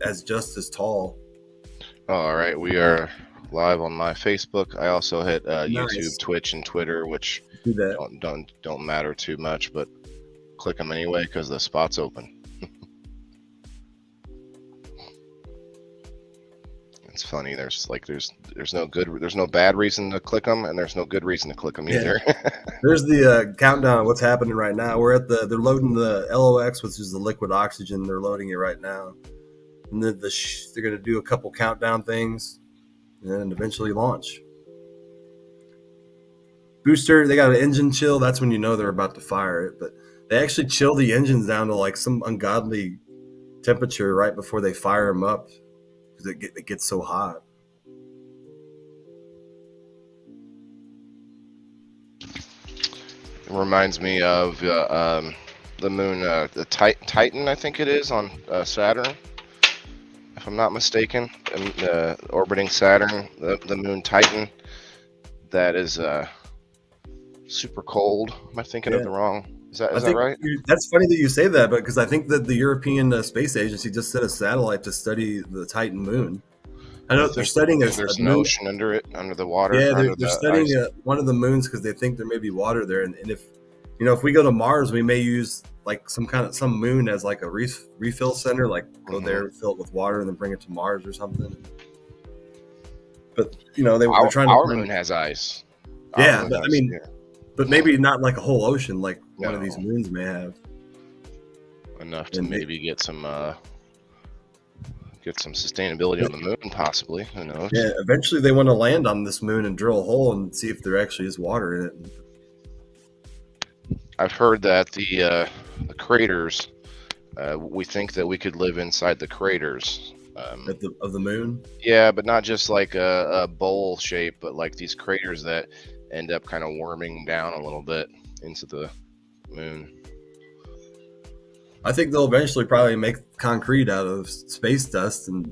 as just as tall. All right, we are live on my Facebook. I also hit YouTube, Nice. Twitch, and Twitter, which Do that. don't matter too much, but click them anyway because the spot's open. It's funny. There's no bad reason to click them, and there's no good reason to click them either. There's the countdown of what's happening right now. They're loading the LOX, which is the liquid oxygen. They're loading it right now, and then they're going to do a couple countdown things, and then eventually launch. Booster, they got an engine chill. That's when you know they're about to fire it. But they actually chill the engines down to like some ungodly temperature right before they fire them up because it gets so hot. It reminds me of the moon, the Titan, I think it is, on Saturn, if I'm not mistaken, orbiting Saturn, the moon Titan. That is super cold. Am I thinking of the wrong? Is that right? That's funny that you say that, but because I think that the European Space Agency just sent a satellite to study the Titan moon. I know they're studying there's an ocean under it, under the water. Yeah, they're studying one of the moons because they think there may be water there. And if we go to Mars, we may use like some moon as like a refill center, like go there, fill it with water, and then bring it to Mars or something. But they're trying to. Our moon has ice. Yeah, but but maybe not like a whole ocean, like one of these moons may have. Enough to maybe get some sustainability on the moon, possibly. Who knows? Yeah, eventually they want to land on this moon and drill a hole and see if there actually is water in it. I've heard that the craters, we think that we could live inside the craters. Of the moon? Yeah, but not just like a bowl shape, but like these craters that end up kind of worming down a little bit into the moon. I think they'll eventually probably make concrete out of space dust and,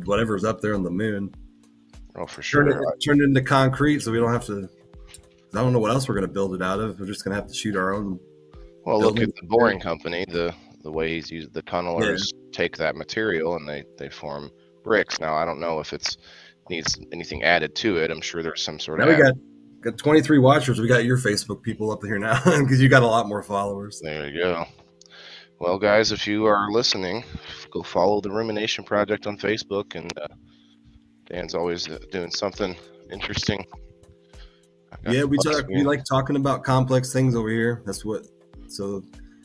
whatever's up there on the moon. Oh, for sure. Turn it into concrete so we don't have to. I don't know what else we're going to build it out of. We're just going to have to shoot our own. Well, look at the Boring Company. The way he's used the tunnelers take that material and they form bricks. Now, I don't know if it needs anything added to it. I'm sure there's some sort of. We got 23 watchers. We got your Facebook people up here now because you got a lot more followers. There you go. Well, guys, if you are listening, go follow the Rumination Project on Facebook, and Dan's always doing something interesting. Yeah, we like talking about complex things over here. So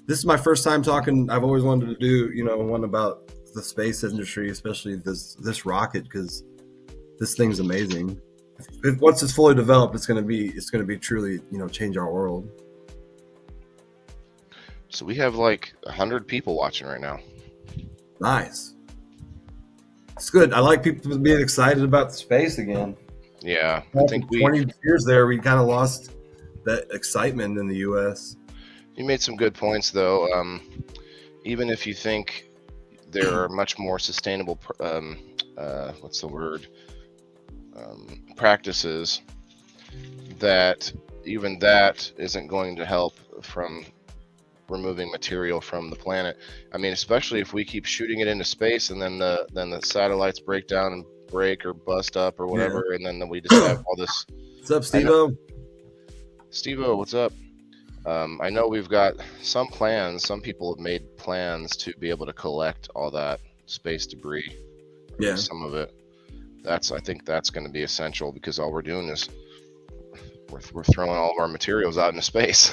this is my first time talking. I've always wanted to do, one about the space industry, especially this rocket, because this thing's amazing. Once it's fully developed, it's going to be truly, change our world. So we have like 100 people watching right now. Nice. It's good. I like people being excited about space again. Yeah, I think 20 years there, we kind of lost that excitement in the U.S. You made some good points, though. Even if you think there are much more sustainable, practices, that even that isn't going to help from removing material from the planet. I mean, especially if we keep shooting it into space and then the satellites break down and break or bust up or whatever, and then we just have all this. What's up, Steve-O? Steve-O, what's up? I know we've got some plans. Some people have made plans to be able to collect all that space debris. Yeah. Some of it. I think that's going to be essential, because all we're doing is we're throwing all of our materials out into space.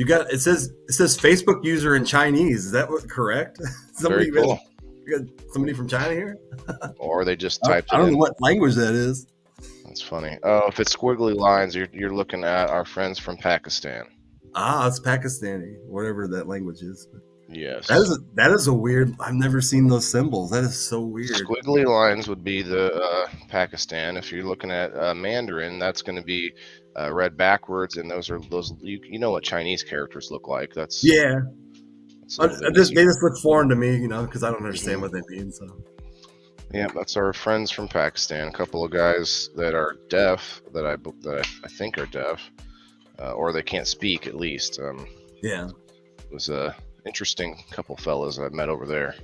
It says Facebook user in Chinese. Is that correct? Very cool. You got somebody from China here? Or they just typed it in. I don't know what language that is. That's funny. Oh, if it's squiggly lines, you're looking at our friends from Pakistan. Ah, it's Pakistani, whatever that language is. Yes. That is a weird. I've never seen those symbols. That is so weird. Squiggly lines would be the Pakistan. If you're looking at Mandarin, that's going to be read backwards, and those you know what Chinese characters look like. They just look foreign to me, because I don't understand what they mean. So. Yeah, that's our friends from Pakistan. A couple of guys that are deaf, that I think are deaf, or they can't speak at least. Yeah. It was a interesting couple fellas I met over there.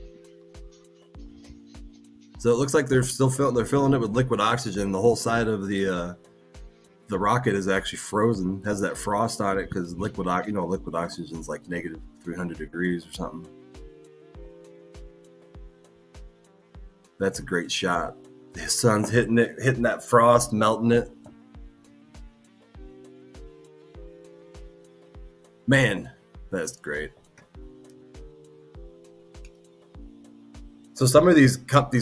So it looks like they're still filling it with liquid oxygen. The whole side of the rocket is actually frozen, has that frost on it because liquid oxygen is like negative 300 degrees or something. That's a great shot. The sun's hitting that frost, melting it. Man, that's great. So some of these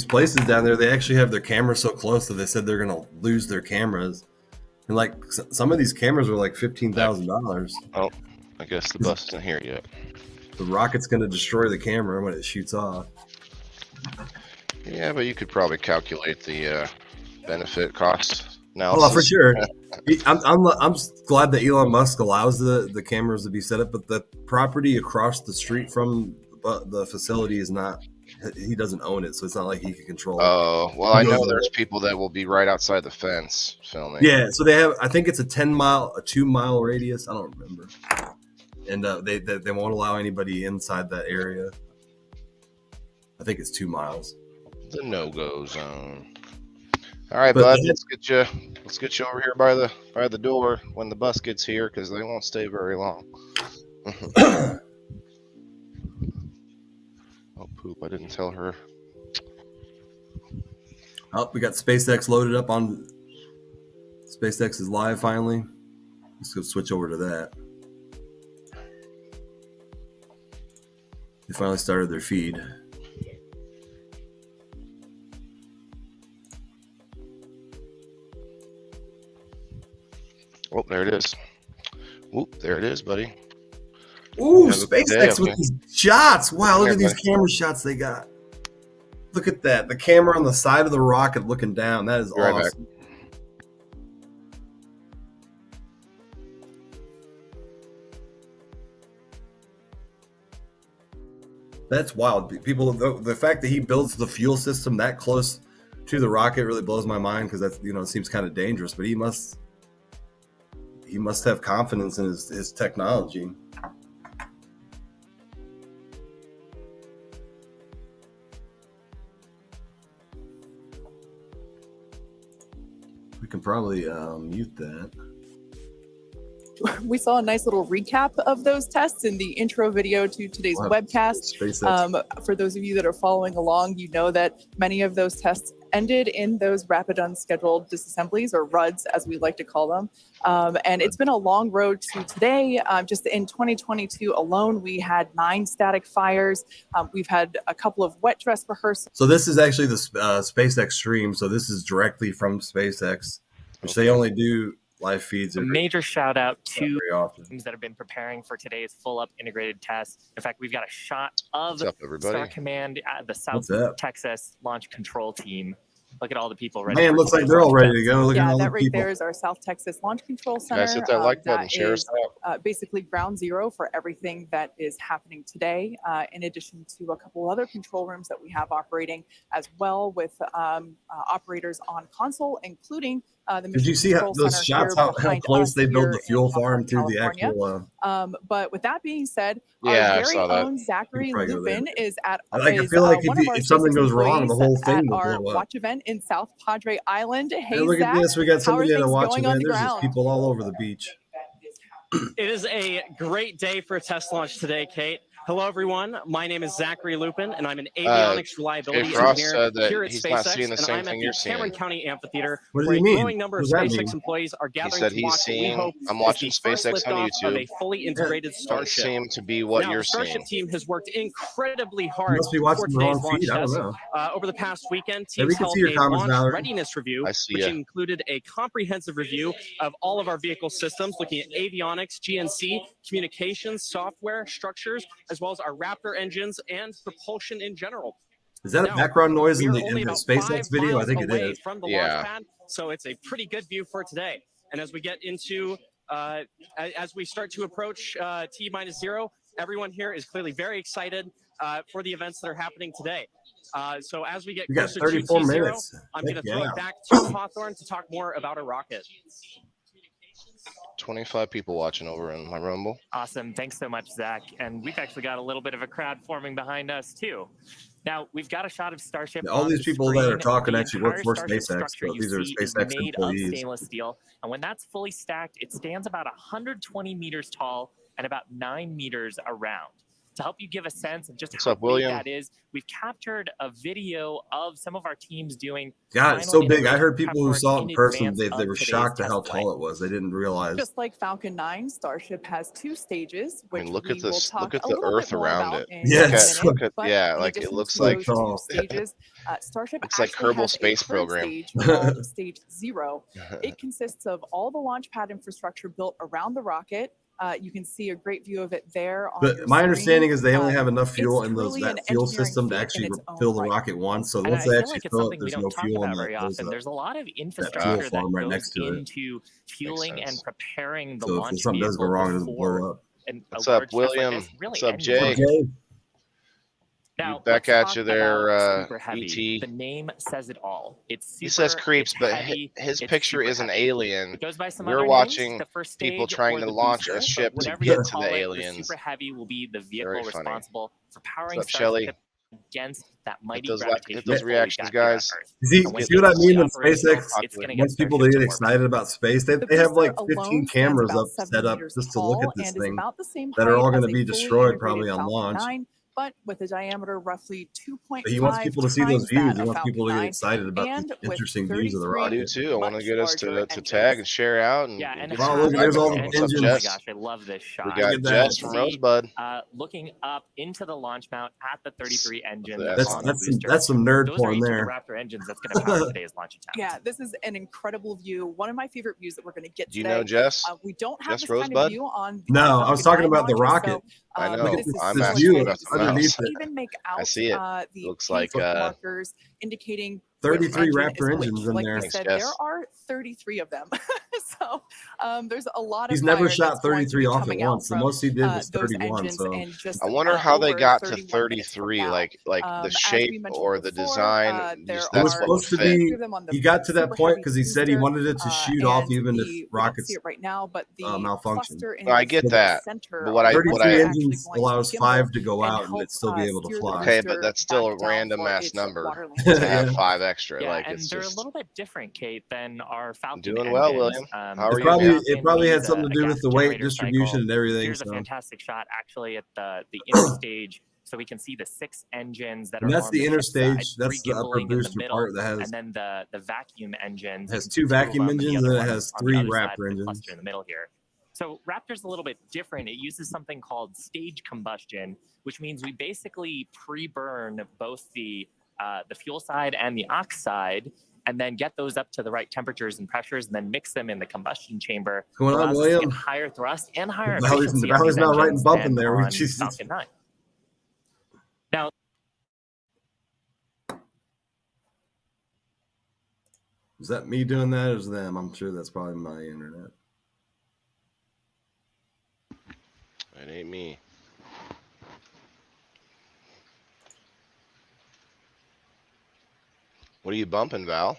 places down there, they actually have their cameras so close that they said they're gonna lose their cameras. And like some of these cameras are like $15,000. Oh, I guess the bus isn't here yet. The rocket's gonna destroy the camera when it shoots off. Yeah, but you could probably calculate the benefit cost analysis. Oh, for sure. I'm glad that Elon Musk allows the cameras to be set up, but the property across the street from the facility is not. He doesn't own it, so it's not like he can control it. Oh, well, I know there's people that will be right outside the fence filming. Yeah, so they have. I think it's a 2-mile radius. I don't remember. And they won't allow anybody inside that area. I think it's 2 miles. The no-go zone. All right, bud. Let's get you over here by the door when the bus gets here, because they won't stay very long. Oh, poop! I didn't tell her. Oh, we got SpaceX loaded up on. SpaceX is live finally. Let's go switch over to that. They finally started their feed. Oh, there it is. Whoop, there it is, buddy. Ooh, SpaceX with these shots. Wow, look at these camera shots they got. Look at that. The camera on the side of the rocket looking down. That is awesome. That's wild. People, the fact that he builds the fuel system that close to the rocket really blows my mind, because that's, it seems kind of dangerous, but he must have confidence in his technology. We can probably mute that. We saw a nice little recap of those tests in the intro video to today's webcast. For those of you that are following along, you know that many of those tests ended in those rapid unscheduled disassemblies, or RUDs as we like to call them. And it's been a long road to today. Just in 2022 alone, we had 9 static fires. We've had a couple of wet dress rehearsals. So this is actually the SpaceX stream. So this is directly from SpaceX, which they only do live feeds. A major shout out to teams that have been preparing for today's full up integrated test. In fact, we've got a shot of Star Command, the South Texas Launch Control Team. Look at all the people ready. Man, looks like they're all ready to go. Look at all that the right people. There is our South Texas Launch Control Center. Guys, hit that like button, share us out. Basically ground zero for everything that is happening today, in addition to a couple other control rooms that we have operating as well, with operators on console, including the Mission Did you see those shots, how close they build the fuel farm to the actual... But with that being said, yeah, our very own Zachary Lupin is at I feel like if something goes wrong, the whole thing will our blow up. watch event in South Padre Island. Hey, look Zach, at this. We got somebody at a watch going event. on the There's ground? just people all over the beach. It is a great day for a test launch today, Kate. Hello, everyone. My name is Zachary Lupin, and I'm an avionics reliability engineer here at SpaceX, and I'm at the Cameron County Amphitheater, where a growing number of SpaceX employees are gathering to watch what we hope I'm watching is the first SpaceX on liftoff YouTube. of a fully integrated Starship. Seem to be what you're the Starship seeing. team has worked incredibly hard must be for watching the today's wrong launch feed. I don't test. know. Over the past weekend, Yeah, we teams can held see your a comments, launch Valerie. readiness review, I see which ya. included a comprehensive review of all of our vehicle systems, looking at avionics, GNC, communications, software, structures, as well as our Raptor engines and propulsion in general. Is that a background noise in the SpaceX video? I think it is. From the launch pad, so it's a pretty good view for today. And as we get into, as we start to approach T-0, everyone here is clearly very excited for the events that are happening today. So as we get closer to T-0, I'm going to throw it back to Hawthorne to talk more about a rocket. 25 people watching over in my Rumble. Awesome. Thanks so much, Zach. And we've actually got a little bit of a crowd forming behind us, too. Now we've got a shot of Starship. All these people that are talking actually work for SpaceX, but these are SpaceX made employees. Of stainless steel, and when that's fully stacked, it stands about 120 meters tall and about 9 meters around. To help you give a sense of just how big that is, we've captured a video of some of our teams doing. Yeah, it's so big. I heard people who saw it in person, they were shocked at how tall it was. They didn't realize. Just like Falcon 9, Starship has 2 stages, which look we at this. will talk look at a the little Earth bit more around about it. Yes. Look at, yeah, like it looks like stages. Starship it's like Kerbal Space Program. Stage called Stage 0. It consists of all the launch pad infrastructure built around the rocket. You can see a great view of it there. But my understanding is they only have enough fuel in that fuel system to actually fill the rocket once. So once they actually fill it, there's no fuel in that. There's a lot of infrastructure that right goes next to into fueling and preparing the so launch if something does go wrong, it doesn't blow up. What's up, William? What's up, Jay? Now, back at you there, ET. The name says it all. He says creeps, but his picture is an alien. We're watching people trying to launch a ship to get to the aliens. Super Heavy will be the vehicle responsible for powering Starship against that mighty hit those reactions, guys. See what I mean with SpaceX? Once people they get excited about space, they have like 15 cameras set up just to look at this thing that are all going to be destroyed probably on launch. But with a diameter roughly 2.5. He wants people to see those views. He wants people to get excited about the interesting views of the rocket. I do too. I want to get us to tag and share out. And look, there's all the engines. Oh my gosh, I love this shot. We got Jess from Rosebud. Looking up into the launch mount at the 33 engine. That's some nerd porn there. Raptor engines that's going to power today's launch attempt. Yeah, this is an incredible view. One of my favorite views that we're going to get today. Do you know Jess? We don't have Jess this kind of view on. No, I was talking about the rocket. I know. I'm asking about underneath it. Even make out I see it. The looks like markers indicating 33 Raptor engines in like there. Like said, there are 33 of them. So there's a lot of. He's never shot 33 off at once. The most he did was 31. So I wonder how they got to 33. Like the shape or the design. It was supposed to be. He got to that point because he said he wanted it to shoot off even if rockets see it right now, but the malfunction. I get that. But what 33 engines allows 5 to go out and it still be able to fly. Okay, but that's still a random ass number to have 5 extra. Yeah, like and it's they're just a little bit different, Kate, than our Falcon. Doing well, engines. William. How are you? It probably had something to do with the weight distribution and everything. Here's a fantastic shot, actually, at the inner stage, so we can see the 6 engines that are. And that's on the inner stage. Side, that's the upper booster part that has. And then the vacuum engines. Has 2 vacuum engines and it has 3 Raptor engines. In the middle here. So Raptor's a little bit different. It uses something called stage combustion, which means we basically pre-burn both the fuel side and the ox side, and then get those up to the right temperatures and pressures, and then mix them in the combustion chamber. What's going on, William? Higher thrust and higher efficiency. The Valley's not right and bumping there. Falcon 9. Now, is that me doing that or is them? I'm sure that's probably my internet. It ain't me. What are you bumping, Val?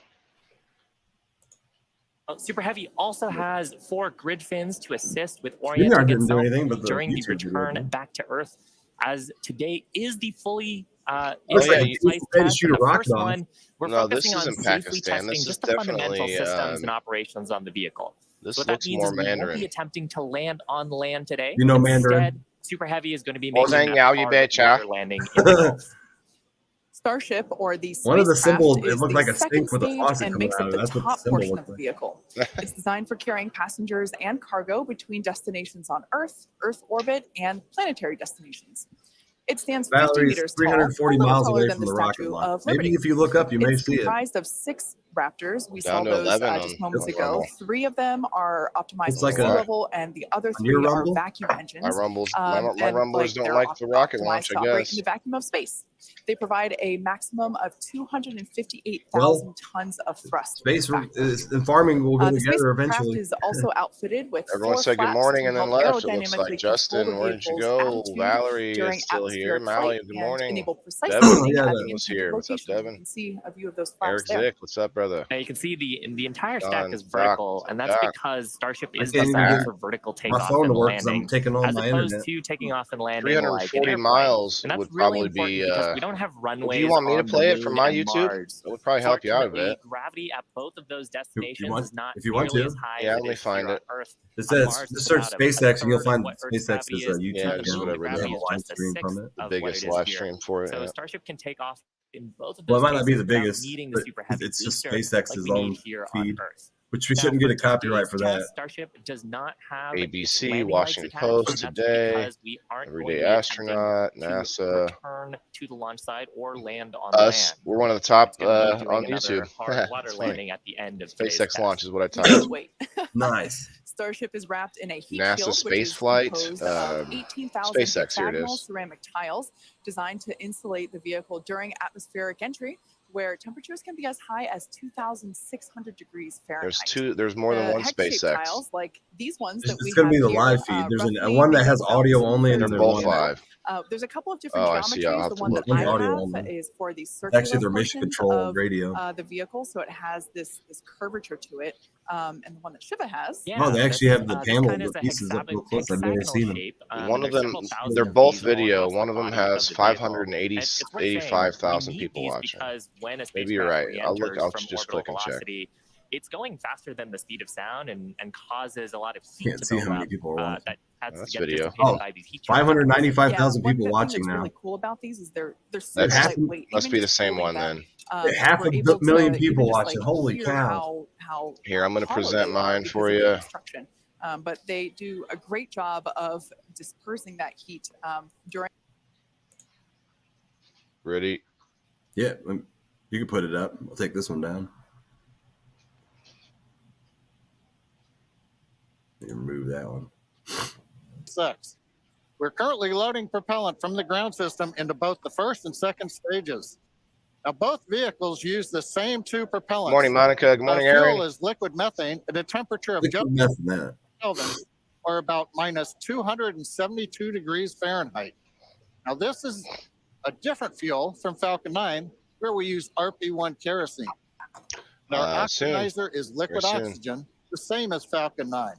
Super Heavy also has 4 grid fins to assist with orienting itself during the return back to Earth, as today is the fully you shoot a rocket on. We're focusing on safely testing just the fundamental systems and operations on the vehicle. This so what looks that means more is we Mandarin. won't be attempting to land on land today. You know Mandarin. Instead, Super Heavy is going to be making a landing in the Gulf. Starship, or the one of the symbols, it looked like a sink with a faucet coming out of it. That's what the portion of the vehicle. It's designed for carrying passengers and cargo between destinations on Earth, Earth orbit, and planetary destinations. It stands 50 meters 340 tall, miles away than from the rocket launch. Maybe if you look up, you may see it. It's comprised of 6 Raptors. We saw those just moments ago. 3 of them are optimized for sea level, and the other 3 are vacuum engines. My rumblers don't like the rocket launch, I guess. In the vacuum of space. They provide a maximum of 258,000 tons of thrust. Space and farming will go together eventually. The is also outfitted with everyone said good morning and then left. It looks like Justin, where did you go? Valerie is still here. Mally, good morning. Devin was here. What's up, Devin? You can see a view of those Eric Zick, what's up, brother? brother. Now you can see the entire stack is vertical, and that's because Starship is can't even designed get for vertical my takeoff phone and to work 'cause landing, I'm taking all as my opposed internet. to taking off and landing like an 340 airplane. miles And that's would really probably important be. because we don't have runways. Do you want me to on the play it from Moon my and YouTube? Mars. That would probably help you out a bit. Gravity at both of those destinations want- is not if you want nearly to. as high Yeah, as let it me is find here it. on Earth. It On says Mars, just it's search about a SpaceX and you'll third of find what Earth's gravity SpaceX's is. YouTube Yeah, On the just Moon, whatever. They have gravity a is live just a stream from sixth it. The of what biggest it is live here. stream for it. So Yeah. Starship can take off in both of Well, those it might not be cases the without biggest, needing the but super heavy it's just booster like SpaceX's we own need here feed, on Earth. which we Now, shouldn't get a for copyright today's for that. test, Starship does not have its ABC, landing Washington lights attached, Post, and that's Today, because we aren't going to Everyday be attempting Astronaut, to NASA. return to the launch site or land on Us, land. we're one of the top It's gonna be doing on another YouTube. hard water It's funny. landing at the end of today's SpaceX test. launch is what I typed. Wait. Nice. Starship is wrapped in a heat NASA shield, which is spaceflight, composed of 18,000 SpaceX, here it hexagonal is. ceramic tiles designed to insulate the vehicle during atmospheric entry, where temperatures can be as high as 2,600 degrees Fahrenheit. There's more than one hex-shaped SpaceX. tiles, like these ones that It's we going to have be the here, live feed. There's roughly one that maybe has about audio only, and They're there's both one that live. there's a couple of different Oh, I see. I'll geometries. have The to one that look. I Audio have only. is for the It's circular actually their mission portion control of radio. the vehicle, so it has this curvature to it. And the one that Shiva has. Oh, they actually have the panel, kind of the a pieces up real close. I've never hexagonal seen them. shape. One of There's them, several thousand they're of both these along video. the One of them body has the vehicle. 585,000 We need people these watching. because when a Maybe you're spacecraft right. I'll re-enters I'll from just orbital click and check. velocity, it's going faster than the speed of sound and causes a lot of heat Can't to see build how many up, people are watching. that has That's to get video. dissipated Oh, by these heat jets. 595,000 one people thing watching that's now. really cool about these is they're That's super half- lightweight. Must Even be the just same holding one them, then. Half we're a able to million even people just, watching. Holy hear cow. How Here, I'm going to hollow present they are mine because for of the you. construction. But they do a great job of dispersing that heat during. Ready? Yeah, you can put it up. I'll take this one down. You can remove that one. 6. We're currently loading propellant from the ground system into both the first and second stages. Now, both vehicles use the same two propellants. Good morning, Monica. Good morning, Aaron. Fuel is liquid methane at a temperature of Liquid just methane. Kelvin, or about minus 272 degrees Fahrenheit. Now, this is a different fuel from Falcon 9, where we use RP1 kerosene. Now, our oxidizer is liquid oxygen, the same as Falcon 9.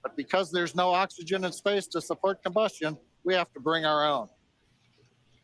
But because there's no oxygen in space to support combustion, we have to bring our own.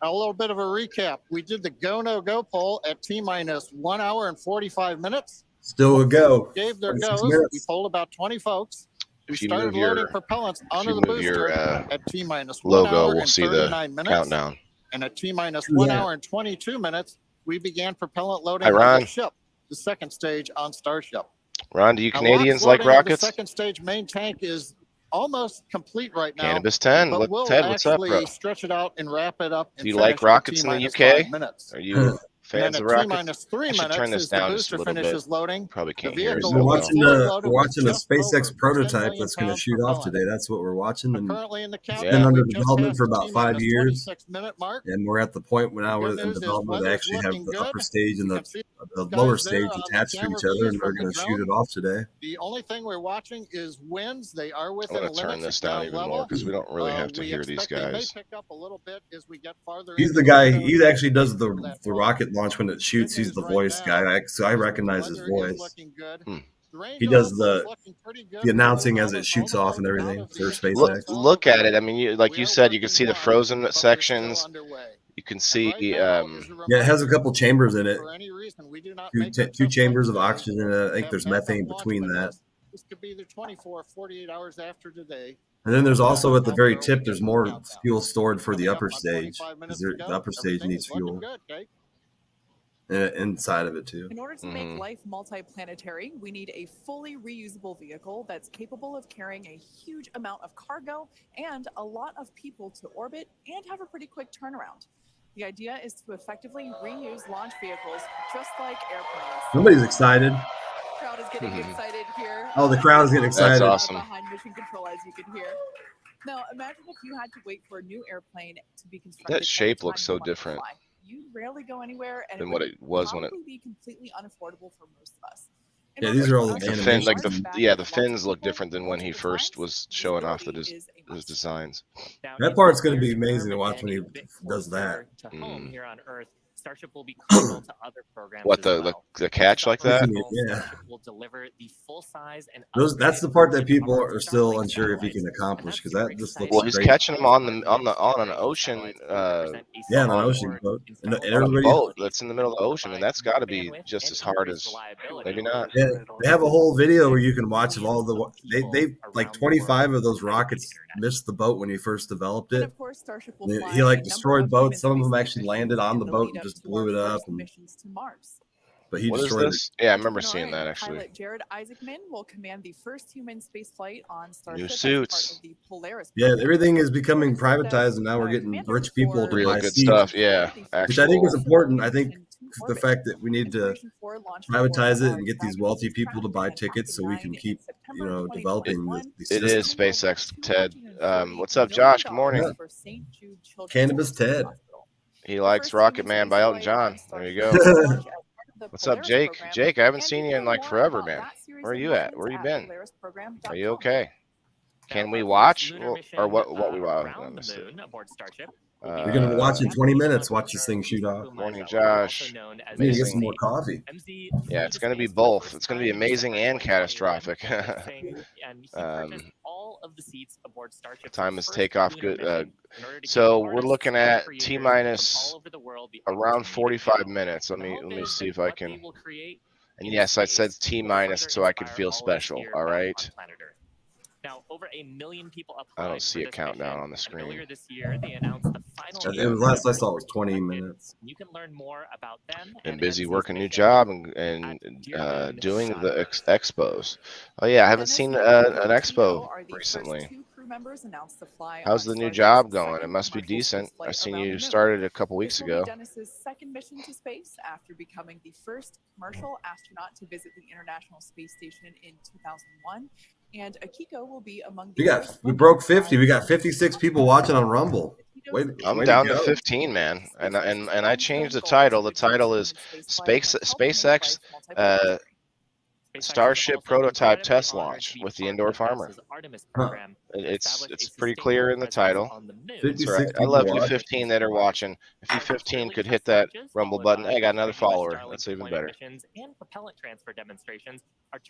Now, a little bit of a recap. We did the go, no go poll at T-minus 1 hour and 45 minutes. Still a go. Gave their 26 goes. minutes. We polled about 20 folks. We If you started move loading your, propellants if onto you the move booster your at T-minus 1 logo, hour we'll and see 39 the minutes. countdown. And at T-minus Yeah. 1 hour and 22 minutes, we began propellant loading Hi, on Ron. the ship, the second stage on Starship. Ron, do you Now, Canadians LOX like loading of rockets? The second stage main tank is almost complete right now. Cannabis 10. But Look, we'll Ted, what's up, actually bro? stretch it out and wrap it up. Do you like rockets in the UK? Are you fans of and then rockets? at T-3 I should turn minutes this as the down just a booster little bit. finishes loading. Probably The can't hear vehicle us We're that will well. watching fully a loaded we're with watching a just SpaceX over 10 prototype million that's going to pounds shoot off propellant. today. That's what we're watching, and Currently in the it's countdown, been under we just development passed for the about 5 T-minus years. 26-minute mark. And we're at the point now Good we're in news is development. They weather's actually have looking the good. upper stage and You the can see the guys lower there stage on the attached to camera each other, views and they're from the going to shoot drone. it off today. The only thing we're watching is winds. They are I'm within going to turn limits this at down ground even more level. because we don't really have to We hear these expect they may guys. pick up a little bit as we get farther He's into the guy. the He actually does the that rocket launch when it shoots. Good He's the news voice right now guy, so I is recognize his weather is voice. looking good. Hmm. The range He does also is looking pretty good the for announcing moving as it almost shoots all off and out everything of for the SpaceX. Look at it. I mean, like We you are said, you can working see the wide, frozen but we're still sections. underway. You can And see right now is a Yeah, it has a reminder couple chambers in it. for any reason we do not Two, make our two test chambers of flight today, oxygen. And I think have there's backup methane launch between that. windows. This could be either 24 or 48 hours after today. And then there's also at the very After we tip, get there's the more countdown. fuel stored for the Coming up upper on stage. 25 minutes Because to the go. upper stage Everything needs is looking fuel good, Kate. inside of it too. In order to make life multiplanetary, we need a fully reusable vehicle that's capable of carrying a huge amount of cargo and a lot of people to orbit and have a pretty quick turnaround. The idea is to effectively reuse launch vehicles just like airplanes. Somebody's excited. The crowd is getting excited here. Oh, the crowd is getting excited. That's awesome. Behind mission control, as you can hear. Now, imagine if you had to wait for a new airplane to be constructed. That shape anytime looks you so wanted to different fly. You rarely go anywhere, and than it what would it was when it. probably be completely unaffordable for most of us. In Yeah, order these are for all us the to The animations. fin, like launch the back yeah, with the multiple fins look people, different than when he multiple first times, was showing off visibility is a his must. designs. Now, That in part's the gonna be near amazing to term watch when he and a bit does that. closer to home here on Earth, Starship will be critical to other programs What as the well. the catch like that. Yeah. Will deliver the full size and That's the part that people are still unsure if he can accomplish, because that just looks Well, he's great. catching them on an ocean. Yeah, on an ocean boat. And On a boat that's in the middle of the ocean, and that's got to be just as hard as, maybe not. Yeah, they have a whole video where you can watch of all the they like 25 of those rockets missed the boat when he first developed it. He like destroyed boats. Some of them actually landed on the boat and just blew it up. But he destroyed it. Yeah, I remember seeing that actually. Pilot Jared Isaacman will command the first human space flight on Starship. New suits. Yeah, everything is becoming privatized, and now we're getting rich people to Real buy good seats, stuff. Yeah, which I think is important. I think the fact that we need to privatize it and get these wealthy people to buy tickets so we can keep, developing these It is SpaceX, Ted. What's up, Josh? Good morning. Cannabis Ted. He likes Rocket Man by Elton John. There you go. What's up, Jake? Jake, I haven't seen you in like forever, man. Where are you at? Where you been? Are you okay? Can we watch or what we watch? We're gonna watch in 20 minutes. Watch this thing shoot off. Morning, Josh. I need to get some more coffee. Yeah, it's gonna be both. It's gonna be amazing and catastrophic. Time is takeoff. Good. So we're looking at T-minus around 45 minutes. Let me see if I can. And yes, I said T-minus so I could feel special. All right. Now, over 1 million people I don't see a countdown on the screen. Earlier this year, they announced the final. It was last I saw it was 20 minutes. You can learn more about them. Been busy working a new job and doing the expos. Oh yeah, I haven't seen an expo recently. How's the new job going? It must be decent. I seen you started a couple weeks ago. Dennis's second mission to space after becoming the first commercial astronaut to visit the International Space Station in 2001. And Akiko will be among the we broke 50. We got 56 people watching on Rumble. I'm down to 15, man. And I changed the title. The title is SpaceX Starship Prototype Test Launch with the Indoor Farmer. Huh. It's pretty clear in the title. That's right. I love you 15 that are watching. If you 15 could hit that Rumble button, hey, I got another follower. That's even better.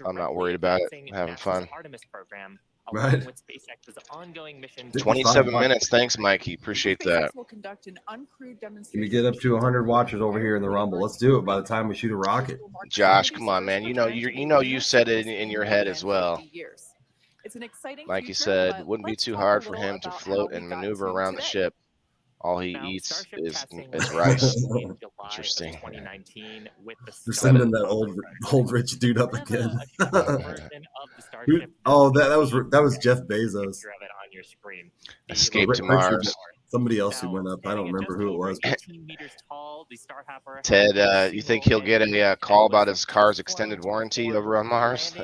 I'm not worried about it. I'm having fun. Right. 27 minutes. Thanks, Mikey. Appreciate that. Can we get up to 100 watchers over here in the Rumble? Let's do it by the time we shoot a rocket. Josh, come on, man. You said it in your head as well. Mikey said, wouldn't be too hard for him to float and maneuver around the ship. All he eats is rice. Interesting. They're sending that old rich dude up again. Oh, that was Jeff Bezos. Escape to Mars. Somebody else who went up. I don't remember who it was. Ted, you think he'll get a call about his car's extended warranty over on Mars?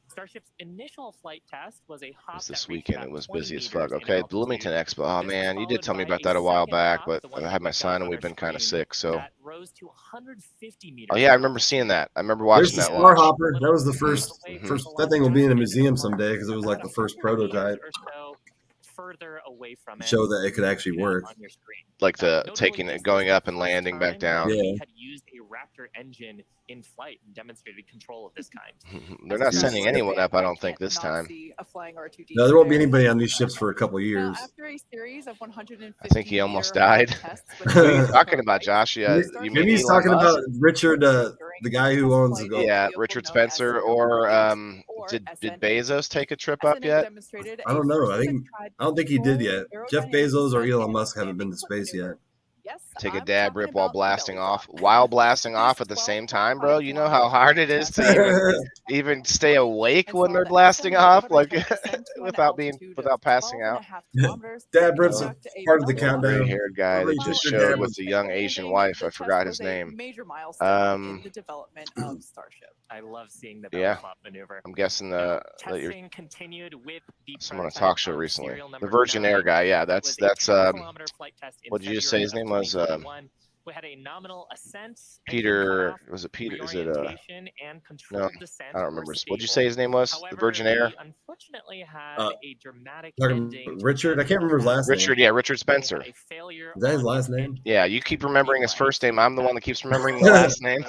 Starship's initial flight test was a hop this weekend. It was busy as fuck. Okay, Bloomington Expo. Oh man, you did tell me about that a while back, but I had my son and we've been kind of sick. So. Oh yeah, I remember seeing that. I remember watching that. Star Hopper. That was the first. That thing will be in a museum someday because it was like the first prototype. Further away from it, show that it could actually work, like going up and landing back down. Yeah. Had used a Raptor engine in flight and demonstrated control of this kind. They're not sending anyone up, I don't think, this time. No, there won't be anybody on these ships for a couple of years. After a series of 150 I think he almost died. What are you talking about, Josh? Yeah, maybe he's talking about Richard, the guy who owns the Gulf. Yeah, Richard Spencer, or did Bezos take a trip up yet? I don't know. I don't think he did yet. Jeff Bezos or Elon Musk haven't been to space yet. Take a dab rip while blasting off. While blasting off at the same time, bro. You know how hard it is to even stay awake when they're blasting off, like without passing out. Dab rips are part of the countdown. Gray-haired guy that just showed with the young Asian wife. I forgot his name. The development of Starship. I love seeing the belly flop maneuver. I'm guessing that you're continued with some on a talk show recently. The Virgin Air guy, yeah, that's what did you just say his name was? We had a nominal ascent. Peter, was it Peter? Is it no, I don't remember. What'd you say his name was? However, the Virgin Air? Unfortunately had a dramatic ending. Richard, I can't remember his last name. Richard, yeah, Richard Spencer. Is that his last name? Yeah, you keep remembering his first name. I'm the one that keeps remembering the last name.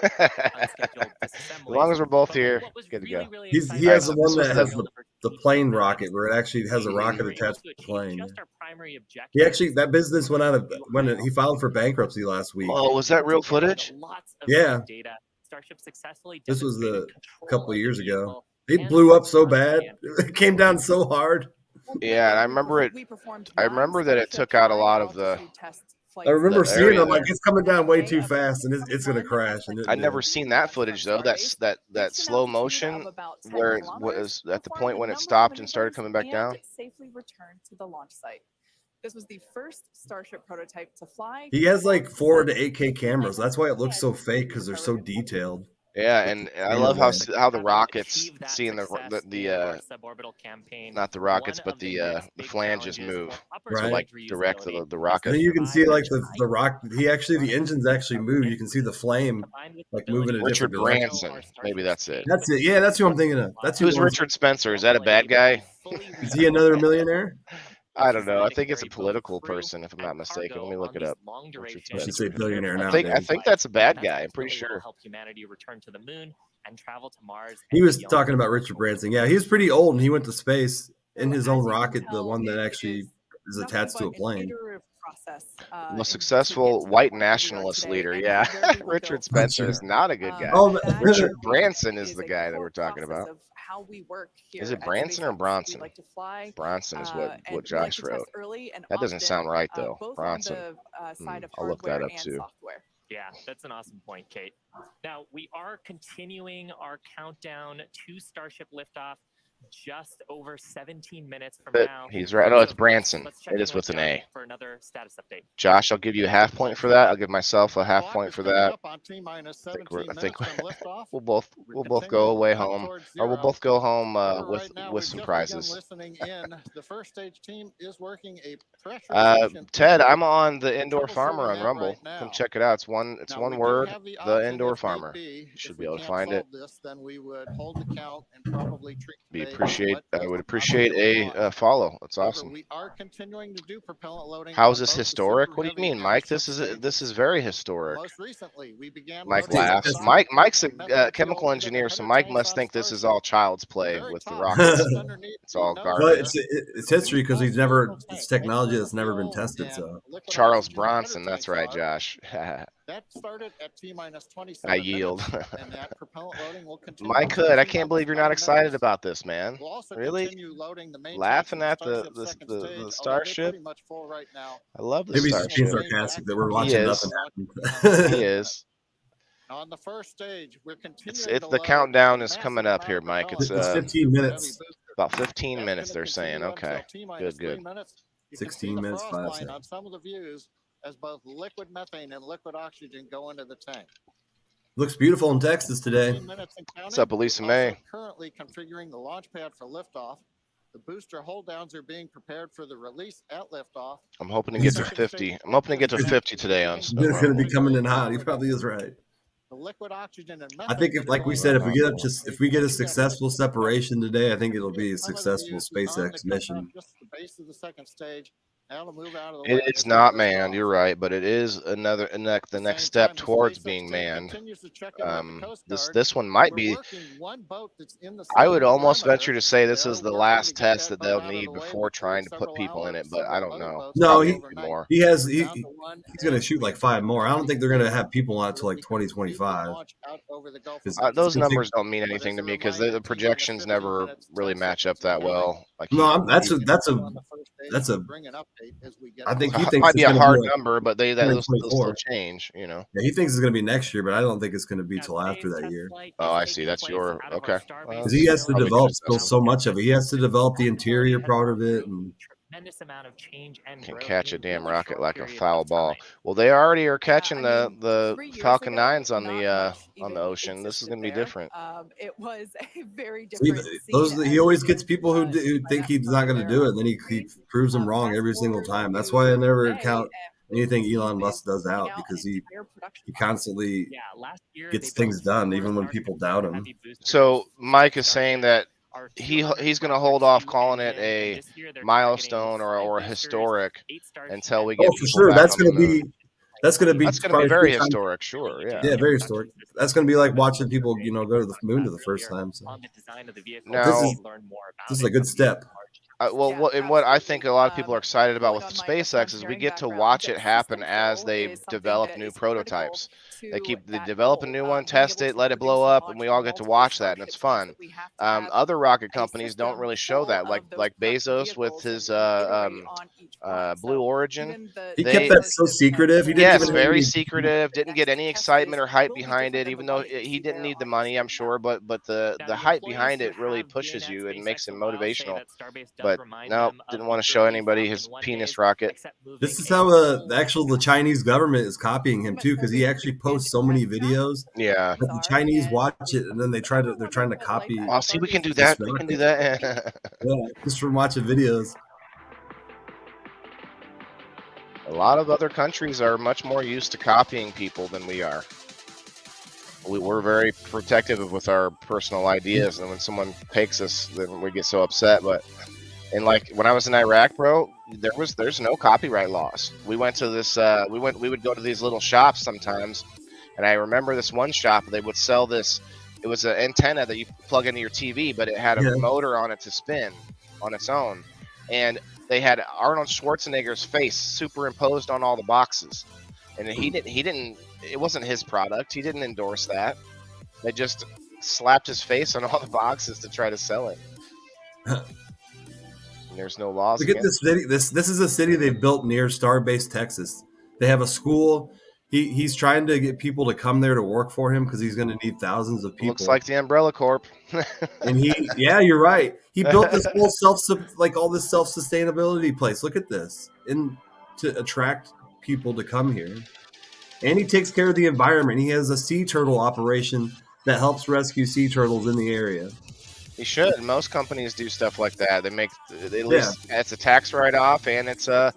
As long as we're both here, good to go. He has the one that has the plane rocket, where it actually has a rocket attached to the plane. He actually, that business went out of, when he filed for bankruptcy last week. Oh, was that real footage? Yeah. This was a couple of years ago. They blew up so bad. It came down so hard. Yeah, and I remember it. I remember that it took out a lot of the. I remember seeing it, like, it's coming down way too fast, and it's going to crash. And I'd never seen that footage though. That slow motion where it was at the point when it stopped and started coming back down. Safely returned to the launch site. This was the first Starship prototype to fly. He has like 4 to 8K cameras. That's why it looks so fake, because they're so detailed. Yeah, and I love how the rockets, seeing the not the rockets, but the flanges move, right? So like direct the rocket. And you can see like the rock. The engines actually move. You can see the flame like moving. Richard Branson, maybe that's it. That's it. Yeah, that's who I'm thinking of. That's who's Richard Spencer. Is that a bad guy? Is he another millionaire? I don't know. I think it's a political person, if I'm not mistaken. Let me look it up. I should say billionaire now. I think that's a bad guy. I'm pretty sure. Help humanity return to the moon and travel to Mars. He was talking about Richard Branson. Yeah, he was pretty old, and he went to space in his own rocket, the one that actually is attached to a plane. Most successful white nationalist leader. Yeah, Richard Spencer is not a good guy. Richard Branson is the guy that we're talking about. How we work here. Is it Branson or Bronson? Like to fly, Bronson is what Josh wrote. That doesn't sound right though. Bronson. I'll look that up too. Yeah, that's an awesome point, Kate. Now we are continuing our countdown to Starship liftoff. Just over 17 minutes from now. He's right. No, it's Branson. It is with an A. For another status update. Josh, I'll give you a half point for that. I'll give myself a half point for that. I think we'll both go away home, or we'll both go home with some prizes. Ted, I'm on the Indoor Farmer on Rumble. Come check it out. It's one word. The Indoor Farmer. You should be able to find it. I would appreciate a follow. That's awesome. We are continuing to do propellant loading. How is this historic? What do you mean, Mike? This is very historic. Most recently, we began. Mike laughs. Mike's a chemical engineer, so Mike must think this is all child's play with the rockets. It's all garbage. It's history because it's technology that's never been tested. So Charles Bronson, that's right, Josh. That started at T-minus 27. I yield. And that propellant loading will continue. Mike Hood, I can't believe you're not excited about this, man. We'll also really? Loading the main laughing at the Starship? Right now. I love the Maybe Starship. Maybe sarcastic that we're watching nothing happen. He is. On the first stage, we're continuing. It's the countdown is coming up here, Mike. It's 15 minutes. About 15 minutes, they're saying. Okay. Good. 16 minutes, 5 seconds. On some of the views, as both liquid methane and liquid oxygen go into the tank. Looks beautiful in Texas today. What's up, Elisa May? Currently configuring the launch pad for liftoff. The booster hold downs are being prepared for the release at liftoff. I'm hoping to get to 50. I'm hoping to get to 50 today on. It's going to be coming in hot. He probably is right. The liquid oxygen and I think like we said, if we get a successful separation today, I think it'll be a successful SpaceX mission. Just the base of the second stage. It's not manned, you're right, but it is the next step towards being manned. This one might be. I would almost venture to say this is the last test that they'll need before trying to put people in it, but I don't know. No, he's going to shoot like 5 more. I don't think they're going to have people on it till like 2025. Those numbers don't mean anything to me because the projections never really match up that well. No, that's a. I think he thinks it might be a hard number, but they'll still change. You know. Yeah, he thinks it's going to be next year, but I don't think it's going to be till after that year. Oh, I see. That's your okay. Because he has to develop still so much of it. He has to develop the interior part of it and. Amount of change and can catch a damn rocket like a foul ball. Well, they already are catching the Falcon 9s on the ocean. This is going to be different. It was a very different. He always gets people who think he's not going to do it, and then he proves them wrong every single time. That's why I never count anything Elon Musk does out because he constantly gets things done, even when people doubt him. So Mike is saying that he's going to hold off calling it a milestone or a historic until we get. Oh, for sure, that's going to be. That's going to be very historic, sure. Yeah. Yeah, very historic. That's going to be like watching people, go to the moon for the first time. So now, this is a good step. What I think a lot of people are excited about with SpaceX is we get to watch it happen as they develop new prototypes. They develop a new one, test it, let it blow up, and we all get to watch that, and it's fun. Other rocket companies don't really show that, like Bezos with his Blue Origin. He kept that so secretive. Yes, very secretive. Didn't get any excitement or hype behind it, even though he didn't need the money, I'm sure. But the hype behind it really pushes you and makes it motivational. But no, didn't want to show anybody his penis rocket. This is how the Chinese government is copying him too, because he actually posts so many videos. Yeah, the Chinese watch it and then they're trying to copy. Oh, see, we can do that. We can do that. Yeah, just from watching videos. A lot of other countries are much more used to copying people than we are. We're very protective with our personal ideas, and when someone takes us, then we get so upset. But like when I was in Iraq, bro, there's no copyright laws. We went to this we would go to these little shops sometimes, and I remember this one shop, they would sell this. It was an antenna that you plug into your TV, but it had a motor on it to spin on its own, and they had Arnold Schwarzenegger's face superimposed on all the boxes, and he didn't. It wasn't his product. He didn't endorse that. They just slapped his face on all the boxes to try to sell it. There's no laws. Look at this city. This is a city they built near Starbase, Texas. They have a school. He's trying to get people to come there to work for him because he's going to need thousands of people. Looks like the Umbrella Corp. And you're right. He built this whole self-sustainability place. Look at this, to attract people to come here. And he takes care of the environment. He has a sea turtle operation that helps rescue sea turtles in the area. He should. Most companies do stuff like that. It's a tax write-off, and it's a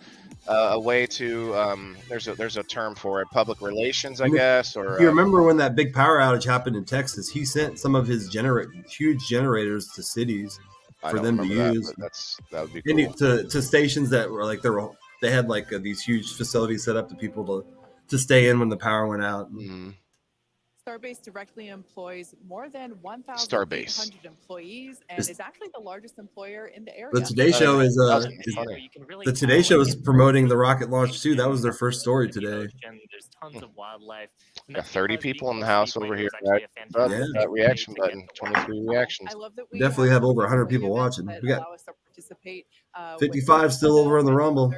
way to there's a term for it, public relations, I guess. Or you remember when that big power outage happened in Texas? He sent some of his huge generators to cities for them to use. That would be cool. To stations that were like they had like these huge facilities set up to people to stay in when the power went out. Mm-hmm. Starbase directly employs more than 1,800 employees and is actually the largest employer in the area. The Today Show the Today Show is promoting the rocket launch too. That was their first story today. There's tons of wildlife. Got 30 people in the house over here. That reaction button. 23 reactions. We definitely have over 100 people watching. We got 55 still over on the Rumble.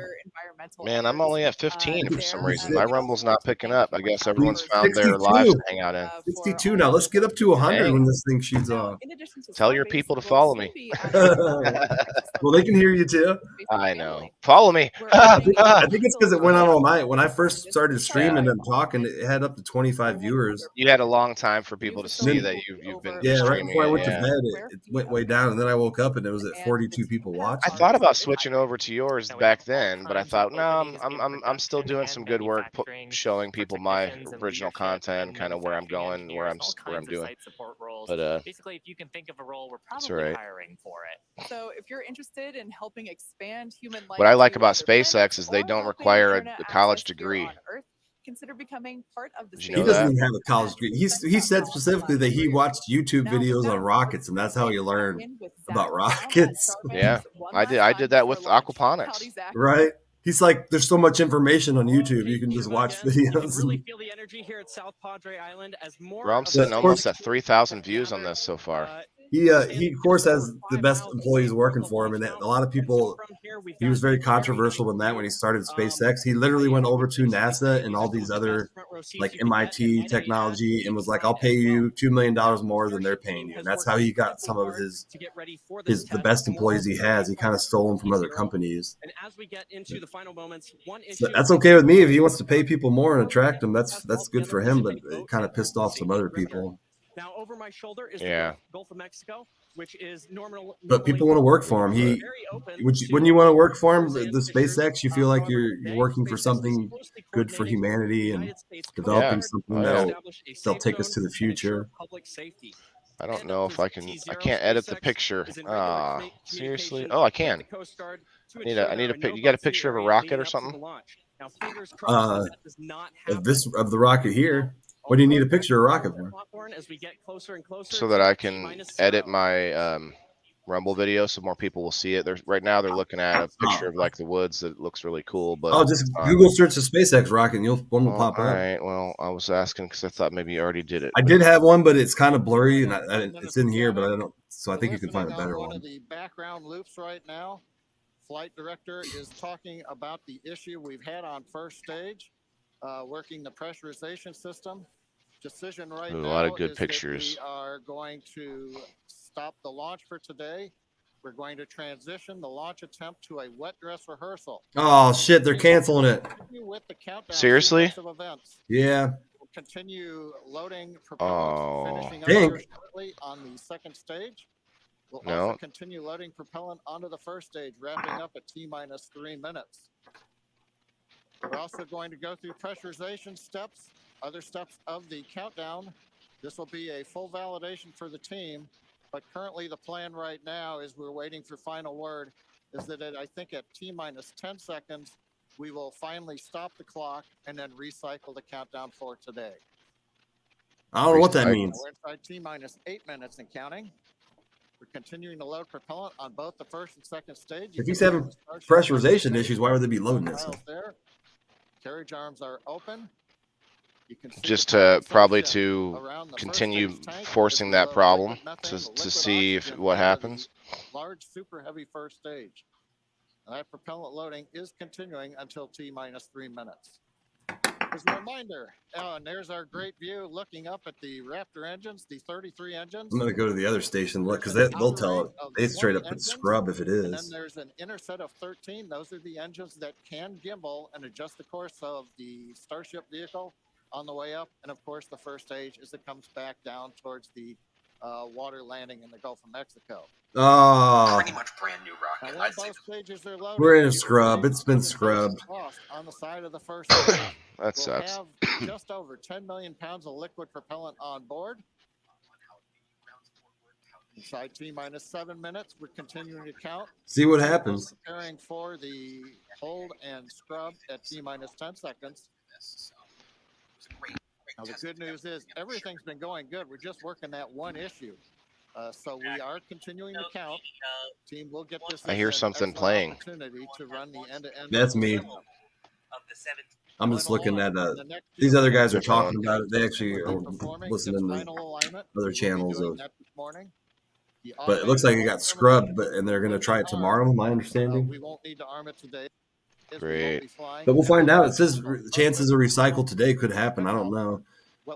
Man, I'm only at 15 for some reason. My Rumble's not picking up. I guess everyone's found their lives to hang out in. 62 now. Let's get up to 100 when this thing shoots off. Tell your people to follow me. Well, they can hear you too. I know. Follow me. I think it's because it went on all night. When I first started streaming and talking, it had up to 25 viewers. You had a long time for people to see that you've been streaming. Right before I went to bed, it went way down, and then I woke up and it was at 42 people watching. I thought about switching over to yours back then, but I thought, no, I'm still doing some good work, showing people my original content, kind of where I'm going, where I'm doing. But basically, if you can think of a role, we're probably hiring for it. So if you're interested in helping expand human life, what I like about SpaceX is they don't require a college degree. Consider becoming part of the. He doesn't even have a college degree. He said specifically that he watched YouTube videos on rockets, and that's how he learned about rockets. Yeah, I did that with aquaponics. Right. He's like, there's so much information on YouTube. You can just watch videos. Really feel the energy here at South Padre Island as more. Bro, I'm sitting almost at 3,000 views on this so far. He of course has the best employees working for him, and a lot of people. He was very controversial when he started SpaceX. He literally went over to NASA and all these other like MIT technology and was like, "I'll pay you $2 million more than they're paying you." And that's how he got some of the best employees he has. He kind of stole them from other companies. And as we get into the final moments, that's okay with me if he wants to pay people more and attract them. That's good for him, but it kind of pissed off some other people. Now over my shoulder is the Gulf of Mexico. which is normal. But people want to work for him. When you want to work for him, the SpaceX, you feel like you're working for something good for humanity and developing something they'll take us to the future. I don't know if I can't edit the picture. Seriously? Oh, I can. I need a you got a picture of a rocket or something? Of the rocket here. What do you need a picture of a rocket for? So that I can edit my Rumble video so more people will see it. Right now they're looking at a picture of like the woods that looks really cool. But just Google search the SpaceX rocket and one will pop up. All right. Well, I was asking because I thought maybe you already did it. I did have one, but it's kind of blurry and it's in here, but I don't. So I think you can find a better one. Of the background loops right now. Flight director is talking about the issue we've had on first stage, working the pressurization system. Decision right now. A lot of good pictures. We are going to stop the launch for today. We're going to transition the launch attempt to a wet dress rehearsal. Oh shit! They're canceling it. With the countdown Seriously? of events. Yeah. We'll continue loading propellant, finishing up shortly on the second stage. We'll also continue loading propellant onto the first stage, wrapping up at T-minus 3 minutes. We're also going to go through pressurization steps, other steps of the countdown. This will be a full validation for the team, but currently the plan right now is we're waiting for final word, is that I think at T-minus 10 seconds, we will finally stop the clock and then recycle the countdown for today. I don't know what that means. We're inside T-minus 8 minutes and counting. We're continuing to load propellant on both the first and second stage. If he's having pressurization issues, why would they be loading this? Carriage arms are open. You can just to probably to continue forcing that problem to see if what happens. Large super heavy first stage. And that propellant loading is continuing until T-minus 3 minutes. As a reminder, and there's our great view looking up at the Raptor engines, the 33 engines. I'm going to go to the other station, look, because they'll tell it. They straight up put scrub if it is. And then there's an inner set of 13. Those are the engines that can gimbal and adjust the course of the Starship vehicle on the way up. And of course, the first stage is it comes back down towards the water landing in the Gulf of Mexico. Oh, pretty much brand new rocket. We're in a scrub. It's been scrubbed. On the side of the first stage. That sucks. We'll have just over 10 million pounds of liquid propellant on board. Inside T-minus 7 minutes, we're continuing to count. See what happens. Preparing for the hold and scrub at T-minus 10 seconds. Now, the good news is everything's been going good. We're just working that one issue. So we are continuing to count. Team will get this. I hear something playing. Opportunity to run the end-to-end. That's me. I'm just looking at these other guys are talking about it. They actually are listening to other channels of. But it looks like it got scrubbed, and they're going to try it tomorrow. My understanding. We won't need to arm it today. Great. But we'll find out. It says chances of recycle today could happen. I don't know.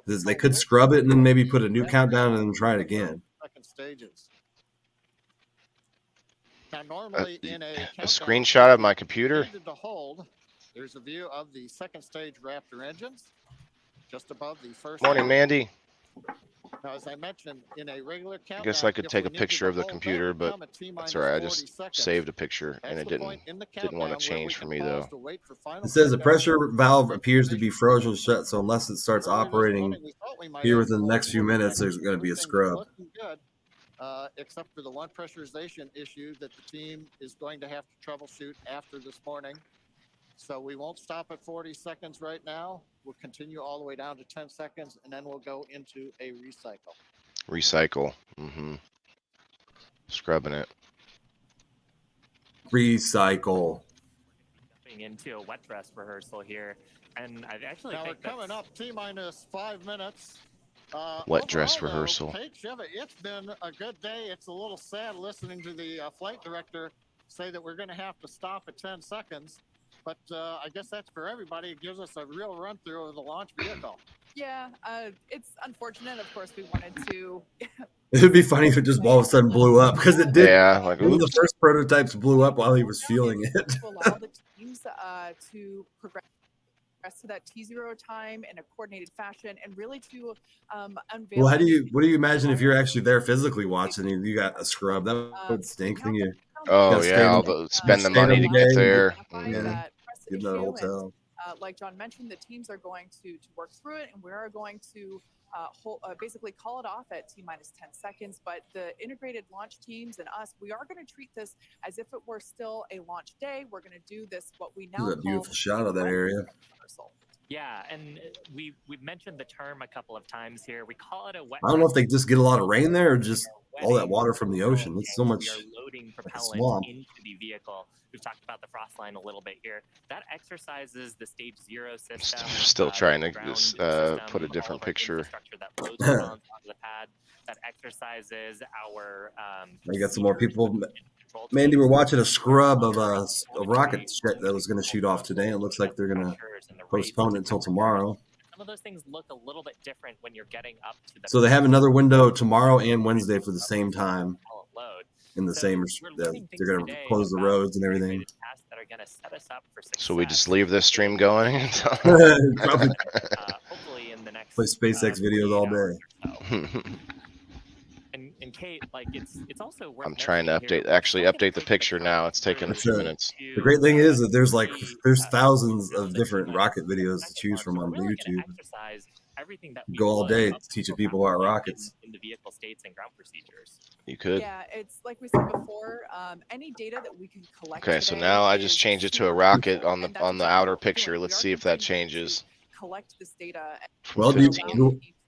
They could scrub it and then maybe put a new countdown and then try it again. Stages. Now, normally in a screenshot of my computer. There's a view of the second stage Raptor engines, just above the first. Morning, Mandy. Now, as I mentioned, in a regular countdown, I guess I could take a picture of the computer, but that's all right. I just saved a picture, and it didn't want to change for me though. It says the pressure valve appears to be frozen shut, so unless it starts operating here within the next few minutes, there's going to be a scrub. Except for the one pressurization issue that the team is going to have to troubleshoot after this morning. So we won't stop at 40 seconds right now. We'll continue all the way down to 10 seconds, and then we'll go into a recycle. Recycle. Scrubbing it. Recycle. Jumping into a wet dress rehearsal here, and I actually now think we're coming up T-minus 5 minutes. Wet dress rehearsal. It's been a good day. It's a little sad listening to the flight director say that we're going to have to stop at 10 seconds. But I guess that's for everybody. It gives us a real run through of the launch vehicle. Yeah, it's unfortunate. Of course, we wanted to. It would be funny if it just all of a sudden blew up because it did. Yeah, like one of the first prototypes blew up while he was feeling it. To allow the teams to progress. rest of that T0 time in a coordinated fashion, and really to unveil. Well, what do you imagine if you're actually there physically watching and you got a scrub? That would stink. Then you spend the money to get there. Yeah, get that hotel. Like John mentioned, the teams are going to work through it, and we are going to basically call it off at T-minus 10 seconds. But the integrated launch teams and us, we are going to treat this as if it were still a launch day. We're going to do this what we now call a beautiful shot of that area. Yeah, and we've mentioned the term a couple of times here. We call it a wet. I don't know if they just get a lot of rain there or just all that water from the ocean. It's so much loading propellant into the vehicle. We've talked about the frost line a little bit here. That exercises the stage 0 system. Still trying to put a different picture. That loads onto the pad. That exercises our. We got some more people. Mandy, we're watching a scrub of a rocket that was going to shoot off today. It looks like they're going to postpone it until tomorrow. Some of those things look a little bit different when you're getting up to the. So they have another window tomorrow and Wednesday for the same time. In the same, they're going to close the roads and everything. So we just leave this stream going. Hopefully in the next. Play SpaceX videos all day. And Kate, like it's also worth. I'm trying to update the picture now. It's taking a few minutes. The great thing is that there's thousands of different rocket videos to choose from on YouTube. Go all day teaching people about rockets. In the vehicle states and ground procedures. You could. Yeah, it's like we said before. Any data that we can collect. Okay, so now I just changed it to a rocket on the outer picture. Let's see if that changes. Collect this data. Well, do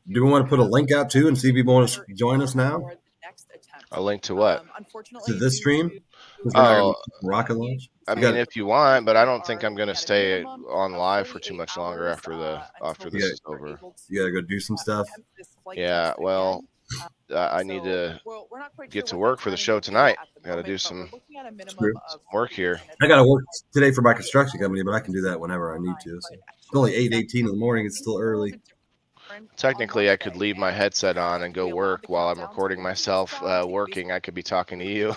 we want to put a link out too and see if people want to join us now? A link to what? To this stream? Rocket launch? I mean, if you want, but I don't think I'm going to stay on live for too much longer after this is over. You got to go do some stuff? Yeah, well, I need to get to work for the show tonight. Got to do some work here. I got to work today for my construction company, but I can do that whenever I need to. So it's only 8:18 in the morning. It's still early. Technically, I could leave my headset on and go work while I'm recording myself working. I could be talking to you.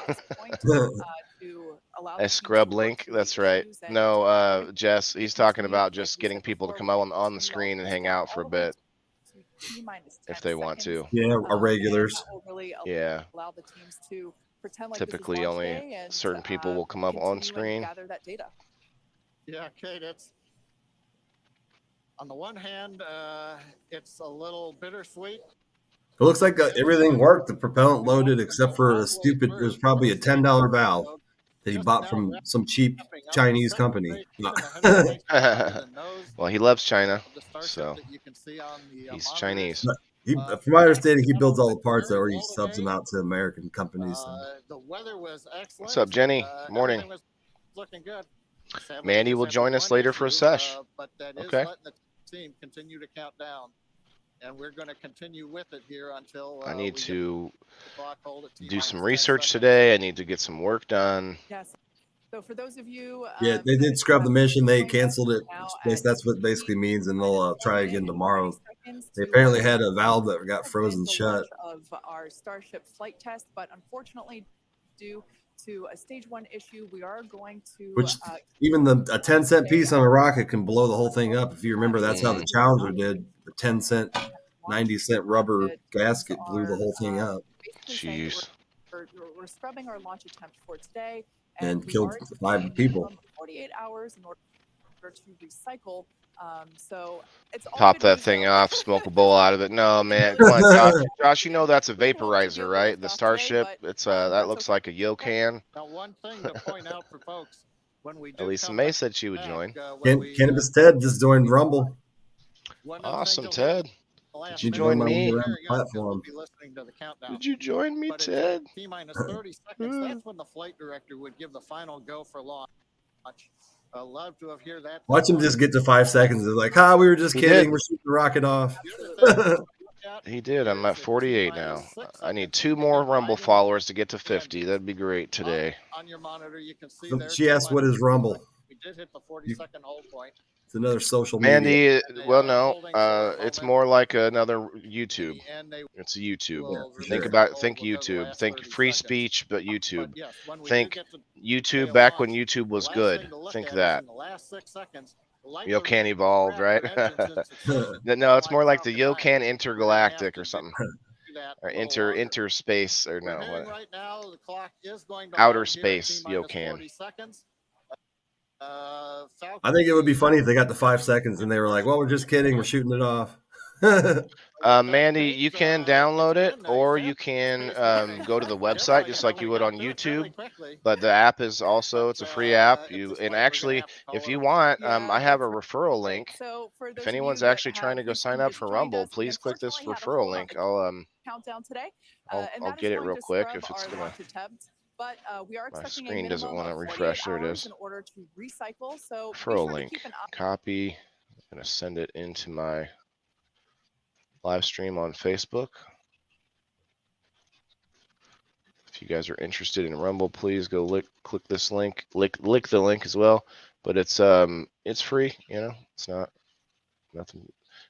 A scrub link. That's right. No, Jess, he's talking about just getting people to come on the screen and hang out for a bit if they want to. Yeah, our regulars. Yeah. Typically, only certain people will come up on screen. Yeah, Kate, it's on the one hand, it's a little bittersweet. It looks like everything worked. The propellant loaded, except for it was probably a $10 valve that he bought from some cheap Chinese company. Well, he loves China, so he's Chinese. From my understanding, he builds all the parts or he subs them out to American companies. The weather was excellent. What's up, Jenny? Morning. Looking good. Mandy will join us later for a sesh. Okay. The team continue to count down, and we're going to continue with it here until I need to do some research today. I need to get some work done. Yes. So for those of you, yeah, they did scrub the mission. They canceled it. That's what it basically means, and they'll try again tomorrow. They apparently had a valve that got frozen shut. Of our Starship flight test, but unfortunately, due to a stage 1 issue, we are going to. Which even a 10-cent piece on a rocket can blow the whole thing up. If you remember, that's how the Challenger did. The 10-cent, 90-cent rubber gasket blew the whole thing up. Jeez. We're scrubbing our launch attempt for today. And killed 5 people. 48 hours in order to recycle. So it's pop that thing off, smoke a bowl out of it. No, man, come on, Josh. You know that's a vaporizer, right? The Starship. It's that looks like a Yokan. Now, one thing to point out for folks, when we do Elisa May said she would join. Cannabis Ted just joined Rumble. Awesome, Ted. Did you join me? Platform. Did you join me, Ted? T-minus 30 seconds. That's when the flight director would give the final go for launch. Love to have heard that. Watch him just get to 5 seconds. They're like, we were just kidding. We're shooting the rocket off. He did. I'm at 48 now. I need 2 more Rumble followers to get to 50. That'd be great today. On your monitor, you can see she asked, what is Rumble? We did hit the 40-second hold point. It's another social media. Mandy, well, no, it's more like another YouTube. It's a YouTube. Yeah, think YouTube. Think free speech, but YouTube. Think YouTube back when YouTube was good. Think that. In the last 6 seconds, Yokan Evolved, right? No, it's more like the Yokan Intergalactic or something. Or interspace or no. Right now, the clock is going to outer space Yokan. I think it would be funny if they got to 5 seconds and they were like, well, we're just kidding. We're shooting it off. Mandy, you can download it or you can go to the website just like you would on YouTube. But the app is also, it's a free app. And actually, if you want, I have a referral link. If anyone's actually trying to go sign up for Rumble, please click this referral link. Countdown today. I'll get it real quick if it's gonna. But we are expecting my screen doesn't want to refresh. There it is. In order to recycle. So referral link. Copy. I'm gonna send it into my live stream on Facebook. If you guys are interested in Rumble, please go click this link. Lick the link as well. But it's free. You know, it's not nothing.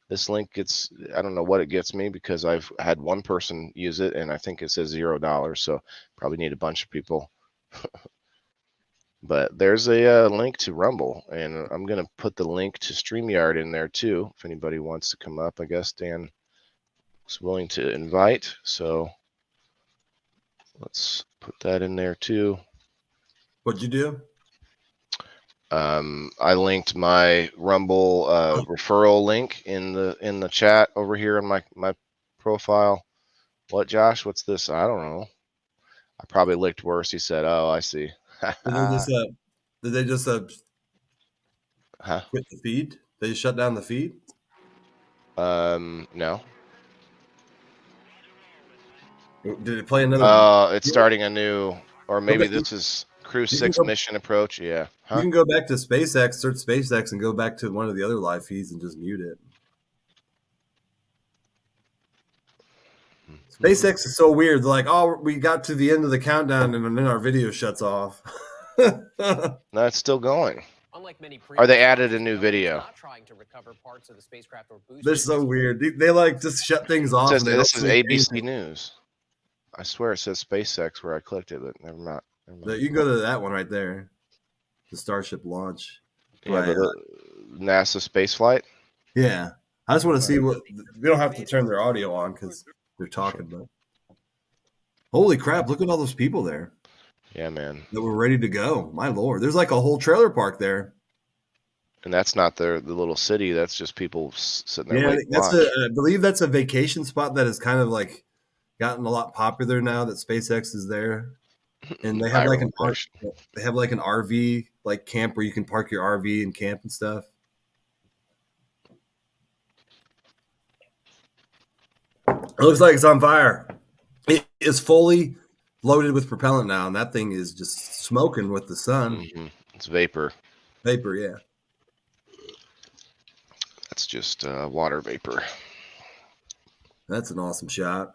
This link gets, I don't know what it gets me because I've had one person use it and I think it says $0. So probably need a bunch of people. But there's a link to Rumble and I'm going to put the link to StreamYard in there too. If anybody wants to come up, I guess Dan was willing to invite. So let's put that in there too. What'd you do? I linked my Rumble referral link in the chat over here in my profile. What, Josh? What's this? I don't know. I probably licked worse. He said, "Oh, I see." Did they just quit the feed? They shut down the feed? No. Did it play another? It's starting a new, or maybe this is Crew 6 mission approach. Yeah. Huh? You can go back to SpaceX, search SpaceX, and go back to one of the other live feeds and just mute it. SpaceX is so weird. They're like, oh, we got to the end of the countdown, and then our video shuts off. No, it's still going. Or they added a new video. They're so weird. They like just shut things off. This is ABC News. I swear it says SpaceX where I clicked it, but never mind. You can go to that one right there. The Starship launch. Yeah, the NASA space flight. Yeah. I just want to see what we don't have to turn their audio on because they're talking, but holy crap, look at all those people there. Yeah, man. That were ready to go. My Lord. There's like a whole trailer park there. And that's not the little city. That's just people sitting there. Yeah, I believe that's a vacation spot that has kind of like gotten a lot popular now that SpaceX is there. And they have like an RV like camp where you can park your RV and camp and stuff. It looks like it's on fire. It is fully loaded with propellant now, and that thing is just smoking with the sun. Mm-hmm. It's vapor. Vapor, yeah. That's just water vapor. That's an awesome shot.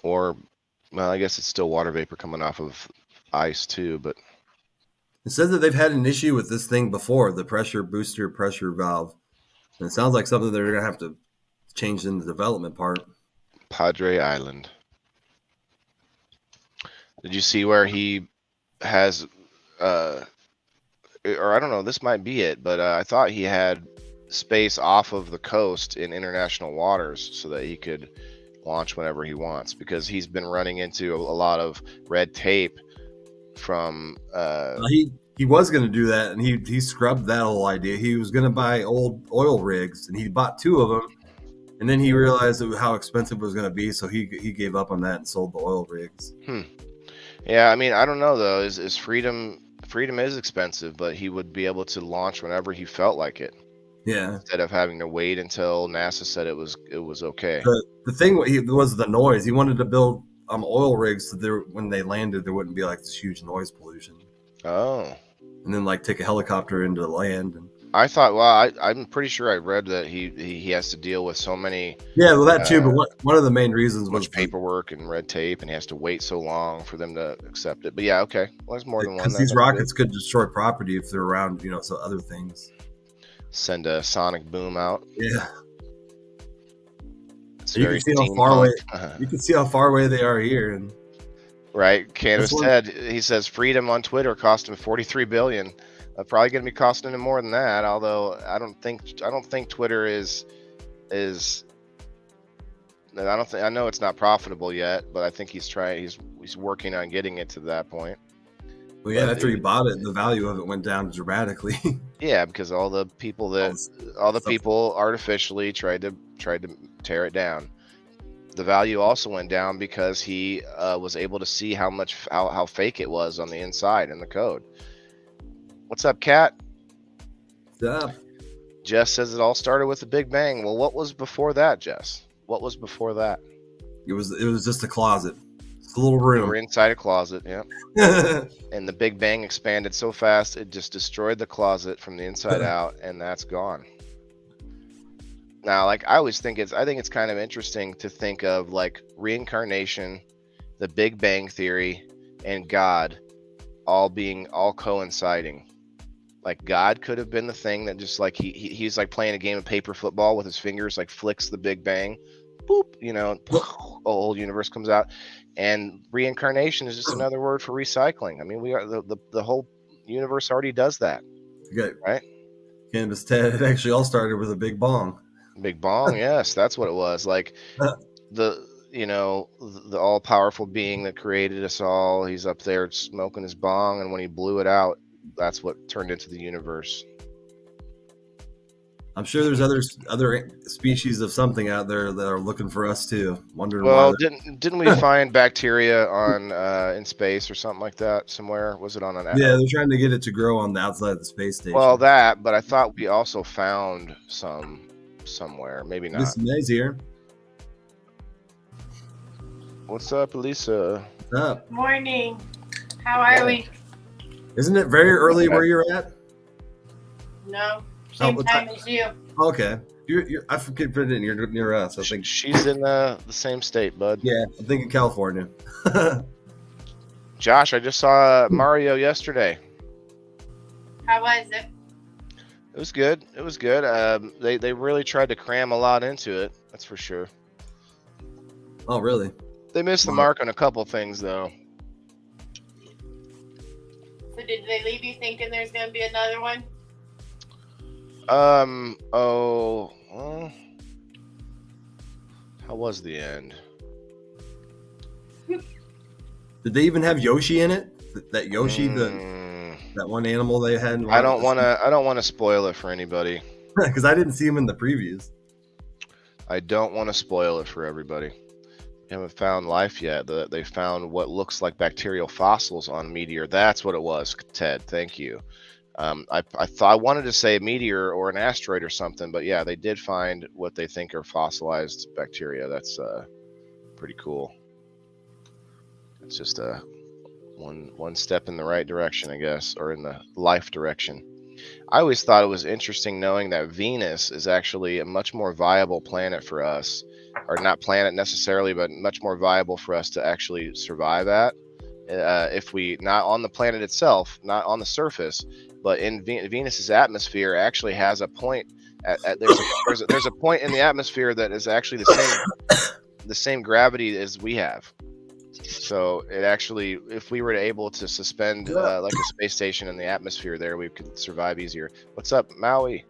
Or, well, I guess it's still water vapor coming off of ice too, but it says that they've had an issue with this thing before, the pressure booster pressure valve. And it sounds like something they're going to have to change in the development part. Padre Island. Did you see where he has, or I don't know, this might be it, but I thought he had space off of the coast in international waters so that he could launch whenever he wants, because he's been running into a lot of red tape from he was going to do that, and he scrubbed that whole idea. He was going to buy old oil rigs, and he bought 2 of them, and then he realized how expensive it was going to be, so he gave up on that and sold the oil rigs. Yeah, I mean, I don't know though. Is Freedom is expensive, but he would be able to launch whenever he felt like it. Yeah. Instead of having to wait until NASA said it was okay. The thing was the noise. He wanted to build oil rigs so when they landed, there wouldn't be like this huge noise pollution. Oh. And then like take a helicopter into the land. And I thought, well, I'm pretty sure I read that he has to deal with so many. Yeah, well, that too. But one of the main reasons was paperwork and red tape, and he has to wait so long for them to accept it. But yeah, okay, well, there's more than one. Because these rockets could destroy property if they're around, so other things. Send a sonic boom out. Yeah. You can see how far away. You can see how far away they are here, and right. Candace said he says Freedom on Twitter cost him $43 billion. Probably going to be costing him more than that. Although I don't think Twitter is. I know it's not profitable yet, but I think he's working on getting it to that point. Well, yeah, after he bought it, the value of it went down dramatically. Yeah, because all the people artificially tried to tear it down. The value also went down because he was able to see how fake it was on the inside in the code. What's up, Kat? What's up? Jess says it all started with the Big Bang. Well, what was before that, Jess? What was before that? It was just a closet. It's a little room. We're inside a closet, yeah. And the Big Bang expanded so fast it just destroyed the closet from the inside out, and that's gone. Now, like I think it's kind of interesting to think of like reincarnation, the Big Bang Theory, and God all coinciding. Like God could have been the thing that just like he's like playing a game of paper football with his fingers, like flicks the Big Bang, boop, a whole universe comes out. And reincarnation is just another word for recycling. I mean, we are the whole universe already does that. Right? Cannabis Ted, it actually all started with a big bong. Big bong, yes, that's what it was. Like the all powerful being that created us all, he's up there smoking his bong, and when he blew it out, that's what turned into the universe. I'm sure there's other species of something out there that are looking for us too. Wondering well, why didn't we find bacteria on in space or something like that somewhere? Was it on an? Yeah, they're trying to get it to grow on the outside of the space station. Well, but I thought we also found some somewhere. Maybe not. This is here. What's up, Lisa? What's up? Morning. How are we? Isn't it very early where you're at? No, same time as you. Okay, I forget put it in. You're near us. I think she's in the same state, bud. Yeah, I'm thinking California. Josh, I just saw Mario yesterday. How was it? It was good. It was good. They really tried to cram a lot into it. That's for sure. Oh, really? They missed the mark on a couple things, though. So did they leave you thinking there's going to be another one? Oh, well, how was the end? Did they even have Yoshi in it? That Yoshi, that one animal they had? I don't want to spoil it for anybody. Because I didn't see him in the previews. I don't want to spoil it for everybody. They haven't found life yet. They found what looks like bacterial fossils on a meteor. That's what it was, Ted. Thank you. I thought I wanted to say a meteor or an asteroid or something, but yeah, they did find what they think are fossilized bacteria. That's pretty cool. It's just one step in the right direction, I guess, or in the life direction. I always thought it was interesting knowing that Venus is actually a much more viable planet for us, or not planet necessarily, but much more viable for us to actually survive at. If we, not on the planet itself, not on the surface, but in Venus's atmosphere actually has a point. There's a point in the atmosphere that is actually the same gravity as we have. So it actually, if we were able to suspend like a space station in the atmosphere there, we could survive easier. What's up, Maui?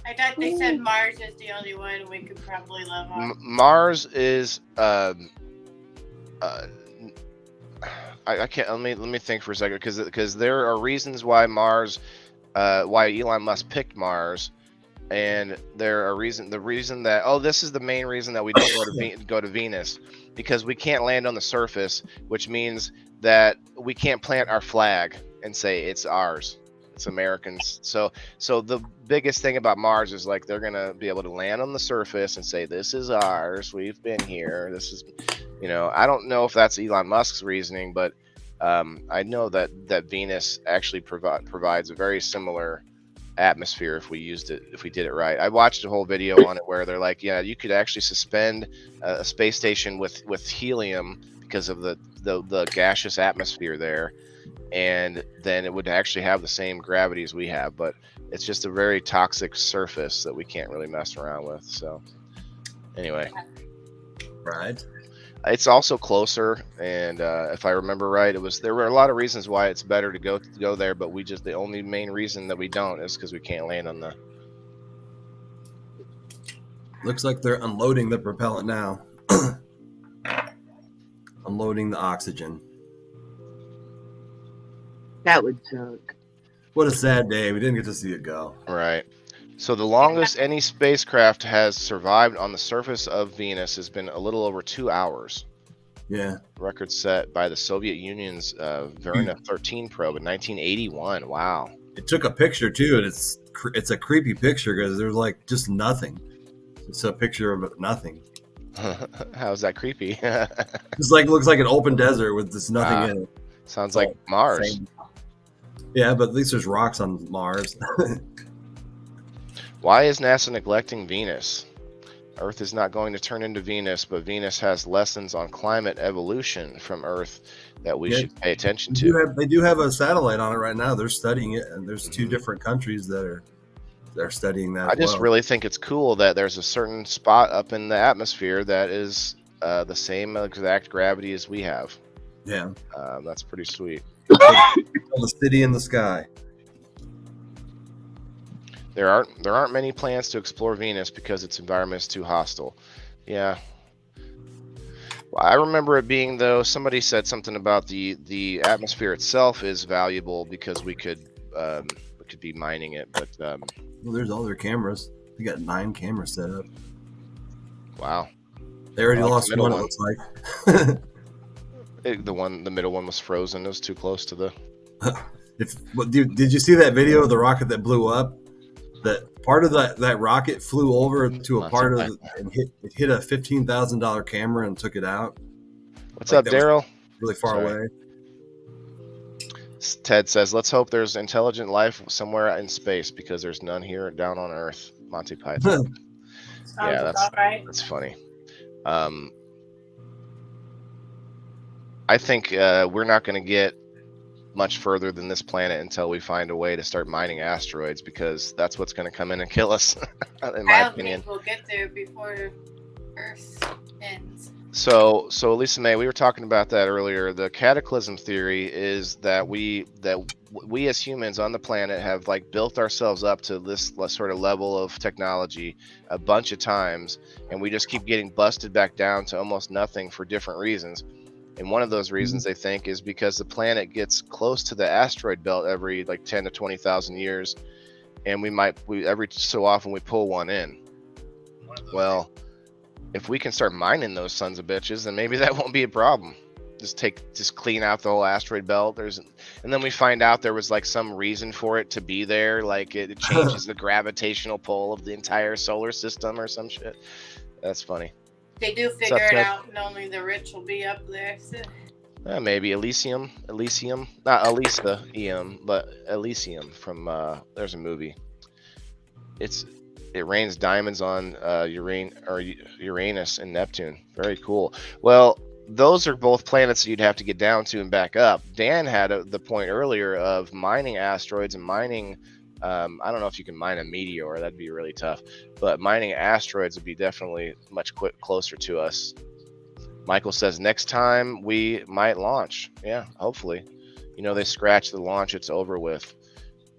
I thought they said Mars is the only one we could probably live on. Mars is I can't. Let me think for a second, because there are reasons why why Elon Musk picked Mars, and there are the reason that this is the main reason that we don't go to Venus, because we can't land on the surface, which means that we can't plant our flag and say it's ours, it's Americans. So the biggest thing about Mars is like they're gonna be able to land on the surface and say this is ours, we've been here, this is. I don't know if that's Elon Musk's reasoning, but I know that Venus actually provides a very similar atmosphere if we did it right. I watched a whole video on it where they're like, yeah, you could actually suspend a space station with helium because of the gaseous atmosphere there, and then it would actually have the same gravity as we have, but it's just a very toxic surface that we can't really mess around with. So anyway, right. It's also closer, and if I remember right, there were a lot of reasons why it's better to go there, but the only main reason that we don't is because we can't land on the. Looks like they're unloading the propellant now. Unloading the oxygen. That would suck. What a sad day. We didn't get to see it go. Right. So the longest any spacecraft has survived on the surface of Venus has been a little over 2 hours. Yeah. Record set by the Soviet Union's Venera 13 probe in 1981. Wow. It took a picture too, and it's a creepy picture because there's like just nothing. It's a picture of nothing. How's that creepy? It's like looks like an open desert with just nothing in it. Sounds like Mars. Same. Yeah, but at least there's rocks on Mars. Why is NASA neglecting Venus? Earth is not going to turn into Venus, but Venus has lessons on climate evolution from Earth that we should pay attention to. They do have a satellite on it right now. They're studying it, and there's 2 different countries that are studying that. I just really think it's cool that there's a certain spot up in the atmosphere that is the same exact gravity as we have. Yeah, that's pretty sweet. The city in the sky. There aren't many plans to explore Venus because its environment is too hostile. Yeah. Well, I remember it being, though, somebody said something about the atmosphere itself is valuable because we could be mining it, but well, there's all their cameras. They got 9 cameras set up. Wow. They already lost one. It looks like. The middle one was frozen. It was too close to the. Did you see that video of the rocket that blew up? That part of that rocket flew over to a part of and hit a $15,000 camera and took it out. What's up, Daryl? Really far away. Ted says, "Let's hope there's intelligent life somewhere in space because there's none here down on Earth." Monty Python. Yeah, that's funny. I think we're not going to get much further than this planet until we find a way to start mining asteroids, because that's what's going to come in and kill us. In my opinion, we'll get there before Earth ends. So Lisa May, we were talking about that earlier. The cataclysm theory is that we as humans on the planet have like built ourselves up to this sort of level of technology a bunch of times, and we just keep getting busted back down to almost nothing for different reasons. And one of those reasons they think is because the planet gets close to the asteroid belt every like 10 to 20,000 years, and we every so often we pull one in. Well, if we can start mining those sons of bitches, then maybe that won't be a problem. Just clean out the whole asteroid belt. And then we find out there was like some reason for it to be there, like it changes the gravitational pull of the entire solar system or some shit. That's funny. They do figure it out, and only the rich will be up there. So. Maybe Elysium, not Elisa Eum, but Elysium from there's a movie. It rains diamonds on Uranus and Neptune. Very cool. Well, those are both planets that you'd have to get down to and back up. Dan had the point earlier of mining asteroids and mining. I don't know if you can mine a meteor. That'd be really tough. But mining asteroids would be definitely much closer to us. Michael says next time we might launch. Yeah, hopefully. They scratch the launch. It's over with.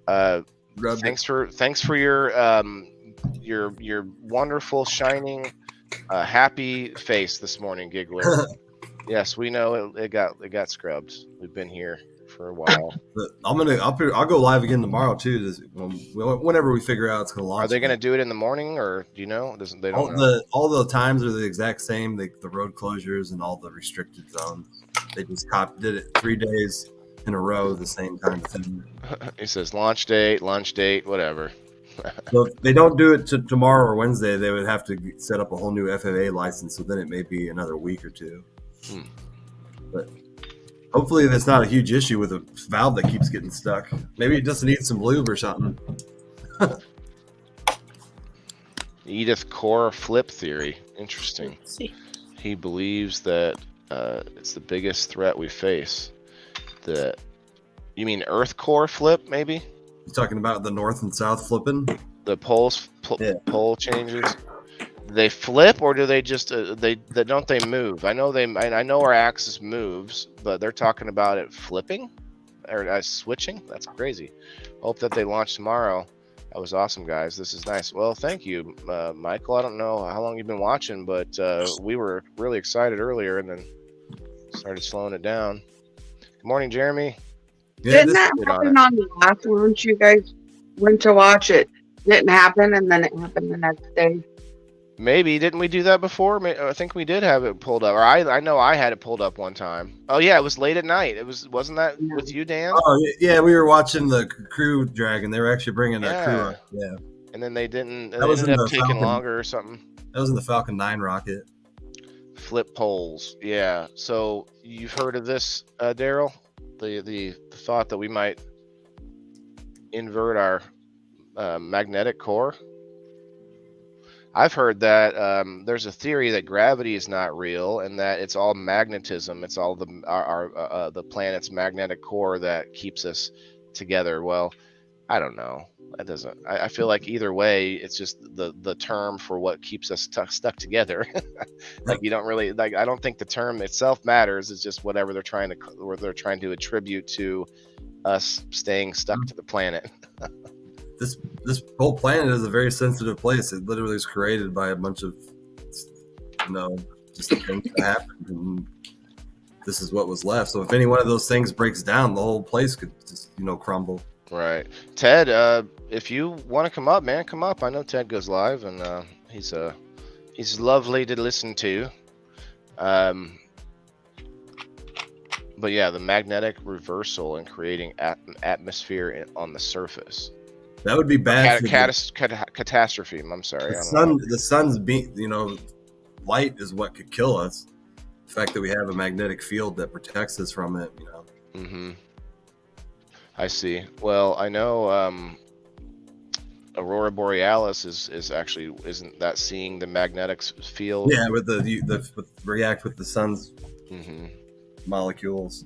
Thanks for your wonderful, shining, happy face this morning, Giggler. Yes, we know it got scrubbed. We've been here for a while. I'll go live again tomorrow too. Whenever we figure out it's going to launch. Are they going to do it in the morning, or do you know? They don't know. All the times are the exact same. The road closures and all the restricted zones. They just did it 3 days in a row, the same kind of thing. He says launch date, whatever. So if they don't do it tomorrow or Wednesday, they would have to set up a whole new FAA license. So then it may be another week or two. But hopefully that's not a huge issue with a valve that keeps getting stuck. Maybe it just needs some lube or something. Edith Core flip theory. Interesting. He believes that it's the biggest threat we face. You mean Earth core flip, maybe? You're talking about the north and south flipping? The pole changes. they flip, or do they just don't they move? I know our axis moves, but they're talking about it flipping or switching. That's crazy. Hope that they launch tomorrow. That was awesome, guys. This is nice. Well, thank you, Michael. I don't know how long you've been watching, but we were really excited earlier and then started slowing it down. Good morning, Jeremy. Yeah, didn't that happen on the last launch? You guys went to watch it. Didn't happen, and then it happened the next day. Maybe. Didn't we do that before? I think we did have it pulled up. Or I know I had it pulled up one time. Oh yeah, it was late at night. Wasn't that with you, Dan? Oh yeah, we were watching the Crew Dragon. They were actually bringing their crew up. Yeah. And then they didn't. That ended up taking Falcon, longer or something. That was in the Falcon 9 rocket. Flip poles. Yeah. So you've heard of this, Daryl? The thought that we might invert our magnetic core. I've heard that there's a theory that gravity is not real and that it's all magnetism. It's all the planet's magnetic core that keeps us together. Well, I don't know. That doesn't. I feel like either way, it's just the term for what keeps us stuck together. Like you don't really like. I don't think the term itself matters. It's just whatever they're trying to attribute to us staying stuck to the planet. This whole planet is a very sensitive place. It literally was created by a bunch of, just things that happened, and this is what was left. So if any one of those things breaks down, the whole place could just, crumble. Right. Ted, if you want to come up, man, come up. I know Ted goes live, and he's lovely to listen to. But yeah, the magnetic reversal and creating an atmosphere on the surface. That would be bad. Catastrophe. I'm sorry. The sun's light is what could kill us. The fact that we have a magnetic field that protects us from it, Mm-hmm. I see. Well, I know Aurora Borealis isn't that seeing the magnetic field? Yeah, with react with the sun's molecules.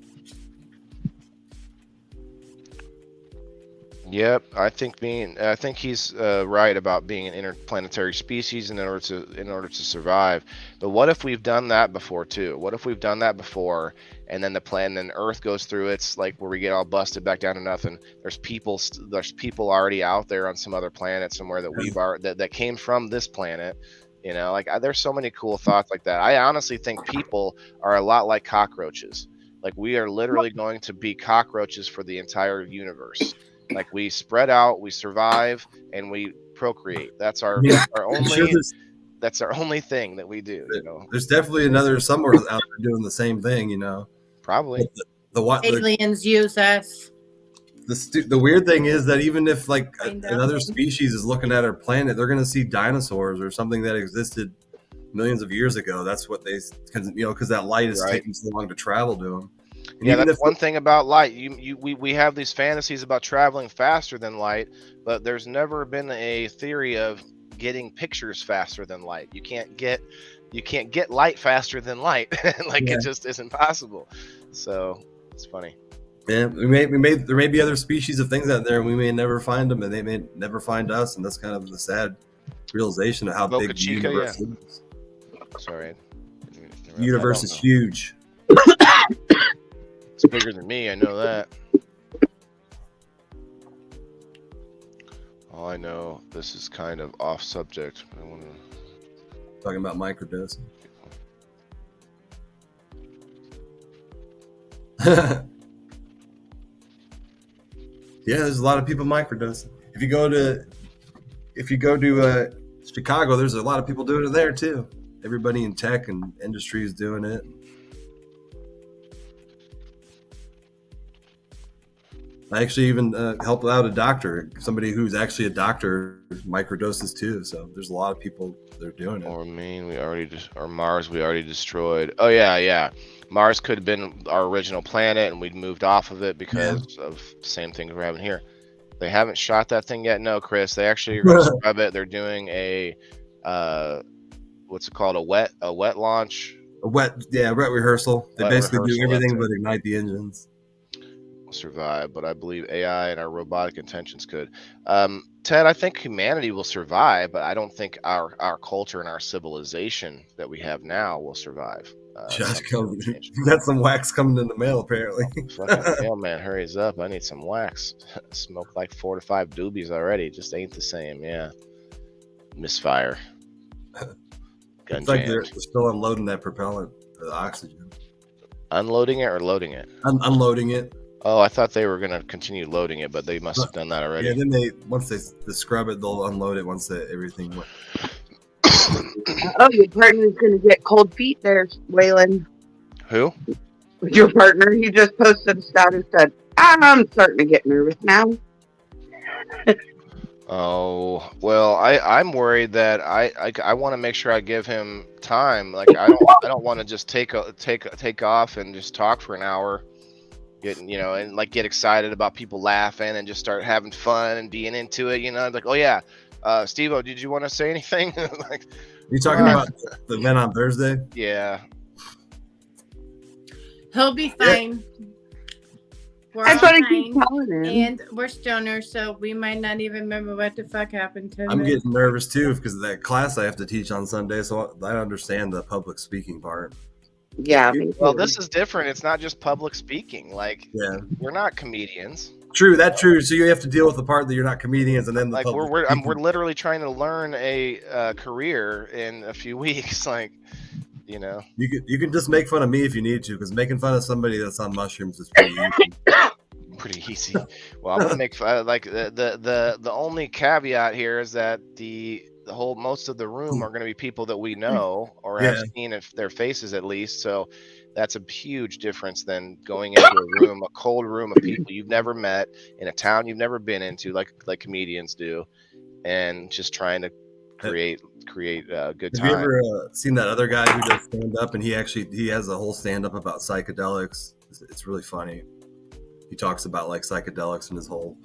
Yep, I think he's right about being an interplanetary species in order to survive. But what if we've done that before too? What if we've done that before, and then then Earth goes through its where we get all busted back down to nothing? There's people already out there on some other planet somewhere that came from this planet. There's so many cool thoughts like that. I honestly think people are a lot like cockroaches. Like we are literally going to be cockroaches for the entire universe. Like we spread out, we survive, and we procreate. That's our only thing that we do. There's definitely another somewhere out there doing the same thing. Probably. Aliens use us. The weird thing is that even if another species is looking at our planet, they're going to see dinosaurs or something that existed millions of years ago. That's what because that light is taking so long to travel to them. Yeah, that's one thing about light. We have these fantasies about traveling faster than light, but there's never been a theory of getting pictures faster than light. You can't get light faster than light. It just isn't possible. So it's funny. Yeah, there may be other species of things out there, and we may never find them, and they may never find us, and that's kind of the sad realization of how big the universe is. Sorry, the universe is huge. It's bigger than me, I know that. All I know, this is kind of off subject. Talking about microdosing. Yeah, there's a lot of people microdosing. If you go to Chicago, there's a lot of people doing it there too. Everybody in tech and industry is doing it. I actually even helped out a doctor, somebody who's actually a doctor, microdoses too. So there's a lot of people that are doing it. Or Mars we already destroyed. Oh yeah. Mars could have been our original planet, and we'd moved off of it because of the same thing we're having here. They haven't shot that thing yet. No, Chris. They actually are going to scrub it. They're doing a what's it called? A wet launch. A wet rehearsal. They basically do everything but ignite the engines. survive, but I believe AI and our robotic intentions could. Ted, I think humanity will survive, but I don't think our culture and our civilization that we have now will survive. Josh, you got some wax coming in the mail, apparently. Fucking mailman, hurries up. I need some wax. Smoked like 4 to 5 doobies already. Just ain't the same, yeah. Misfire. Gun it's like they're still unloading that propellant, the oxygen. Unloading it or loading it? Unloading it. Oh, I thought they were going to continue loading it, but they must have done that already. Yeah, then once they scrub it, they'll unload it once everything went. Oh, your partner's going to get cold feet there, Waylon. Who? Your partner, he just posted a status said, I'm starting to get nervous now. Oh, well, I'm worried that I want to make sure I give him time. Like I don't want to just take off and just talk for an hour, and like get excited about people laughing and just start having fun and being into it. Like, oh yeah, Steve-O, did you want to say anything? Like, you talking about the event on Thursday? Yeah. He'll be fine. That's what I keep telling him. And we're stoners, so we might not even remember what the fuck happened to him. I'm getting nervous too because of that class I have to teach on Sunday, so I understand the public speaking part. Yeah. Well, this is different. It's not just public speaking. Like, yeah, we're not comedians. True, that's true. So you have to deal with the part that you're not comedians, and then the like we're literally trying to learn a career in a few weeks. Like, you can just make fun of me if you need to, because making fun of somebody that's on mushrooms is pretty easy. Pretty easy. Well, I'm gonna make fun. Like the only caveat here is that most of the room are going to be people that we know or have seen their faces at least. So that's a huge difference than going into a cold room of people you've never met in a town you've never been into, like comedians do, and just trying to create a good time. Have you ever seen that other guy who does stand up, and he has a whole stand up about psychedelics? It's really funny. He talks about like psychedelics and his whole.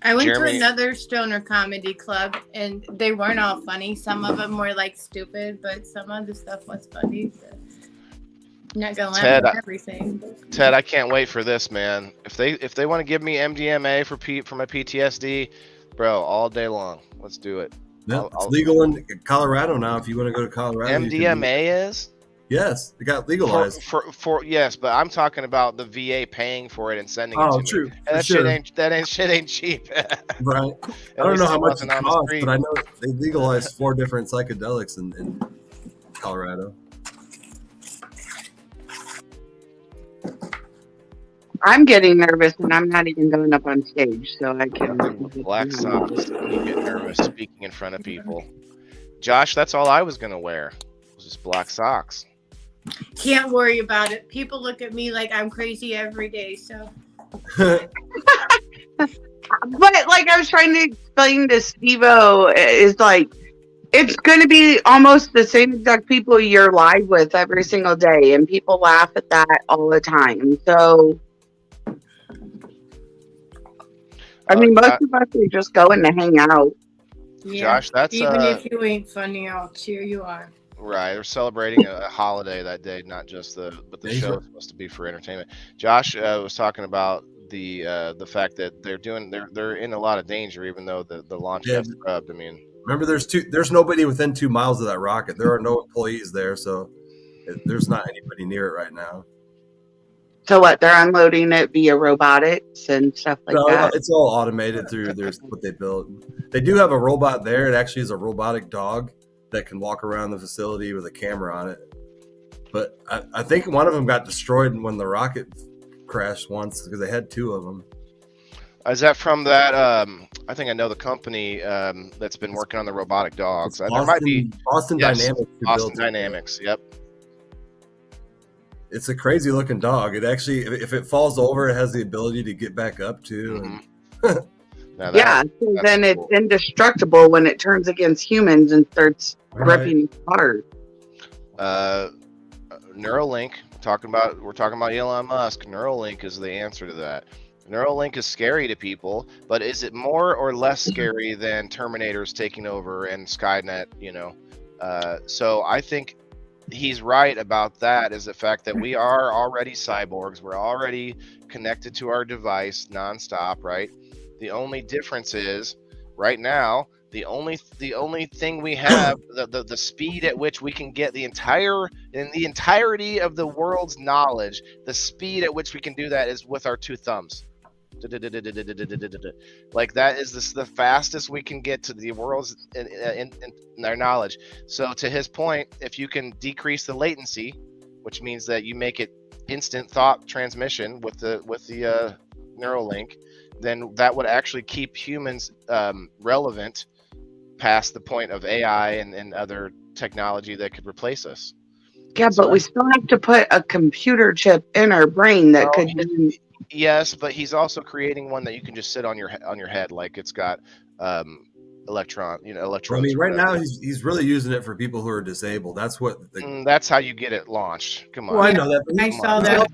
I went to another stoner comedy club, and they weren't all funny. Some of them were like stupid, but some of the stuff was funny. So I'm not gonna laugh at everything. Ted, I can't wait for this, man. If they want to give me MDMA for my PTSD, bro, all day long. Let's do it. No, it's legal in Colorado now. If you want to go to Colorado, MDMA is. Yes, it got legalized. For yes, but I'm talking about the VA paying for it and sending it to true. me. And shit ain't cheap. Right. I don't know how much it costs, but I know they legalized 4 different psychedelics in Colorado. I'm getting nervous, and I'm not even going up on stage, so I can. Black socks. You get nervous speaking in front of people. Josh, that's all I was gonna wear. Was just black socks. Can't worry about it. People look at me like I'm crazy every day, so. But like I was trying to explain to Steve-O, is like it's going to be almost the same exact people you're live with every single day, and people laugh at that all the time. So, I mean, most of us are just going to hang out. Yeah, Josh, that's even if you ain't funny, I'll cheer you on. Right, they're celebrating a holiday that day, not just but the show is supposed to be for entertainment. Josh was talking about the fact that they're in a lot of danger, even though the launch got scrubbed. I mean, remember, there's nobody within 2 miles of that rocket. There are no employees there, so there's not anybody near it right now. So what? They're unloading it via robotics and stuff like that. It's all automated through what they built. They do have a robot there. It actually is a robotic dog that can walk around the facility with a camera on it. But I think one of them got destroyed when the rocket crashed once because they had 2 of them. Is that from that? I think I know the company that's been working on the robotic dogs. There might be Boston Dynamics. Boston Dynamics. Yep. It's a crazy looking dog. It actually, if it falls over, it has the ability to get back up too. Mm-hmm. So then it's indestructible when it turns against humans and starts ripping it apart. Neuralink. We're talking about Elon Musk. Neuralink is the answer to that. Neuralink is scary to people, but is it more or less scary than Terminators taking over and Skynet? So I think he's right about that, is the fact that we are already cyborgs. We're already connected to our device nonstop, right? The only difference is right now, the only thing we have, the speed at which we can get the entirety of the world's knowledge, the speed at which we can do that is with our two thumbs. Like that is the fastest we can get to the world's in our knowledge. So to his point, if you can decrease the latency, which means that you make it instant thought transmission with the Neuralink, then that would actually keep humans relevant past the point of AI and other technology that could replace us. Yeah, but we still have to put a computer chip in our brain that could be... Yes, but he's also creating one that you can just sit on your head, like it's got electrons. I mean, right now he's really using it for people who are disabled. That's what. That's how you get it launched. Come on. Well, I know that. I saw that.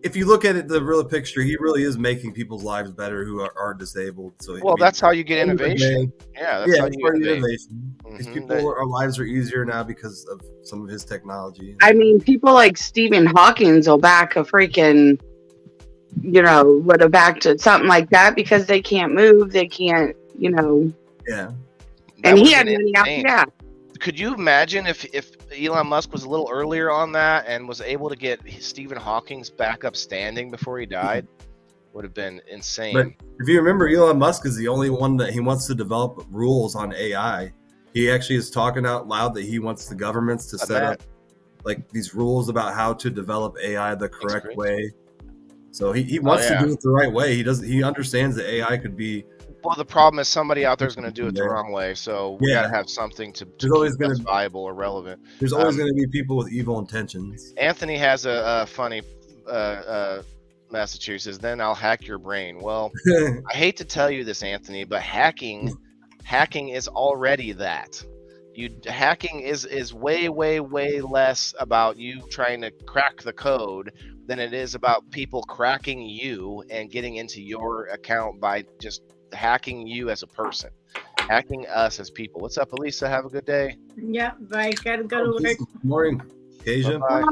If you look at it, the real picture, he really is making people's lives better who are disabled. So that's how you get innovation. That's how you get innovation. These our lives are easier now because of some of his technology. I mean, people like Stephen Hawking will back a freaking, would have backed it, something like that, because they can't move, they can't, Yeah. And he had money out. Yeah. Could you imagine if Elon Musk was a little earlier on that and was able to get Stephen Hawking's back up standing before he died? Would have been insane. But if you remember, Elon Musk is the only one that he wants to develop rules on AI. He actually is talking out loud that he wants the governments to set up like these rules about how to develop AI the correct way. So he wants to do it the right way. He understands that AI could be. Well, the problem is somebody out there is going to do it the wrong way. So we got to have something to keep us viable or relevant. There's always going to be people with evil intentions. Anthony has a funny message here. He says, "Then I'll hack your brain." Well, I hate to tell you this, Anthony, but hacking is already that. Hacking is way less about you trying to crack the code than it is about people cracking you and getting into your account by just hacking you as a person, hacking us as people. What's up, Elisa? Have a good day. Yeah, bye. Gotta go to work. Good morning, Kasia. Hi,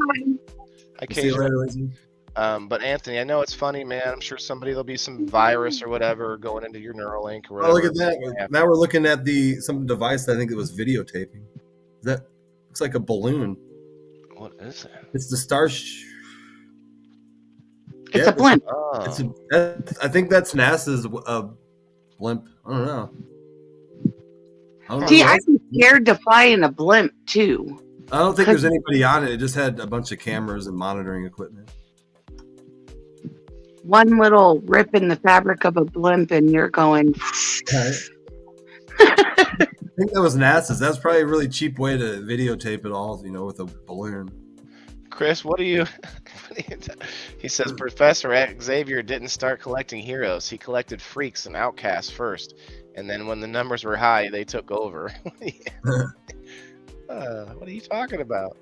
Kasia. But Anthony, I know it's funny, man. I'm sure there'll be some virus or whatever going into your Neuralink or whatever. Oh, look at that. Now we're looking at some device that I think it was videotaping. That looks like a balloon. What is it? It's the Star. It's a blimp. I think that's NASA's blimp. I don't know. See, I'd be scared to fly in a blimp too. I don't think there's anybody on it. It just had a bunch of cameras and monitoring equipment. One little rip in the fabric of a blimp and you're going. I think that was NASA's. That's probably a really cheap way to videotape it all, with a balloon. Chris, what do you he says Professor Xavier didn't start collecting heroes. He collected freaks and outcasts first. And then when the numbers were high, they took over. What are you talking about?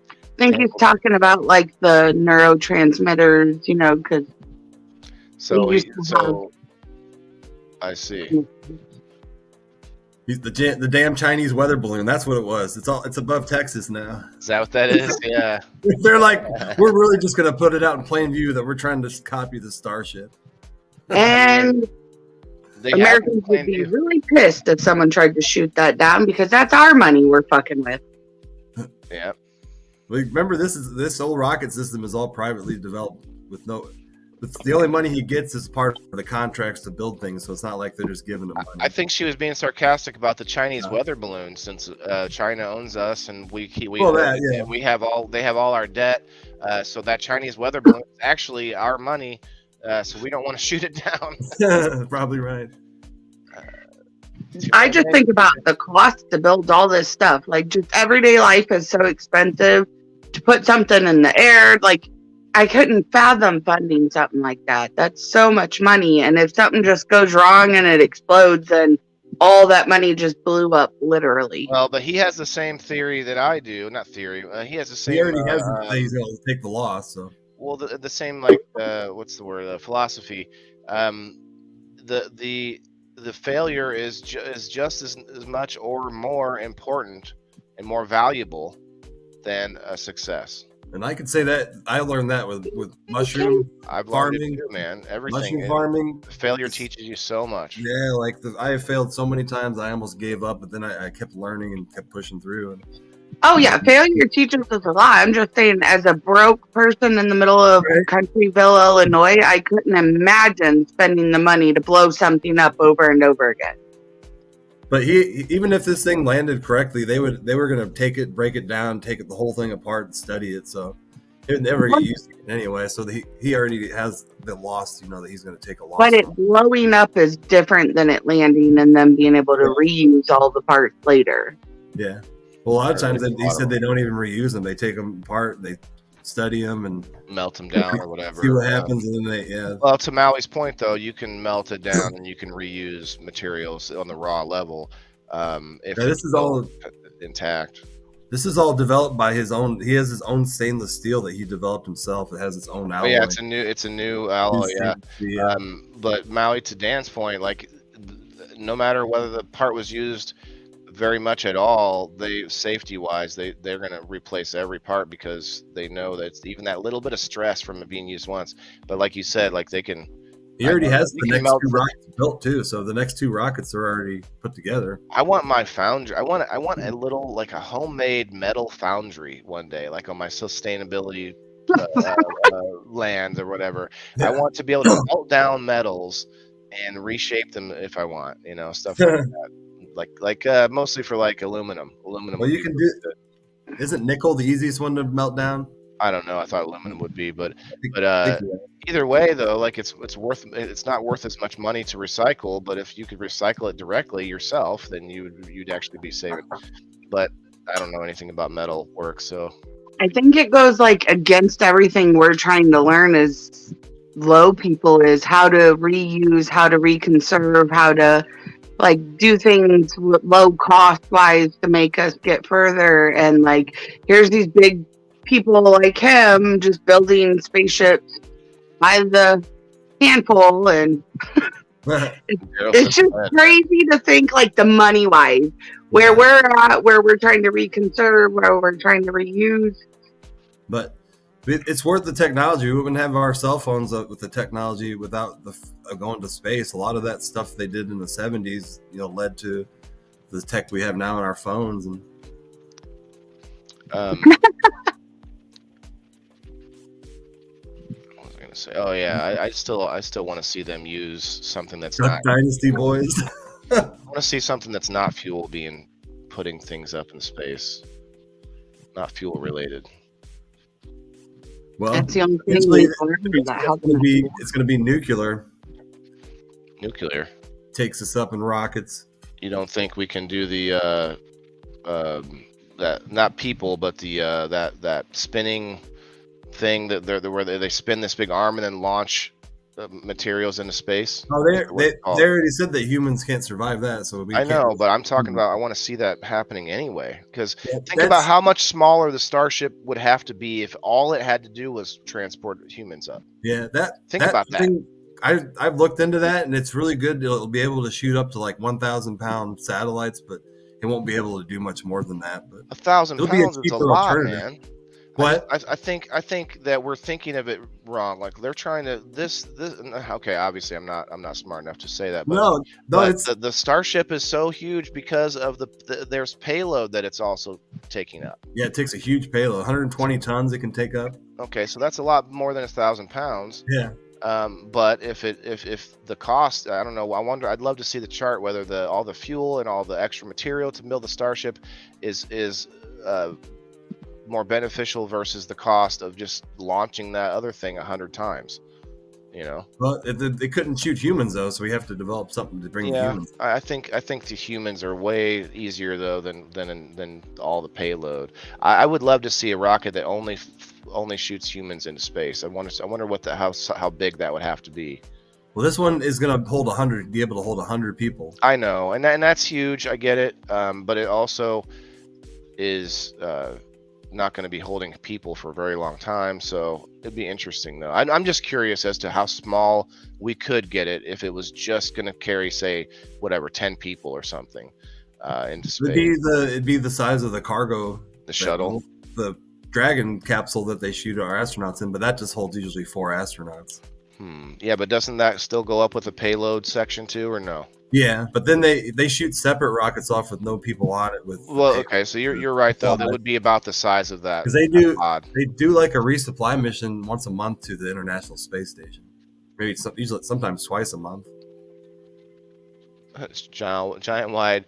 I think he's talking about like the neurotransmitters, because So I see. He's the damn Chinese weather balloon. That's what it was. It's above Texas now. Is that what that is? Yeah. They're like, we're really just gonna put it out in plain view that we're trying to copy the Starship. And Americans would be really pissed if someone tried to shoot that down because that's our money we're fucking with. Yeah. Remember, this old rocket system is all privately developed with no. The only money he gets is part of the contracts to build things, so it's not like they're just giving him money. I think she was being sarcastic about the Chinese weather balloon, since China owns us and we have all our debt. So that Chinese weather balloon is actually our money, so we don't want to shoot it down. Probably right. I just think about the cost to build all this stuff. Like, just everyday life is so expensive. To put something in the air, like, I couldn't fathom funding something like that. That's so much money. And if something just goes wrong and it explodes, then all that money just blew up, literally. Well, but he has the same theory that I do. Not theory. He has the same. He already has he's going to take the loss. So. Well, the same, like, what's the word? Philosophy. The failure is just as much or more important and more valuable than a success. And I could say that I learned that with mushroom farming, too, man. Everything. Mushroom farming. Failure teaches you so much. Yeah, like I have failed so many times, I almost gave up, but then I kept learning and kept pushing through. Oh yeah, failure teaches us a lot. I'm just saying, as a broke person in the middle of Countryville, Illinois, I couldn't imagine spending the money to blow something up over and over again. But even if this thing landed correctly, they were going to take it, break it down, take the whole thing apart, and study it. So it would never get used to it anyway. So he already has the loss, that he's going to take a loss. But it blowing up is different than it landing and then being able to reuse all the parts later. Yeah. Well, a lot of times he said they don't even reuse them. They take them apart, they study them and melt them down or whatever. See what happens, and then Well, to Maui's point, though, you can melt it down and you can reuse materials on the raw level. If this is all intact. This is all developed by his own. He has his own stainless steel that he developed himself. It has its own alloy. Yeah, it's a new alloy. Yeah. But Maui, to Dan's point, like no matter whether the part was used very much at all, safety wise they're going to replace every part because they know that it's even that little bit of stress from it being used once. But like you said, like they can. He already has the next 2 rockets built too, so the next 2 rockets are already put together. I want my foundry. I want a little, like a homemade metal foundry one day, like on my sustainability land or whatever. I want to be able to melt down metals and reshape them if I want, stuff like that. Like mostly for like aluminum. Well, you can do. Isn't nickel the easiest one to melt down? I don't know. I thought aluminum would be, but either way though, like it's not worth as much money to recycle. But if you could recycle it directly yourself, then you'd actually be saving. But I don't know anything about metal work, so I think it goes like against everything we're trying to learn as low people, is how to reuse, how to reconserve, how to like do things low cost wise to make us get further. And like here's these big people like him just building spaceships by the handful, and it's just crazy to think like the money wise where we're at, where we're trying to reconserve, where we're trying to reuse. But it's worth the technology. We wouldn't have our cell phones up with the technology without the going to space. A lot of that stuff they did in the 70s, led to the tech we have now in our phones. And what was I going to say? Oh yeah, I still want to see them use something that's not Dynasty Boys. I want to see something that's not fuel being putting things up in space, not fuel related. Well, that's the only thing it's going to be nuclear. Nuclear takes us up in rockets. You don't think we can do the that, not people, but the that spinning thing where they spin this big arm and then launch materials into space? Oh, they already said that humans can't survive that. So I know, but I'm talking about, I want to see that happening anyway. Because think about how much smaller the Starship would have to be if all it had to do was transport humans up. Yeah, think about that. I've looked into that, and it's really good. It'll be able to shoot up to like 1,000-pound satellites, but it won't be able to do much more than that. But 1,000 pounds is a lot, man. What? I think that we're thinking of it wrong. Like they're trying to this. Okay, obviously I'm not smart enough to say that. But the Starship is so huge because of there's payload that it's also taking up. Yeah, it takes a huge payload, 120 tons it can take up. Okay, so that's a lot more than 1,000 pounds. Yeah. But if the cost, I don't know. I wonder. I'd love to see the chart whether all the fuel and all the extra material to build the Starship is more beneficial versus the cost of just launching that other thing 100 times. Well, they couldn't shoot humans though, so we have to develop something to bring humans. I think the humans are way easier though than all the payload. I would love to see a rocket that only shoots humans into space. I wonder how big that would have to be. Well, this one is going to hold 100, be able to hold 100 people. I know, and that's huge. I get it, but it also is not going to be holding people for a very long time, so it'd be interesting though. I'm just curious as to how small we could get it if it was just going to carry, say, 10 people or something. into space. It'd be the size of the cargo, the shuttle, the Dragon capsule that they shoot our astronauts in, but that just holds usually 4 astronauts. Yeah, but doesn't that still go up with a payload section too, or no? Yeah, but then they shoot separate rockets off with no people on it. Okay, so you're right though. That would be about the size of that. Because they do like a resupply mission once a month to the International Space Station. Maybe sometimes twice a month. It's giant wide,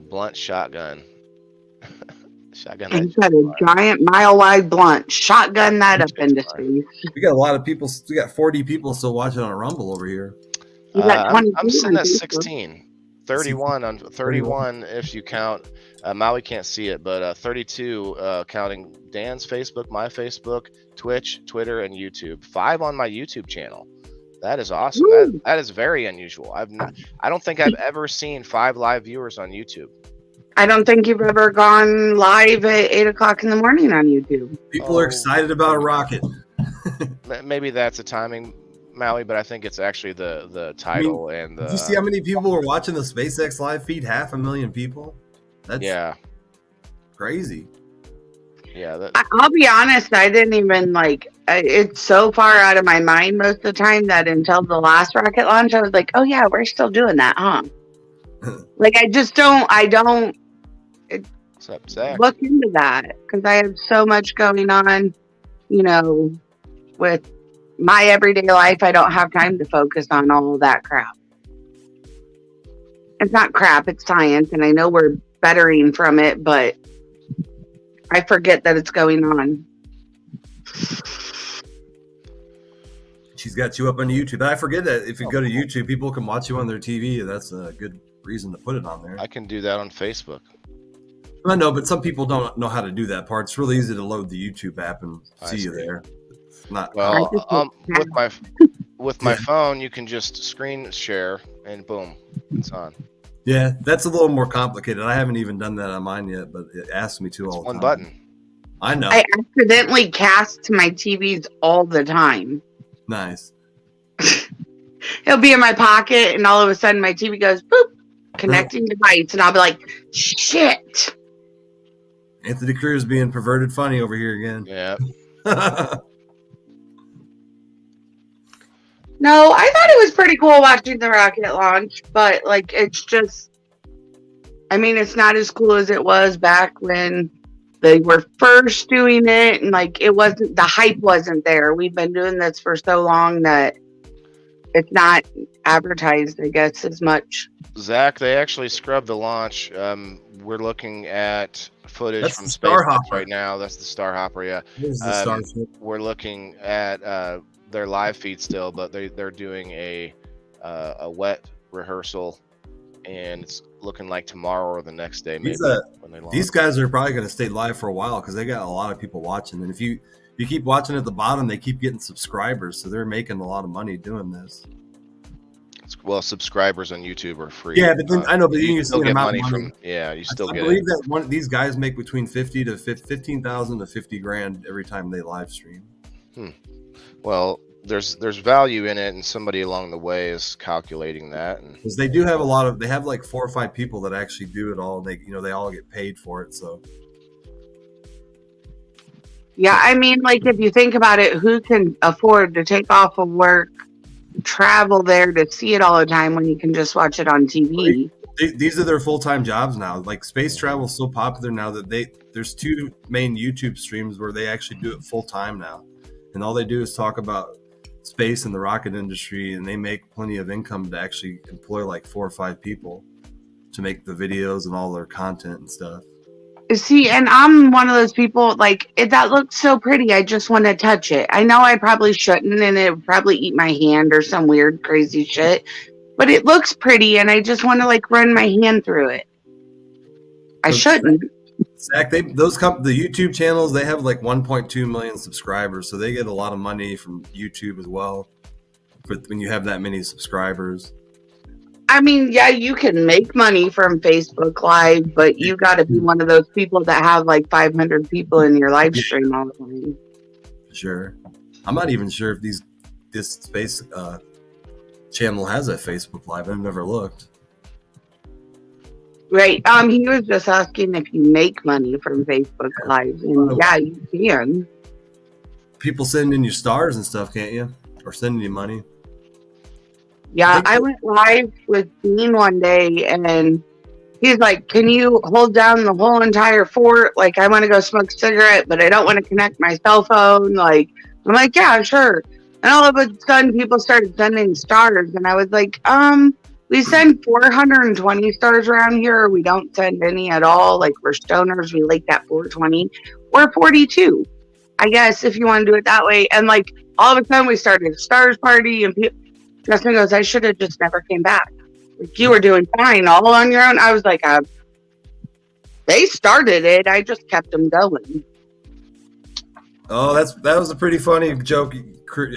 blunt shotgun. Shotgun. He's got a giant mile-wide blunt. Shotgun that up into space. We got a lot of people. We got 40 people still watching on Rumble over here. I'm sitting at 16. 31 on 31 if you count. Maui can't see it, but 32 counting Dan's Facebook, my Facebook, Twitch, Twitter, and YouTube. 5 on my YouTube channel. That is awesome. That is very unusual. I don't think I've ever seen 5 live viewers on YouTube. I don't think you've ever gone live at 8 o'clock in the morning on YouTube. People are excited about a rocket. Maybe that's a timing, Maui, but I think it's actually the title and the. Did you see how many people were watching the SpaceX live feed? 500,000 people. That's crazy. Yeah, I'll be honest. I didn't even it's so far out of my mind most of the time that until the last rocket launch, I was like, "Oh yeah, we're still doing that, huh?" I don't. What's up, Zach? Look into that because I have so much going on, with my everyday life. I don't have time to focus on all of that crap. It's not crap, it's science, and I know we're bettering from it, but I forget that it's going on. She's got you up on YouTube. I forget that if you go to YouTube, people can watch you on their TV. That's a good reason to put it on there. I can do that on Facebook. I know, but some people don't know how to do that part. It's really easy to load the YouTube app and see you there. It's not with my phone, you can just screen share and boom, it's on. Yeah, that's a little more complicated. I haven't even done that on mine yet, but it asks me to all the time. One button. I know. I accidentally cast to my TVs all the time. Nice. It'll be in my pocket, and all of a sudden my TV goes, boop, connecting device, and I'll be like, shit. Anthony Cruz being perverted funny over here again. Yeah. No, I thought it was pretty cool watching the rocket launch, but it's just, it's not as cool as it was back when they were first doing it, and it wasn't, the hype wasn't there. We've been doing this for so long that it's not advertised, I guess, as much. Zach, they actually scrubbed the launch. We're looking at footage from SpaceX right now. That's the Starhopper, yeah. We're looking at their live feed still, but they're doing a wet rehearsal, and it's looking like tomorrow or the next day maybe when they launch. These guys are probably going to stay live for a while because they got a lot of people watching, and if you keep watching at the bottom, they keep getting subscribers, so they're making a lot of money doing this. Well, subscribers on YouTube are free. Yeah, but then I know, but you still get money from. Yeah, you still get. I believe that one of these guys make between $15,000 to $50,000 every time they live stream. Well, there's value in it, and somebody along the way is calculating that. Because they do have they have 4 or 5 people that actually do it all. And they all get paid for it. So. Yeah, if you think about it, who can afford to take off of work, travel there to see it all the time when you can just watch it on TV? These are their full-time jobs now. Space travel is so popular now that there's 2 main YouTube streams where they actually do it full-time now. And all they do is talk about space and the rocket industry, and they make plenty of income to actually employ 4 or 5 people to make the videos and all their content and stuff. See, and I'm one of those people, that looks so pretty, I just want to touch it. I know I probably shouldn't, and it would probably eat my hand or some weird, crazy shit, but it looks pretty, and I just want to, run my hand through it. I shouldn't. Zach, the YouTube channels, they have 1.2 million subscribers, so they get a lot of money from YouTube as well when you have that many subscribers. Yeah, you can make money from Facebook Live, but you got to be one of those people that have 500 people in your live stream all the time. Sure. I'm not even sure if this space channel has a Facebook Live. I've never looked. Right. He was just asking if you make money from Facebook Live, and yeah, you can. People sending you stars and stuff, can't you? Or sending you money. Yeah, I went live with Dean one day, and he's like, "Can you hold down the whole entire fort? Like, I want to go smoke a cigarette, but I don't want to connect my cell phone." Like, I'm like, "Yeah, sure." And all of a sudden, people started sending stars, and I was like, we send 420 stars around here, or we don't send any at all. Like, we're stoners, we like that 420 or 42. I guess if you want to do it that way." And like, all of a sudden, we started a stars party, and Justin goes, "I should have just never came back. Like, you were doing fine all on your own." I was like, they started it. I just kept them going. Oh, that was a pretty funny joke,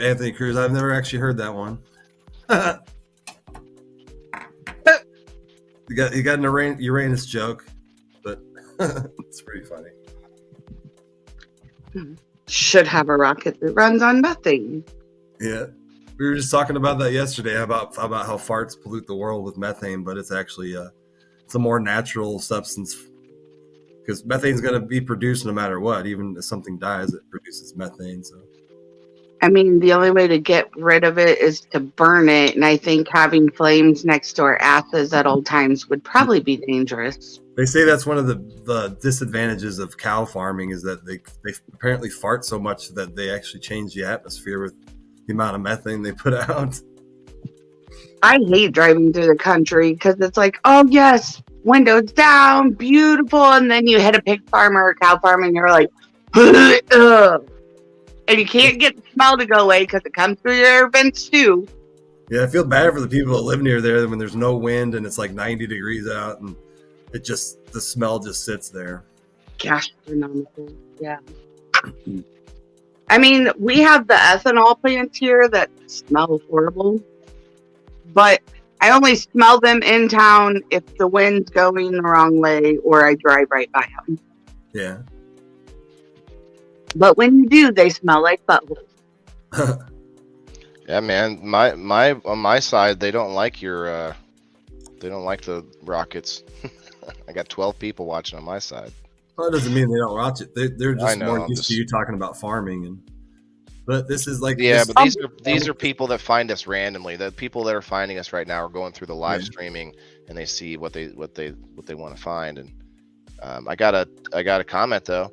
Anthony Cruz. I've never actually heard that one. You got an Uranus joke, but it's pretty funny. Should have a rocket that runs on methane. Yeah, we were just talking about that yesterday about how farts pollute the world with methane, but it's actually it's a more natural substance because methane is going to be produced no matter what. Even if something dies, it produces methane. So. I mean, the only way to get rid of it is to burn it, and I think having flames next to our asses at all times would probably be dangerous. They say that's one of the disadvantages of cow farming is that they apparently fart so much that they actually change the atmosphere with the amount of methane they put out. I hate driving through the country because it's like, oh yes, windows down, beautiful, and then you hit a pig farm or a cow farm and you're like, ugh. And you can't get the smell to go away because it comes through your vents too. Yeah, I feel bad for the people that live near there when there's no wind and it's like 90 degrees out and the smell just sits there. Gastronomical, yeah. I mean, we have the ethanol plants here that smell horrible, but I only smell them in town if the wind's going the wrong way or I drive right by them. Yeah. But when you do, they smell like buttholes. Yeah, man. My on my side, they don't like they don't like the rockets. I got 12 people watching on my side. Well, that doesn't mean they don't watch it. They're just more used to you talking about farming, but this is like but these are people that find us randomly. The people that are finding us right now are going through the live streaming and they see what they want to find. And I got a comment though.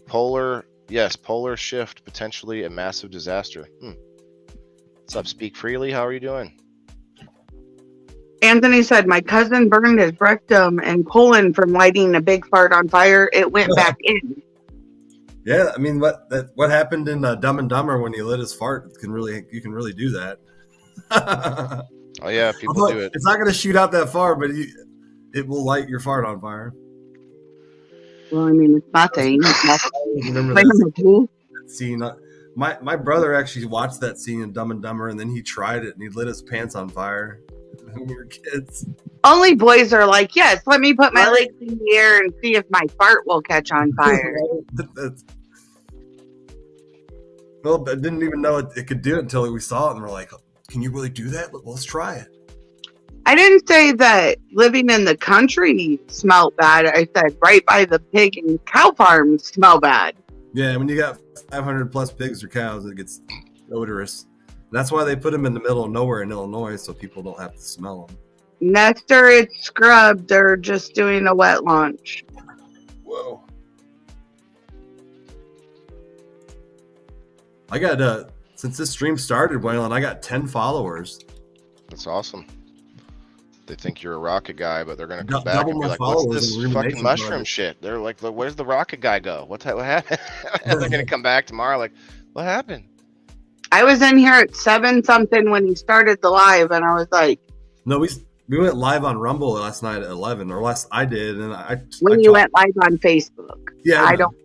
Polar shift potentially a massive disaster. What's up? Speak freely. How are you doing? Anthony said, "My cousin burned his rectum and colon from lighting a big fart on fire. It went back in." Yeah, I mean, what happened in Dumb and Dumber when he lit his fart? You can really do that. Oh yeah, people do it. It's not going to shoot out that far, but it will light your fart on fire. Well, I mean, it's methane. Remember that scene? My brother actually watched that scene in Dumb and Dumber, and then he tried it, and he lit his pants on fire when we were kids. Only boys are like, yes, let me put my legs in the air and see if my fart will catch on fire. Well, I didn't even know it could do it until we saw it, and we're like, can you really do that? Let's try it. I didn't say that living in the country smelled bad. I said right by the pig and cow farms smell bad. Yeah, when you got 500 plus pigs or cows, it gets odorous. That's why they put them in the middle of nowhere in Illinois, so people don't have to smell them. Nestor, it's scrubbed. They're just doing a wet launch. Whoa. I got, since this stream started, Waylon, I got 10 followers. That's awesome. They think you're a rocket guy, but they're going to come back and be like, what's this fucking mushroom shit? They're like, where's the rocket guy go? What happened? And they're going to come back tomorrow like, what happened? I was in here at 7 something when he started the live, and I was like... No, we went live on Rumble last night at 11, or I did, and you went live on Facebook. Yeah. I don't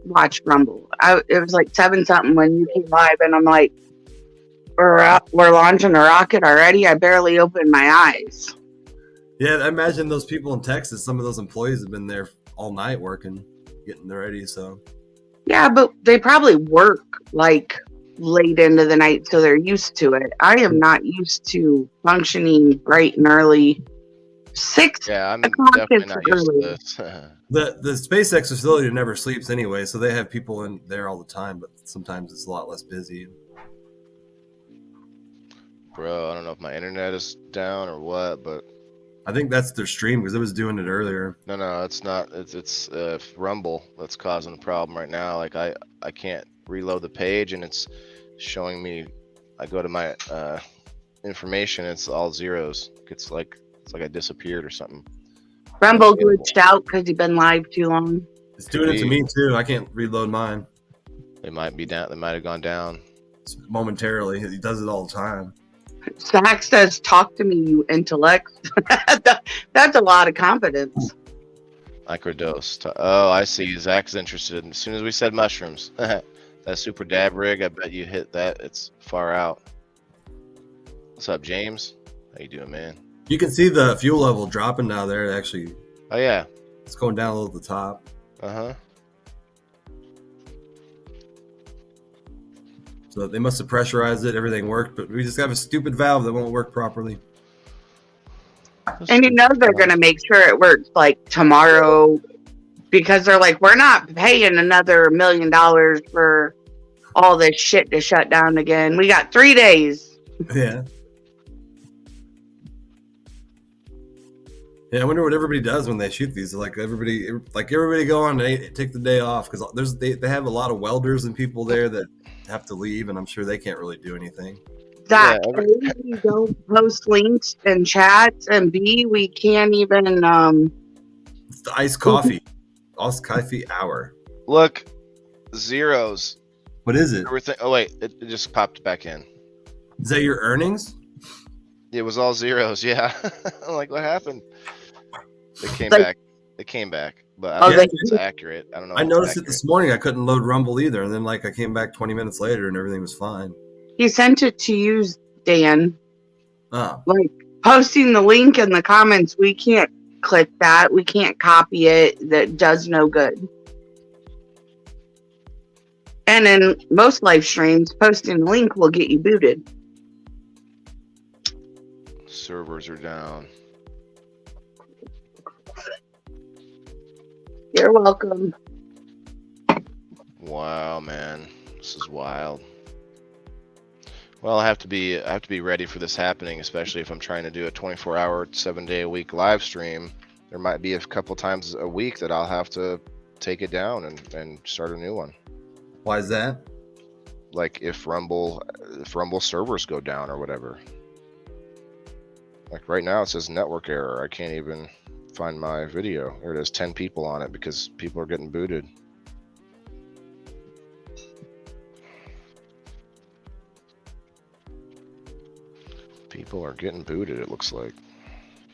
watch Rumble. It was like 7 something when you came live, and I'm like, we're launching a rocket already? I barely opened my eyes. Yeah, I imagine those people in Texas, some of those employees have been there all night working, getting ready, so... Yeah, but they probably work, like... late into the night, so they're used to it. I am not used to functioning bright and early 6 Yeah, I'm o'clock definitely is not used to early. this. The SpaceX facility never sleeps anyway, so they have people in there all the time, but sometimes it's a lot less busy. Bro, I don't know if my internet is down or what, but I think that's their stream because it was doing it earlier. no, it's not. It's Rumble that's causing the problem right now. Like I can't reload the page, and it's showing me. I go to my information, it's all zeros. It's like I disappeared or something. Rumble glitched out because you've been live too long. It's doing it to me too. I can't reload mine. They might be down. They might have gone down momentarily. He does it all the time. Zach says, "Talk to me, you intellect." That's a lot of confidence. Microdose. Oh, I see. Zach's interested. As soon as we said mushrooms, that super dab rig, I bet you hit that. It's far out. What's up, James? How you doing, man? You can see the fuel level dropping now there. Actually. Oh yeah. It's going down a little at the top. Uh-huh. So they must have pressurized it. Everything worked, but we just have a stupid valve that won't work properly. And you know they're going to make sure it works like tomorrow because they're like, we're not paying another $1 million for all this shit to shut down again. We got 3 days. Yeah. Yeah, I wonder what everybody does when they shoot these. Like everybody go on and take the day off because they have a lot of welders and people there that have to leave, and I'm sure they can't really do anything. Zach, A, we don't post links in chats, and B, we can't even It's the iced coffee hour. Look, zeros. What is it? Everything. Oh wait, it just popped back in. Is that your earnings? It was all zeros. Yeah. I'm like, what happened? They came back. They came back. But I don't know if it's accurate. I don't know. I noticed it this morning. I couldn't load Rumble either, and then I came back 20 minutes later, and everything was fine. He sent it to you, Dan. Oh. Like posting the link in the comments, we can't click that. We can't copy it. That does no good. And in most live streams, posting the link will get you booted. Servers are down. You're welcome. Wow, man, this is wild. Well, I have to be ready for this happening, especially if I'm trying to do a 24-hour, 7-day-a-week live stream. There might be a couple times a week that I'll have to take it down and start a new one. Why is that? Like if Rumble servers go down or whatever. Like right now it says network error. I can't even find my video. There it is, 10 people on it because people are getting booted. People are getting booted, it looks like.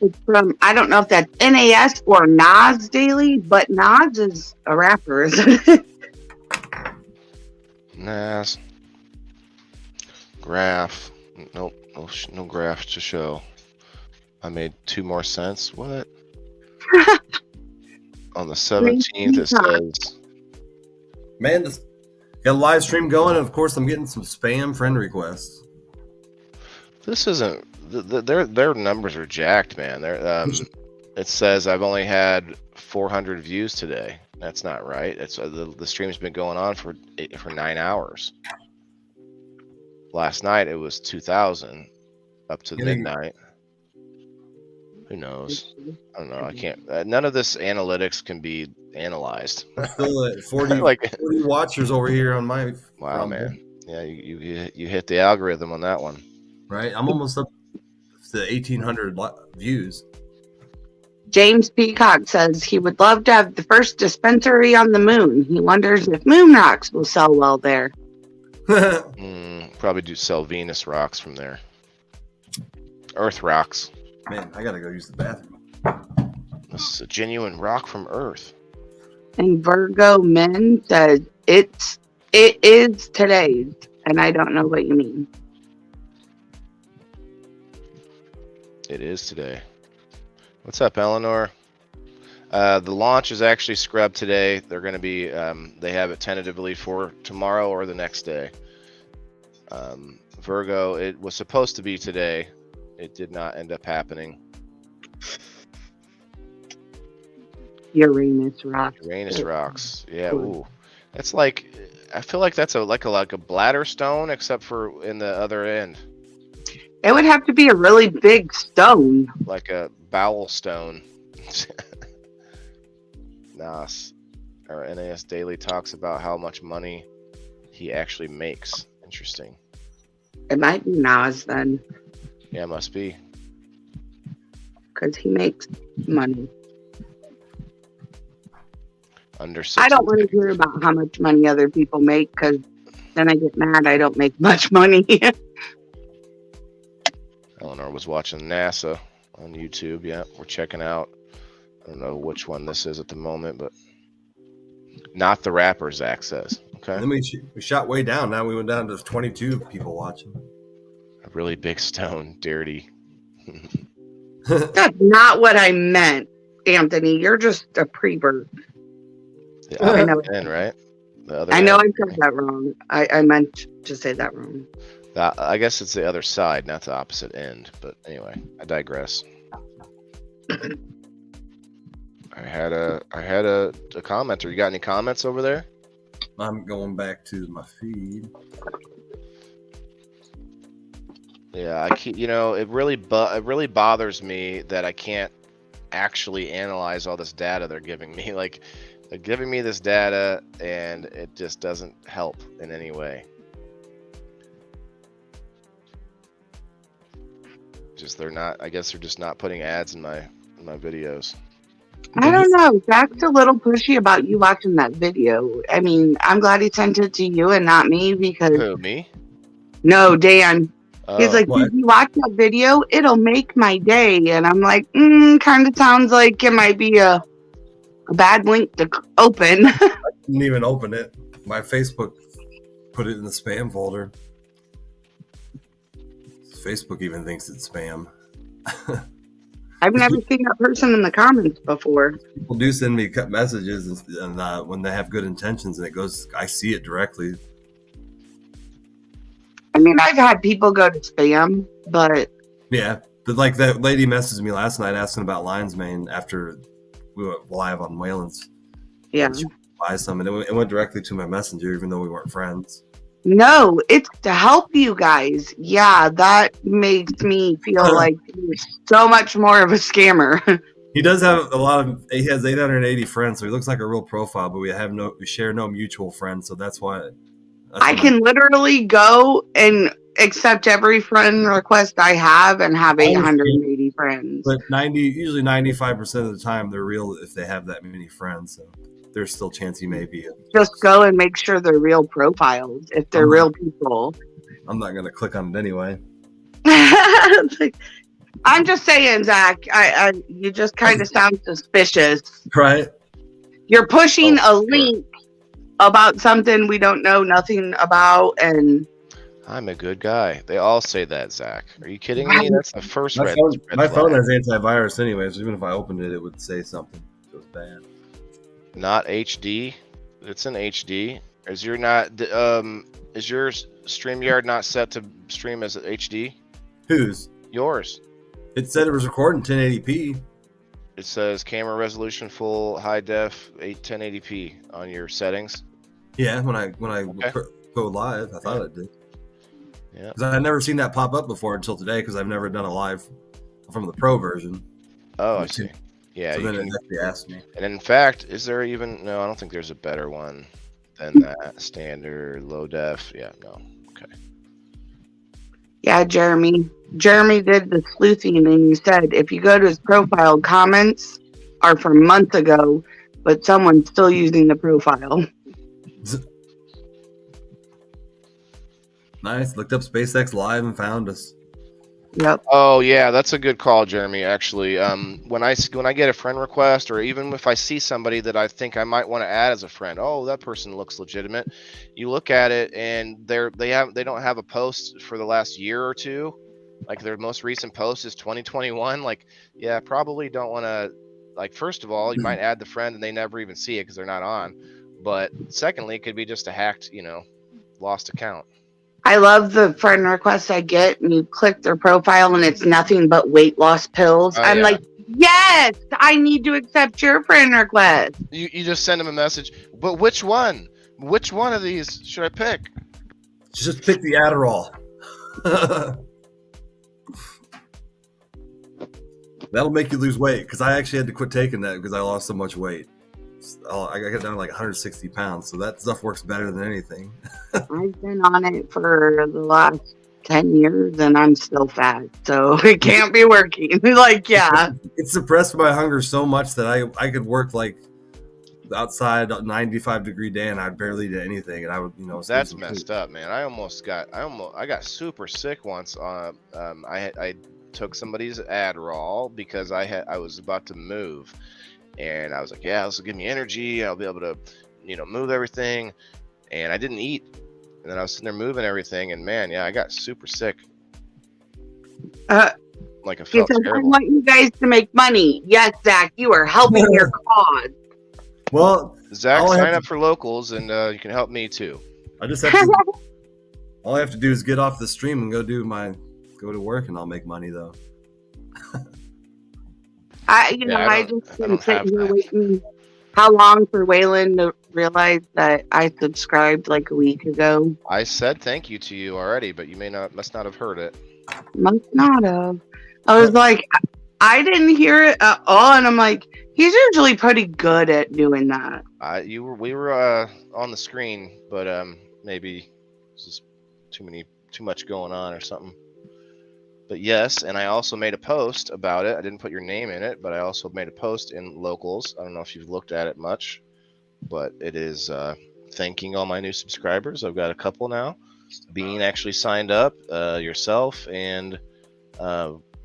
It's from, I don't know if that's NAS or Nas Daily, but Nas is a rapper, isn't it? Nas. Graph. Nope, no graph to show. I made 2 more cents. What? On the 17th it says. Man, got a live stream going, and of course I'm getting some spam friend requests. This isn't. Their numbers are jacked, man. It says I've only had 400 views today. That's not right. It's the stream's been going on for 9 hours. Last night it was 2,000 up to midnight. Who knows? I don't know. I can't. None of this analytics can be analyzed. Still at 40, 40 watchers over here on my. Wow, man. Yeah, you hit the algorithm on that one. Right, I'm almost up to 1,800 views. James Peacock says he would love to have the first dispensary on the moon. He wonders if moon rocks will sell well there. Probably do sell Venus rocks from there. Earth rocks. Man, I gotta go use the bathroom. This is a genuine rock from Earth. And Virgo Men says it is today's, and I don't know what you mean. It is today. What's up, Eleanor? The launch is actually scrubbed today. They're going to be, they have it tentatively for tomorrow or the next day. Virgo, it was supposed to be today. It did not end up happening. Uranus rocks. Uranus rocks. Yeah. Ooh, that's like. I feel like that's like a bladder stone, except for in the other end. It would have to be a really big stone. Like a bowel stone. Nas. Our NAS Daily talks about how much money he actually makes. Interesting. It might be Nas then. Yeah, it must be. Because he makes money. Under I don't want to hear about how much money other people make, because then I get mad I don't make much money. Eleanor was watching NASA on YouTube. Yeah, we're checking out. I don't know which one this is at the moment, but not the rapper, Zach says. Okay. And then we shot way down. Now we went down to 22 people watching. A really big stone, dirty. That's not what I meant, Anthony. You're just a prevert. The other end, right? The other I know end. I said that wrong. I meant to say that wrong. I guess it's the other side, not the opposite end. But anyway, I digress. I had a commenter. You got any comments over there? I'm going back to my feed. Yeah, I keep. It really bothers me that I can't actually analyze all this data they're giving me. Like, they're giving me this data, and it just doesn't help in any way. I guess they're just not putting ads in my videos. I don't know. Zach's a little pushy about you watching that video. I mean, I'm glad he sent it to you and not me, because... Who, me? No, Dan. He's like, if you watch that video, it'll make my day. And I'm like, kind of sounds like it might be a bad link to open. I didn't even open it. My Facebook put it in the spam folder. Facebook even thinks it's spam. I've never seen that person in the comments before. People do send me messages, and when they have good intentions, and it goes, I see it directly. I mean, I've had people go to spam, but yeah, like that lady messaged me last night asking about Lion's Mane after we went live on Wayland's. Yeah, buy some, and it went directly to my messenger, even though we weren't friends. No, it's to help you guys. Yeah, that makes me feel like he's so much more of a scammer. He does have he has 880 friends, so he looks like a real profile, but we share no mutual friends, so that's why. I can literally go and accept every friend request I have and have 880 friends. But usually 95% of the time they're real if they have that many friends, so there's still a chance he may be. Just go and make sure they're real profiles if they're real people. I'm not gonna click on it anyway. I'm just saying, Zach. You just kind of sound suspicious, right? You're pushing a link about something we don't know nothing about, and I'm a good guy. They all say that, Zach. Are you kidding me? That's the first red my phone has antivirus anyway, so even if I opened it, it would say something. It was bad. Not HD. It's in HD. Is your StreamYard not set to stream as HD? Whose? Yours. It said it was recording 1080p. It says camera resolution full high def 1080p on your settings. Yeah, when I go live, I thought it did. Yeah, because I've never seen that pop up before until today, because I've never done a live from the pro version. Oh, I see. Yeah, so then it actually asked me. And in fact, is there even? No, I don't think there's a better one than that. Standard, low def. Yeah, no. Okay. Yeah, Jeremy did the sleuthing, and he said if you go to his profile, comments are from months ago, but someone's still using the profile. Nice. Looked up SpaceX Live and found us. Yep. Oh yeah, that's a good call, Jeremy. Actually, when I get a friend request, or even if I see somebody that I think I might want to add as a friend, oh, that person looks legitimate. You look at it, and they don't have a post for the last year or two. Like their most recent post is 2021. Like, yeah, probably don't want to. Like, first of all, you might add the friend and they never even see it because they're not on. But secondly, it could be just a hacked, lost account. I love the friend requests I get, and you click their profile and it's nothing but weight loss pills. I'm like, Yes, I need to accept your friend request. You just send him a message. But which one? Which one of these should I pick? Just pick the Adderall. That'll make you lose weight, because I actually had to quit taking that because I lost so much weight. I got down to like 160 pounds, so that stuff works better than anything. I've been on it for the last 10 years and I'm still fat, so it can't be working. Like, yeah. It suppressed my hunger so much that I could work like outside 95-degree day and I'd barely do anything, and I would, That's messed up, man. I got super sick once. I took somebody's Adderall because I was about to move, and I was like, yeah, this will give me energy. I'll be able to, move everything, and I didn't eat, and then I was sitting there moving everything, and man, yeah, I got super sick. Like, it felt terrible. I want you guys to make money. Yes, Zach, you are helping your cause. Well, Zach, sign up for locals, and you can help me too. I just have to. All I have to do is get off the stream and go to work, and I'll make money though. I just been sitting here waiting. How long for Waylon to realize that I subscribed like a week ago? I said thank you to you already, but you must not have heard it. Must not have. I was like, I didn't hear it at all, and I'm like, he's usually pretty good at doing that. We were on the screen, but maybe just too much going on or something. But yes, and I also made a post about it. I didn't put your name in it, but I also made a post in locals. I don't know if you've looked at it much, but it is thanking all my new subscribers. I've got a couple now. Bean actually signed up, yourself, and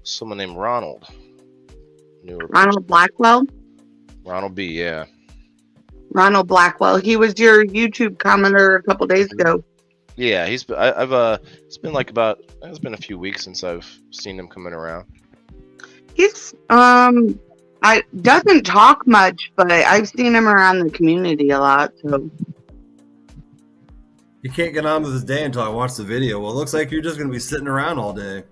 someone named Ronald. Ronald Blackwell? Ronald B, yeah. Ronald Blackwell. He was your YouTube commenter a couple days ago. Yeah, it's been a few weeks since I've seen him coming around. He's doesn't talk much, but I've seen him around the community a lot, so. You can't get on with his day until I watch the video. Well, it looks like you're just going to be sitting around all day.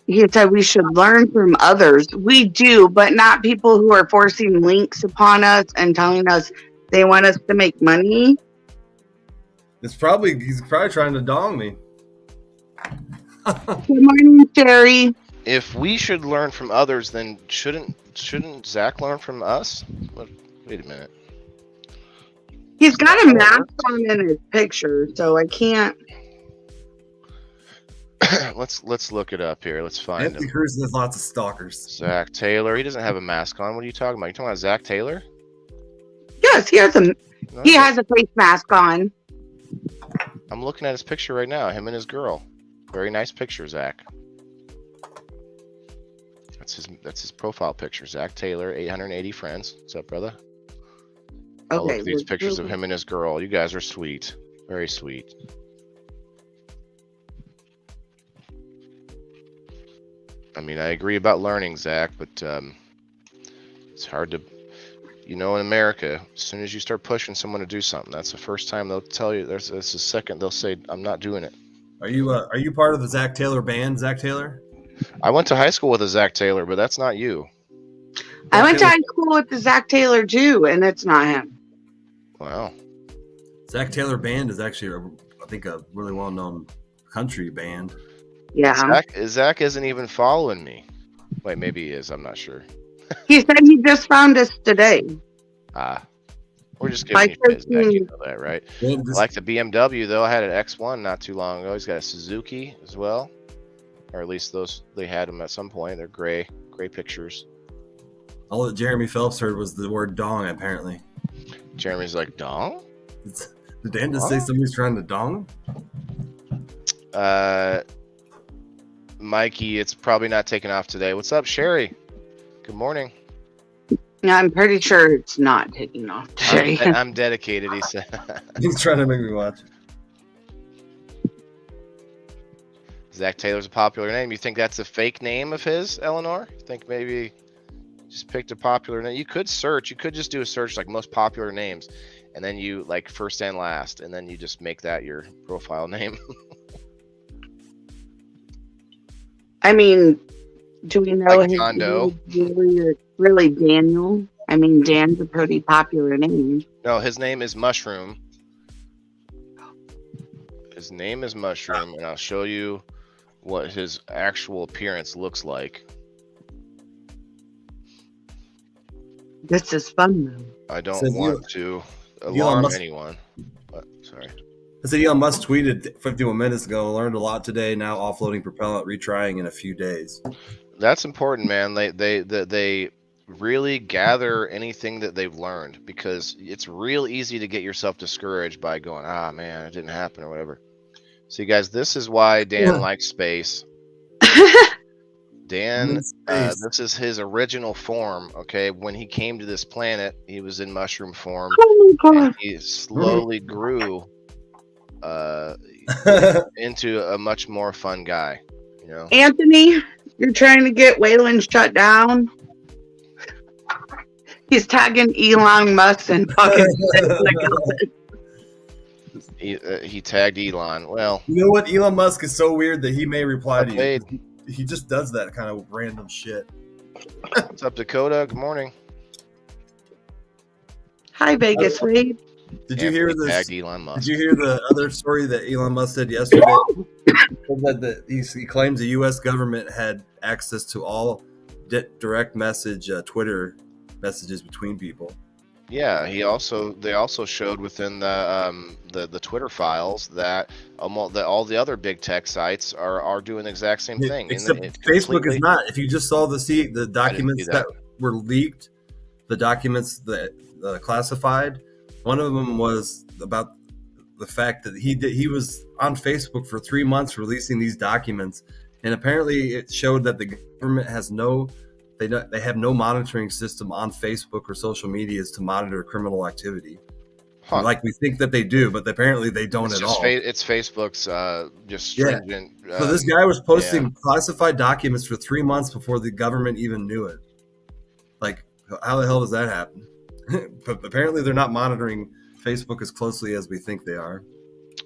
He said we should learn from others. We do, but not people who are forcing links upon us and telling us they want us to make money. He's probably trying to dong me. Good morning, Sherry. If we should learn from others, then shouldn't Zach learn from us? Wait a minute. He's got a mask on in his picture, so I can't. Let's look it up here. Let's find Anthony him. Cruz has lots of stalkers. Zach Taylor. He doesn't have a mask on. What are you talking about? You talking about Zach Taylor? Yes, he has a face mask on. I'm looking at his picture right now. Him and his girl. Very nice picture, Zach. That's his profile picture. Zach Taylor, 880 friends. What's up, brother? Okay. Look at these pictures of him and his girl. You guys are sweet. Very sweet. I mean, I agree about learning, Zach, but it's hard to, in America, as soon as you start pushing someone to do something, that's the first time they'll tell you. That's the second they'll say, "I'm not doing it." Are you part of the Zach Taylor band, Zach Taylor? I went to high school with a Zach Taylor, but that's not you. I went to high school with the Zach Taylor too, and it's not him. Wow. Zach Taylor Band is actually, I think, a really well-known country band. Yeah. Zach isn't even following me. Wait, maybe he is. I'm not sure. He said he just found us today. We're just giving you shit, Zach. You know that, right? I like the BMW, though. I had an X1 not too long ago. He's got a Suzuki as well. Or at least they had them at some point. They're gray pictures. All that Jeremy Phelps heard was the word dong, apparently. Jeremy's like, dong? Did Dan just say somebody's trying to dong? Mikey, it's probably not taking off today. What's up, Sherry? Good morning. Yeah, I'm pretty sure it's not taking off today. I'm dedicated, he said. He's trying to make me watch. Zach Taylor's a popular name. You think that's a fake name of his, Eleanor? You think maybe just picked a popular name? You could search. You could just do a search like most popular names, and then you like first and last, and then you just make that your profile name. I mean, do we know like his Kondo. jewelry or really Daniel. I mean, Dan's a pretty popular name. No, his name is Mushroom. His name is Mushroom, and I'll show you what his actual appearance looks like. This is fun, though. I don't want to alarm anyone. But, sorry. I said Elon Musk tweeted 51 minutes ago, learned a lot today, now offloading propellant, retrying in a few days. That's important, man. They really gather anything that they've learned, because it's real easy to get yourself discouraged by going, man, it didn't happen or whatever. See, guys, this is why Dan likes space. Dan, this is his original form, okay? When he came to this planet, he was in mushroom form. Oh my God. And he slowly grew into a much more fun guy, you know? Anthony, you're trying to get Wayland shut down. He's tagging Elon Musk and fucking. He tagged Elon. Well, you know what? Elon Musk is so weird that he may reply to you. He just does that kind of random shit. What's up, Dakota? Good morning. Hi, Vegas Wade. Did you hear this? Tagged Elon Musk. Did you hear the other story that Elon Musk said yesterday? That he claims the U.S. government had access to all direct message Twitter messages between people. Yeah, they also showed within the Twitter files that all the other big tech sites are doing the exact same thing. Except Facebook is not. If you just saw the documents that were leaked, the documents that classified, one of them was about the fact that he was on Facebook for 3 months releasing these documents, and apparently it showed that the government has they have no monitoring system on Facebook or social medias to monitor criminal activity. Like we think that they do, but apparently they don't at all. It's Facebook's just stringent. So this guy was posting classified documents for 3 months before the government even knew it. Like, how the hell does that happen? But apparently they're not monitoring Facebook as closely as we think they are.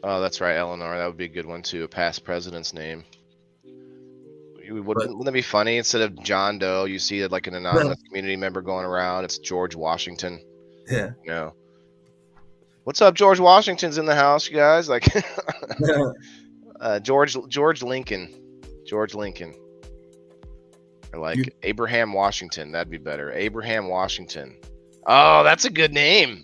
Oh, that's right, Eleanor. That would be a good one too. A past president's name. Wouldn't that be funny? Instead of John Doe, you see like an anonymous community member going around. It's George Washington. Yeah. You know. What's up, George Washington's in the house, you guys? Like George Lincoln. George Lincoln. Or like Abraham Washington. That'd be better. Abraham Washington. Oh, that's a good name.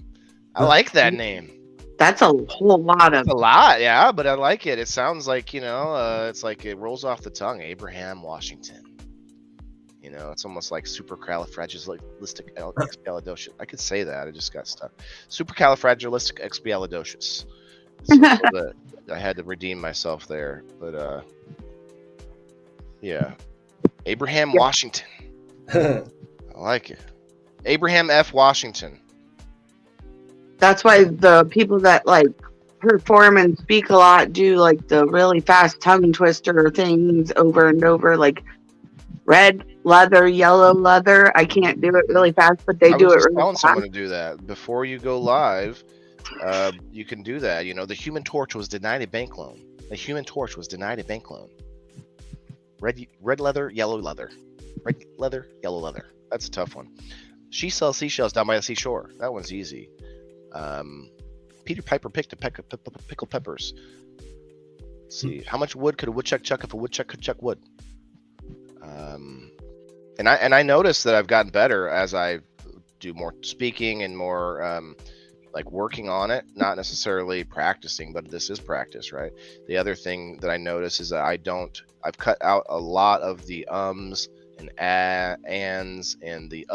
I like that name. That's a whole lot of. A lot, yeah, but I like it. It sounds like, it's like it rolls off the tongue. Abraham Washington. It's almost like supercalifragilisticexpialidocious. I could say that. I just got stuck. Supercalifragilisticexpialidocious. I had to redeem myself there, but yeah. Abraham Washington. I like it. Abraham F. Washington. That's why the people that like perform and speak a lot do like the really fast tongue twister things over and over, like red leather, yellow leather. I can't do it really fast, but they do it really fast. I was telling someone to do that before you go live. You can do that. The Human Torch was denied a bank loan. The Human Torch was denied a bank loan. Red leather, yellow leather. Red leather, yellow leather. That's a tough one. She sells seashells down by the seashore. That one's easy. Peter Piper picked a pickled peppers. Let's see, how much wood could a woodchuck chuck if a woodchuck could chuck wood? And I noticed that I've gotten better as I do more speaking and more like working on it, not necessarily practicing, but this is practice, right? The other thing that I notice is that I've cut out a lot of the ums and ands and the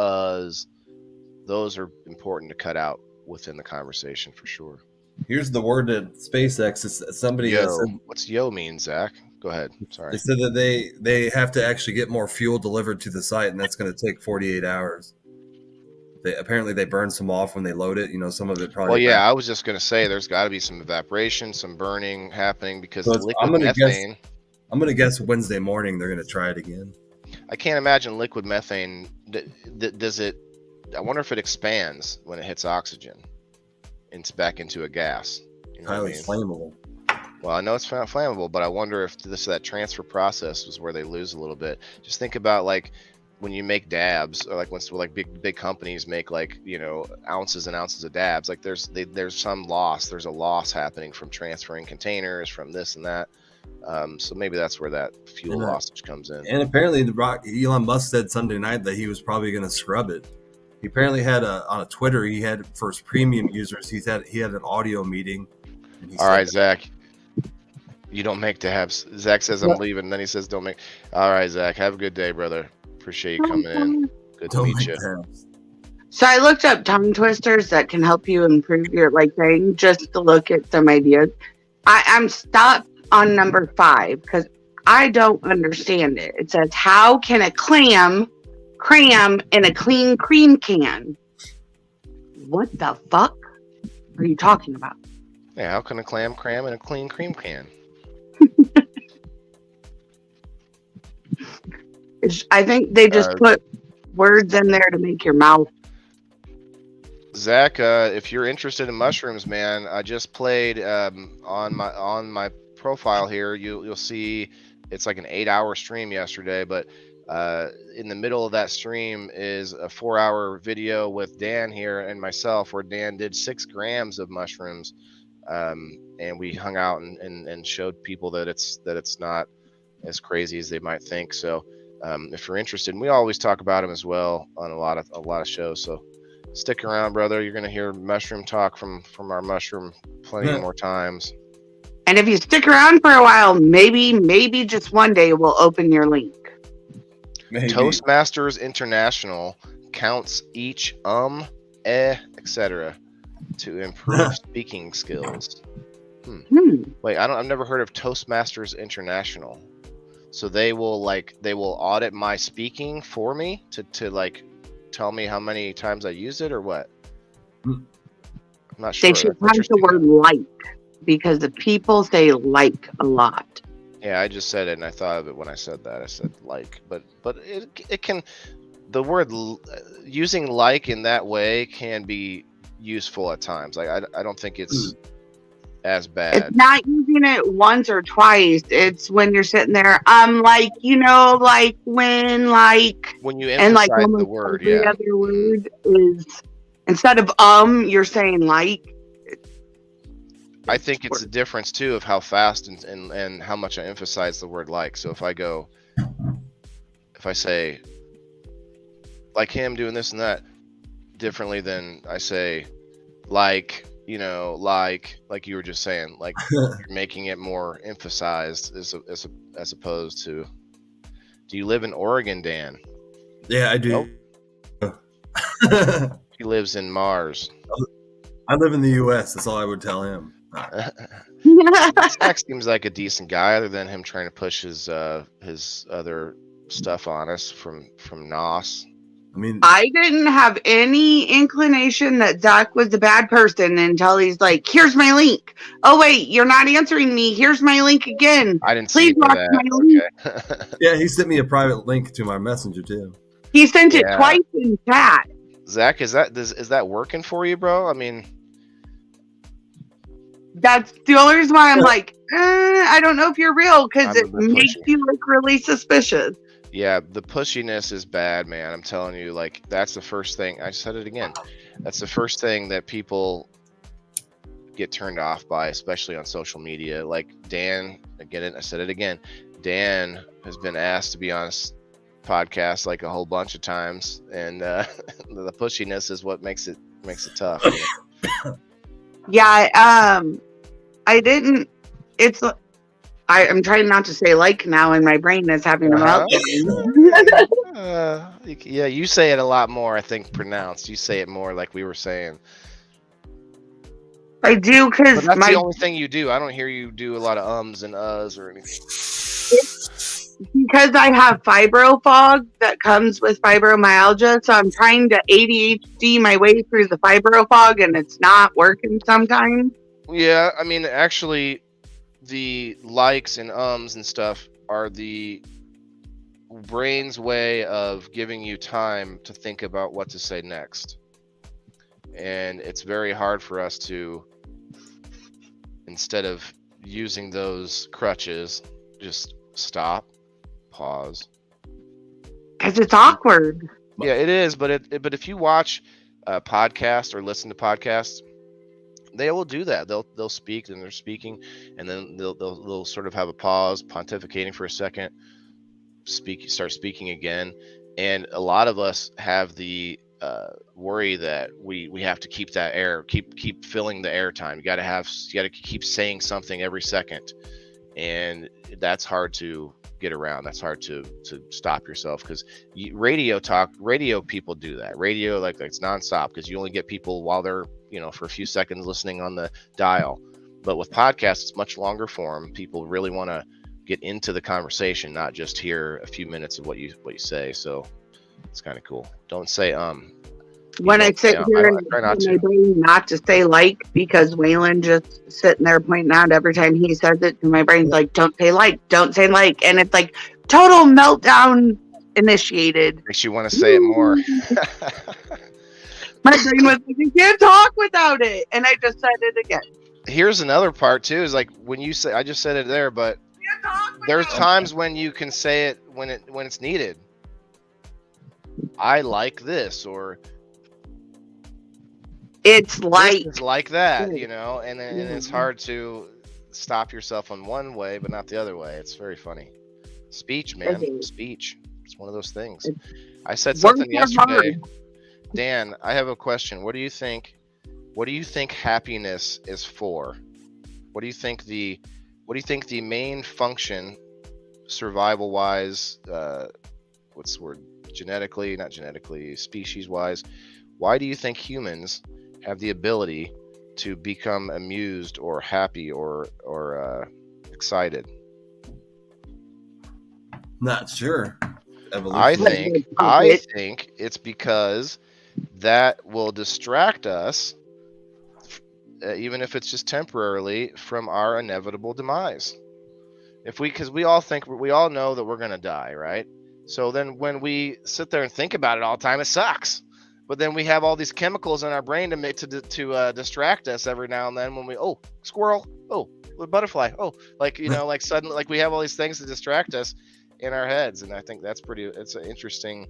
Those are important to cut out within the conversation for sure. Here's the word at SpaceX. It's somebody yo. said, What's yo mean, Zach? Go ahead. Sorry. They said that they have to actually get more fuel delivered to the site, and that's going to take 48 hours. Apparently they burn some off when they load it. Some of it probably. Well, yeah, I was just going to say there's got to be some evaporation, some burning happening because so liquid methane. I'm going to guess Wednesday morning they're going to try it again. I can't imagine liquid methane. Does it? I wonder if it expands when it hits oxygen. It's back into a gas. Highly flammable. Well, I know it's flammable, but I wonder if that transfer process was where they lose a little bit. Just think about like when you make dabs, or like when big companies make like, you know, ounces and ounces of dabs, like there's some loss. There's a loss happening from transferring containers, from this and that. So maybe that's where that fuel lossage comes in. And apparently, Elon Musk said Sunday night that he was probably going to scrub it. He apparently had on a Twitter. He had, for his premium users, he had an audio meeting. All right, Zach. You don't make dabs. Zach says I'm leaving, and then he says don't make. All right, Zach. Have a good day, brother. Appreciate you coming in. Good to meet you. So I looked up tongue twisters that can help you improve your thing, just to look at some ideas. I'm stopped on number 5 because I don't understand it. It says, how can a clam cram in a clean cream can? What the fuck are you talking about? Yeah, how can a clam cram in a clean cream can? I think they just put words in there to make your mouth. Zach, if you're interested in mushrooms, man, I just played on my profile here. You'll see it's like an 8-hour stream yesterday, but in the middle of that stream is a 4-hour video with Dan here and myself, where Dan did 6 grams of mushrooms, and we hung out and showed people that it's not as crazy as they might think. So if you're interested, and we always talk about them as well on a lot of shows, so stick around, brother. You're gonna hear mushroom talk from our mushroom plenty more times. And if you stick around for a while, maybe just one day we'll open your link. Maybe. Toastmasters International counts each etc. to improve speaking skills. Wait, I've never heard of Toastmasters International. So they will audit my speaking for me to like tell me how many times I used it or what? I'm not sure. They should have the word like, because the people say like a lot. Yeah, I just said it and I thought of it when I said that. I said like, but it can, the word using like in that way can be useful at times. Like I don't think it's as bad. It's not using it once or twice. It's when you're sitting there, like, you know, like when you emphasize and like the word, every other word is, instead of you're saying like. I think it's a difference too of how fast and how much I emphasize the word like. So if I say like him doing this and that differently than I say like, you know, like you were just saying, like you're making it more emphasized as opposed to. Do you live in Oregon, Dan? Yeah, I do. Nope. He lives in Mars. I live in the U.S. That's all I would tell him. Zach seems like a decent guy, other than him trying to push his other stuff on us from NOS. I mean, I didn't have any inclination that Zach was a bad person until he's like, "Here's my link." Oh wait, you're not answering me. Here's my link again. I didn't Please see watch that. my link. Okay. Yeah, he sent me a private link to my messenger too. He sent it twice in chat. Zach, is that working for you, bro? I mean, that's the only reason why I'm like, I don't know if you're real, because it makes you look really suspicious. Yeah, the pushiness is bad, man. I'm telling you, like, that's the first thing. I said it again. That's the first thing that people get turned off by, especially on social media. Like Dan, again, I said it again. Dan has been asked to be on a podcast like a whole bunch of times, and the pushiness is what makes it tough. Yeah, I didn't. I'm trying not to say like now, and my brain is having a meltdown. Yeah, you say it a lot more, I think, pronounced. You say it more like we were saying. I do, because that's the only thing you do. I don't hear you do a lot of ums and uhs or anything. It's because I have fibro fog that comes with fibromyalgia, so I'm trying to ADHD my way through the fibro fog, and it's not working sometimes. Yeah, I mean, actually, the likes and ums and stuff are the brain's way of giving you time to think about what to say next. And it's very hard for us to, instead of using those crutches, just stop, pause. Because it's awkward. Yeah, it is. But if you watch a podcast or listen to podcasts, they will do that. They'll speak and they're speaking, and then they'll sort of have a pause, pontificating for a second, start speaking again. And a lot of us have the worry that we have to keep that air, keep filling the air time. You got to keep saying something every second, and that's hard to get around. That's hard to stop yourself, because radio people do that. Radio, like it's nonstop, because you only get people while they're for a few seconds listening on the dial. But with podcasts, it's much longer form. People really want to get into the conversation, not just hear a few minutes of what you say. So it's kind of cool. Don't say when I sit here and try not to say like, because Waylon just sitting there pointing out every time he says it, and my brain's like, don't say like, and it's like total meltdown initiated. Makes you want to say it more. My brain was like, you can't talk without it, and I just said it again. Here's another part too, is like when you say, I just said it there, but there's times when you can say it when it's needed. I like this, or it's like that, and it's hard to stop yourself on one way but not the other way. It's very funny. Speech, man. Speech. It's one of those things. I said something yesterday. Dan, I have a question. What do you think happiness is for? What do you think the main function, survival wise, what's the word? Not genetically, species wise, why do you think humans have the ability to become amused or happy or excited? Not sure. I think it's because that will distract us, even if it's just temporarily, from our inevitable demise. Because we all know that we're going to die, right? So then when we sit there and think about it all the time, it sucks. But then we have all these chemicals in our brain to distract us every now and then when squirrel, butterfly, like suddenly, like we have all these things to distract us in our heads. And I think it's an interesting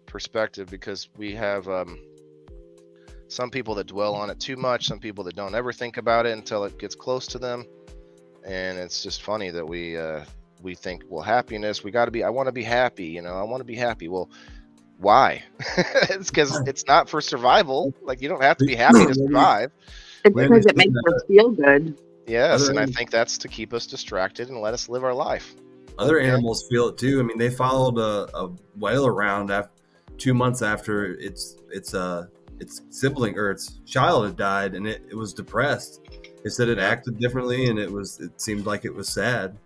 perspective, because we have some people that dwell on it too much, some people that don't ever think about it until it gets close to them. And it's just funny that we think, well, happiness, I want to be happy, I want to be happy. Well, why? It's because it's not for survival. Like, you don't have to be happy to survive. It's because it makes us feel good. Yes, and I think that's to keep us distracted and let us live our life. Other animals feel it too. I mean, they followed a whale around 2 months after its sibling or its child had died, and it was depressed. They said it acted differently, and it seemed like it was sad.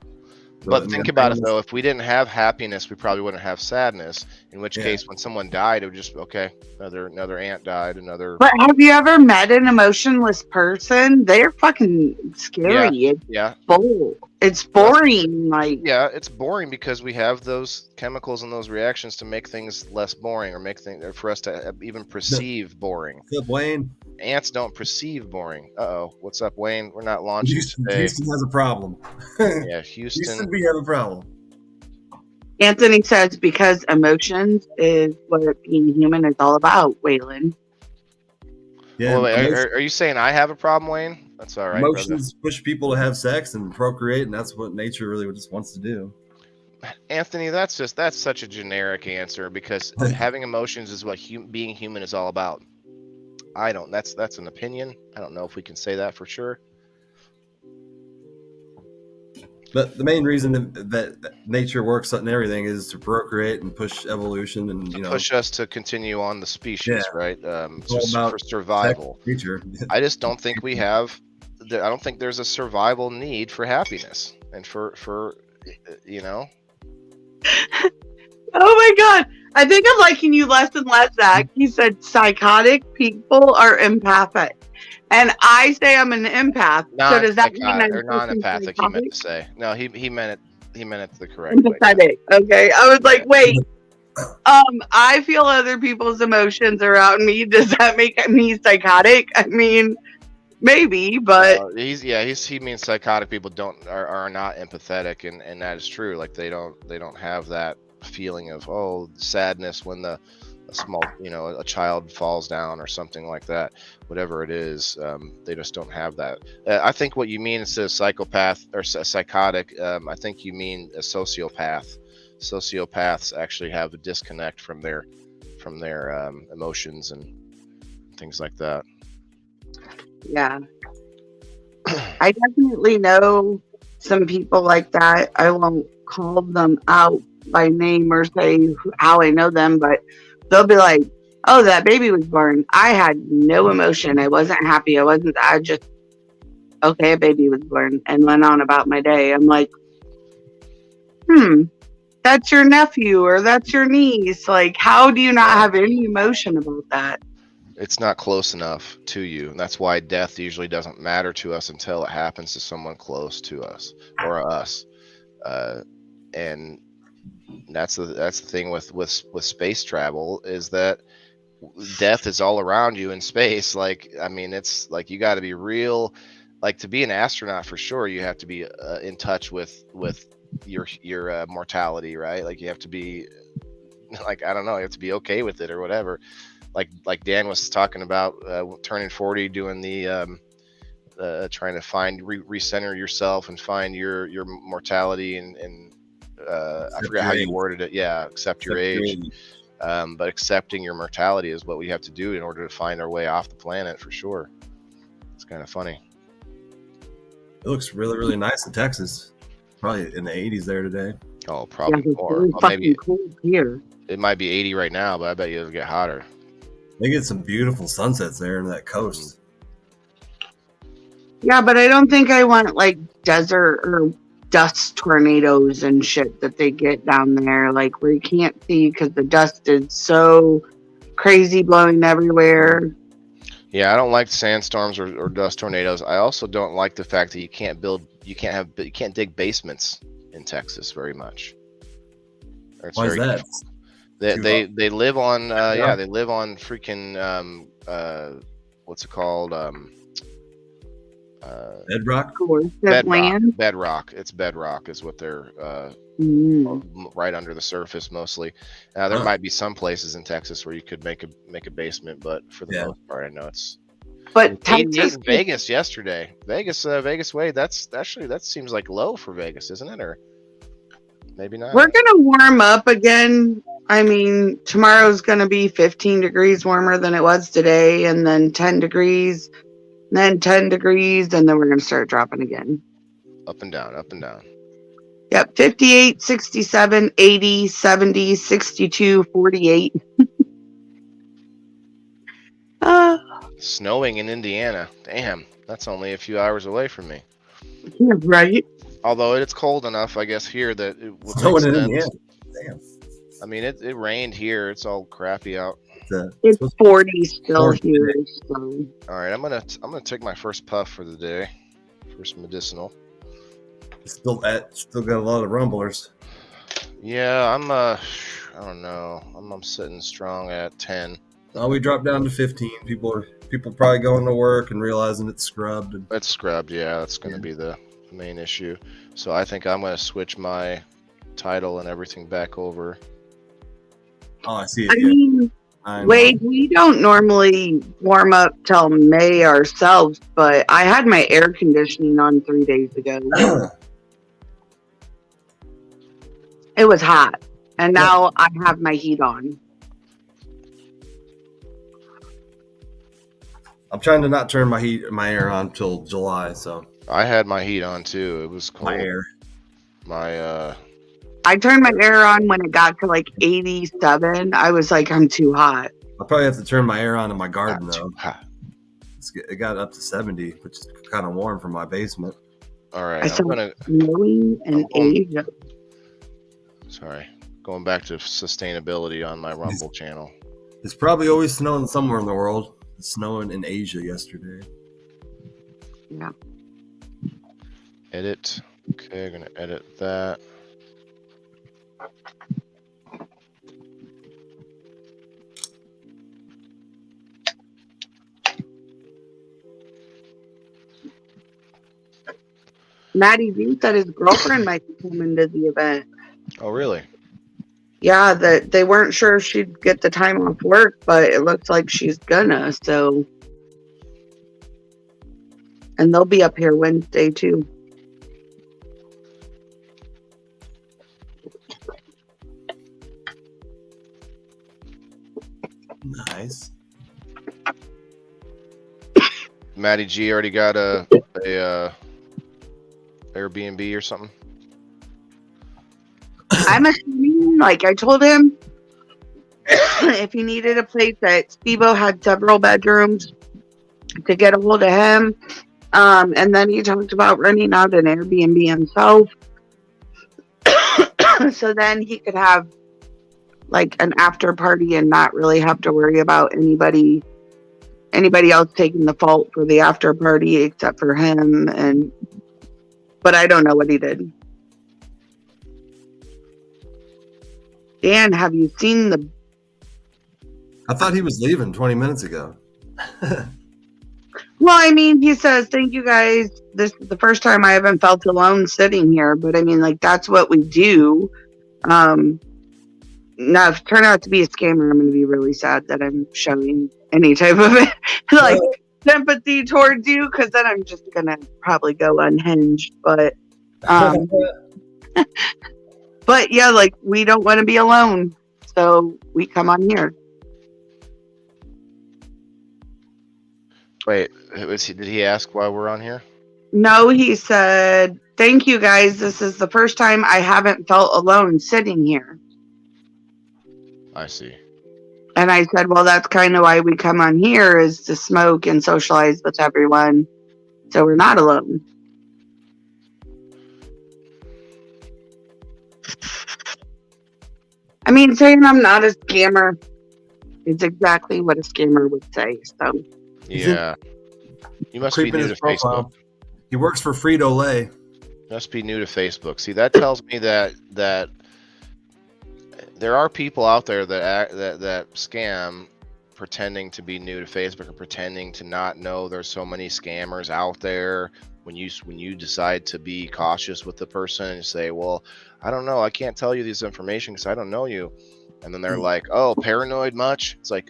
But think about it, though. If we didn't have happiness, we probably wouldn't have sadness. In which case, when someone died, it would just, another aunt died, But have you ever met an emotionless person? They're fucking scary. Yeah. It's boring. It's boring because we have those chemicals and those reactions to make things less boring, or for us to even perceive boring. What's up, Wayne? Ants don't perceive boring. What's up, Wayne? We're not launching today. Houston has a problem. Yeah, Houston. We have a problem. Anthony says because emotions is what being human is all about, Waylon. Yeah. Well, are you saying I have a problem, Wayne? That's all right. Emotions push people to have sex and procreate, and that's what nature really just wants to do. Anthony, that's such a generic answer, because having emotions is what being human is all about. That's an opinion. I don't know if we can say that for sure. But the main reason that nature works and everything is to procreate and push evolution and push us to continue on the species, right? Just for survival. I just don't think we have. I don't think there's a survival need for happiness and for. Oh my God. I think I'm liking you less and less, Zach. He said psychotic people are empathic. And I say I'm an empath. So does that mean I'm non-empathic? He meant to say. No, he meant it the correct way. Empathetic. Okay. I was like, wait. I feel other people's emotions around me. Does that make me psychotic? I mean, maybe, but he means psychotic people are not empathetic, and that is true. Like they don't have that feeling of sadness when a small, a child falls down or something like that. Whatever it is, they just don't have that. I think what you mean instead of psychopath or psychotic, I think you mean a sociopath. Sociopaths actually have a disconnect from their emotions and things like that. Yeah. I definitely know some people like that. I won't call them out by name or say how I know them, but they'll be like, oh, that baby was born. I had no emotion. I wasn't happy. I just, okay, a baby was born, and went on about my day. I'm like, that's your nephew or that's your niece. Like, how do you not have any emotion about that? It's not close enough to you. And that's why death usually doesn't matter to us until it happens to someone close to us or us. And that's the thing with space travel, is that death is all around you in space. Like, I mean, it's like you got to be real. Like, to be an astronaut, for sure, you have to be in touch with your mortality, right? Like, you have to be, like, I don't know, you have to be okay with it or whatever. Like Dan was talking about, turning 40, doing the trying to find recenter yourself and find your mortality and I forgot how you worded it. Yeah, accept your age. But accepting your mortality is what we have to do in order to find our way off the planet, for sure. It's kind of funny. It looks really, really nice in Texas. Probably in the 80s there today. Oh, probably more. Really maybe cold here. It might be 80 right now, but I bet you it'll get hotter. They get some beautiful sunsets there in that coast. Yeah, but I don't think I want like desert or dust tornadoes and shit that they get down there, like where you can't see because the dust is so crazy blowing everywhere. Yeah, I don't like sandstorms or dust tornadoes. I also don't like the fact that you can't dig basements in Texas very much. Why is that? They live on they live on freaking what's it called, bedrock. Bedrock. It's bedrock is what they're right under the surface mostly. Now there might be some places in Texas where you could make a basement, but for the most part, I know it's. But Texas, Vegas yesterday, Vegas Wade. That seems like low for Vegas, isn't it? Or maybe not. We're gonna warm up again. I mean, tomorrow's gonna be 15 degrees warmer than it was today, and then 10 degrees. Then 10 degrees, and then we're going to start dropping again. Up and down, up and down. Yep, 58, 67, 80, 70, 62, 48. Snowing in Indiana. Damn, that's only a few hours away from me. Yeah, right. Although it's cold enough, I guess, here that it would make sense. Damn. I mean, it rained here. It's all crappy out. It's 40 still here. So. All right, I'm gonna take my first puff for the day. First medicinal. Still got a lot of rumblers. Yeah, I don't know. I'm sitting strong at 10. Oh, we dropped down to 15. People probably going to work and realizing it's scrubbed. It's scrubbed, yeah. That's going to be the main issue. So I think I'm going to switch my title and everything back over. Oh, I see it. I mean, Wade, we don't normally warm up till May ourselves, but I had my air conditioning on 3 days ago. It was hot, and now I have my heat on. I'm trying to not turn my air on till July, so. I had my heat on too. It was cold. I turned my air on when it got to like 87. I was like, I'm too hot. I'll probably have to turn my air on in my garden though. It got up to 70, which is kind of warm for my basement. All right, going back to sustainability on my Rumble channel. It's probably always snowing somewhere in the world. It's snowing in Asia yesterday. Yeah. Edit. Okay, I'm gonna edit that. Maddie V said his girlfriend might be coming to the event. Oh, really? Yeah, that they weren't sure if she'd get the time off work, but it looks like she's gonna. So, and they'll be up here Wednesday too. Nice. Matty G already got a Airbnb or something. I'm assuming, like I told him, if he needed a place that Steve-O had several bedrooms to get a hold of him. And then he talked about renting out an Airbnb himself. So then he could have like an after party and not really have to worry about anybody else taking the fault for the after party except for him. But I don't know what he did. Dan, have you seen the... I thought he was leaving 20 minutes ago. Well, I mean, he says, thank you guys. This is the first time I haven't felt alone sitting here. But I mean, like, that's what we do. Now, if it turned out to be a scammer, I'm going to be really sad that I'm showing any type of like sympathy towards you, because then I'm just going to probably go unhinged. But, but yeah, like, we don't want to be alone. So we come on here. Wait, did he ask why we're on here? No, he said, thank you guys. This is the first time I haven't felt alone sitting here. I see. And I said, well, that's kind of why we come on here, is to smoke and socialize with everyone. So we're not alone. I mean, saying I'm not a scammer is exactly what a scammer would say. So yeah. You must be new to Facebook. He works for Frito-Lay. Must be new to Facebook. See, that tells me that there are people out there that scam pretending to be new to Facebook or pretending to not know there's so many scammers out there. When you decide to be cautious with the person and say, well, I don't know, I can't tell you this information because I don't know you. And then they're like, oh, paranoid much? It's like,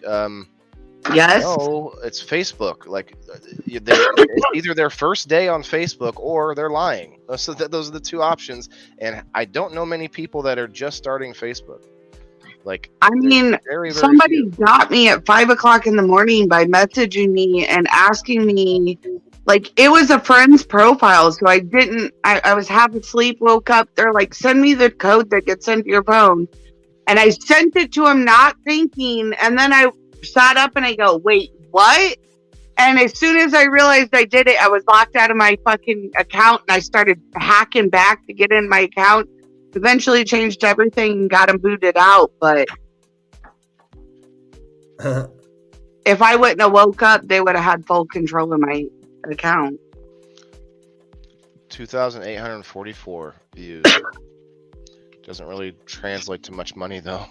yes. No, it's Facebook. Like, it's either their first day on Facebook or they're lying. So those are the two options. And I don't know many people that are just starting Facebook. Like, I mean, very, very somebody few. got me at 5 o'clock in the morning by messaging me and asking me, like, it was a friend's profile. So I was half asleep, woke up. They're like, send me the code that gets sent to your phone. And I sent it to him not thinking. And then I sat up and I go, wait, what? And as soon as I realized I did it, I was locked out of my fucking account and I started hacking back to get in my account. Eventually changed everything and got him booted out. But if I wouldn't have woke up, they would have had full control of my account. 2,844 views. Doesn't really translate to much money though.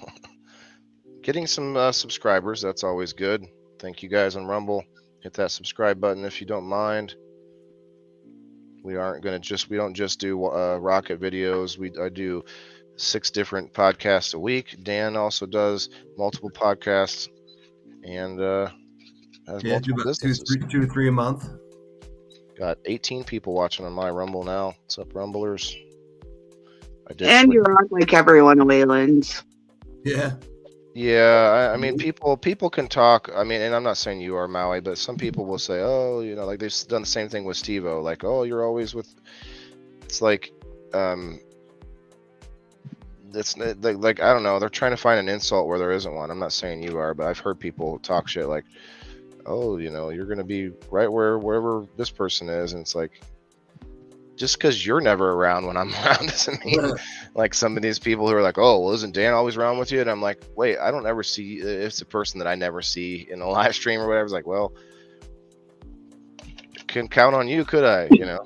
Getting some subscribers, that's always good. Thank you guys on Rumble. Hit that subscribe button if you don't mind. We don't just do rocket videos. I do 6 different podcasts a week. Dan also does multiple podcasts and has multiple businesses. 2 to 3 a month. Got 18 people watching on my Rumble now. What's up, Rumblers? And you're on like everyone in Wayland's. Yeah. Yeah, I mean, people can talk. I mean, and I'm not saying you are, Maui, but some people will say, oh, you know, like they've done the same thing with Steve-O. Like, oh, you're always with. It's like, it's like I don't know. They're trying to find an insult where there isn't one. I'm not saying you are, but I've heard people talk shit like, oh, you know, you're gonna be right wherever this person is, and it's like, just because you're never around when I'm around doesn't mean like some of these people who are like, oh, well, isn't Dan always around with you? And I'm like, wait, I don't ever see. It's a person that I never see in a live stream or whatever. It's like, well, couldn't count on you, could I? You know.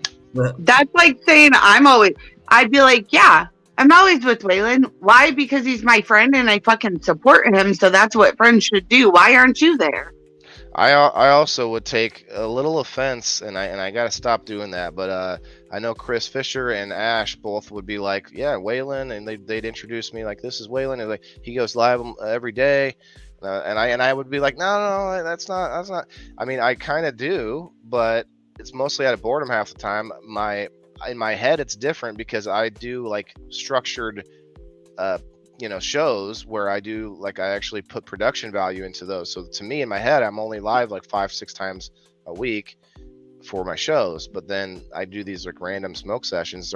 That's like saying I'd be like, yeah, I'm always with Waylon. Why? Because he's my friend and I fucking support him. So that's what friends should do. Why aren't you there? I also would take a little offense, and I got to stop doing that. But I know Chris Fisher and Ash both would be like, yeah, Waylon, and they'd introduce me like, this is Waylon, and like he goes live every day, and I would be like, no, that's not. I mean, I kind of do, but it's mostly out of boredom half the time. In my head, it's different because I do like structured, shows where I do like I actually put production value into those. So to me, in my head, I'm only live like 5-6 times a week for my shows, but then I do these like random smoke sessions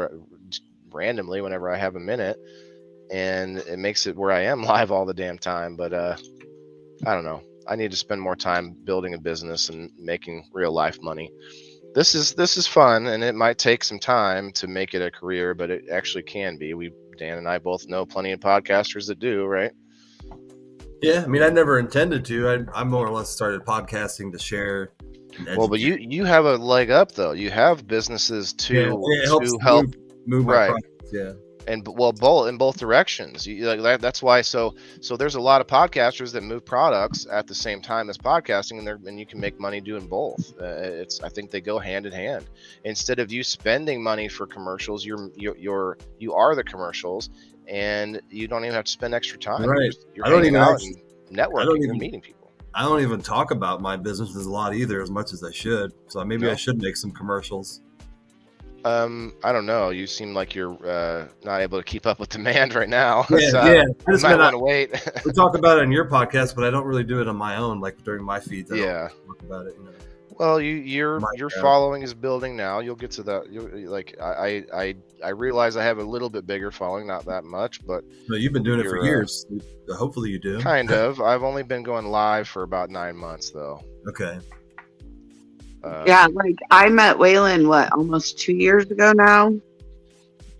randomly whenever I have a minute, and it makes it where I am live all the damn time. But I don't know. I need to spend more time building a business and making real life money. This is fun, and it might take some time to make it a career, but it actually can be. Dan and I both know plenty of podcasters that do, right? Yeah, I mean, I never intended to. I more or less started podcasting to share. Well, but you have a leg up though. You have businesses to help move right. Products, yeah. And both in both directions. That's why. So there's a lot of podcasters that move products at the same time as podcasting, and you can make money doing both. I think they go hand in hand. Instead of you spending money for commercials, you are the commercials, and you don't even have to spend extra time. Right. You're hanging out and networking and meeting people. I don't even talk about my businesses a lot either, as much as I should. So maybe I should make some commercials. I don't know. You seem like you're not able to keep up with demand right now. Yeah, so yeah. I just might want to wait. We talk about it on your podcast, but I don't really do it on my own. Like during my feeds, I don't talk about it. Well, your following is building now. You'll get to that. I realize I have a little bit bigger following, not that much, but no, you've been doing it for years. Hopefully, you do. Kind of. I've only been going live for about 9 months, though. Okay. Yeah, like I met Waylon, almost 2 years ago now?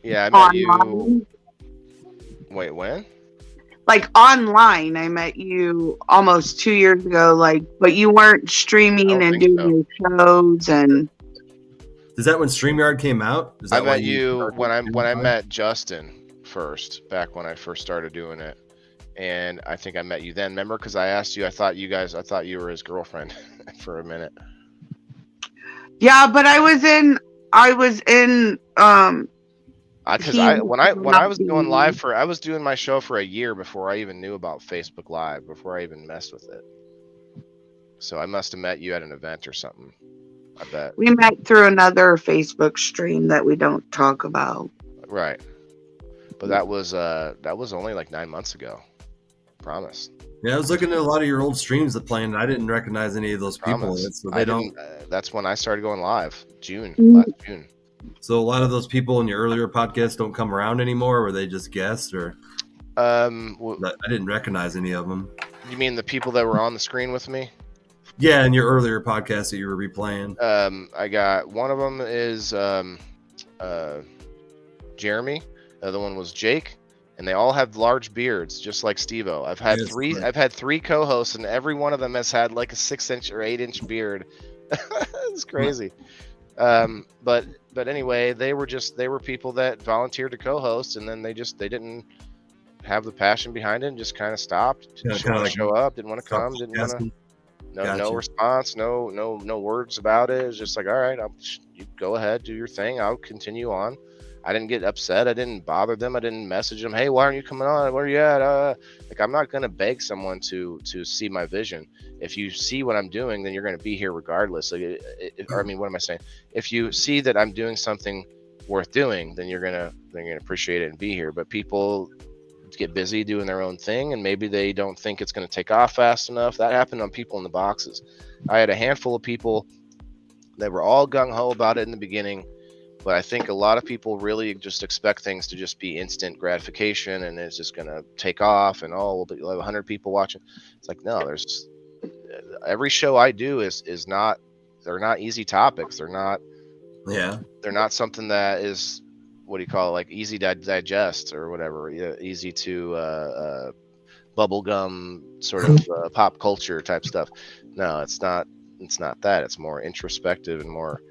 Yeah, I met you. Wait, when? Like online, I met you almost 2 years ago. But you weren't streaming and doing your shows and. Is that when StreamYard came out? I met you when I met Justin first, back when I first started doing it, and I think I met you then. Remember, because I asked you, I thought you were his girlfriend for a minute. Yeah, but I was in because when I was going live I was doing my show for a year before I even knew about Facebook Live, before I even messed with it. So I must have met you at an event or something. I bet. We met through another Facebook stream that we don't talk about. Right. But that was only like 9 months ago. Promise. Yeah, I was looking at a lot of your old streams that playing, and I didn't recognize any of those people. So that's when I started going live. Last June. So a lot of those people in your earlier podcasts don't come around anymore, or were they just guests? Or I didn't recognize any of them. You mean the people that were on the screen with me? Yeah, in your earlier podcast that you were replaying. I got one of them is Jeremy. The other one was Jake. And they all have large beards, just like Steve-O. I've had three co-hosts, and every one of them has had like a 6-inch or 8-inch beard. It's crazy. But anyway, they were people that volunteered to co-host, and then they didn't have the passion behind it, and just kind of stopped. Didn't want to show up, didn't want to come, didn't want to. No response, no words about it. It was just like, all right, you go ahead, do your thing. I'll continue on. I didn't get upset. I didn't bother them. I didn't message them. Hey, why aren't you coming on? Where are you at? I'm not going to beg someone to see my vision. If you see what I'm doing, then you're going to be here regardless. What am I saying? If you see that I'm doing something worth doing, then you're going to appreciate it and be here. But people get busy doing their own thing, and maybe they don't think it's going to take off fast enough. That happened on people in the boxes. I had a handful of people that were all gung-ho about it in the beginning. But I think a lot of people really just expect things to just be instant gratification, and it's just going to take off, and you'll have 100 people watching. It's like, no, every show I do is not, they're not easy topics. They're not something that is, what do you call it? Like easy to digest or whatever, easy to bubblegum sort of pop culture type stuff. No, it's not that. It's more introspective and more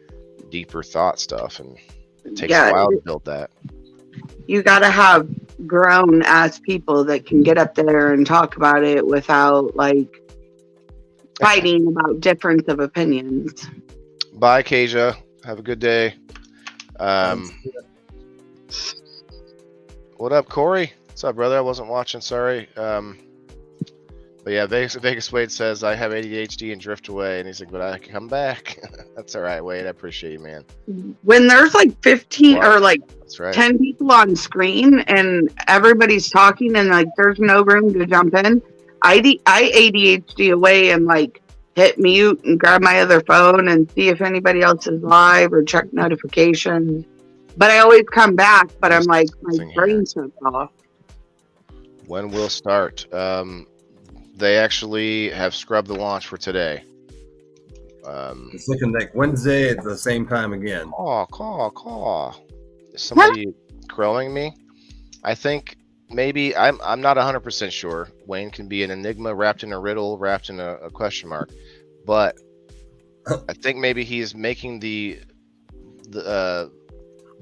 deeper thought stuff, and it takes a while to build that. You got to have grown ass people that can get up there and talk about it without fighting about difference of opinions. Bye, Kasia. Have a good day. What up, Corey? What's up, brother? I wasn't watching. Sorry. But yeah, Vegas Wade says I have ADHD and drift away, and he's like, but I can come back. That's all right, Wade. I appreciate you, man. When there's like 15 or like That's right. 10 people on screen and everybody's talking and like there's no room to jump in, I ADHD away and like hit mute and grab my other phone and see if anybody else is live or check notifications. But I always come back, but I'm like, my brain's shuts off. When we'll start? They actually have scrubbed the launch for today. It's looking like Wednesday at the same time again. Caw. Is somebody crowing me? I think maybe I'm not 100% sure. Wayne can be an enigma wrapped in a riddle, wrapped in a question mark. But I think maybe he's making the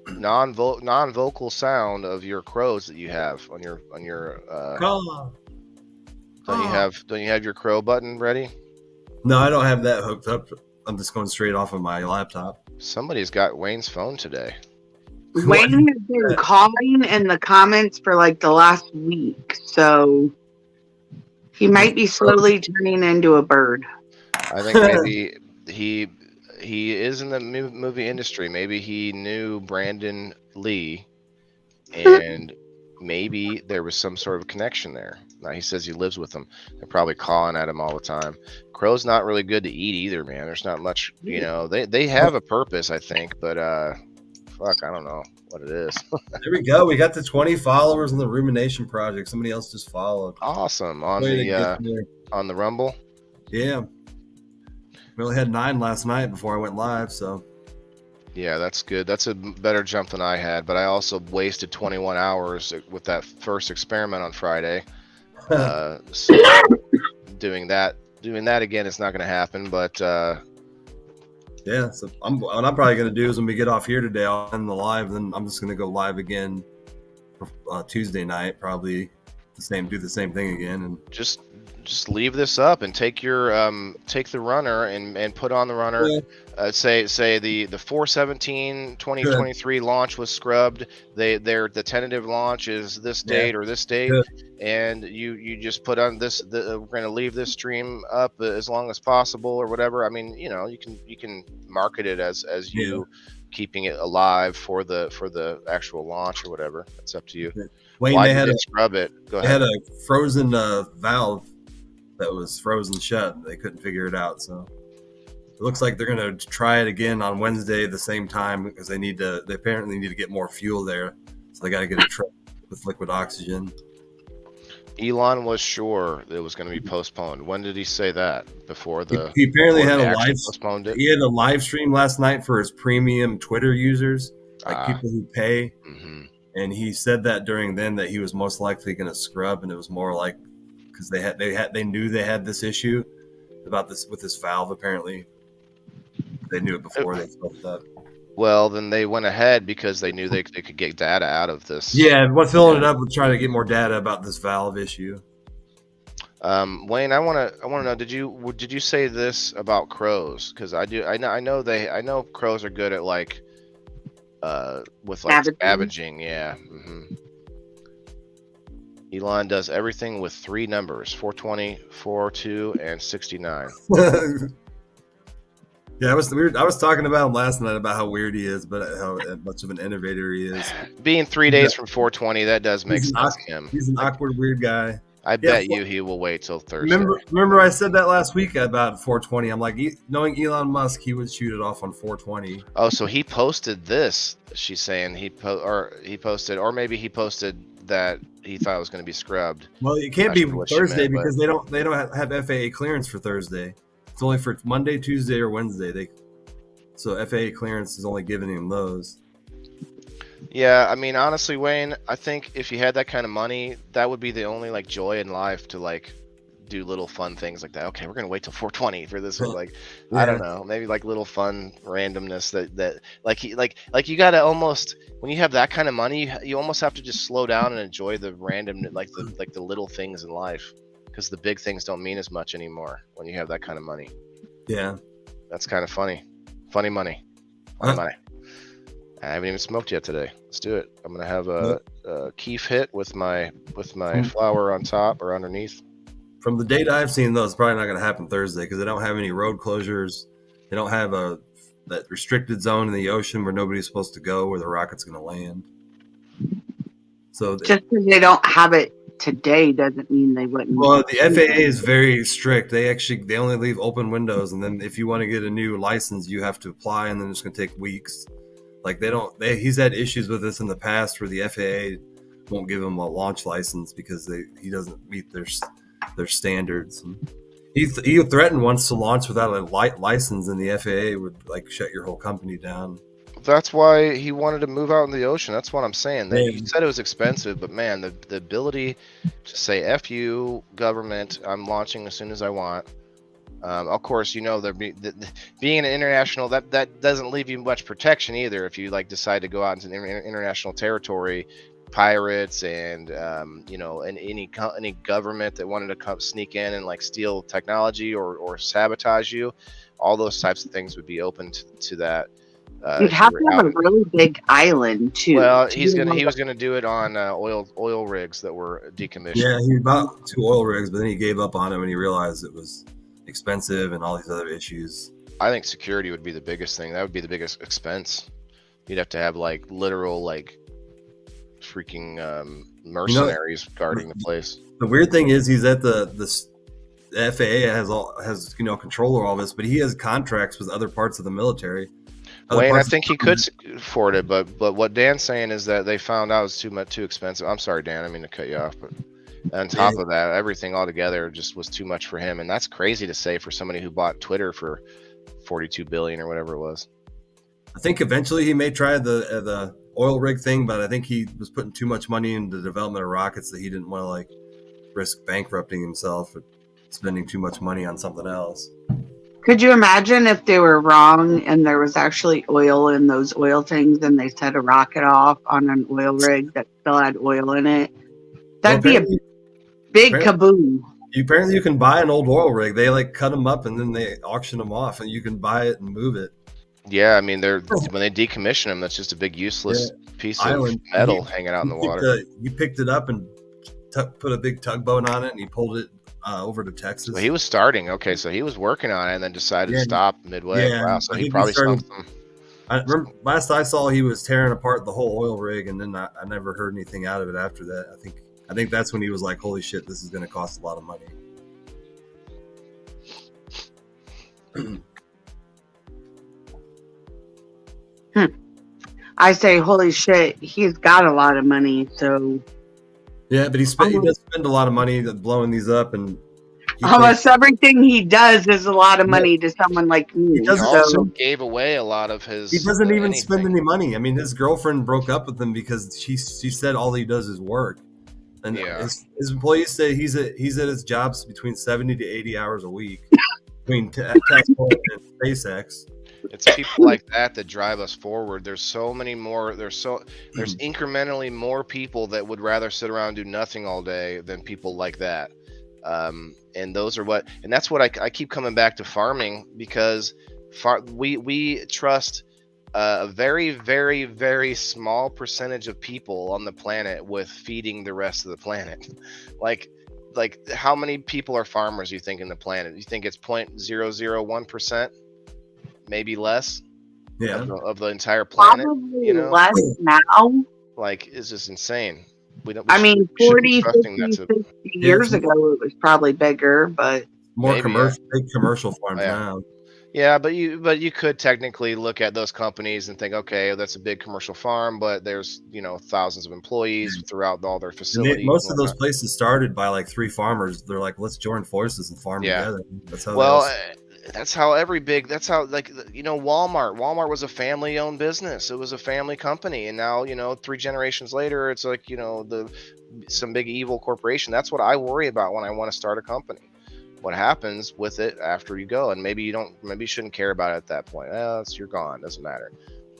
non-vocal sound of your crows that you have on your Don't you have your crow button ready? No, I don't have that hooked up. I'm just going straight off of my laptop. Somebody's got Wayne's phone today. Wayne has been calling in the comments for like the last week, so he might be slowly turning into a bird. I think maybe he is in the movie industry. Maybe he knew Brandon Lee, and maybe there was some sort of connection there. Now he says he lives with them. They're probably calling at him all the time. Crow's not really good to eat either, man. There's not much, they have a purpose, I think, but fuck, I don't know what it is. There we go. We got the 20 followers on the Rumination Project. Somebody else just followed. Awesome. On the Rumble? Yeah. We only had 9 last night before I went live, so. Yeah, that's good. That's a better jump than I had, but I also wasted 21 hours with that first experiment on Friday. So doing that again is not going to happen, but yeah. So what I'm probably going to do is when we get off here today, I'll end the live, then I'm just going to go live again for, Tuesday night, probably do the same thing again, and just leave this up and take your take the runner and put on the runner. Yeah. Say the 4/17/2023 launch was scrubbed. The tentative launch is this date or this date, and you just put on this. We're going to leave this stream up as long as possible or whatever. I mean, you can market it as you keeping it alive for the actual launch or whatever. It's up to you. Wayne, Why did they scrub it? Go ahead. They had a frozen valve that was frozen shut. They couldn't figure it out, so it looks like they're going to try it again on Wednesday at the same time because they apparently need to get more fuel there, so they got to get a truck with liquid oxygen. Elon was sure it was going to be postponed. When did he say that? Before he apparently had a live postponed it. He had a live stream last night for his premium Twitter users, like people who pay, and he said that during then that he was most likely going to scrub, and it was more like because they knew they had this issue about this with this valve. Apparently, they knew it before they filled up. Well, then they went ahead because they knew they could get data out of this. Yeah, filling it up with trying to get more data about this valve issue. Wayne, I want to know, did you say this about crows? Because I know crows are good at like with like scavenging. Yeah. Elon does everything with 3 numbers: 420, 42, and 69. Yeah, I was talking about him last night about how weird he is, but how much of an innovator he is. Being 3 days from 420, that does make sense to him. He's an awkward, weird guy. I bet he will wait till Thursday. Remember I said that last week about 420. I'm like, knowing Elon Musk, he would shoot it off on 420. Oh, so he posted this. She's saying he posted, or maybe he posted that he thought it was going to be scrubbed. Well, it can't be Thursday because they don't have FAA clearance for Thursday. It's only for Monday, Tuesday, or Wednesday. So FAA clearance is only giving him those. Yeah, I mean, honestly, Wayne, I think if you had that kind of money, that would be the only like joy in life to like do little fun things like that. Okay, we're gonna wait till 420 for this. Or like, I don't know, maybe like little fun randomness that like you gotta almost, when you have that kind of money, you almost have to just slow down and enjoy the random, like the little things in life. because the big things don't mean as much anymore when you have that kind of money. Yeah, that's kind of funny. Funny money. Funny money. I haven't even smoked yet today. Let's do it. I'm gonna have a Keef hit with my flower on top or underneath. From the data I've seen, though, it's probably not gonna happen Thursday because they don't have any road closures. They don't have that restricted zone in the ocean where nobody's supposed to go, where the rocket's gonna land. So just because they don't have it today doesn't mean they wouldn't. Well, the FAA is very strict. They only leave open windows, and then if you want to get a new license, you have to apply, and then it's going to take weeks. Like he's had issues with this in the past where the FAA won't give him a launch license because he doesn't meet their standards. And he threatened once to launch without a license, and the FAA would like shut your whole company down. That's why he wanted to move out in the ocean. That's what I'm saying. He said it was expensive, but man, the ability to say "F you, government, I'm launching as soon as I want." Of course, being an international that doesn't leave you much protection either. If you like decide to go out into international territory, pirates and and any government that wanted to come sneak in and like steal technology or sabotage you, all those types of things would be open to that. You'd have to have a really big island too. Well, he was gonna do it on oil rigs that were decommissioned. Yeah, he bought 2 oil rigs, but then he gave up on it when he realized it was expensive and all these other issues. I think security would be the biggest thing. That would be the biggest expense. You'd have to have like literal like freaking mercenaries guarding the place. The weird thing is he's at the FAA has control over all this, but he has contracts with other parts of the military. Wayne, I think he could afford it, but what Dan's saying is that they found out it was too expensive. I'm sorry, Dan, I didn't mean to cut you off, but on top of that, everything altogether just was too much for him, and that's crazy to say for somebody who bought Twitter for $42 billion or whatever it was. I think eventually he may try the oil rig thing, but I think he was putting too much money into the development of rockets that he didn't want to like risk bankrupting himself or spending too much money on something else. Could you imagine if they were wrong and there was actually oil in those oil things and they set a rocket off on an oil rig that still had oil in it? That'd be a big kaboom. Apparently you can buy an old oil rig. They like cut them up and then they auction them off and you can buy it and move it. Yeah, I mean, when they decommission them, that's just a big useless piece of metal hanging out in the water. You picked it up and put a big tugboat on it and he pulled it over to Texas. So he was starting. Okay, so he was working on it and then decided to stop midway. Yeah, wow, so he probably started. I remember last I saw he was tearing apart the whole oil rig, and then I never heard anything out of it after that. I think that's when he was like, "Holy shit, this is going to cost a lot of money." I say, "Holy shit, he's got a lot of money." So. Yeah, but he does spend a lot of money blowing these up, and almost everything he does is a lot of money to someone like me. He also gave away a lot of his. He doesn't even spend any money. I mean, his girlfriend broke up with him because she said all he does is work, and his employees say he's at his jobs between 70 to 80 hours a week between Tesla and SpaceX. It's people like that drive us forward. There's so many more. There's incrementally more people that would rather sit around and do nothing all day than people like that. And those are and that's what I keep coming back to farming, because we trust a very, very, very small percentage of people on the planet with feeding the rest of the planet. Like how many people are farmers, you think, in the planet? You think it's 0.001%? Maybe less, of the entire planet. Probably less now. Like, it's just insane. 40, 50 years ago, it was probably bigger, but more big commercial farms now. Yeah, but you could technically look at those companies and think, okay, that's a big commercial farm, but there's thousands of employees throughout all their facilities. Most of those places started by like 3 farmers. They're like, let's join forces and farm together. That's how. That's how Walmart was a family-owned business. It was a family company, and now 3 generations later, it's like some big evil corporation. That's what I worry about when I want to start a company. What happens with it after you go? And maybe you shouldn't care about it at that point. You're gone. Doesn't matter.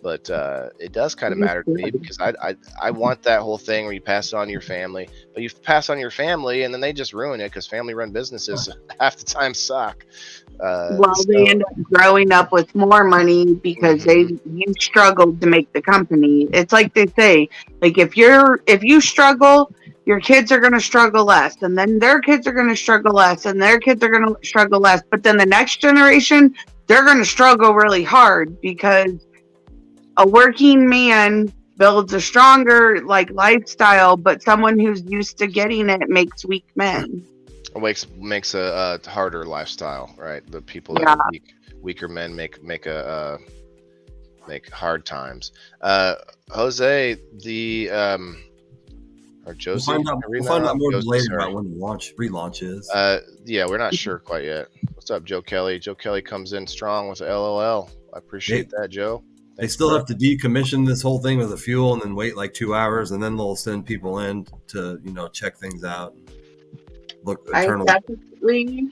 But it does kind of matter to me because I want that whole thing where you pass it on to your family, but you pass on your family and then they just ruin it because family-run businesses half the time suck. They end up growing up with more money because you struggled to make the company. It's like they say, like if you struggle, your kids are going to struggle less, and then their kids are going to struggle less, and their kids are going to struggle less. But then the next generation, they're going to struggle really hard because a working man builds a stronger lifestyle, but someone who's used to getting it makes weak men. It makes a harder lifestyle, right? The people that are weaker men make hard times. Jose, or Josie, we'll find out more later about when the relaunch is. Yeah, we're not sure quite yet. What's up, Joe Kelly? Joe Kelly comes in strong with LOL. I appreciate that, Joe. They still have to decommission this whole thing with the fuel and then wait like 2 hours, and then they'll send people in to check things out. Look, I definitely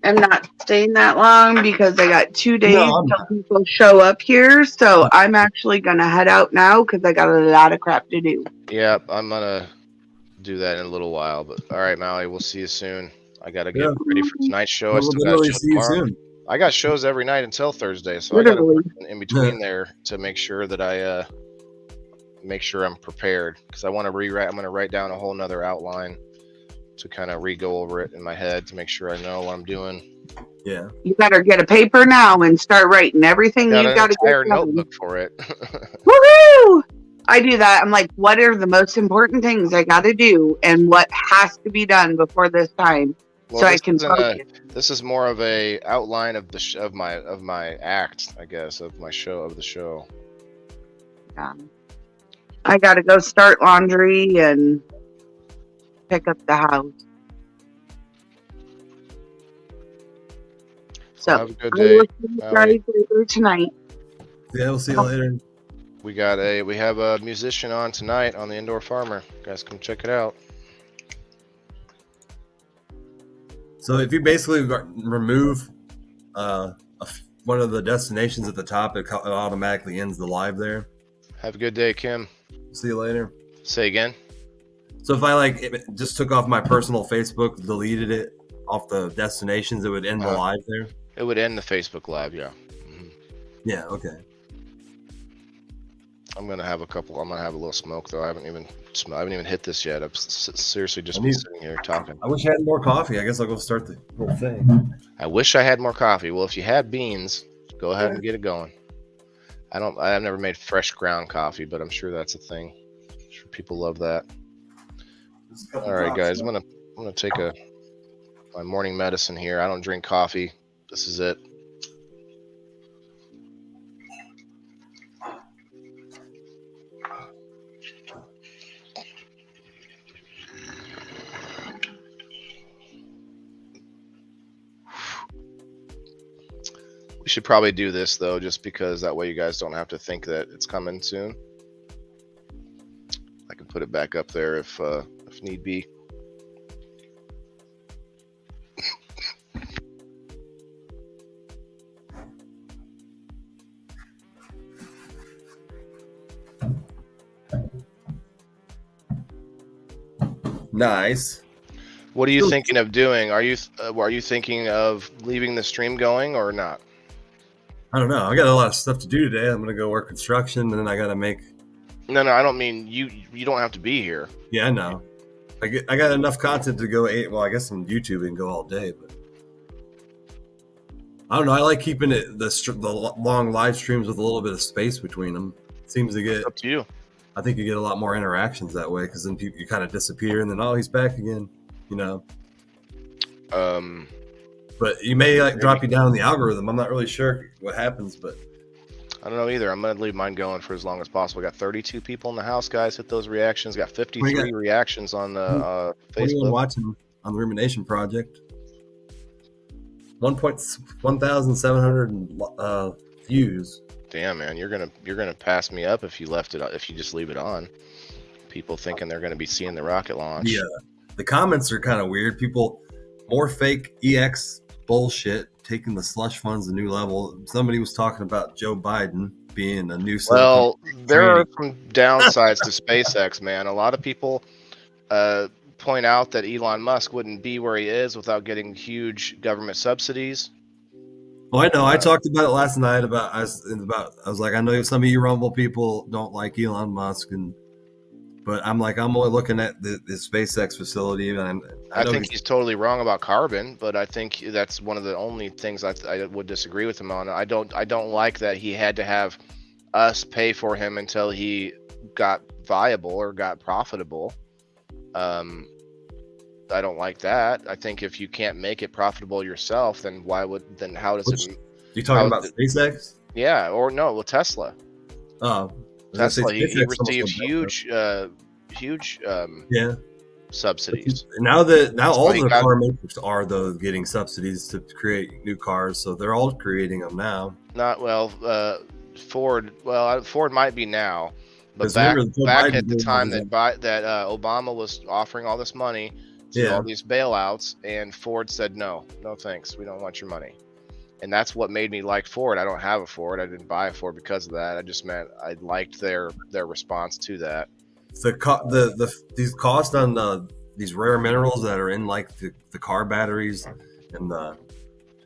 am not staying that long because I got 2 days until people show up here. So I'm actually gonna head out now because I got a lot of crap to do. Yeah, I'm gonna do that in a little while. But all right, Maui, we'll see you soon. I gotta get ready for tonight's show. I still got a show tomorrow. I got shows every night until Thursday, so I got to work in between there to make sure that I make sure I'm prepared because I want to rewrite. I'm going to write down a whole nother outline to kind of re-go over it in my head to make sure I know what I'm doing. Yeah, you better get a paper now and start writing everything you've got to get done. Notebook for it. Woohoo! I do that. I'm like, what are the most important things I got to do, and what has to be done before this time? Well, so I can this is more of a outline of the of my act, I guess, of the show. Yeah. I got to go start laundry and pick up the house. So have a good day. I will see you guys later tonight. Yeah, we'll see you later. We have a musician on tonight on the Indoor Farmer. You guys come check it out. So if you basically remove one of the destinations at the top, it automatically ends the live there. Have a good day, Kim. See you later. Say again. So if I just took off my personal Facebook, deleted it off the destinations, it would end the live there? It would end the Facebook live, yeah. Mm-hmm. Yeah, okay. I'm gonna have a little smoke though. I haven't even hit this yet. I've seriously just been sitting here talking. I wish I had more coffee. I guess I'll go start the whole thing. I wish I had more coffee. Well, if you had beans, go ahead and get it going. I've never made fresh ground coffee, but I'm sure that's a thing. I'm sure people love that. All right, guys, I'm gonna take my morning medicine here. I don't drink coffee. This is it. We should probably do this though, just because that way you guys don't have to think that it's coming soon. I can put it back up there if need be. Nice. What are you thinking of doing? Are you thinking of leaving the stream going or not? I don't know. I got a lot of stuff to do today. I'm gonna go work construction, and then I gotta make. No, I don't mean you. You don't have to be here. Yeah, I know. I got enough content to go I guess on YouTube and go all day, but I don't know. I like keeping the long live streams with a little bit of space between them. It seems to get. It's up to you. I think you get a lot more interactions that way because then you kind of disappear and then he's back again. But you may drop you down in the algorithm. I'm not really sure what happens, but I don't know either. I'm gonna leave mine going for as long as possible. We got 32 people in the house, guys. Hit those reactions. Got 53 reactions on the Facebook. What are you watching on the Rumination Project? 1,700 views. Damn, man, you're gonna pass me up if you just leave it on. People thinking they're gonna be seeing the rocket launch. Yeah. The comments are kind of weird. People, more fake EX bullshit, taking the slush funds a new level. Somebody was talking about Joe Biden. being a new. Well, there are some downsides to SpaceX, man. A lot of people point out that Elon Musk wouldn't be where he is without getting huge government subsidies. Oh, I know. I talked about it last night. I was like, I know some of you Rumble people don't like Elon Musk, but I'm only looking at the SpaceX facility, and I think he's totally wrong about carbon. But I think that's one of the only things I would disagree with him on. I don't like that he had to have us pay for him until he got viable or got profitable. I don't like that. I think if you can't make it profitable yourself, then how does it? You talking about SpaceX? Yeah, or no, well, Tesla. Oh, Tesla. He received huge subsidies. Now all the car makers are getting subsidies to create new cars, so they're all creating them now. Ford. Well, Ford might be now, but back at the time that Obama was offering all this money to all these bailouts, and Ford said no thanks, we don't want your money. And that's what made me like Ford. I don't have a Ford. I didn't buy a Ford because of that. I just meant I liked their response to that. These costs on these rare minerals that are in like the car batteries and the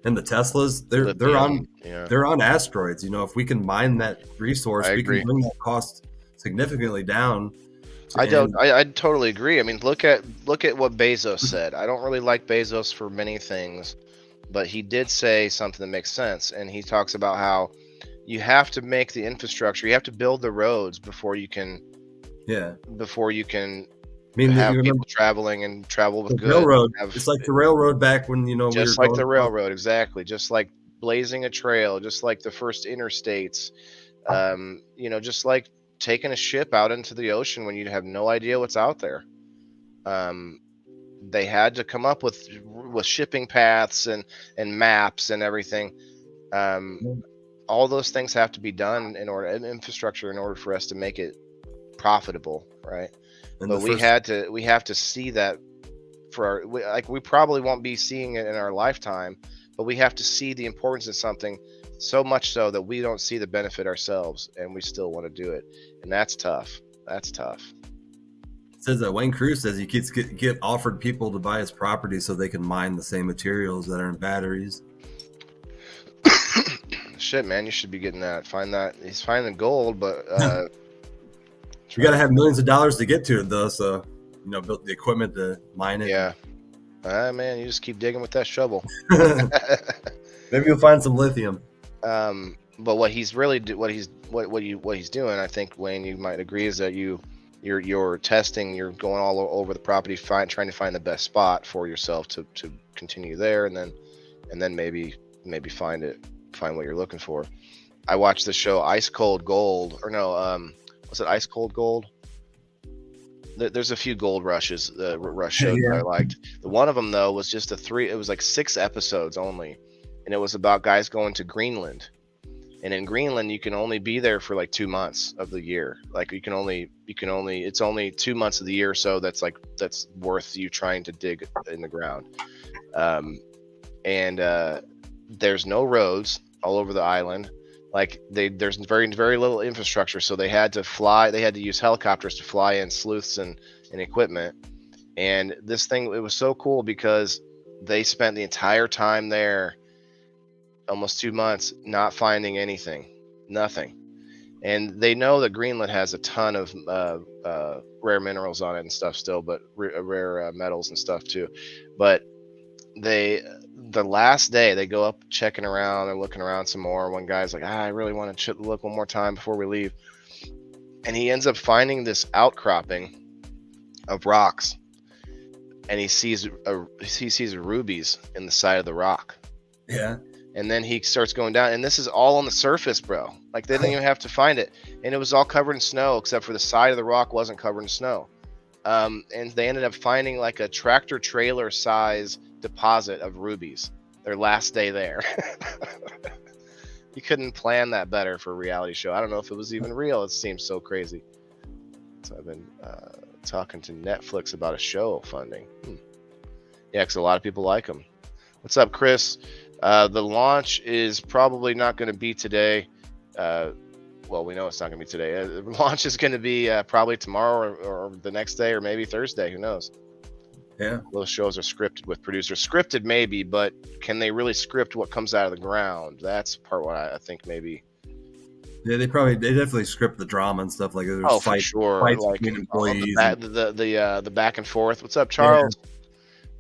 Teslas, they're on asteroids. You know, if we can mine that resource, we can bring that cost significantly down. I totally agree. I mean, look at what Bezos said. I don't really like Bezos for many things, but he did say something that makes sense. And he talks about how you have to make the infrastructure, you have to build the roads before you can have people traveling and travel with goods. Railroad. It's like the railroad back when, just like the railroad, exactly. Just like blazing a trail, just like the first interstates, just like taking a ship out into the ocean when you have no idea what's out there. They had to come up with shipping paths and maps and everything. All those things have to be done in infrastructure in order for us to make it profitable, right? But we have to see that we probably won't be seeing it in our lifetime, but we have to see the importance of something so much so that we don't see the benefit ourselves, and we still want to do it, and that's tough. It says that Wayne Cruz says he get offered people to buy his property so they can mine the same materials that are in batteries. Shit, man, you should be getting that. He's finding gold, but you got to have millions of dollars to get to it, though. So build the equipment to mine it. Yeah, man, you just keep digging with that shovel. Maybe you'll find some lithium. But what he's really what he's doing, I think, Wayne, you might agree, is that you're testing, you're going all over the property, trying to find the best spot for yourself to continue there, and then maybe find what you're looking for. I watched the show Ice Cold Gold, or no, was it Ice Cold Gold? There's a few gold rushes, rush shows that I liked. The one of them though was just it was like 6 episodes only, and it was about guys going to Greenland. And in Greenland, you can only be there for like 2 months of the year. Like it's only 2 months of the year, so that's worth you trying to dig in the ground. There's no roads all over the island. Like there's very, very little infrastructure, so they had to use helicopters to fly in sleuths and equipment. And this thing, it was so cool because they spent the entire time there, almost 2 months, not finding nothing. And they know that Greenland has a ton of rare minerals on it and stuff still, but rare metals and stuff too. But the last day they go up checking around and looking around some more. One guy's like, I really want to look one more time before we leave. And he ends up finding this outcropping of rocks, and he sees rubies in the side of the rock. Yeah. And then he starts going down, and this is all on the surface, bro. Like, they didn't even have to find it. And it was all covered in snow, except for the side of the rock wasn't covered in snow. And they ended up finding like a tractor trailer size deposit of rubies their last day there. You couldn't plan that better for a reality show. I don't know if it was even real. It seems so crazy. So I've been talking to Netflix about a show funding. Yeah, because a lot of people like them. What's up, Chris? The launch is probably not going to be today. well, we know it's not going to be today. The launch is going to be probably tomorrow or the next day or maybe Thursday. Who knows? Yeah. Those shows are scripted with producers. Scripted maybe, but can they really script what comes out of the ground? That's part what I think maybe. Yeah, they definitely script the drama and stuff like that. Oh, for sure. Fights like between employees. The back and forth. What's up, Charles?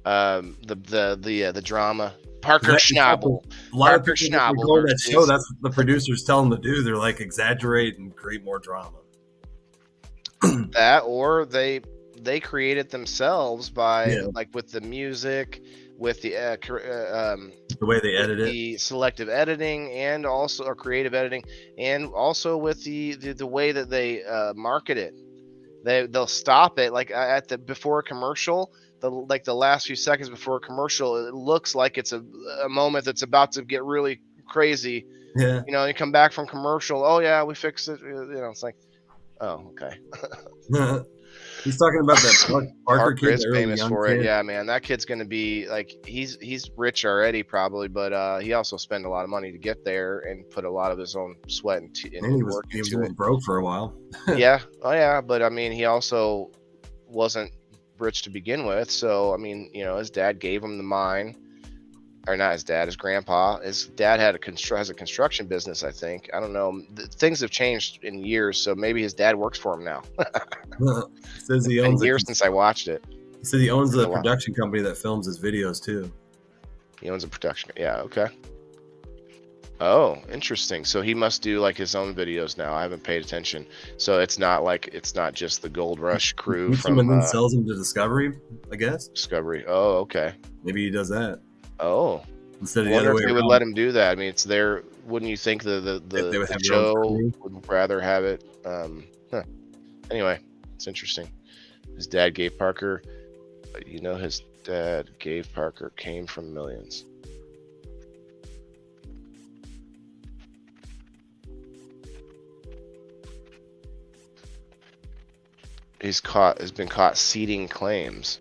Yeah. The drama. Parker Schnabel. A lot of people go to that show. That's what the producers tell them to do. They're like exaggerate and create more drama. That, or they create it themselves by like with the music, with the way they edit the selective editing, and also or creative editing, and also with the way that they market it. They'll stop it like at the before a commercial. The last few seconds before a commercial, it looks like it's a moment that's about to get really crazy. Yeah. You know, you come back from commercial. Oh yeah, we fixed it. You know, it's like, oh okay. He's talking about that Parker is famous for it. Yeah, man, that kid's gonna be like he's rich already probably, but he also spent a lot of money to get there and put a lot of his own sweat and he was broke for a while. Yeah, oh yeah, but I mean, he also wasn't rich to begin with, so I mean, you know, his dad gave him the mine, or not his dad, his grandpa. His dad has a construction business, I think. I don't know. Things have changed in years, so maybe his dad works for him now. Says he owns years since I watched it. He said he owns a production company that films his videos too. He owns a production. Yeah. Okay. Oh, interesting. So he must do like his own videos now. I haven't paid attention. So it's not just the Gold Rush crew from. And then sells them to Discovery, I guess. Discovery. Oh, okay. Maybe he does that. Oh. Instead of I wonder if they would let him do that. I mean, it's their. Wouldn't you think the show would rather have it? Anyway, it's interesting. His dad gave Parker. You know, his dad gave Parker came from millions. Has been caught seeding claims.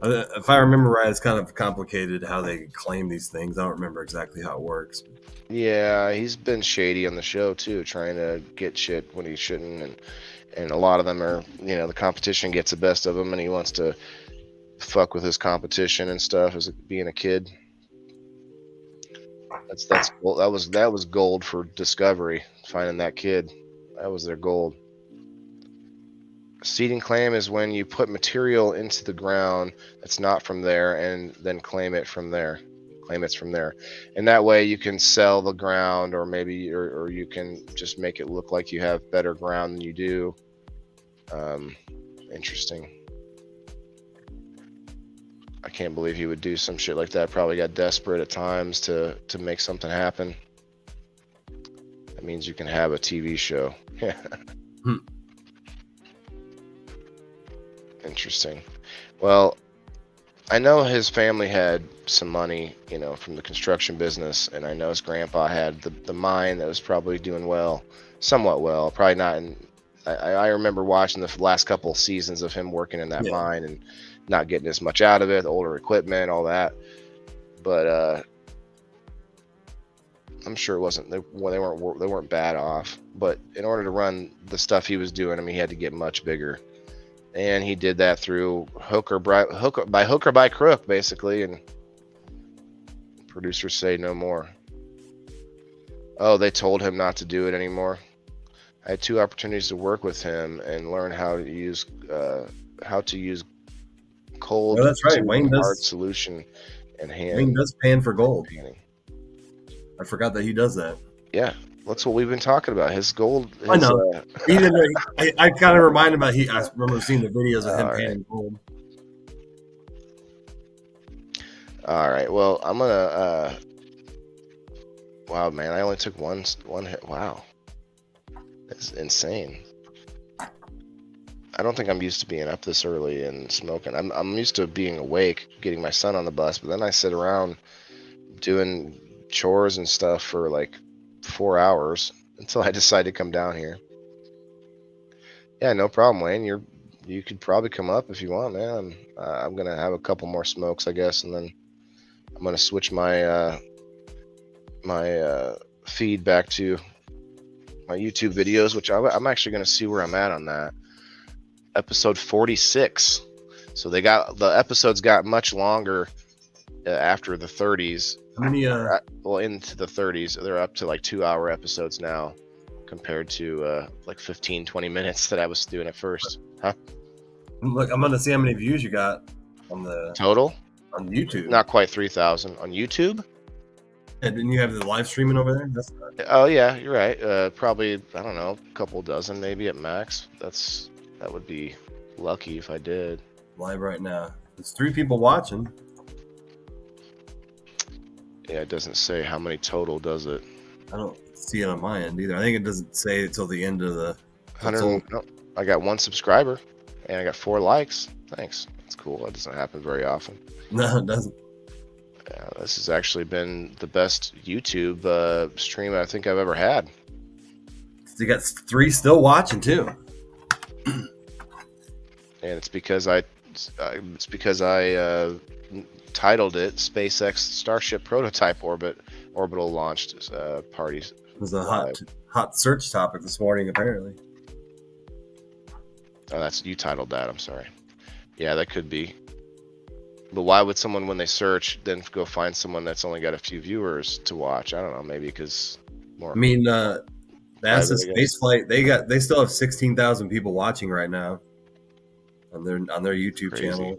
If I remember right, it's kind of complicated how they claim these things. I don't remember exactly how it works. Yeah, he's been shady on the show too, trying to get shit when he shouldn't, and a lot of them are, you know, the competition gets the best of him, and he wants to fuck with his competition and stuff as being a kid. That was gold for Discovery, finding that kid. That was their gold. Seeding claim is when you put material into the ground that's not from there and then claim it's from there. And that way you can sell the ground, or maybe or you can just make it look like you have better ground than you do. Interesting. I can't believe he would do some shit like that. Probably got desperate at times to make something happen. That means you can have a TV show. Yeah. Interesting. Well, I know his family had some money, you know, from the construction business, and I know his grandpa had the mine that was probably doing well, somewhat well. Probably not in. I remember watching the last couple of seasons of him working in that mine and not getting as much out of it, older equipment, all that. But I'm sure it wasn't. They weren't bad off. But in order to run the stuff he was doing, I mean, he had to get much bigger, and he did that through hook or by crook, basically. And producers say no more. Oh, they told him not to do it anymore. I had 2 opportunities to work with him and learn how to use cold. Oh, that's right. Wayne hard does solution and hand. Wayne does pan for gold. I forgot that he does that. Yeah, that's what we've been talking about. His gold. I know. He didn't. I kind of reminded about. I remember seeing the videos of him panning gold. All right. Well, I'm gonna. Wow, man! I only took one hit. Wow, that's insane. I don't think I'm used to being up this early and smoking. I'm used to being awake, getting my son on the bus, but then I sit around doing chores and stuff for like 4 hours until I decide to come down here. Yeah, no problem, Wayne. You could probably come up if you want, man. I'm gonna have a couple more smokes, I guess, and then I'm gonna switch my my feed back to my YouTube videos, which I'm actually going to see where I'm at on that. Episode 46. So the episodes got much longer after the 30s. How many? Well, into the 30s, they're up to like 2-hour episodes now, compared to like 15-20 minutes that I was doing at first. Huh? Look, I'm gonna see how many views you got on the total on YouTube. Not quite 3,000 on YouTube. And then you have the live streaming over there. Oh yeah, you're right. Probably, I don't know, a couple dozen maybe at max. That would be lucky if I did. Live right now. There's 3 people watching. Yeah, it doesn't say how many total, does it? I don't see it on my end either. I think it doesn't say until the end of the 100. No, I got 1 subscriber and I got 4 likes. Thanks. That's cool. That doesn't happen very often. No, it doesn't. Yeah, this has actually been the best YouTube stream I think I've ever had. So you got 3 still watching too. And it's because I titled it SpaceX Starship Prototype Orbital Launched Parties. It was a hot search topic this morning, apparently. Oh, you titled that. I'm sorry. Yeah, that could be. But why would someone, when they search, then go find someone that's only got a few viewers to watch? I don't know. Maybe because more. I mean, NASA spaceflight. They still have 16,000 people watching right now on their YouTube channel.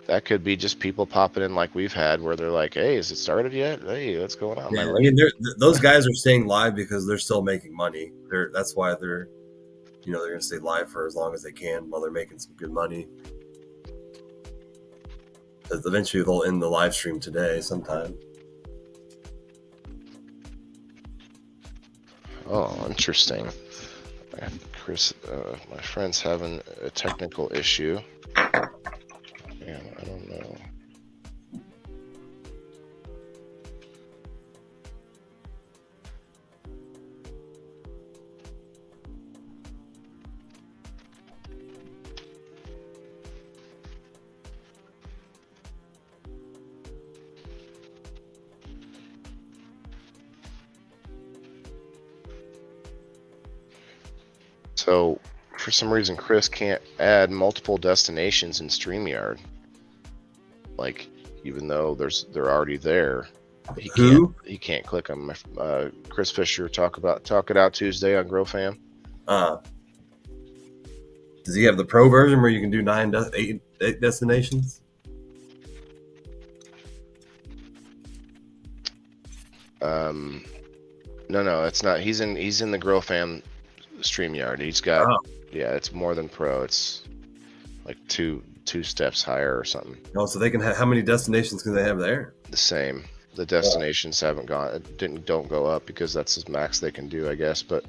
That could be just people popping in like we've had, where they're like, "Hey, is it started yet? Hey, what's going on?" Yeah, I mean, those guys are staying live because they're still making money. That's why they're going to stay live for as long as they can while they're making some good money. Because eventually they'll end the live stream today sometime. Oh, interesting. Chris, my friend's having a technical issue. Man, I don't know. So, for some reason, Chris can't add multiple destinations in StreamYard. Like, even though they're already there, he can't click on Chris Fisher. Talk It Out Tuesday on GrowFam. Does he have the pro version where you can do 8 destinations? No, it's not. He's in the GrowFam StreamYard. He's got it's more than pro. It's like two steps higher or something. Oh, so they can have, how many destinations can they have there? The same. The destinations don't go up because that's the max they can do, I guess. But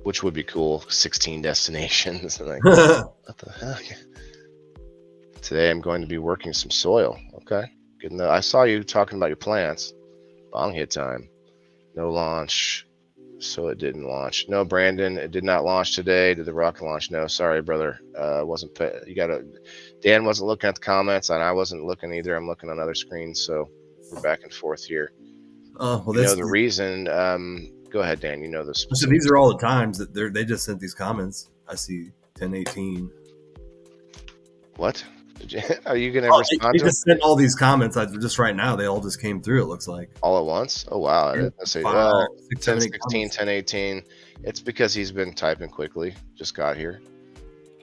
which would be cool. 16 destinations. Like, what the heck? Today I'm going to be working some soil. Okay. Good enough. I saw you talking about your plants. Bong hit time. No launch. So it didn't launch. No, Brandon, it did not launch today. Did the rocket launch? No, sorry, brother. Dan wasn't looking at the comments, and I wasn't looking either. I'm looking on other screens, so we're back and forth here. The reason. Go ahead, Dan. You know this. So these are all the times that they just sent these comments. I see 10:18. What? Are you going to respond to? They just sent all these comments. Just right now, they all just came through. It looks like all at once. Oh wow! I didn't say 10, 16, 10, 18. It's because he's been typing quickly. Just got here.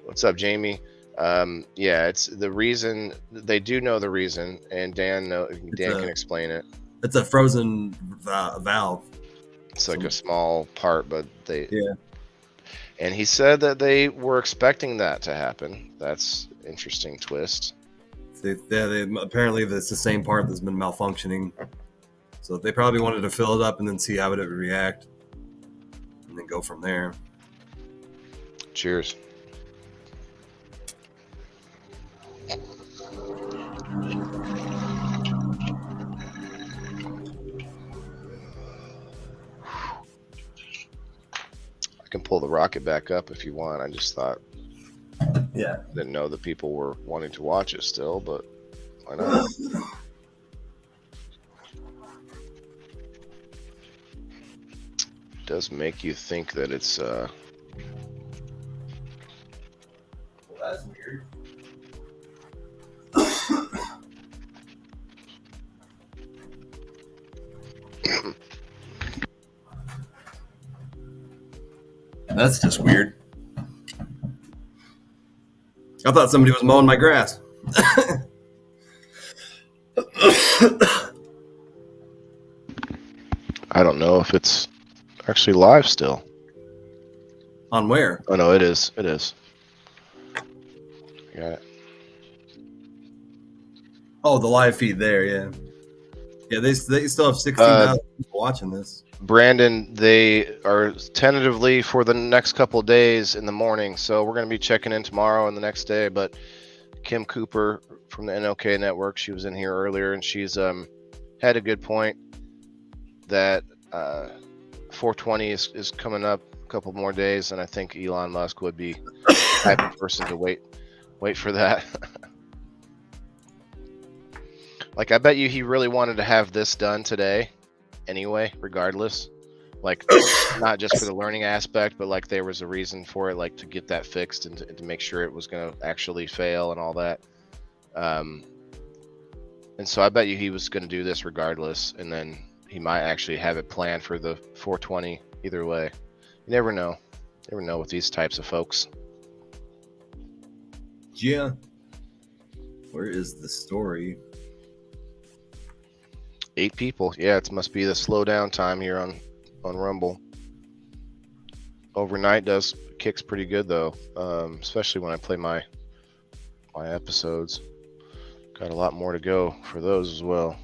What's up, Jamie? Yeah, it's the reason. They do know the reason, and Dan can explain it. It's a frozen valve. It's like a small part, but And he said that they were expecting that to happen. That's interesting twist. Apparently it's the same part that's been malfunctioning. So they probably wanted to fill it up and then see how it would react, and then go from there. Cheers. I can pull the rocket back up if you want. I just thought, didn't know that people were wanting to watch it still, but why not? does make you think that it's well, that's weird. That's just weird. I thought somebody was mowing my grass. I don't know if it's actually live still. On where? Oh no, it is. It is. Got it. Oh, the live feed there, yeah. Yeah, they still have 16,000 people watching this. Brandon, they are tentatively for the next couple of days in the morning, so we're going to be checking in tomorrow and the next day. But Kim Cooper from the NLK Network, she was in here earlier, and she's had a good point that 420 is coming up a couple more days, and I think Elon Musk would be the type of person to wait for that. Like, I bet you he really wanted to have this done today anyway, regardless. Like, not just for the learning aspect, but like there was a reason for it, like to get that fixed and to make sure it was going to actually fail and all that. And so I bet you he was going to do this regardless, and then he might actually have it planned for the 420 either way. You never know. You never know with these types of folks. Yeah. Where is the story? 8 people. Yeah, it must be the slow down time here on Rumble. Overnight kicks pretty good though, especially when I play my episodes. Got a lot more to go for those as well.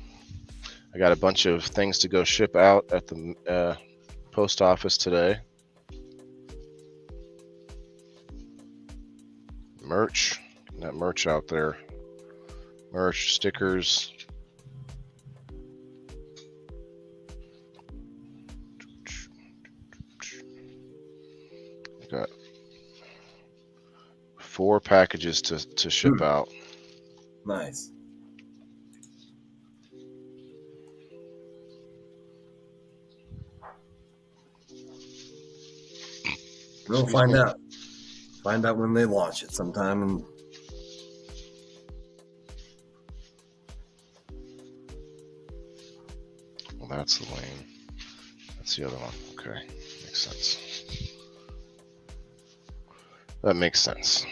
I got a bunch of things to go ship out at the post office today. Merch, getting that merch out there. Merch, stickers. Got 4 packages to ship out. Nice. We'll find out. Find out when they launch it sometime. And well, that's the lane. That's the other one. Okay, makes sense. That makes sense.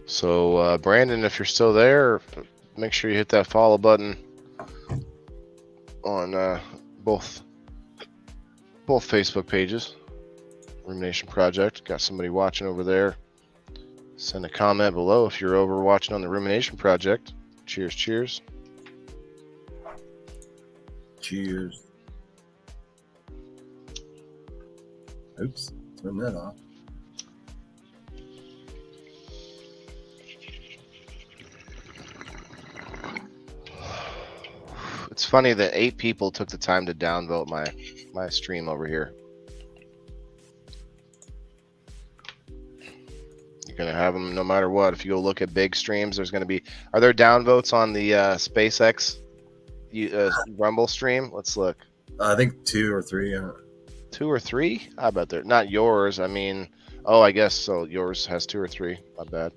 So, Brandon, if you're still there, make sure you hit that follow button on both Facebook pages. Rumination Project. Got somebody watching over there. Send a comment below if you're over watching on the Rumination Project. Cheers, cheers. Cheers. Oops, turn that off. It's funny that 8 people took the time to downvote my stream over here. You're gonna have them no matter what. If you go look at big streams, there's gonna be. Are there downvotes on the SpaceX Rumble stream? Let's look. I think 2 or 3. 2 or 3? I bet they're not yours. I mean, oh, I guess so. Yours has 2 or 3. Not bad.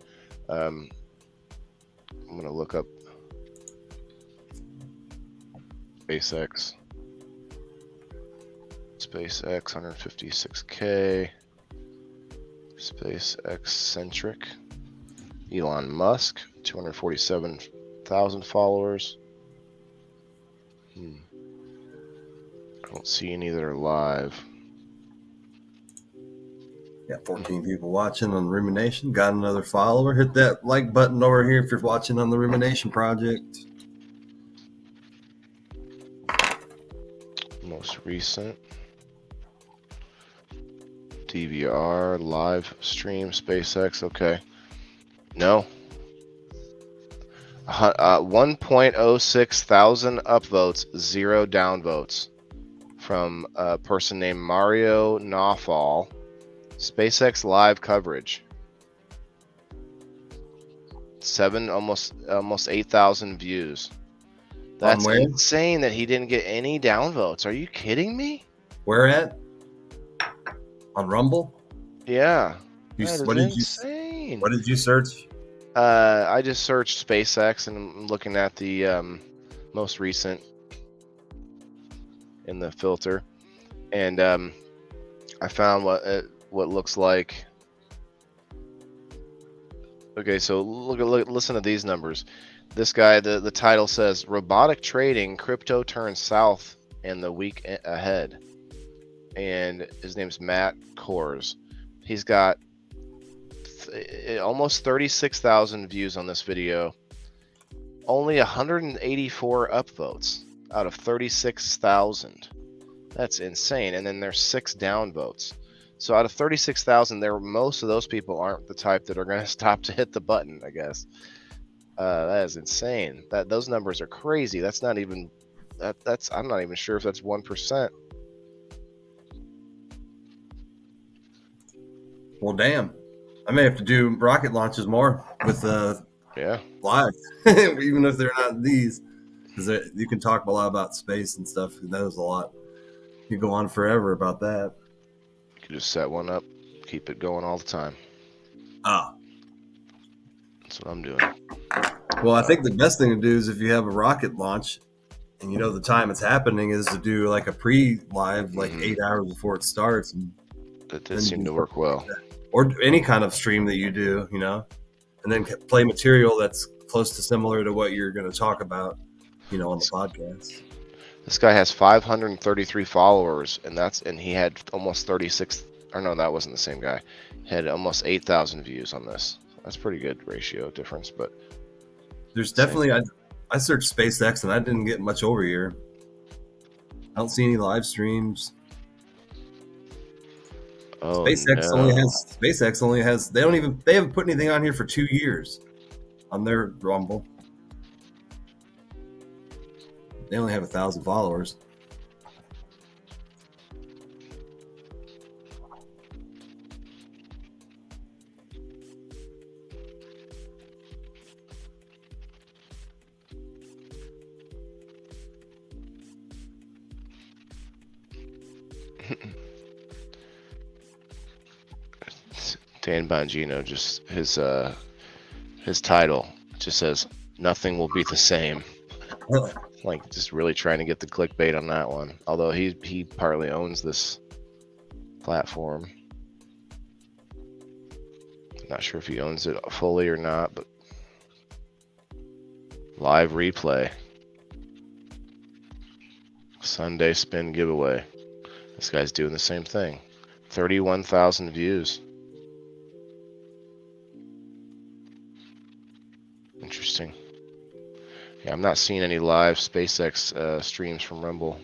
I'm gonna look up SpaceX. SpaceX 156K. SpaceX centric. Elon Musk 247,000 followers. I don't see any that are live. Got 14 people watching on Rumination. Got another follower. Hit that like button over here if you're watching on the Rumination Project. Most recent. DVR, live stream, SpaceX. Okay. No. 1.06 thousand upvotes, 0 downvotes from a person named Mario Nawfal. SpaceX live coverage. 7 almost 8,000 views. That's insane that he didn't get any downvotes. Are you kidding me? Where at? On Rumble? Yeah. What did you search? I just searched SpaceX and I'm looking at the most recent in the filter, and I found what looks like. Okay, so listen to these numbers. This guy, the title says robotic trading, crypto turns south in the week ahead, and his name's Matt Kors. He's got almost 36,000 views on this video, only 184 upvotes out of 36,000. That's insane. And then there's 6 downvotes. So out of 36,000, most of those people aren't the type that are going to stop to hit the button, I guess. That is insane. Those numbers are crazy. That's not even I'm not even sure if that's 1%. Well, damn. I may have to do rocket launches more with live, even if they're not these, because you can talk a lot about space and stuff. Who knows a lot? You go on forever about that. You can just set one up, keep it going all the time. That's what I'm doing. Well, I think the best thing to do is if you have a rocket launch and you know the time it's happening, is to do like a pre-live, like 8 hours before it starts. And that does seem to work well. Or any kind of stream that you do, and then play material that's close to similar to what you're going to talk about, on the podcast. This guy has 533 followers, and he had almost 36. Or no, that wasn't the same guy. He had almost 8,000 views on this. That's pretty good ratio difference, but there's definitely I searched SpaceX and I didn't get much over here. I don't see any live streams. Oh, SpaceX only has they haven't put anything on here for 2 years on their Rumble. They only have 1,000 followers. Dan Bongino, just his title just says nothing will be the same. Like, just really trying to get the clickbait on that one. Although he partly owns this platform. Not sure if he owns it fully or not, but live replay. Sunday spin giveaway. This guy's doing the same thing. 31,000 views. Interesting. Yeah, I'm not seeing any live SpaceX streams from Rumble.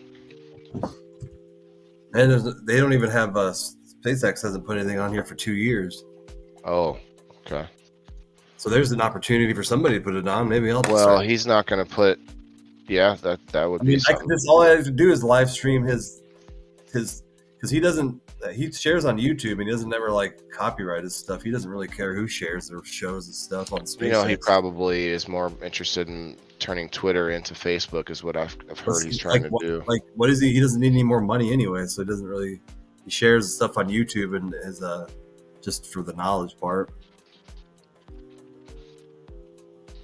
And they don't even have SpaceX hasn't put anything on here for 2 years. Oh, okay. So there's an opportunity for somebody to put it on. Maybe I'll. Well, he's not going to put. Yeah, that would be. All I have to do is live stream his because he doesn't. He shares on YouTube and he doesn't never copyright his stuff. He doesn't really care who shares their shows and stuff on SpaceX. He probably is more interested in turning Twitter into Facebook, is what I've heard he's trying to do. What is he? He doesn't need any more money anyway, so he doesn't really. He shares stuff on YouTube and is just for the knowledge part.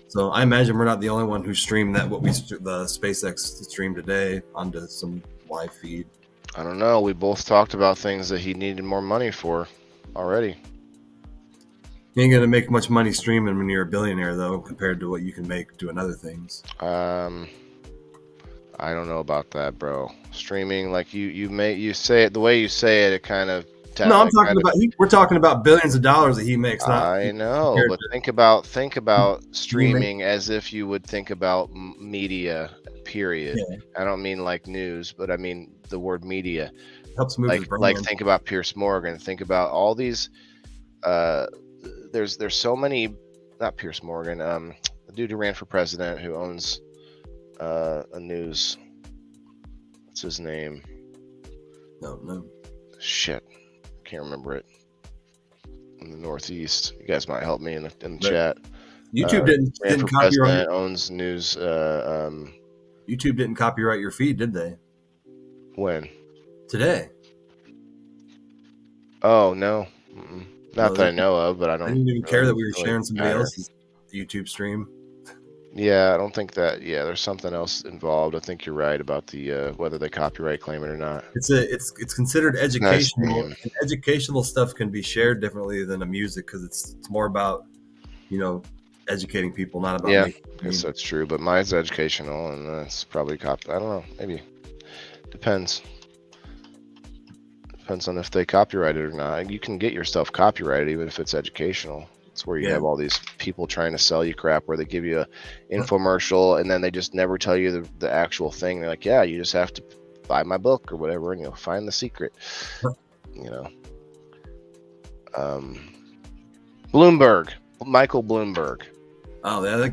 So I imagine we're not the only one who streamed the SpaceX stream today onto some live feed. I don't know. We both talked about things that he needed more money for already. You ain't gonna make much money streaming when you're a billionaire, though, compared to what you can make doing other things. I don't know about that, bro. Streaming, you say it the way you say it, it kind of. No, I'm talking about. We're talking about billions of dollars that he makes. I know, but think about streaming as if you would think about media. Period. Yeah. I don't mean like news, but I mean the word media. Helps move his brand. Like think about Piers Morgan. Think about all these. There's so many. Not Piers Morgan. The dude who ran for president, who owns a news. What's his name? No. Shit. Can't remember it. In the Northeast, you guys might help me in the chat. YouTube didn't copyright. Owns news. YouTube didn't copyright your feed, did they? When? Today. Oh no, not that I know of, but I don't. I didn't even care that we were sharing somebody else's YouTube stream. Yeah, I don't think that. Yeah, there's something else involved. I think you're right about the whether they copyright claim it or not. It's considered educational. Nice. Educational stuff can be shared differently than a music because it's more about, you know, educating people, not about. Yeah, yes, that's true. But mine's educational, and that's probably I don't know. Maybe depends. Depends on if they copyright it or not. You can get your stuff copyrighted even if it's educational. It's where you have all these people trying to sell you crap where they give you a infomercial and then they just never tell you the actual thing. They're like, yeah, you just have to buy my book or whatever and you'll find the secret. You know. Bloomberg. Michael Bloomberg. Oh, yeah, that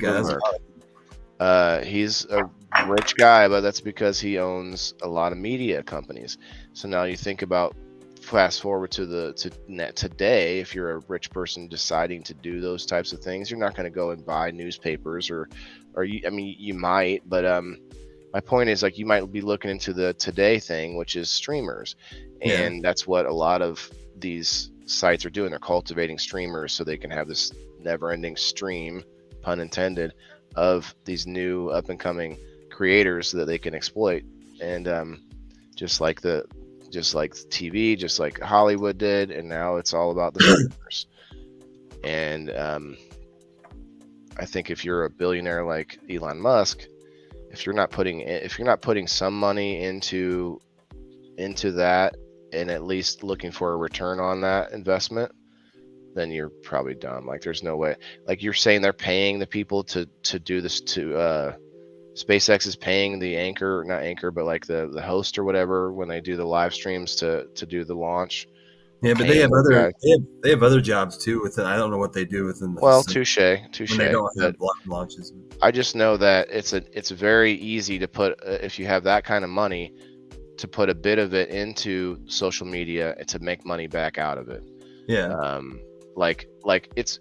guy. He's a rich guy, but that's because he owns a lot of media companies. So now you think about fast forward to today, if you're a rich person deciding to do those types of things, you're not going to go and buy newspapers or you, I mean, you might, but my point is, like, you might be looking into the Today thing, which is streamers, and that's what a lot of these sites are doing. They're cultivating streamers so they can have this never-ending stream, pun intended, of these new up-and-coming creators that they can exploit. And just like TV, just like Hollywood did, and now it's all about the streamers. And I think if you're a billionaire like Elon Musk, if you're not putting some money into that and at least looking for a return on that investment, then you're probably dumb. Like, there's no way. Like, you're saying they're paying the people to do this, to SpaceX is paying the not anchor, but like the host or whatever, when they do the live streams to do the launch. Yeah, but they have other jobs too within. I don't know what they do within. Touche. When they don't have launches. I just know that it's very easy to put, if you have that kind of money, to put a bit of it into social media and to make money back out of it. Yeah. Like it's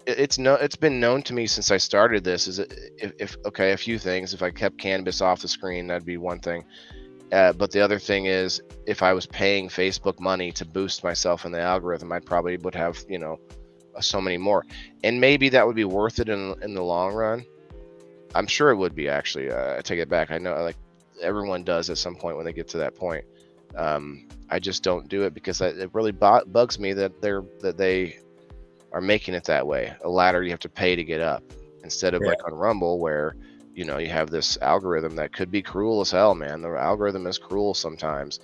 been known to me since I started this, is if a few things. If I kept cannabis off the screen, that'd be one thing. But the other thing is, if I was paying Facebook money to boost myself in the algorithm, I probably would have, so many more. And maybe that would be worth it in the long run. I'm sure it would be, actually. I take it back. I know, like, everyone does at some point when they get to that point. I just don't do it because it really bugs me that they are making it that way. A ladder you have to pay to get up, instead of like on Rumble, where you have this algorithm that could be cruel as hell, man. The algorithm is cruel sometimes,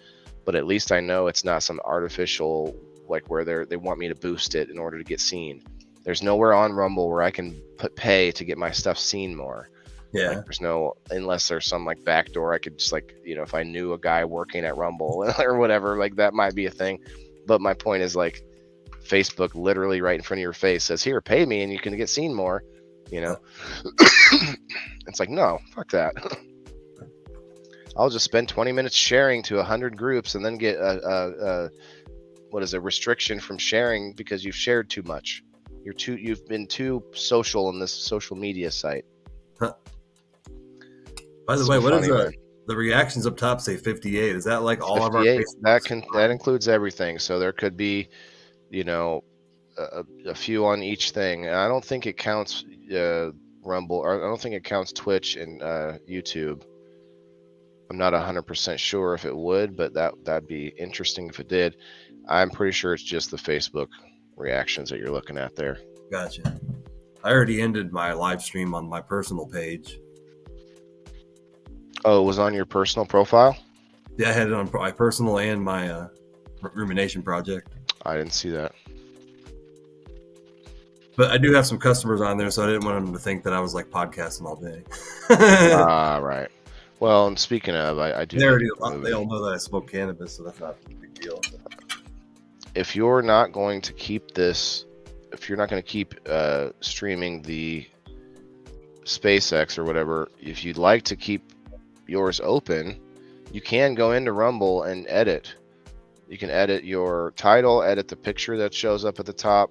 but at least I know it's not some artificial, like, where they want me to boost it in order to get seen. There's nowhere on Rumble where I can pay to get my stuff seen more. Yeah. Like, there's no, unless there's some like backdoor I could just, like, if I knew a guy working at Rumble or whatever, like, that might be a thing. But my point is, like, Facebook literally right in front of your face says, here, pay me and you can get seen more, It's like, no, fuck that. I'll just spend 20 minutes sharing to 100 groups and then get a restriction from sharing because you've shared too much. You've been too social in this social media site. Huh. By the way, what is the reactions up top say 58? Is that like all of our? That includes everything. So there could be, a few on each thing. And I don't think it counts Rumble, or I don't think it counts Twitch and YouTube. I'm not 100% sure if it would, but that'd be interesting if it did. I'm pretty sure it's just the Facebook reactions that you're looking at there. Gotcha. I already ended my live stream on my personal page. Oh, it was on your personal profile? Yeah, I had it on my personal and my rumination project. I didn't see that. But I do have some customers on there, so I didn't want them to think that I was like podcasting all day. Right. Well, and speaking of, I do. They all know that I smoke cannabis, so that's not a big deal. If you're not going to keep streaming the SpaceX or whatever, if you'd like to keep yours open, you can go into Rumble and edit. You can edit your title, edit the picture that shows up at the top.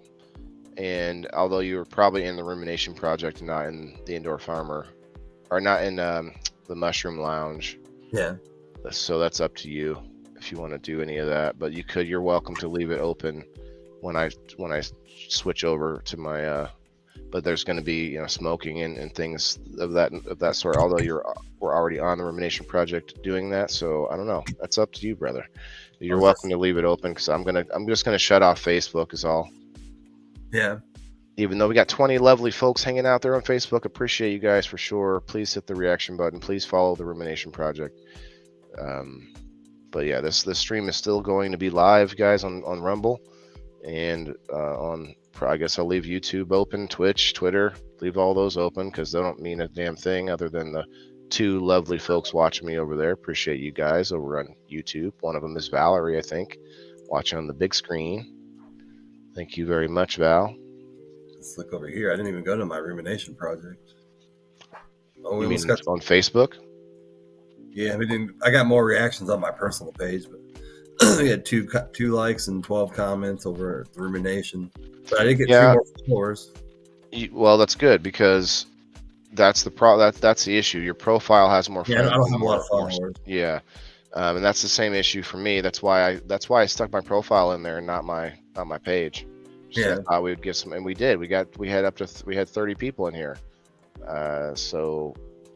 And although you're probably in the Rumination Project and not in the Indoor Farmer, or not in Mushroom Lounge. Yeah. So that's up to you if you want to do any of that. But you're welcome to leave it open when I switch over to my. But there's going to be smoking and things of that sort. Although we're already on the Rumination Project doing that, so I don't know. That's up to you, brother. You're welcome to leave it open because I'm just gonna shut off Facebook is all. Yeah. Even though we got 20 lovely folks hanging out there on Facebook, appreciate you guys for sure. Please hit the reaction button. Please follow the Rumination Project. But yeah, this stream is still going to be live, guys, on Rumble, and I guess I'll leave YouTube open, Twitch, Twitter, leave all those open because they don't mean a damn thing other than the 2 lovely folks watching me over there. Appreciate you guys over on YouTube. One of them is Valerie, I think, watching on the big screen. Thank you very much, Val. Let's look over here. I didn't even go to my Rumination Project. Oh, you mean on Facebook? Yeah, I got more reactions on my personal page, but we had 2 likes and 12 comments over the Rumination. But I did get 2 more followers. Well, that's good because that's the that's the issue. Your profile has more friends. Yeah, I don't have a lot of followers. Yeah, and that's the same issue for me. That's why I stuck my profile in there and not my page. So I thought we would get some, and we did. We had 30 people in here. So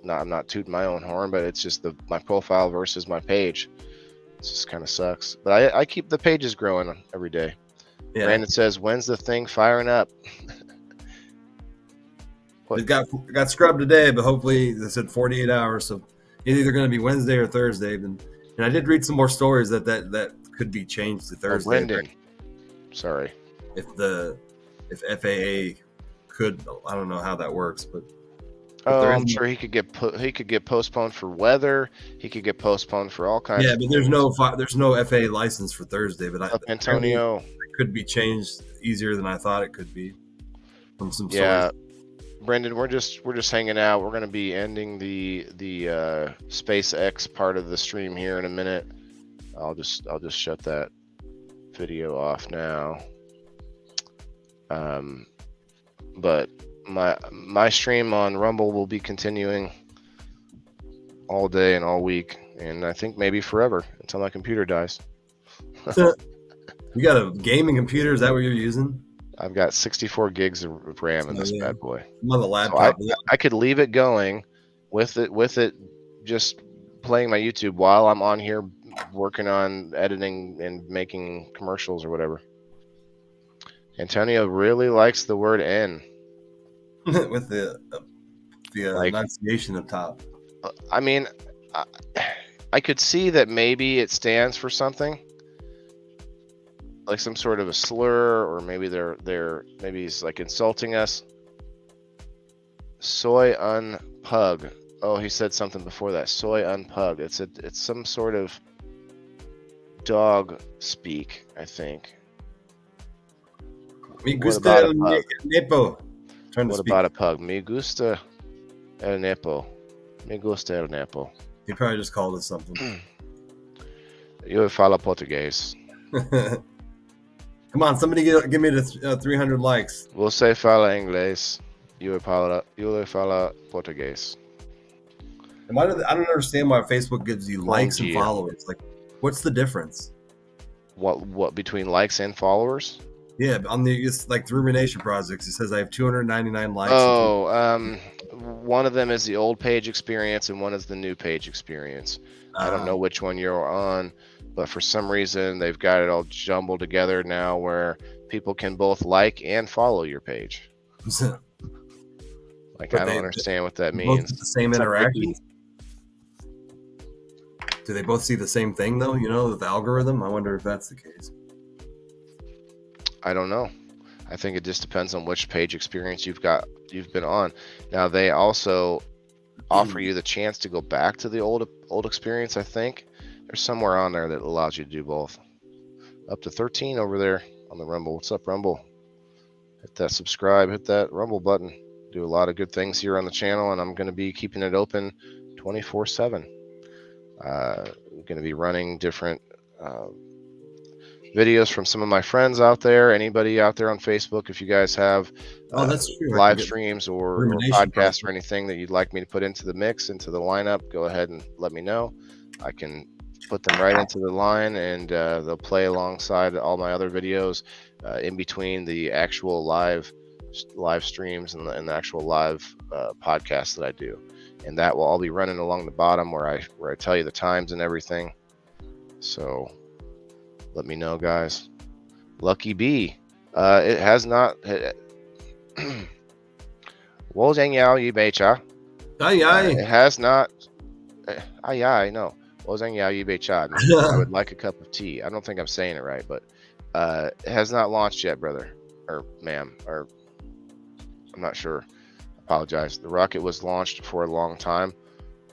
I'm not tooting my own horn, but it's just my profile versus my page. It just kind of sucks. But I keep the pages growing every day. Yeah. Brandon says, "When's the thing firing up?" It got scrubbed today, but hopefully they said 48 hours. So it's either going to be Wednesday or Thursday. And I did read some more stories that could be changed to Thursday. Brendan, sorry. If FAA could, I don't know how that works, but I'm sure he could get postponed for weather. He could get postponed for all kinds. Yeah, but there's no FAA license for Thursday. But Antonio, it could be changed easier than I thought it could be from some source. Brendan, we're just hanging out. We're going to be ending the SpaceX part of the stream here in a minute. I'll just shut that video off now. But my stream on Rumble will be continuing all day and all week, and I think maybe forever until my computer dies. You got a gaming computer? Is that what you're using? I've got 64 gigs of RAM in this bad boy. I'm on the laptop. So I could leave it going with it just playing my YouTube while I'm on here working on editing and making commercials or whatever. Antonio really likes the word N. With the enunciation up top. I mean, I could see that maybe it stands for something, like some sort of a slur, or maybe maybe he's like insulting us. Soy unpug. Oh, he said something before that. Soy unpug. It's some sort of dog speak, I think. Me gusta el nepo. What about a pug? Me gusta el nepo. Me gusta el nepo. He probably just called it something. You fala português. Come on, somebody give me the 300 likes. Você fala inglês. You fala português. And I don't understand why Facebook gives you likes and followers. Like, what's the difference? What between likes and followers? Yeah, on it's like the Rumination Projects, it says I have 299 likes. Oh, one of them is the old page experience and one is the new page experience. I don't know which one you're on, but for some reason they've got it all jumbled together now where people can both like and follow your page. Like, I don't understand what that means. Both the same interaction. Do they both see the same thing though? The algorithm? I wonder if that's the case. I don't know. I think it just depends on which page experience you've been on. Now they also offer you the chance to go back to the old experience. I think there's somewhere on there that allows you to do both. Up to 13 over there on the Rumble. What's up, Rumble? Hit that subscribe, hit that Rumble button. Do a lot of good things here on the channel, and I'm going to be keeping it open 24/7. I'm going to be running different videos from some of my friends out there. Anybody out there on Facebook, if you guys have that's true. Live streams or podcasts or anything that you'd like me to put into the mix, into the lineup, go ahead and let me know. I can put them right into the line, and they'll play alongside all my other videos in between the actual live streams and the actual live podcasts that I do. And that will all be running along the bottom where I tell you the times and everything. So let me know, guys. Lucky B, it has not. It has not. No. I would like a cup of tea. I don't think I'm saying it right, but it has not launched yet, brother or ma'am, or I'm not sure. Apologize. The rocket was launched for a long time.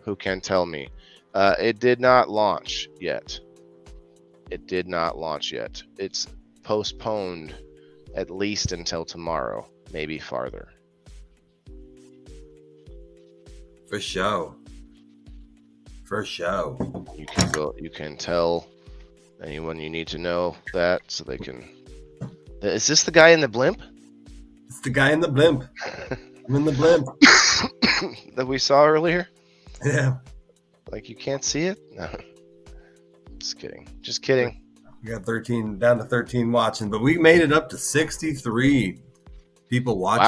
Who can tell me? It did not launch yet. It's postponed at least until tomorrow, maybe farther. For sure. You can tell anyone you need to know that, so they can. Is this the guy in the blimp? It's the guy in the blimp. I'm in the blimp. That we saw earlier? Yeah. Like you can't see it? No. Just kidding. We got 13 down to 13 watching, but we made it up to 63 people watching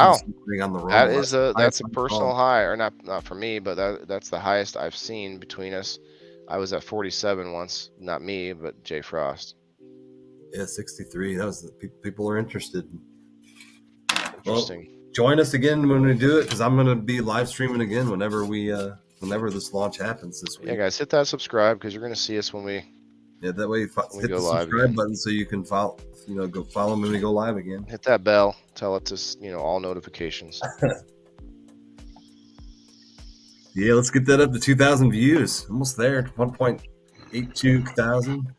on the road. That's a personal high, or not for me, but that's the highest I've seen between us. I was at 47 once, not me, but Jay Frost. Yeah, 63. That was people are interested. Interesting. Well, join us again when we do it, because I'm going to be live streaming again whenever this launch happens this week. Yeah, guys, hit that subscribe, because you're going to see us when we. Yeah, that way you hit the subscribe button so you can follow. Go follow me when we go live again. Hit that bell. Tell it to all notifications. Yeah, let's get that up to 2,000 views. Almost there. 1.82 thousand.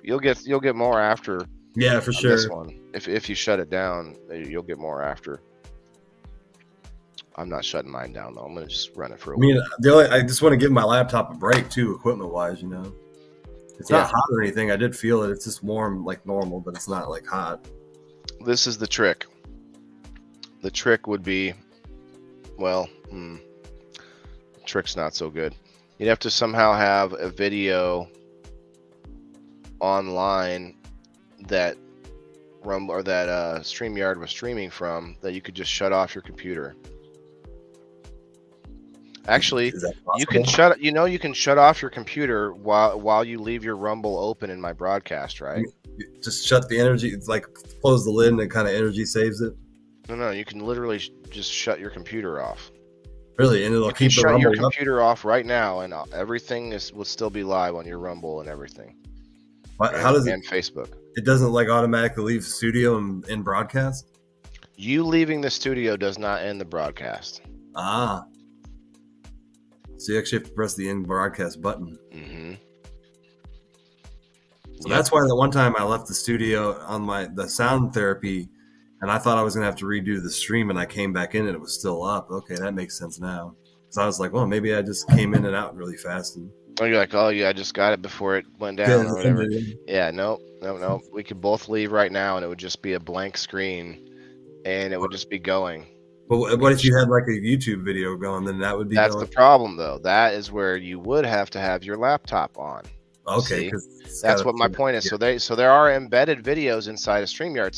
You'll get more after. Yeah, for sure. This one, if you shut it down, you'll get more after. I'm not shutting mine down though. I'm gonna just run it for a week. I just want to give my laptop a break too, equipment wise. It's not hot or anything. I did feel it. It's just warm like normal, but it's not like hot. This is the trick. The trick would be, trick's not so good. You'd have to somehow have a video online that StreamYard was streaming from that you could just shut off your computer. Actually, you can shut off your computer while you leave your Rumble open in my broadcast, right? You just shut the energy. It's like close the lid and it kind of energy saves it. No, you can literally just shut your computer off. Really, and it'll keep the Rumble shut your computer off right now, and everything will still be live on your Rumble and everything. How does and Facebook? It doesn't automatically leave the studio and broadcast. You leaving the studio does not end the broadcast. Ah. So you actually have to press the end broadcast button. Mm-hmm. So that's why the one time I left the studio on the sound therapy, and I thought I was going to have to redo the stream, and I came back in and it was still up. Okay, that makes sense now. So I was like, well, maybe I just came in and out really fast. You're like, I just got it before it went down or whatever. Yeah, no. We could both leave right now, and it would just be a blank screen, and it would just be going. But what if you had like a YouTube video going? Then that would be. That's the problem, though. That is where you would have to have your laptop on. Okay, that's what my point is. Yeah. So there are embedded videos inside of StreamYard.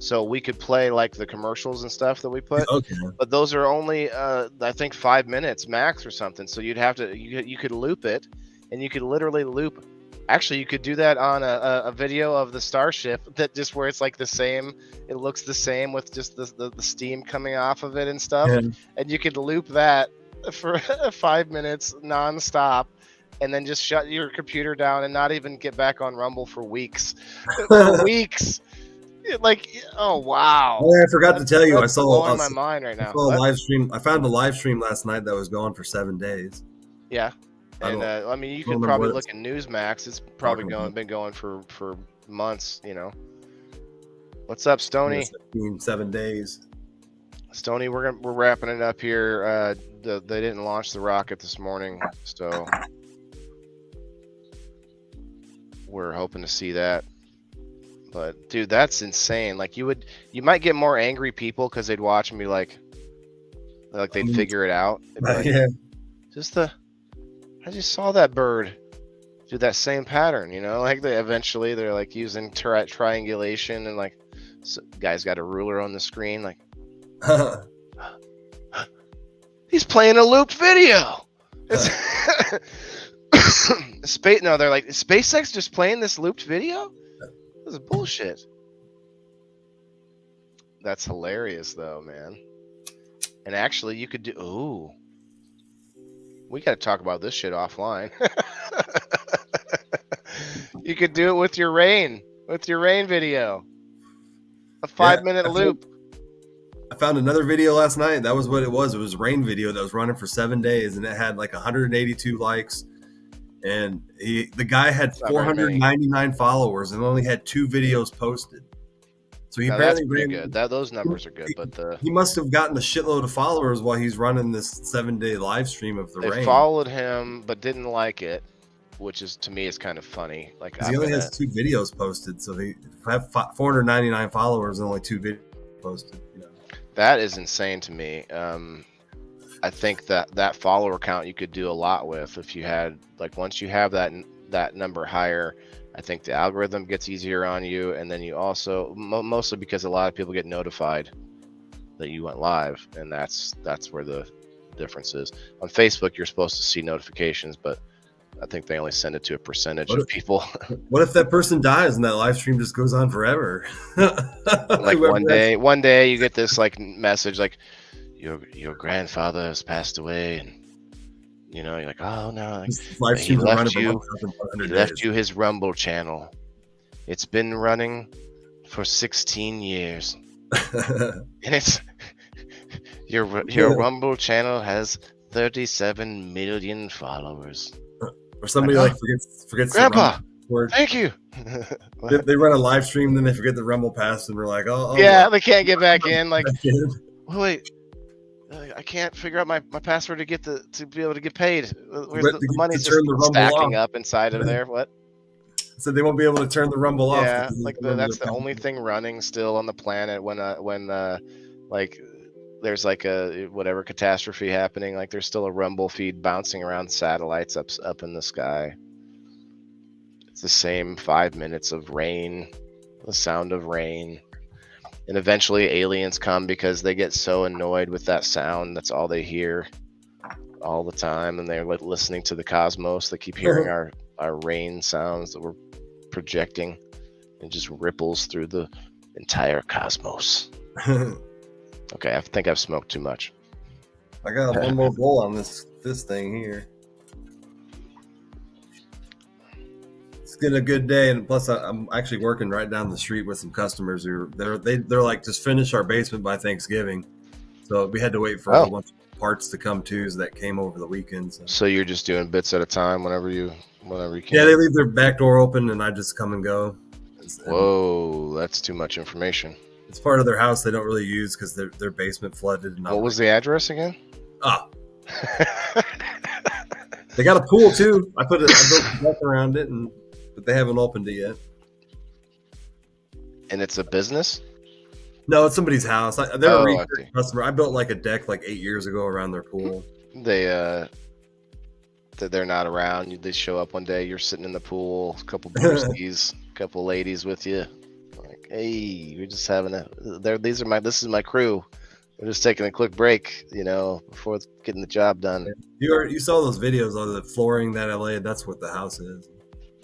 So we could play like the commercials and stuff that we put. Okay. But those are only I think 5 minutes max or something. So you'd have to you could loop it, and you could literally loop. Actually, you could do that on a video of the Starship that just where it's like the same. It looks the same with just the steam coming off of it and stuff. Yeah. And you could loop that for 5 minutes nonstop, and then just shut your computer down and not even get back on Rumble for weeks. Weeks. Like, oh wow! Oh, I forgot to tell you, I saw blowing my mind right now. I saw a live stream. I found a live stream last night that was going for 7 days. Yeah. And you could probably look at Newsmax. It's probably been going for months. What's up, Stony? 7 days. Stony, we're wrapping it up here. They didn't launch the rocket this morning, so we're hoping to see that. But dude, that's insane. Like you might get more angry people because they'd watch and be like they'd figure it out. Like, yeah. I just saw that bird do that same pattern, you know, like they're like using triangulation and like guy's got a ruler on the screen, like he's playing a looped video. They're like, is SpaceX just playing this looped video? This is bullshit. That's hilarious though, man. And actually you could do we got to talk about this shit offline. You could do it with your rain video. A 5-minute loop. I found another video last night. That was what it was. It was a rain video that was running for 7 days, and it had like 182 likes. And the guy had 499 followers and only had 2 videos posted. So he that's pretty good. Those numbers are good, but he must have gotten a shitload of followers while he's running this 7-day live stream of the rain. They followed him but didn't like it, which is to me is kind of funny. Like he only has 2 videos posted, so they have 499 followers and only 2 videos posted. You know. That is insane to me. I think that follower count you could do a lot with if you had like once you have that number higher. I think the algorithm gets easier on you, and then you also mostly because a lot of people get notified that you went live, and that's where the difference is. On Facebook, you're supposed to see notifications, but I think they only send it to a percentage of people. What if that person dies and that live stream just goes on forever? Like one day you get this like message like your grandfather has passed away, and you know, you're like, oh no, like, he left you his Rumble channel. It's been running for 16 years. And it's your Rumble channel has 37 million followers. Or somebody like forgets Grandpa, thank you. They run a live stream, then they forget the Rumble pass, and we're like, oh yeah, they can't get back in. Like, wait. I can't figure out my password to be able to get paid. Where's the money's just stacking up inside of there? What? So they won't be able to turn the Rumble off. Yeah, like that's the only thing running still on the planet when like there's like a whatever catastrophe happening. Like there's still a Rumble feed bouncing around satellites up in the sky. It's the same 5 minutes of rain, the sound of rain. And eventually aliens come because they get so annoyed with that sound. That's all they hear all the time. And they're listening to the cosmos. They keep hearing our rain sounds that we're projecting. It just ripples through the entire cosmos. Okay, I think I've smoked too much. I got one more bowl on this thing here. It's been a good day, and plus I'm actually working right down the street with some customers who they're like, just finish our basement by Thanksgiving. So we had to wait for a bunch of parts to come too, so that came over the weekend. So you're just doing bits at a time whenever you can. Yeah, they leave their back door open, and I just come and go. Whoa, that's too much information. It's part of their house they don't really use because their basement flooded. What was the address again? They got a pool too. I built a deck around it, but they haven't opened it yet. And it's a business? No, it's somebody's house. They're a research customer. I built like a deck like 8 years ago around their pool. They're not around. They show up one day. You're sitting in the pool, a couple brewskis, a couple ladies with you. Like, hey, we're just having this is my crew. We're just taking a quick break, before getting the job done. You saw those videos of the flooring that I laid. That's what the house is.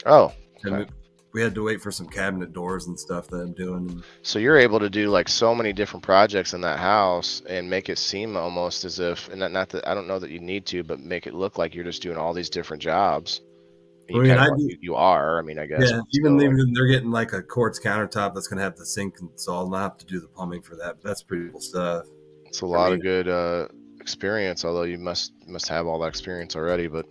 Oh, okay. We had to wait for some cabinet doors and stuff that I'm doing. So you're able to do like so many different projects in that house and make it seem almost as if, and not that I don't know that you need to, but make it look like you're just doing all these different jobs. You are. I mean, I guess. Yeah, even they're getting like a quartz countertop that's going to have the sink installed, and I have to do the plumbing for that. But that's pretty cool stuff. It's a lot of good experience, although you must have all that experience already. But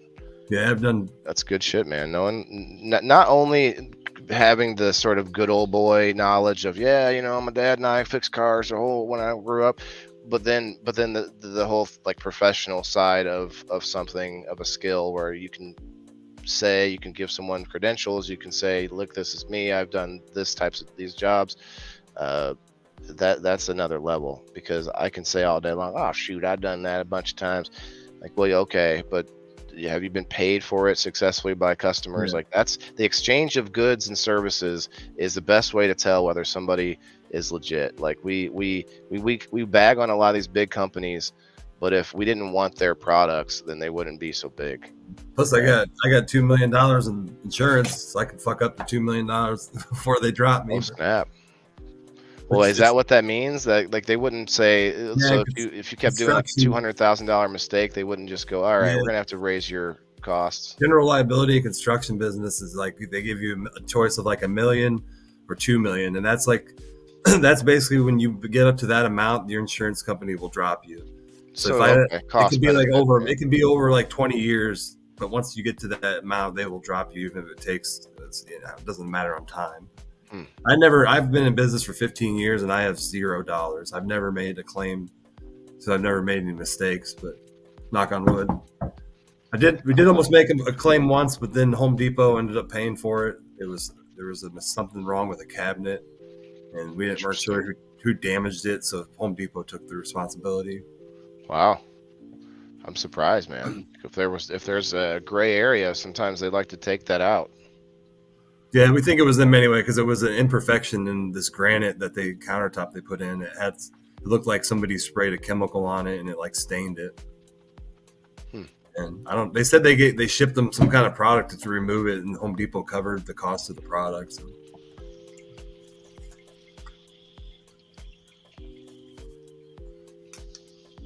yeah, I've done. That's good shit, man. Not only having the sort of good old boy knowledge of my dad and I fixed cars when I grew up, but then the whole like professional side of something, of a skill where you can say, you can give someone credentials, you can say, look, this is me, I've done these jobs. That's another level, because I can say all day long, oh shoot, I've done that a bunch of times. Like, well, okay, but have you been paid for it successfully by customers? Like, that's the exchange of goods and services is the best way to tell whether somebody is legit. Like, we bag on a lot of these big companies, but if we didn't want their products, then they wouldn't be so big. Plus, I got $2 million in insurance, so I can fuck up the $2 million before they drop me. Oh snap! Well, is that what that means? That, like, they wouldn't say, so if you kept doing like a $200,000 mistake, they wouldn't just go, all right, we're gonna have to raise your costs. General liability and construction business is like, they give you a choice of like $1 million or $2 million, and that's like, that's basically when you get up to that amount, your insurance company will drop you. So it could be like over like 20 years, but once you get to that amount, they will drop you, even if it takes, it doesn't matter on time. I've been in business for 15 years and I have $0. I've never made a claim, so I've never made any mistakes, but knock on wood. We did almost make a claim once, but then Home Depot ended up paying for it. There was something wrong with a cabinet, and we weren't sure who damaged it, so Home Depot took the responsibility. Wow. I'm surprised, man. If there's a gray area, sometimes they like to take that out. Yeah, we think it was them anyway, because it was an imperfection in this granite that countertop they put in. It looked like somebody sprayed a chemical on it and it like stained it. And they said they shipped them some kind of product to remove it, and Home Depot covered the cost of the product. So.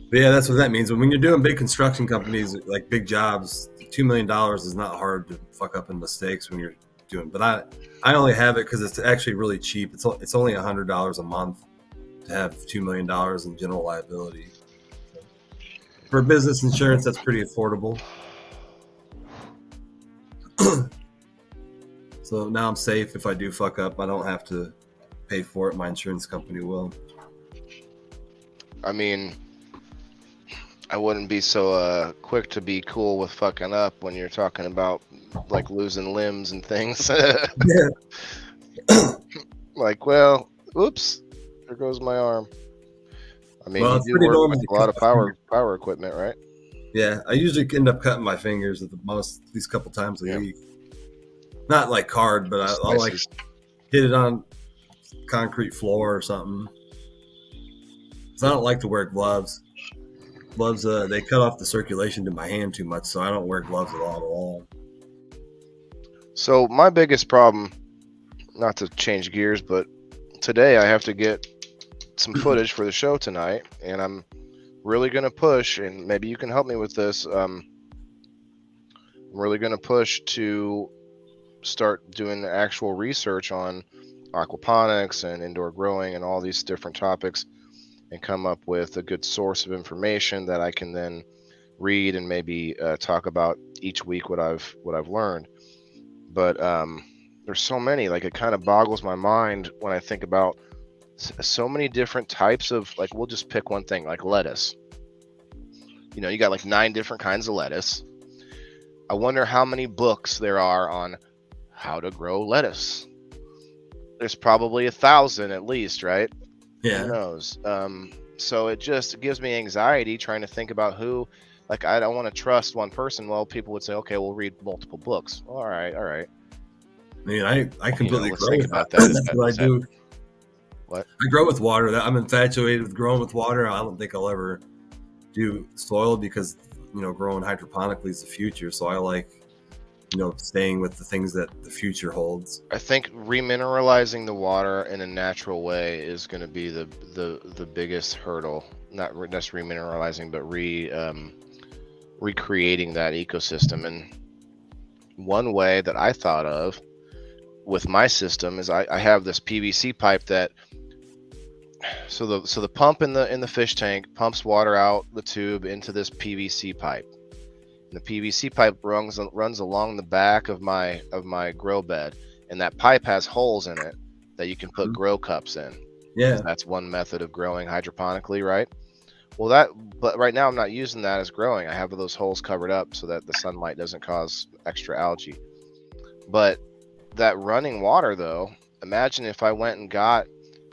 But yeah, that's what that means. When you're doing big construction companies, like big jobs, $2 million is not hard to fuck up in mistakes when you're doing. But I only have it because it's actually really cheap. It's only $100 a month to have $2 million in general liability. So for business insurance, that's pretty affordable. So now I'm safe. If I do fuck up, I don't have to pay for it. My insurance company will. I mean, I wouldn't be so quick to be cool with fucking up when you're talking about like losing limbs and things. Like, well, oops, there goes my arm. I mean, you do work with a lot of power equipment, right? Yeah, I usually end up cutting my fingers at least a couple times a week. Not like hard, but I'll like hit it on concrete floor or something. So I don't like to wear gloves. Gloves, they cut off the circulation to my hand too much, so I don't wear gloves at all. So my biggest problem, not to change gears, but today I have to get some footage for the show tonight, and I'm really going to push, and maybe you can help me with this. I'm really going to push to start doing the actual research on aquaponics and indoor growing and all these different topics, and come up with a good source of information that I can then read and maybe talk about each week what I've learned. But there's so many, like, it kind of boggles my mind when I think about so many different types of, like, we'll just pick one thing, like lettuce. You know, you got like 9 different kinds of lettuce. I wonder how many books there are on how to grow lettuce. There's probably 1,000 at least, right? Yeah. Who knows? So it just gives me anxiety trying to think about who, like, I don't want to trust one person. Well, people would say, okay, we'll read multiple books. All right. I mean, I completely agree with that. That's what I do. What? I grow with water. I'm infatuated with growing with water. I don't think I'll ever do soil because, you know, growing hydroponically is the future. So I like, you know, staying with the things that the future holds. I think remineralizing the water in a natural way is going to be the biggest hurdle. Not just remineralizing, but recreating that ecosystem. And one way that I thought of with my system is I have this PVC pipe that, so the pump in the fish tank pumps water out the tube into this PVC pipe. The PVC pipe runs along the back of my grow bed, and that pipe has holes in it that you can put grow cups in. Yeah, that's one method of growing hydroponically, right? But right now I'm not using that as growing. I have those holes covered up so that the sunlight doesn't cause extra algae. But that running water, though, imagine if I went and got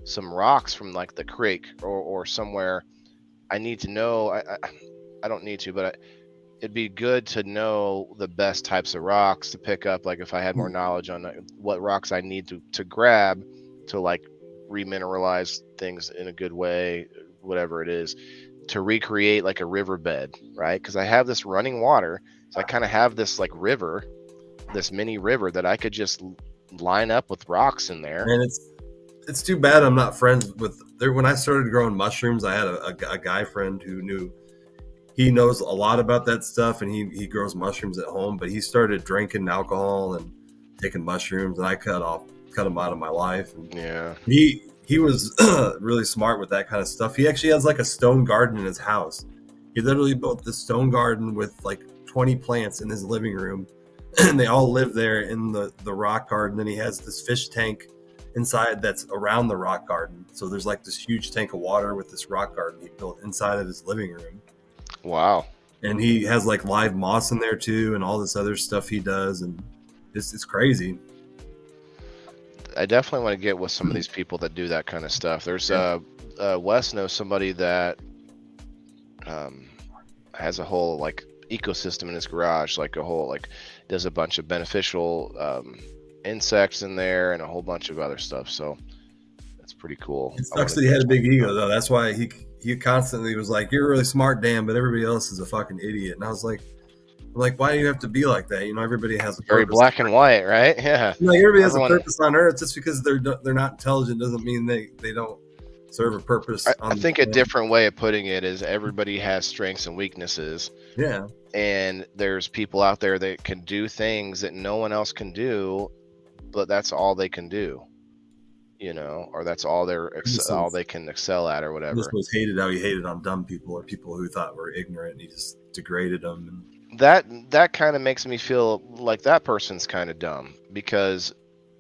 some rocks from like the creek or somewhere. I need to know. I don't need to, but it'd be good to know the best types of rocks to pick up. Like if I had more knowledge on what rocks I need to grab to like remineralize things in a good way, whatever it is, to recreate like a riverbed, right? Because I have this running water, so I kind of have this like river, this mini river that I could just line up with rocks in there. And it's too bad I'm not friends with. When I started growing mushrooms, I had a guy friend who he knows a lot about that stuff, and he grows mushrooms at home. But he started drinking alcohol and taking mushrooms, and I cut him out of my life. And yeah, he was really smart with that kind of stuff. He actually has like a stone garden in his house. He literally built this stone garden with like 20 plants in his living room, and they all live there in the rock garden. Then he has this fish tank inside that's around the rock garden. So there's like this huge tank of water with this rock garden he built inside of his living room. Wow. And he has like live moss in there too, and all this other stuff he does, and it's crazy. I definitely want to get with some of these people that do that kind of stuff. There's Wes knows somebody that has a whole like ecosystem in his garage, like a whole like does a bunch of beneficial insects in there and a whole bunch of other stuff. So that's pretty cool. It sucks that he had a big ego though. That's why he constantly was like, "You're really smart, Dan, but everybody else is a fucking idiot." And I was like, why do you have to be like that? You know, everybody has a very purpose. Black and white, right? Yeah. Like everybody has a purpose on Earth. Just because they're not intelligent doesn't mean they don't serve a purpose. I think a different way of putting it is everybody has strengths and weaknesses. Yeah. And there's people out there that can do things that no one else can do, but that's all they can do, you know, or that's all all they can excel at or whatever. This was how he hated on dumb people or people who thought were ignorant, and he just degraded them. That kind of makes me feel like that person's kind of dumb, because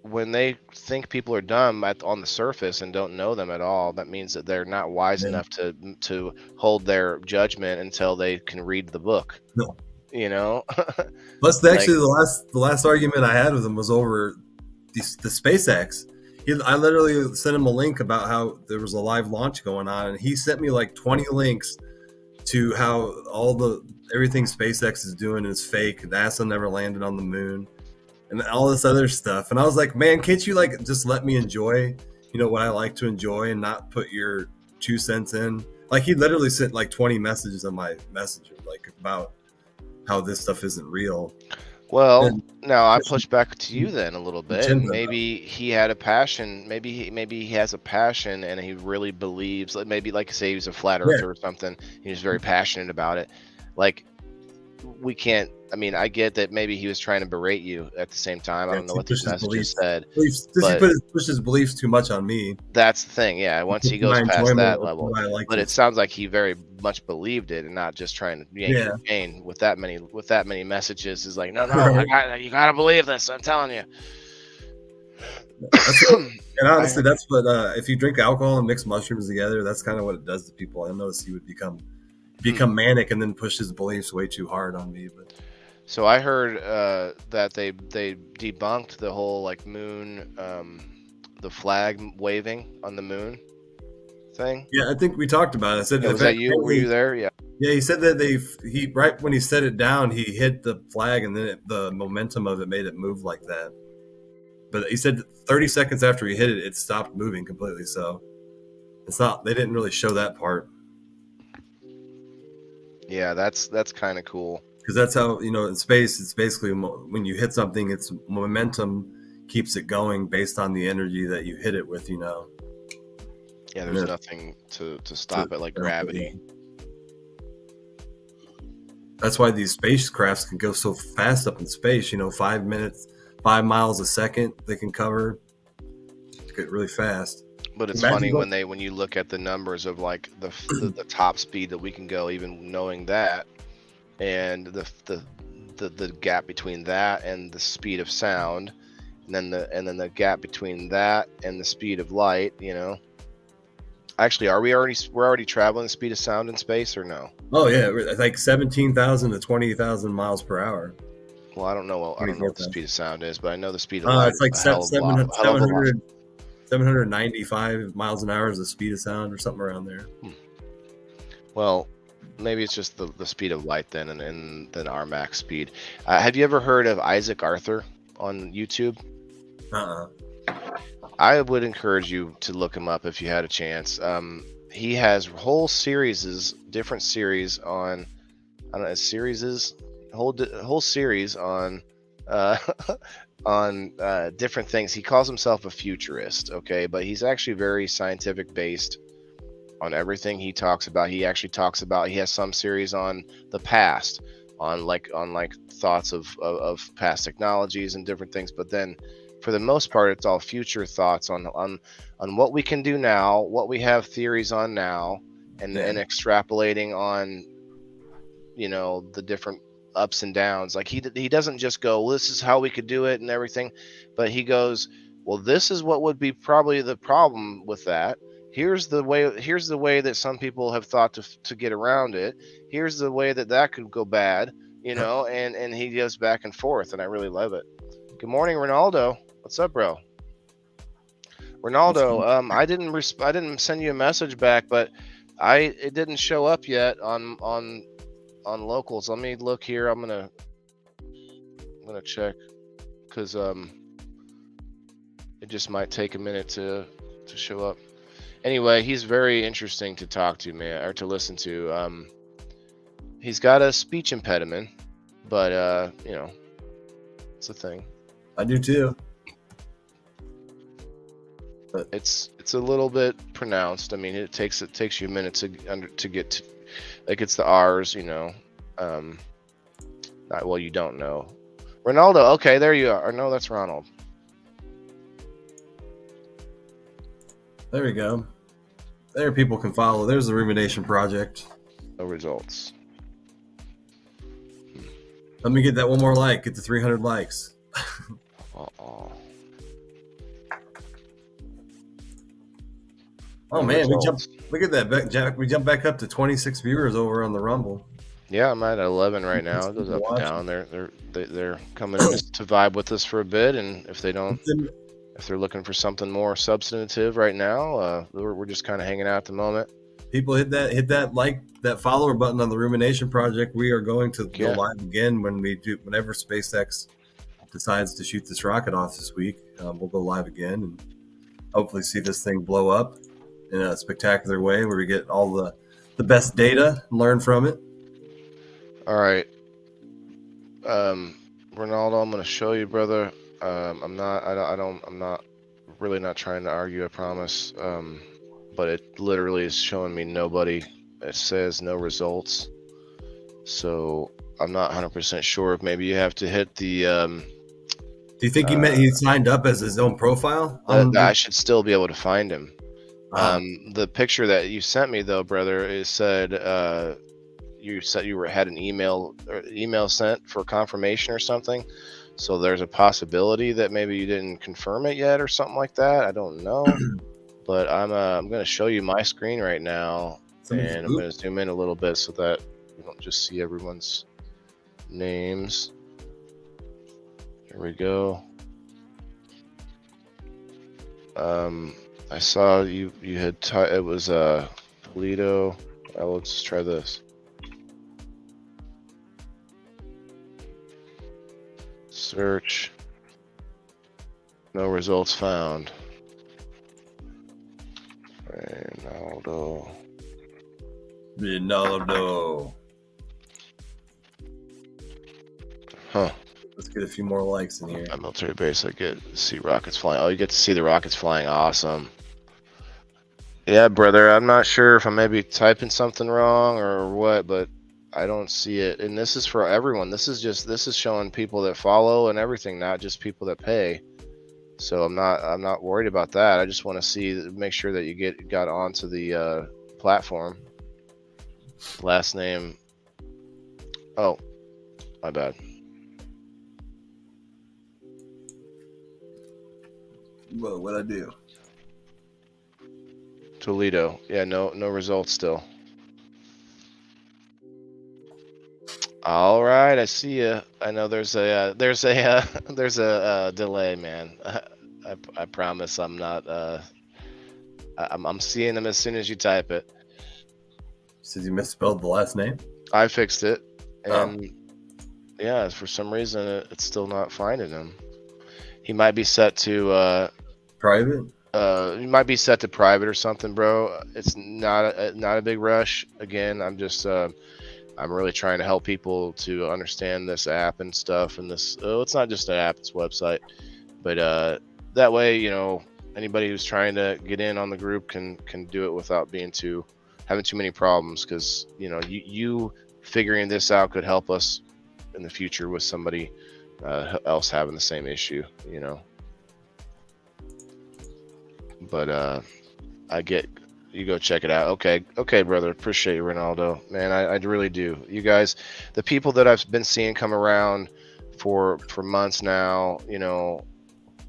when they think people are dumb on the surface and don't know them at all, that means that they're not wise enough to hold their judgment until they can read the book. No. You know. Plus, actually, the last argument I had with him was over the SpaceX. I literally sent him a link about how there was a live launch going on, and he sent me like 20 links to how everything SpaceX is doing is fake. NASA never landed on the moon, and all this other stuff. And I was like, man, can't you like just let me enjoy, you know, what I like to enjoy and not put your 2 cents in? Like, he literally sent like 20 messages on my messenger, like about how this stuff isn't real. Well, now I push back to you then a little bit. Maybe he had a passion. Maybe he has a passion, and he really believes. Maybe, like, say, he's a flat earther or something. He's very passionate about it. Like, we can't. I mean, I get that maybe he was trying to berate you at the same time. I don't know what this message said. He pushed his beliefs too much on me. That's the thing. Yeah, once he goes past that level, but it sounds like he very much believed it and not just trying to yank your chain with that many messages. Is like, no, you gotta believe this. I'm telling you. And honestly, that's what if you drink alcohol and mix mushrooms together, that's kind of what it does to people. I noticed he would become manic and then push his beliefs way too hard on me. But so I heard that they debunked the whole like moon, the flag waving on the moon thing. Yeah, I think we talked about it. I said, was that you? Were you there? Yeah. Yeah, he said that he right when he set it down, he hit the flag, and then the momentum of it made it move like that. But he said 30 seconds after he hit it, it stopped moving completely. So it's not. They didn't really show that part. Yeah, that's kind of cool. Because that's how, you know, in space, it's basically when you hit something, its momentum keeps it going based on the energy that you hit it with, you know. Yeah, there's nothing to stop it, like gravity. That's why these spacecrafts can go so fast up in space, you know, 5 miles a second they can cover. Get really fast. But it's funny when you look at the numbers of like the top speed that we can go, even knowing that, and the gap between that and the speed of sound, and then the gap between that and the speed of light. You know, Actually, we're already traveling the speed of sound in space, or no? Oh yeah, like 17,000 to 20,000 miles per hour. Well, I don't know. I don't know what the speed of sound is, but I know the speed of light. It's like 795 miles an hour is the speed of sound, or something around there. Well, maybe it's just the speed of light then, and then our max speed. Have you ever heard of Isaac Arthur on YouTube? I would encourage you to look him up if you had a chance. He has whole different series on, I don't know, whole series on on different things. He calls himself a futurist, okay, but he's actually very scientific based on everything he talks about. He actually talks about, he has some series on the past, on thoughts of past technologies and different things, but then for the most part it's all future thoughts on what we can do now, what we have theories on now, and extrapolating on, you know, the different ups and downs. Like he doesn't just go, well, this is how we could do it and everything, but he goes, well, this is what would be probably the problem with that. Here's the way that some people have thought to get around it. Here's the way that could go bad, you know, and he goes back and forth, and I really love it. Good morning, Ronaldo. What's up, bro? Ronaldo, I didn't send you a message back, but it didn't show up yet on locals. Let me look here. I'm gonna check, because it just might take a minute to show up. Anyway, he's very interesting to talk to, man, or to listen to. He's got a speech impediment, but you know, it's a thing. I do too. But it's a little bit pronounced. I mean, it takes you a minute to get to, like, it's the R's, you know. Well, you don't know. Ronaldo, okay, there you are. No, that's Ronald. There we go. There, people can follow. There's the Rumination Project. No results. Let me get that one more like. Get to 300 likes. Oh man, look at that, Jack. We jumped back up to 26 viewers over on the Rumble. Yeah, I'm at 11 right now. It goes up and down. They're coming in to vibe with us for a bit, and if they're looking for something more substantive right now, we're just kind of hanging out at the moment. People hit that follower button on the Rumination Project. We are going to go live again whenever SpaceX decides to shoot this rocket off this week. We'll go live again and hopefully see this thing blow up in a spectacular way where we get all the best data and learn from it. All right, Ronaldo, I'm going to show you, brother. I'm not really not trying to argue, I promise. But it literally is showing me nobody. It says no results. So I'm not 100% sure if maybe you have to hit the. Do you think he signed up as his own profile? I should still be able to find him. The picture that you sent me, though, brother, it said you said you had an email sent for confirmation or something. So there's a possibility that maybe you didn't confirm it yet or something like that. I don't know. But I'm going to show you my screen right now, and I'm going to zoom in a little bit so that you don't just see everyone's names. Here we go. I saw you had it was Polito. Let's try this. Search. No results found. Ronaldo. Huh. Let's get a few more likes in here. At military base, I get to see rockets flying. Oh, you get to see the rockets flying. Awesome. Yeah, brother. I'm not sure if I'm maybe typing something wrong or what, but I don't see it. And this is for everyone. This is showing people that follow and everything, not just people that pay. So I'm not worried about that. I just want to make sure that you got onto the platform. Last name. Oh, my bad. Well, what'd I do? Toledo. Yeah, no results still. All right, I see you. I know there's a delay, man. I promise I'm not. I'm seeing them as soon as you type it. Says you misspelled the last name. I fixed it, and yeah, for some reason it's still not finding him. He might be set to private. He might be set to private or something, bro. It's not a big rush. Again, I'm just I'm really trying to help people to understand this app and stuff, and this. It's not just an app; it's a website. But that way, you know, anybody who's trying to get in on the group can do it without having too many problems. Because you know, you figuring this out could help us in the future with somebody else having the same issue. You know. But I get you go check it out. Okay, brother. Appreciate you, Ronaldo. Man, I really do. You guys, the people that I've been seeing come around for months now, you know,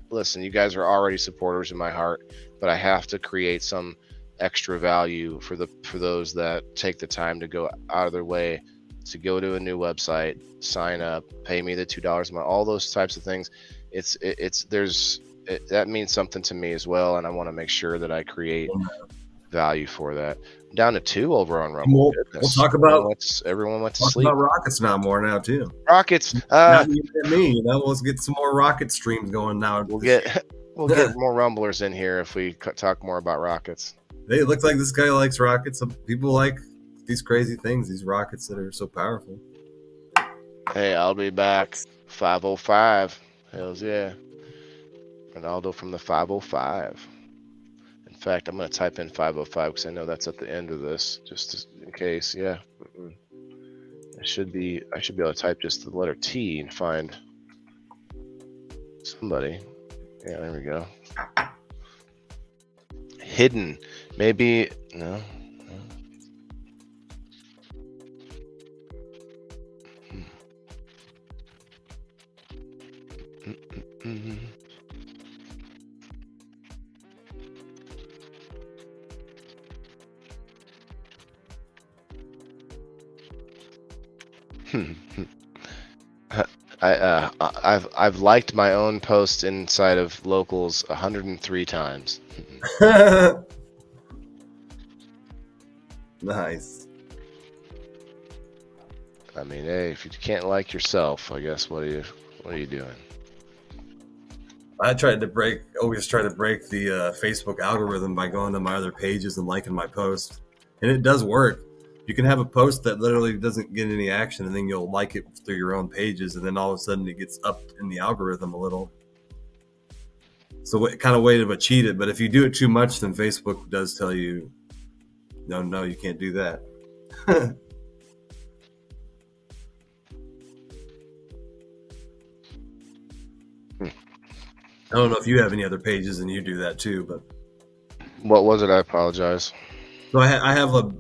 listen, you guys are already supporters in my heart, but I have to create some extra value for those that take the time to go out of their way to go to a new website, sign up, pay me the $2 a month, all those types of things. That means something to me as well, and I want to make sure that I create value for that. I'm down to 2 over on Rumble. We'll talk about everyone went to sleep. About Rockets now too. Rockets. Not you and me, you know. Let's get some more Rocket streams going now. We'll get more Rumblers in here if we talk more about Rockets. Hey, it looks like this guy likes Rockets. Some people like these crazy things, these rockets that are so powerful. Hey, I'll be back. 505. Hells yeah. Ronaldo from the 505. In fact, I'm going to type in 505 because I know that's at the end of this, just in case. Yeah, I should be able to type just the letter T and find somebody. Yeah, there we go. Hidden, maybe no. I've liked my own post inside of Locals 103 times. Nice. I mean, hey, if you can't like yourself, I guess what are you doing? I always try to break the Facebook algorithm by going to my other pages and liking my post, and it does work. You can have a post that literally doesn't get any action, and then you'll like it through your own pages, and then all of a sudden it gets up in the algorithm a little. So it kind of way to cheat it, but if you do it too much, then Facebook does tell you, no, you can't do that. I don't know if you have any other pages and you do that too, but what was it? I apologize. So I have a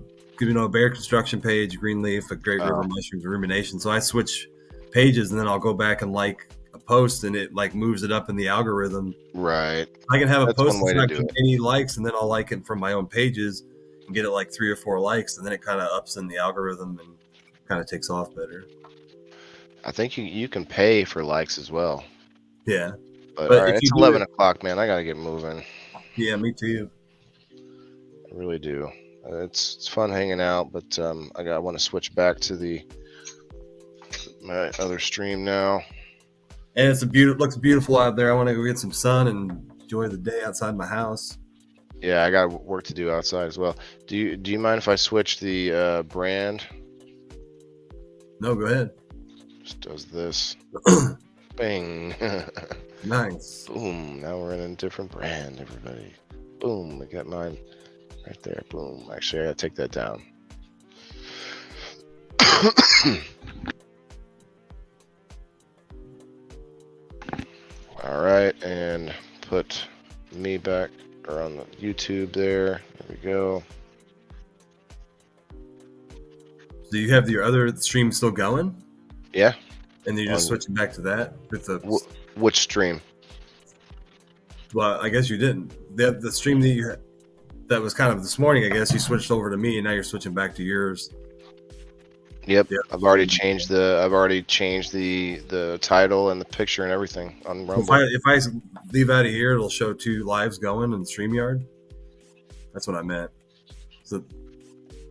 Bear Construction page, Greenleaf, a Great River Mushrooms, Rumination. So I switch pages and then I'll go back and like a post, and it like moves it up in the algorithm. Right. I can have a post that's not getting any likes, and then I'll like it from my own pages and get it like 3 or 4 likes, and then it kind of ups in the algorithm and kind of takes off better. I think you can pay for likes as well. Yeah. But all right, it's 11 o'clock, man. I gotta get moving. Yeah, me too. I really do. It's fun hanging out, but I want to switch back to my other stream now. And looks beautiful out there. I want to go get some sun and enjoy the day outside my house. Yeah, I got work to do outside as well. Do you mind if I switch the brand? No, go ahead. Just does this. Bang. Nice. Boom. Now we're in a different brand, everybody. Boom. I got mine right there. Boom. Actually, I gotta take that down. All right, and put me back on the YouTube there. There we go. Do you have your other stream still going? Yeah. And then you're just switching back to that with the which stream? Well, I guess you didn't. The stream that that was kind of this morning. I guess you switched over to me, and now you're switching back to yours. Yep. I've already changed the title and the picture and everything on Rumble. If I leave out of here, it'll show 2 lives going in StreamYard. That's what I meant. So do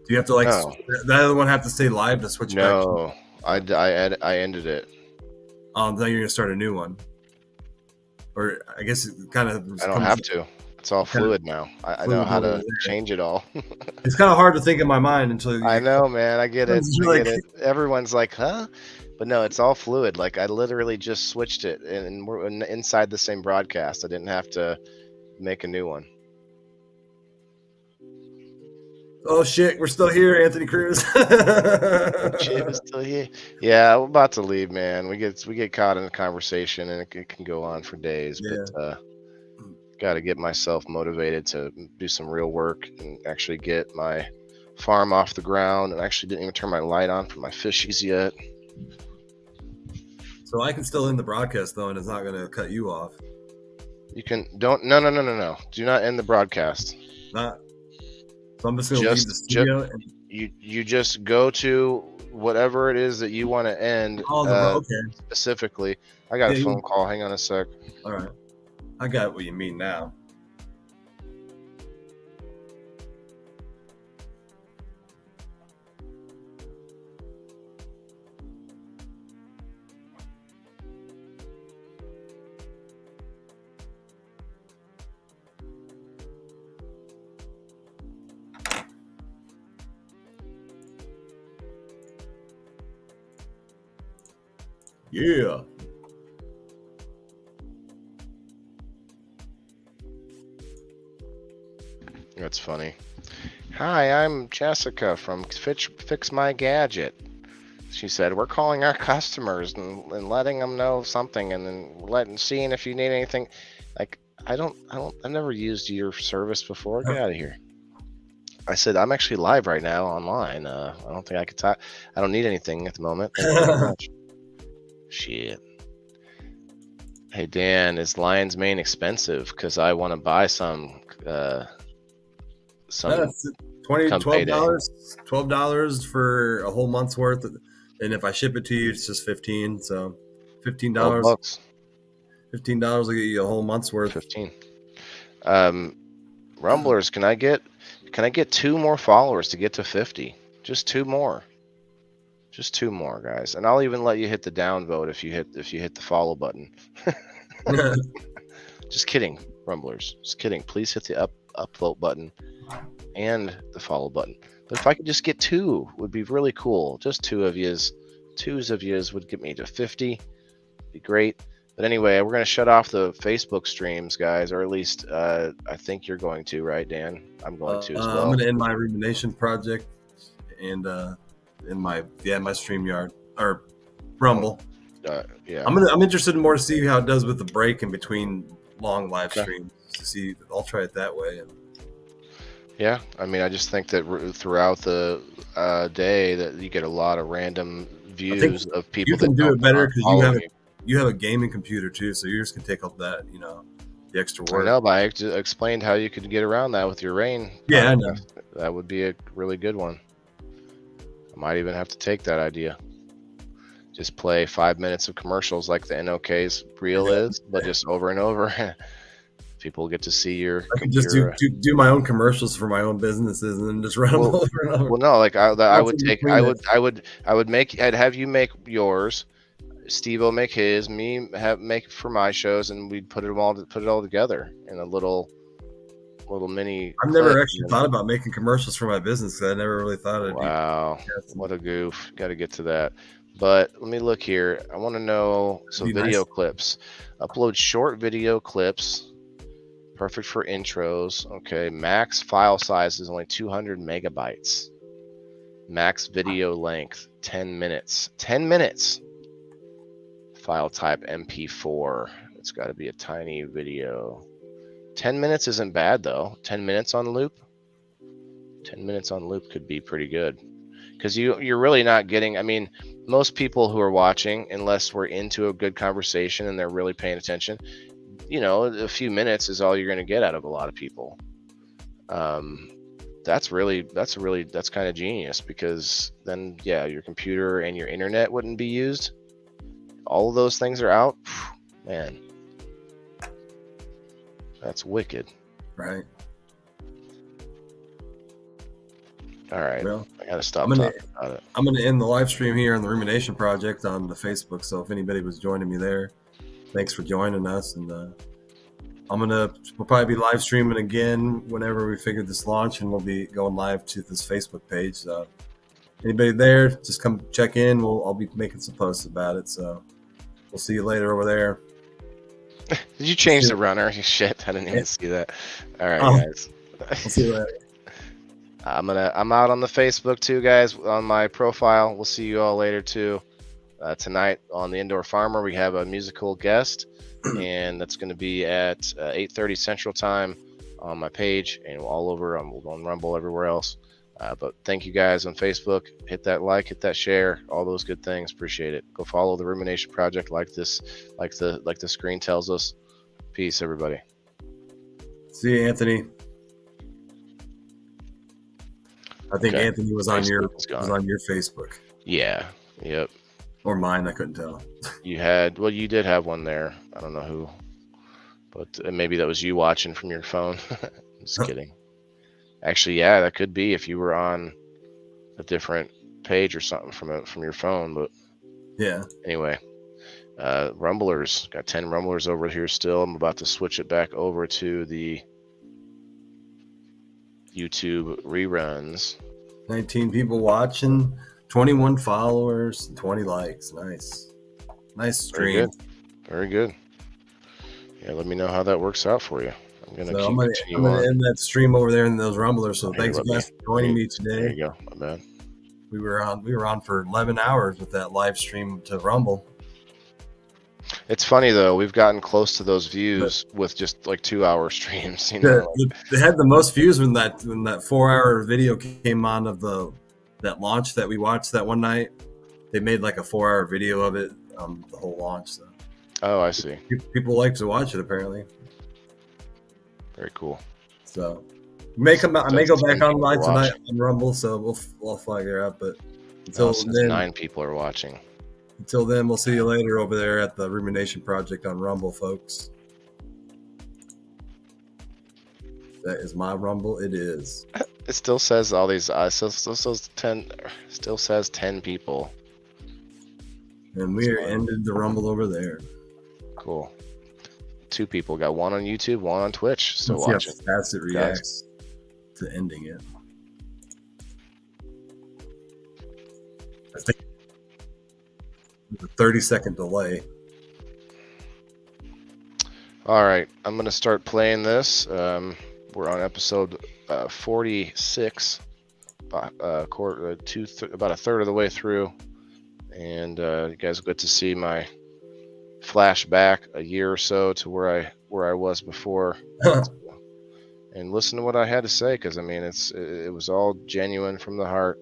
you have to the other one have to stay live to switch back? No, I ended it. Now you're gonna start a new one, or I guess it kind of. I don't have to. It's all fluid now. I know how to change it all. It's kind of hard to think in my mind until I know, man. I get it. I get it. Everyone's like, huh? But no, it's all fluid. Like I literally just switched it, and we're inside the same broadcast. I didn't have to make a new one. Oh shit, we're still here, Anthony Cruz. Shit, we're still here. Yeah, we're about to leave, man. We get caught in a conversation, and it can go on for days. Yeah. But got to get myself motivated to do some real work and actually get my farm off the ground. And actually didn't even turn my light on for my fishies yet. So I can still end the broadcast though, and it's not going to cut you off. You can no. Do not end the broadcast. Not. So I'm just going to leave the studio. You just go to whatever it is that you want to end. Specifically. I got a phone call. Hang on a sec. All right. I got what you mean now. Yeah. That's funny. Hi, I'm Jessica from Fix My Gadget. She said, we're calling our customers and letting them know something and then seeing if you need anything. Like, I've never used your service before. Get out of here. I said, I'm actually live right now online. I don't think I could talk. I don't need anything at the moment. Thank you very much. Shit. Hey, Dan, is Lion's Mane expensive? Because I want to buy some $12 for a whole month's worth, and if I ship it to you, it's just $15. So $15. $15 will get you a whole month's worth. 15. Rumblers, can I get 2 more followers to get to 50? Just 2 more. Just 2 more, guys, and I'll even let you hit the downvote if you hit the follow button. Just kidding, Rumblers. Just kidding. Please hit the upvote button and the follow button. But if I could just get 2, would be really cool. Just 2 of yous. 2s of yous would get me to 50. Be great. But anyway, we're gonna shut off the Facebook streams, guys, or at least I think you're going to, right, Dan? I'm going to as well. I'm gonna end my Rumination project and in my StreamYard or Rumble. Yeah. I'm interested in more to see how it does with the break in between long live streams. To see, I'll try it that way. Yeah, I mean, I just think that throughout the day that you get a lot of random views of people. You can do it better because you have a gaming computer too, so yours can take up that the extra work. I know, but I explained how you could get around that with your Rain. Yeah, I know. That would be a really good one. I might even have to take that idea. Just play 5 minutes of commercials like the NOK's reel is, but just over and over. People get to see your. I can just do my own commercials for my own businesses and then just run them over and over. Well, no, like I would have you make yours. Steve will make his. Make for my shows, and we'd put it all together in a little mini. I've never actually thought about making commercials for my business. I never really thought it'd Wow, what a goof! Got to get to that. But let me look here. I want to know some video clips. Upload short video clips. Perfect for intros. Okay, max file size is only 200 megabytes. Max video length 10 minutes. 10 minutes. File type MP4. It's got to be a tiny video. 10 minutes isn't bad though. 10 minutes on loop. 10 minutes on loop could be pretty good. Because you're really not getting, I mean, most people who are watching, unless we're into a good conversation and they're really paying attention, a few minutes is all you're going to get out of a lot of people. That's kind of genius, because then your computer and your internet wouldn't be used. All of those things are out. Man, that's wicked. Right. All right. Well, I gotta stop talking about it. I'm gonna end the live stream here on the Rumination Project on the Facebook. So if anybody was joining me there, thanks for joining us. And we'll probably be live streaming again whenever we figure this launch, and we'll be going live to this Facebook page. So anybody there, just come check in. I'll be making some posts about it. So we'll see you later over there. Did you change the runner? Shit, I didn't even see that. All right, guys. We'll see you later. I'm out on the Facebook too, guys, on my profile. We'll see you all later too. Tonight on the Indoor Farmer, we have a musical guest, and that's going to be at 8:30 Central Time on my page, and all over on Rumble, everywhere else. But thank you guys on Facebook. Hit that like, hit that share, all those good things. Appreciate it. Go follow the Rumination Project, like the screen tells us. Peace, everybody. See you, Anthony. I think Anthony was on your Facebook. Yeah. Yep. Or mine, I couldn't tell. You did have one there. I don't know who, but maybe that was you watching from your phone. Just kidding. Actually, yeah, that could be if you were on a different page or something from your phone. But yeah. Anyway, Rumblers, got 10 Rumblers over here still. I'm about to switch it back over to the YouTube reruns. 19 people watching, 21 followers, 20 likes. Nice stream. Very good. Yeah, let me know how that works out for you. I'm gonna end that stream over there in those Rumblers. So thanks guys for joining me today. There you go. My bad. We were on for 11 hours with that live stream to Rumble. It's funny though, we've gotten close to those views with just like 2-hour streams. You know, they had the most views when that 4-hour video came on of that launch that we watched that one night. They made like a 4-hour video of it, the whole launch. So. Oh, I see. People like to watch it apparently. Very cool. So I may go back on live tonight on Rumble, so we'll figure out. But until then, 9 people are watching. Until then, we'll see you later over there at the Rumination Project on Rumble, folks. That is my Rumble. It is. It still says all these. Still says 10 people. And we ended the Rumble over there. Cool. 2 people. Got one on YouTube, one on Twitch. Still watching. See how fast it reacts to ending it. I think a 30-second delay. All right, I'm gonna start playing this. We're on episode 46, about a third of the way through, and you guys get to see my flashback a year or so to where I was before, and listen to what I had to say, because I mean it was all genuine from the heart.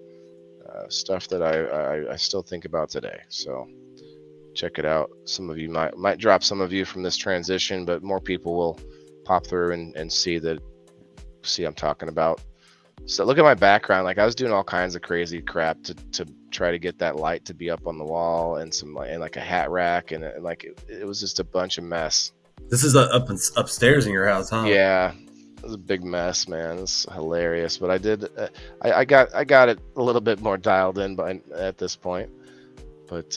Stuff that I still think about today. So check it out. Some of you might drop some of you from this transition, but more people will pop through and see I'm talking about. So look at my background. Like I was doing all kinds of crazy crap to try to get that light to be up on the wall, and like a hat rack, and like it was just a bunch of mess. This is upstairs in your house, huh? Yeah. It was a big mess, man. It's hilarious, but I did. I got it a little bit more dialed in at this point. But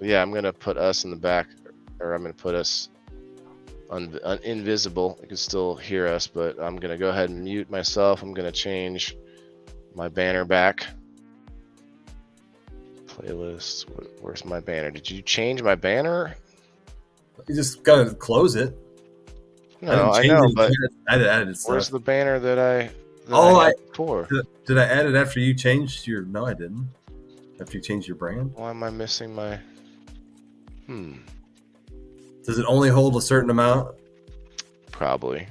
yeah, I'm gonna put us in the back, or I'm gonna put us invisible. You can still hear us, but I'm gonna go ahead and mute myself. I'm gonna change my banner back. Playlist. Where's my banner? Did you change my banner? You just gotta close it. No, I know, but I added stuff. Where's the banner that I had before? Did I add it after you changed your? No, I didn't. After you changed your brand. Why am I missing my? Does it only hold a certain amount? Probably.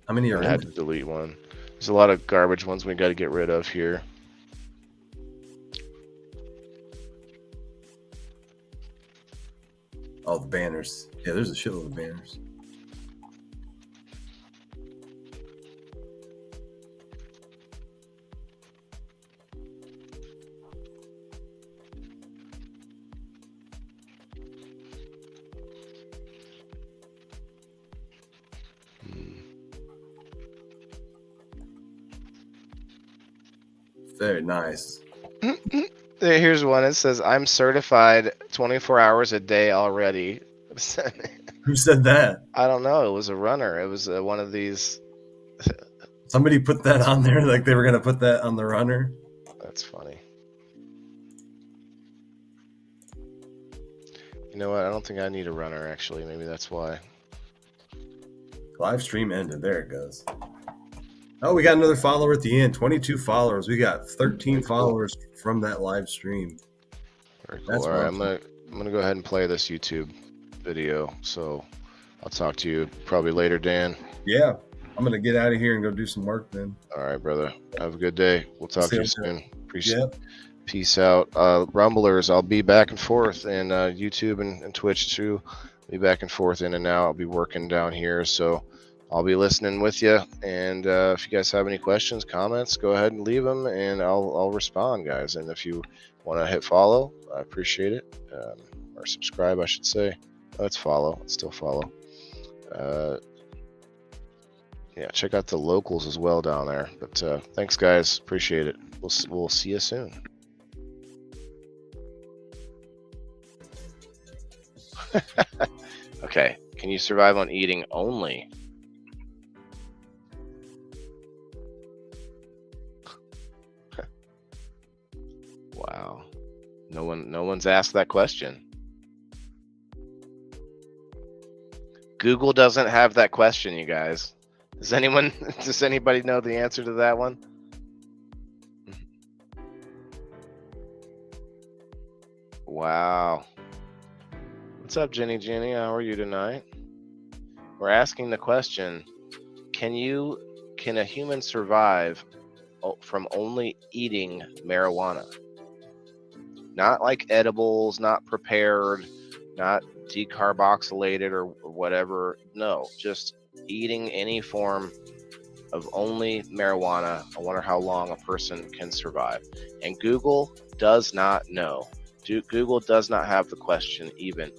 How many are? I had to delete one. There's a lot of garbage ones we got to get rid of here. Oh, the banners. Yeah, there's a shitload of banners. Very nice. Here's one. It says, "I'm certified 24 hours a day already." Who said that? I don't know. It was a runner. It was one of these. Somebody put that on there, like they were gonna put that on the runner. That's funny. You know what? I don't think I need a runner, actually. Maybe that's why. Live stream ended. There it goes. Oh, we got another follower at the end. 22 followers. We got 13 followers from that live stream. Very cool. All right, I'm gonna go ahead and play this YouTube video. So I'll talk to you probably later, Dan. Yeah, I'm gonna get out of here and go do some work then. All right, brother. Have a good day. We'll talk to you soon. Appreciate it. Peace out. Rumblers, I'll be back and forth, and YouTube and Twitch too. Be back and forth in and out. I'll be working down here, so I'll be listening with you. And if you guys have any questions, comments, go ahead and leave them, and I'll respond, guys. And if you want to hit follow, I appreciate it. Or subscribe, I should say. Let's follow. Let's still follow. Yeah, check out the locals as well down there. But thanks, guys. Appreciate it. We'll see you soon. Okay, can you survive on eating only? Wow, no one's asked that question. Google doesn't have that question, you guys. Does anybody know the answer to that one? Wow. What's up, Jenny? How are you tonight? We're asking the question, can a human survive from only eating marijuana? Not like edibles, not prepared, not decarboxylated or whatever. No, just eating any form of only marijuana. I wonder how long a person can survive. And Google does not know. Google does not have the question even.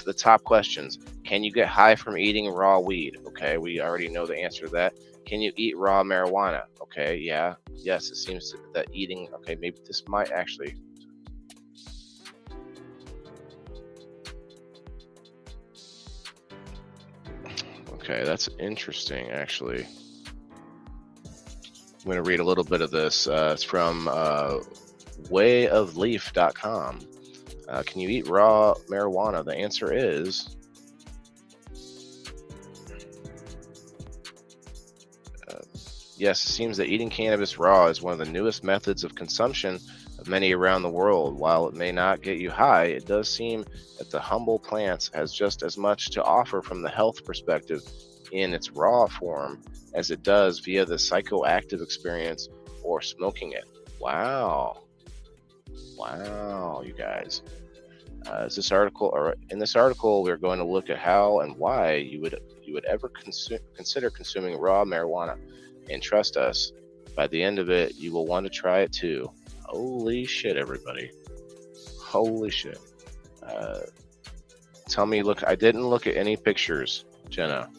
The top questions. Can you get high from eating raw weed? Okay, we already know the answer to that. Can you eat raw marijuana? Okay, yeah. Yes, it seems that eating... Okay, maybe this might actually... Okay, that's interesting, actually. I'm going to read a little bit of this. It's from wayofleaf.com. Can you eat raw marijuana? The answer is yes. It seems that eating cannabis raw is one of the newest methods of consumption of many around the world. While it may not get you high, it does seem that the humble plant has just as much to offer from the health perspective in its raw form as it does via the psychoactive experience or smoking it. Wow. Wow, you guys. In this article, we're going to look at how and why you would ever consider consuming raw marijuana. And trust us, by the end of it, you will want to try it too. Holy shit, everybody! Holy shit! Tell me, look, I didn't look at any pictures, Jenna.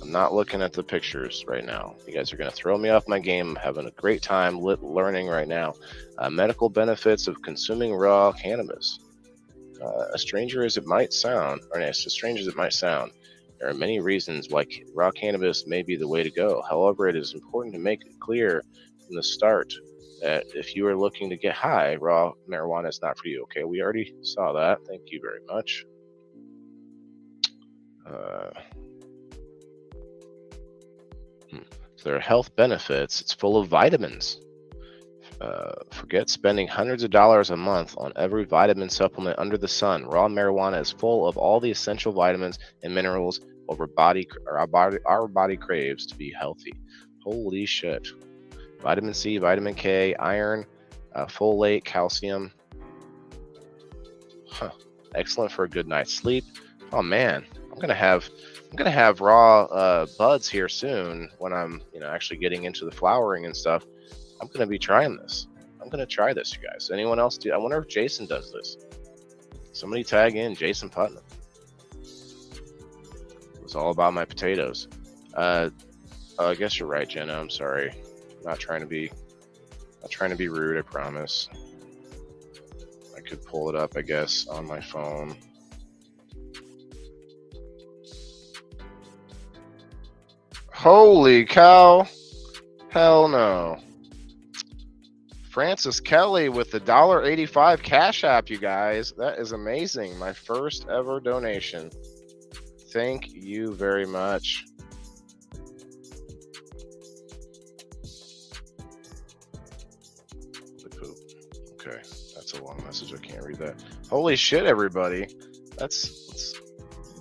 I'm not looking at the pictures right now. You guys are going to throw me off my game. I'm having a great time learning right now. Medical benefits of consuming raw cannabis. As strange as it might sound, there are many reasons why raw cannabis may be the way to go. However, it is important to make it clear from the start that if you are looking to get high, raw marijuana is not for you. Okay, we already saw that. Thank you very much. So there are health benefits. It's full of vitamins. Forget spending hundreds of dollars a month on every vitamin supplement under the sun. Raw marijuana is full of all the essential vitamins and minerals our body craves to be healthy. Holy shit. Vitamin C, vitamin K, iron, folate, calcium. Excellent for a good night's sleep. Oh man, I'm gonna have raw buds here soon when I'm actually getting into the flowering and stuff. I'm gonna be trying this. I'm gonna try this, you guys. Anyone else do? I wonder if Jason does this. Somebody tag in Jason Putnam. It was all about my potatoes. I guess you're right, Jenna. I'm sorry. I'm not trying to be Not trying to be rude, I promise. I could pull it up, I guess, on my phone. Holy cow. Hell no. Francis Kelly with the $1.85 Cash App, you guys. That is amazing. My first ever donation. Thank you very much. Okay, that's a long message. I can't read that. Holy shit, everybody. Let's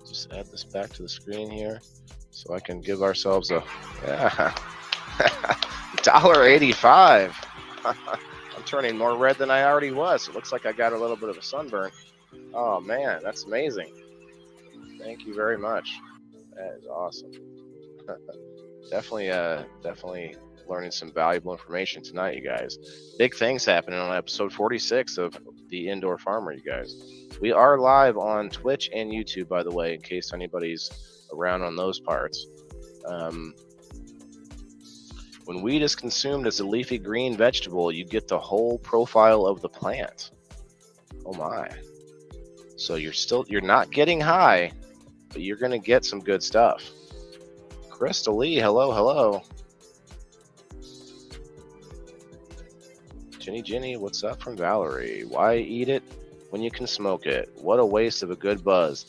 just add this back to the screen here so I can give ourselves a $1.85. I'm turning more red than I already was. It looks like I got a little bit of a sunburn. Oh man, that's amazing. Thank you very much. That is awesome. Definitely learning some valuable information tonight, you guys. Big things happening on episode 46 of The Indoor Farmer, you guys. We are live on Twitch and YouTube, by the way, in case anybody's around on those parts. When wheat is consumed as a leafy green vegetable, you get the whole profile of the plant. Oh my. So you're not getting high, but you're going to get some good stuff. Crystal Lee, hello. Jenny, what's up from Valerie? Why eat it when you can smoke it? What a waste of a good buzz.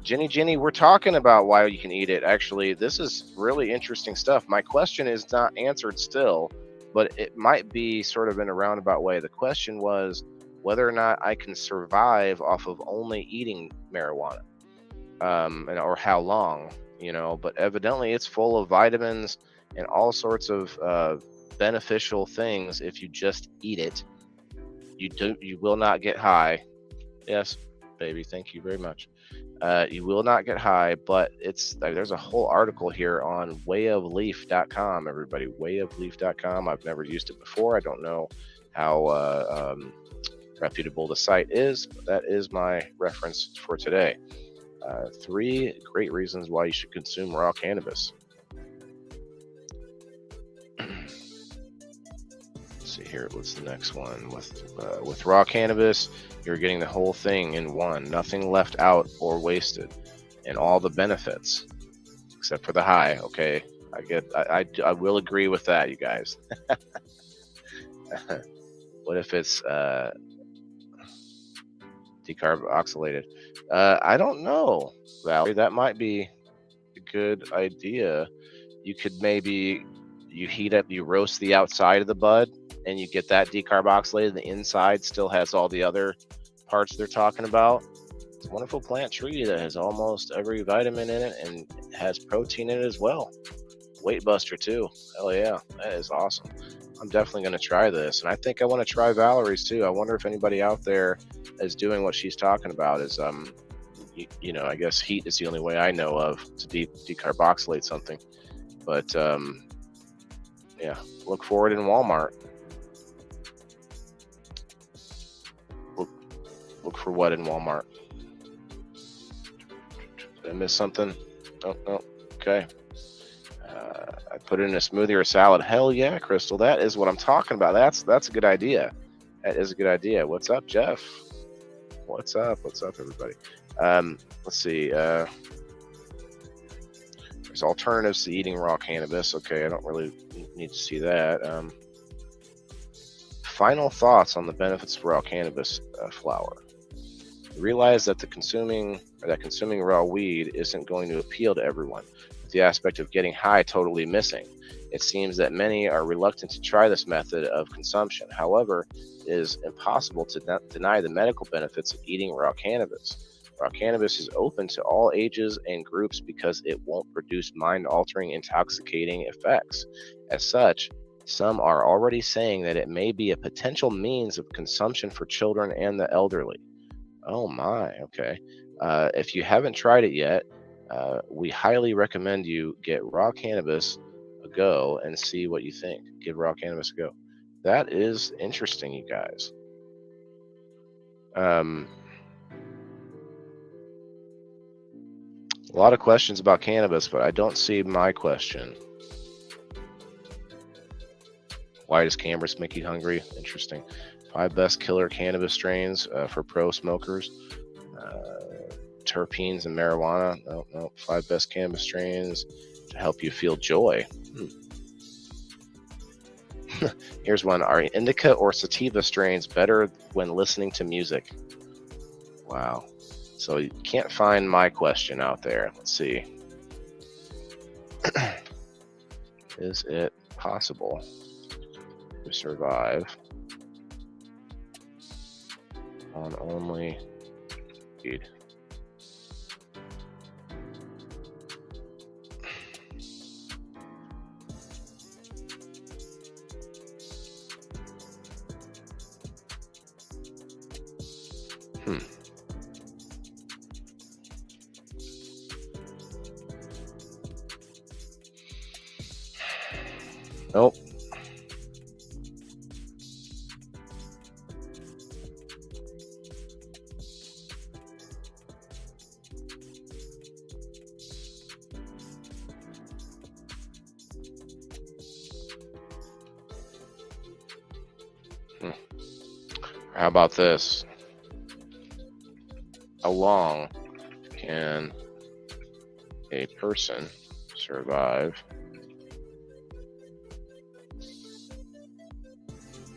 Jenny, we're talking about why you can eat it. Actually, this is really interesting stuff. My question is not answered still, but it might be sort of in a roundabout way. The question was whether or not I can survive off of only eating marijuana, or how long, but evidently it's full of vitamins and all sorts of beneficial things. If you just eat it, you will not get high. Yes, baby, thank you very much. You will not get high, but there's a whole article here on wayofleaf.com, everybody. Wayofleaf.com. I've never used it before. I don't know how reputable the site is, but that is my reference for today. 3 great reasons why you should consume raw cannabis. See here, what's the next one? With raw cannabis, you're getting the whole thing in one, nothing left out or wasted, and all the benefits except for the high. Okay, I will agree with that, you guys. What if it's decarboxylated? I don't know, Valerie. That might be a good idea. You could you heat up, you roast the outside of the bud, and you get that decarboxylated. The inside still has all the other parts they're talking about. It's a wonderful plant tree that has almost every vitamin in it and has protein in it as well. Weight buster too. Hell yeah, that is awesome. I'm definitely going to try this, and I think I want to try Valerie's too. I wonder if anybody out there is doing what she's talking about. Is I guess heat is the only way I know of to decarboxylate something. But yeah, look for it in Walmart. Look for what in Walmart? Did I miss something? Oh, no. Okay. I put it in a smoothie or a salad. Hell yeah, Crystal. That is what I'm talking about. That's a good idea. That is a good idea. What's up, Jeff? What's up? What's up, everybody? Let's see. There's alternatives to eating raw cannabis. Okay, I don't really need to see that. Final thoughts on the benefits of raw cannabis flower. Realize that consuming raw weed isn't going to appeal to everyone, with the aspect of getting high totally missing. It seems that many are reluctant to try this method of consumption. However, it is impossible to deny the medical benefits of eating raw cannabis. Raw cannabis is open to all ages and groups because it won't produce mind-altering, intoxicating effects. As such, some are already saying that it may be a potential means of consumption for children and the elderly. Oh my, okay. If you haven't tried it yet, we highly recommend you get raw cannabis a go and see what you think. Give raw cannabis a go. That is interesting, you guys. A lot of questions about cannabis, but I don't see my question. Why does cannabis make you hungry? Interesting. 5 best killer cannabis strains for pro smokers. Terpenes and marijuana. No. 5 best cannabis strains to help you feel joy. Here's one. Are indica or sativa strains better when listening to music? Wow. So you can't find my question out there. Let's see. Is it possible to survive on only weed? Nope. How about this? How long can a person survive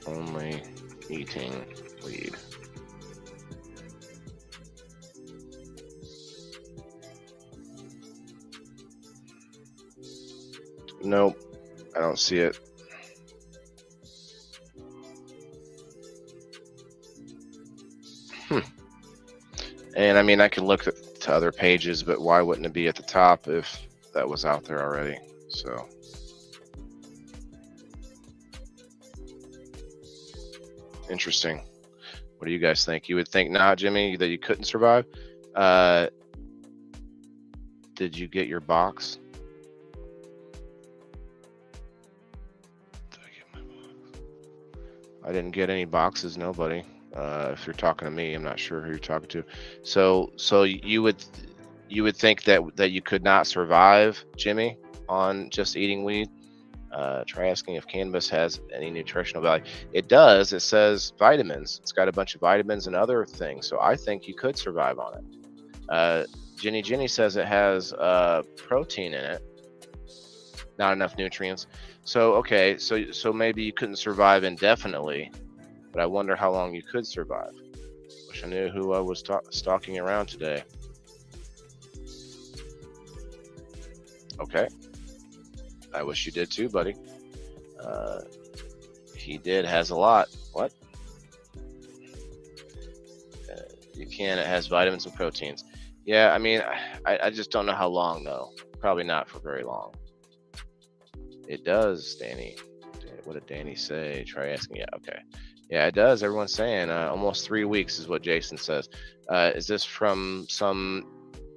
only eating weed? Nope, I don't see it. And I mean, I could look to other pages, but why wouldn't it be at the top if that was out there already? So. Interesting. What do you guys think? You would think not, Jimmy, that you couldn't survive. Did you get your box? Did I get my box? I didn't get any boxes. Nobody. If you're talking to me, I'm not sure who you're talking to. So you would think that you could not survive, Jimmy, on just eating weed? Try asking if cannabis has any nutritional value. It does. It says vitamins. It's got a bunch of vitamins and other things. So I think you could survive on it. Jenny says it has protein in it. Not enough nutrients. So, okay. So maybe you couldn't survive indefinitely, but I wonder how long you could survive. Wish I knew who I was stalking around today. Okay. I wish you did too, buddy. He has a lot. What? You can. It has vitamins and proteins. Yeah, I mean, I just don't know how long, though. Probably not for very long. It does, Danny. What did Danny say? Try asking. Yeah, okay. Yeah, it does. Everyone's saying almost 3 weeks is what Jason says. Is this from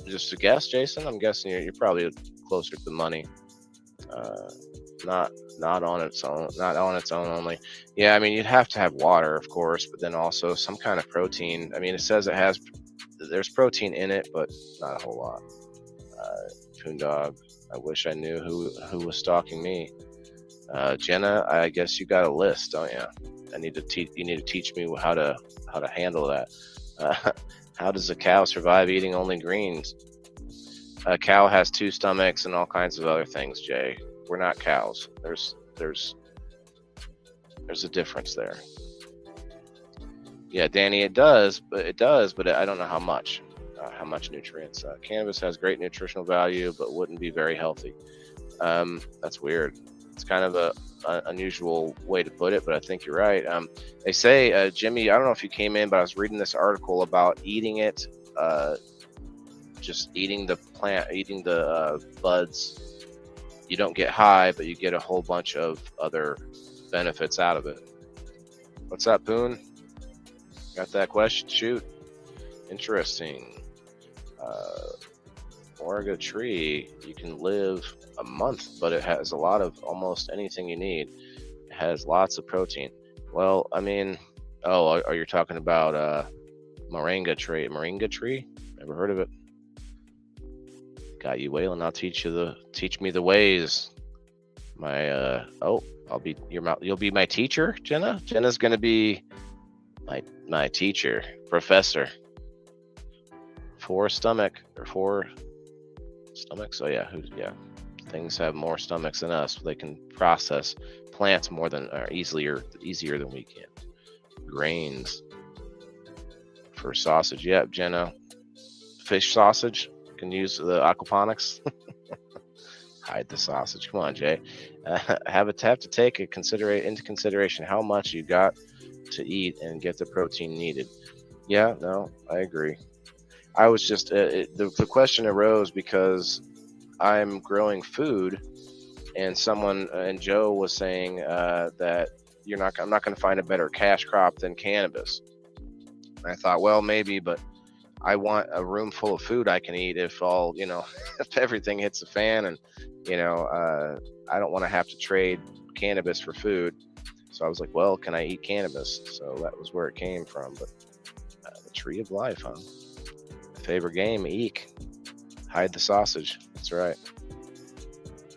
just a guess, Jason? I'm guessing you're probably closer to the money. Not on its own only. Yeah, I mean, you'd have to have water, of course, but then also some kind of protein. I mean, it says there's protein in it, but not a whole lot. Poondog, I wish I knew who was stalking me. Jenna, I guess you got a list, don't you? You need to teach me how to handle that. How does a cow survive eating only greens? A cow has 2 stomachs and all kinds of other things, Jay. We're not cows. There's a difference there. Yeah, Danny, it does, but I don't know how much nutrients. Cannabis has great nutritional value, but wouldn't be very healthy. That's weird. It's kind of a unusual way to put it, but I think you're right. They say, Jimmy, I don't know if you came in, but I was reading this article about eating it, just eating the plant, eating the buds. You don't get high, but you get a whole bunch of other benefits out of it. What's up, Poon? Got that question? Shoot. Interesting. Oregon tree, you can live a month, but it has a lot of almost anything you need. It has lots of protein. Well, I mean, are you talking about moringa tree? Moringa tree? Never heard of it. Got you, Waylon. I'll teach me the ways. My You'll be my teacher, Jenna. Jenna's gonna be my teacher, professor. 4 stomachs. Oh yeah, things have more stomachs than us. They can process plants more than easier than we can. Grains for sausage. Yep, Jenna. Fish sausage. Can use the aquaponics. Hide the sausage. Come on, Jay. Have to take into consideration how much you got to eat and get the protein needed. Yeah, no, I agree. I was just the question arose because I'm growing food, and Joe was saying that I'm not going to find a better cash crop than cannabis. And I thought, well, maybe, but I want a room full of food I can eat if if everything hits the fan, and I don't want to have to trade cannabis for food. So I was like, well, can I eat cannabis? So that was where it came from. But the tree of life, huh? Favorite game, eek. Hide the sausage. That's right.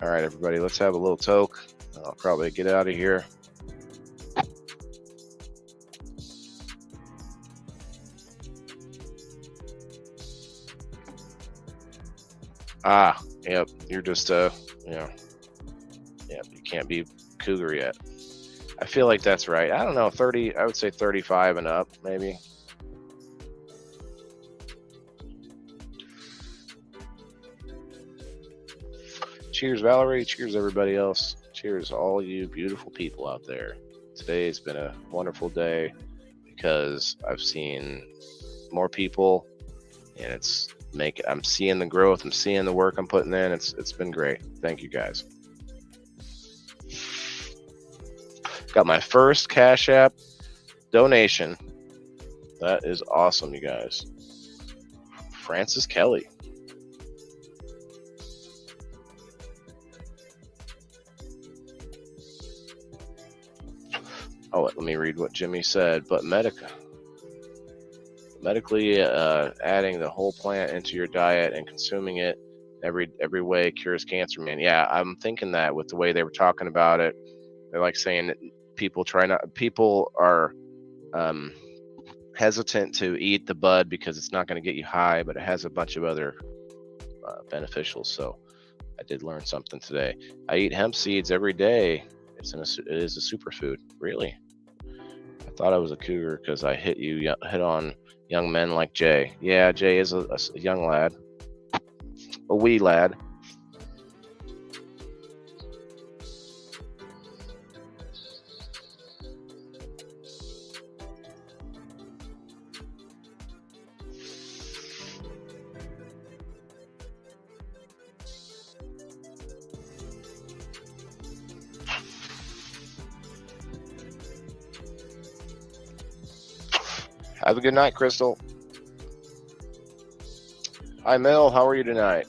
All right, everybody, let's have a little toke. I'll probably get out of here. Yep. You're just, yep, you can't be cougar yet. I feel like that's right. I don't know, 30, I would say 35 and up, maybe. Cheers, Valerie. Cheers, everybody else. Cheers, all you beautiful people out there. Today's been a wonderful day because I've seen more people, and I'm seeing the growth. I'm seeing the work I'm putting in. It's been great. Thank you, guys. Got my first Cash App donation. That is awesome, you guys. Francis Kelly. Oh, let me read what Jimmy said. But medically adding the whole plant into your diet and consuming it every way cures cancer, man. Yeah, I'm thinking that with the way they were talking about it. They're like saying that people are hesitant to eat the bud because it's not going to get you high, but it has a bunch of other beneficials. So I did learn something today. I eat hemp seeds every day. It is a superfood. Really? I thought I was a cougar because I hit on young men like Jay. Yeah, Jay is a young lad, a wee lad. Have a good night, Crystal. Hi, Mel. How are you tonight?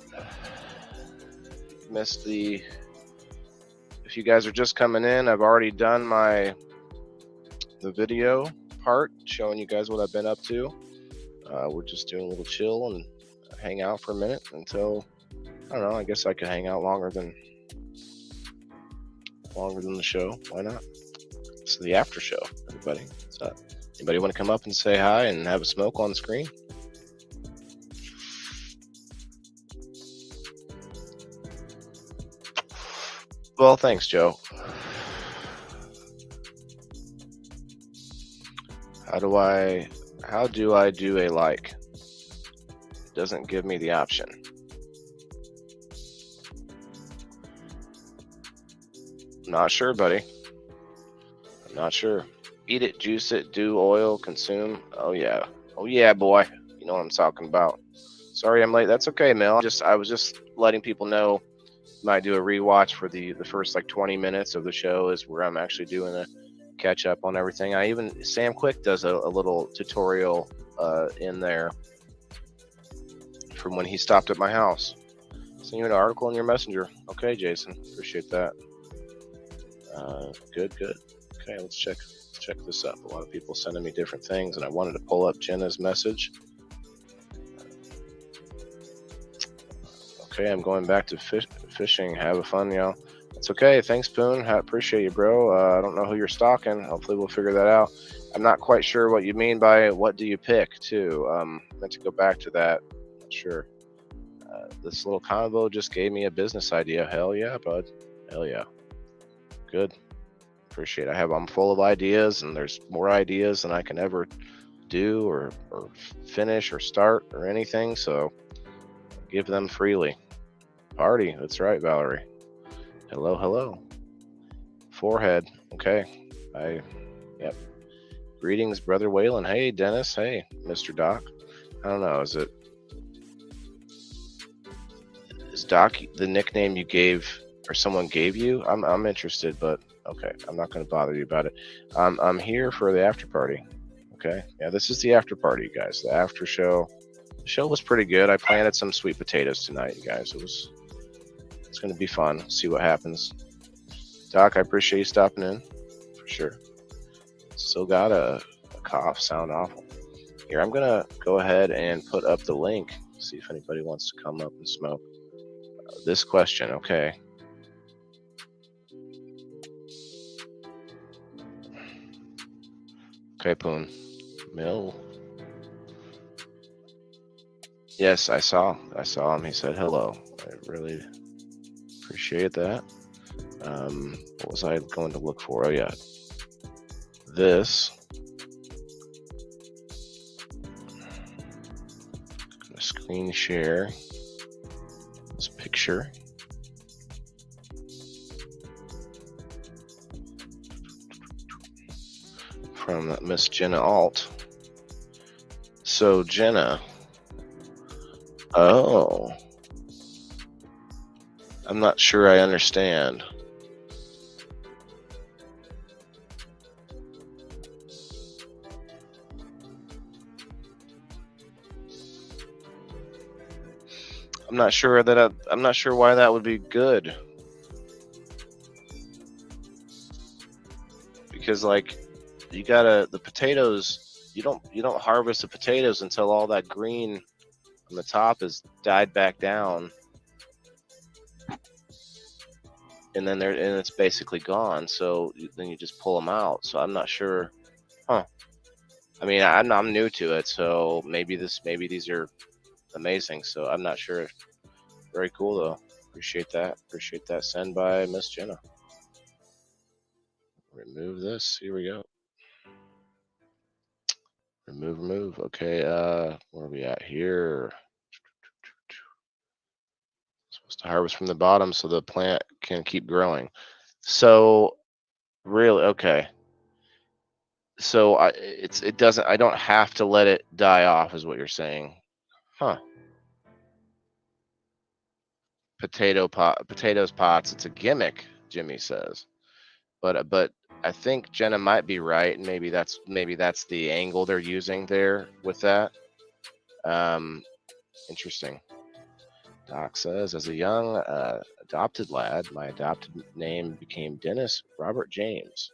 If you guys are just coming in, I've already done the video part showing you guys what I've been up to. We're just doing a little chill and hang out for a minute until, I don't know, I guess I could hang out longer than the show. Why not? It's the after show, everybody. What's up? Anybody want to come up and say hi and have a smoke on the screen? Well, thanks, Joe. How do I do a like? It doesn't give me the option. Not sure, buddy. I'm not sure. Eat it, juice it, do oil, consume. Oh yeah, boy. You know what I'm talking about. Sorry I'm late. That's okay, Mel. I was just letting people know. Might do a rewatch for the first like 20 minutes of the show is where I'm actually doing a catch up on everything. Sam Quick does a little tutorial in there from when he stopped at my house. Send you an article in your messenger. Okay, Jason, appreciate that. Good. Okay, let's check this up. A lot of people sending me different things, and I wanted to pull up Jenna's message. Okay, I'm going back to fishing. Have a fun, y'all. It's okay. Thanks, Poon. I appreciate you, bro. I don't know who you're stalking. Hopefully we'll figure that out. I'm not quite sure what you mean by what do you pick, too. Meant to go back to that. Not sure. This little convo just gave me a business idea. Hell yeah, bud. Hell yeah. Good. Appreciate it. I'm full of ideas, and there's more ideas than I can ever do or finish or start or anything, so give them freely. Party. That's right, Valerie. Hello, hello. Forehead. Okay. Yep. Greetings, Brother Waylon. Hey, Dennis. Hey, Mr. Doc. I don't know. Is Doc the nickname you gave or someone gave you? I'm interested, but okay. I'm not going to bother you about it. I'm here for the after party. Okay. Yeah, this is the after party, guys. The after show. The show was pretty good. I planted some sweet potatoes tonight, you guys. It's going to be fun. See what happens. Doc, I appreciate you stopping in for sure. Still got a cough. Sound awful. Here, I'm going to go ahead and put up the link. See if anybody wants to come up and smoke. This question, okay. Okay, Poon. Mill. Yes, I saw him. He said hello. I really appreciate that. What was I going to look for? Oh yeah, this. I'm gonna screen share this picture. From Miss Jenna Alt. So Jenna. Oh. I'm not sure I understand. I'm not sure why that would be good. Because like you gotta the potatoes, you don't harvest the potatoes until all that green on the top is died back down. And then it's basically gone. So then you just pull them out. So I'm not sure. Huh. I mean, I'm new to it, so maybe these are amazing. So I'm not sure. Very cool though. Appreciate that. Appreciate that. Send by Miss Jenna. Remove this. Here we go. Remove. Okay. Where are we at here? Supposed to harvest from the bottom so the plant can keep growing. So really, okay. So I don't have to let it die off, is what you're saying, huh? Potatoes pots. It's a gimmick, Jimmy says, but I think Jenna might be right, and maybe that's the angle they're using there with that. Interesting. Doc says, as a young adopted lad, my adopted name became Dennis Robert James.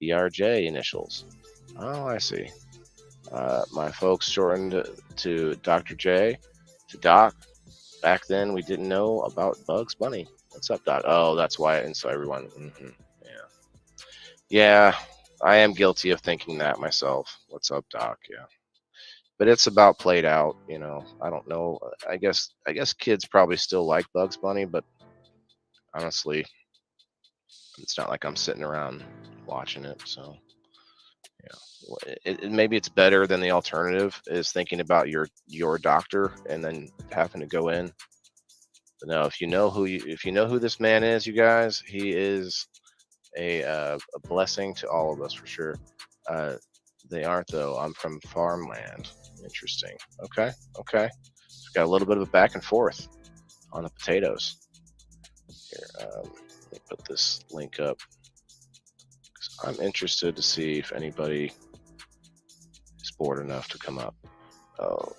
DRJ initials. Oh, I see. My folks shortened to Dr. J, to Doc. Back then, we didn't know about Bugs Bunny. What's up, Doc? Oh, that's why. And so everyone. Yeah, I am guilty of thinking that myself. What's up, Doc? Yeah, but it's about played out. You know, I don't know. I guess kids probably still like Bugs Bunny, but honestly, it's not like I'm sitting around watching it. So yeah, maybe it's better than the alternative is thinking about your doctor and then having to go in. But no, if you know who this man is, you guys, he is a blessing to all of us for sure. They aren't though. I'm from farmland. Interesting. Okay. We've got a little bit of a back and forth on the potatoes. Here, let me put this link up. I'm interested to see if anybody is bored enough to come up. Oh,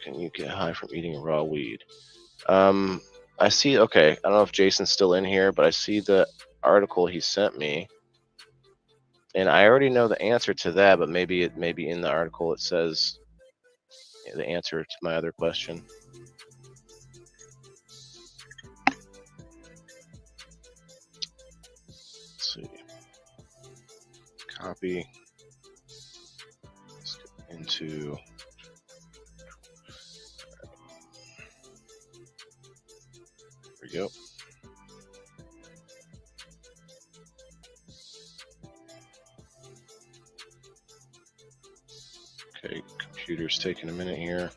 can you get high from eating raw weed? I see. Okay, I don't know if Jason's still in here, but I see the article he sent me, and I already know the answer to that. But maybe in the article it says the answer to my other question. Let's see. Copy. Let's get into. There we go. Okay, computer's taking a minute here.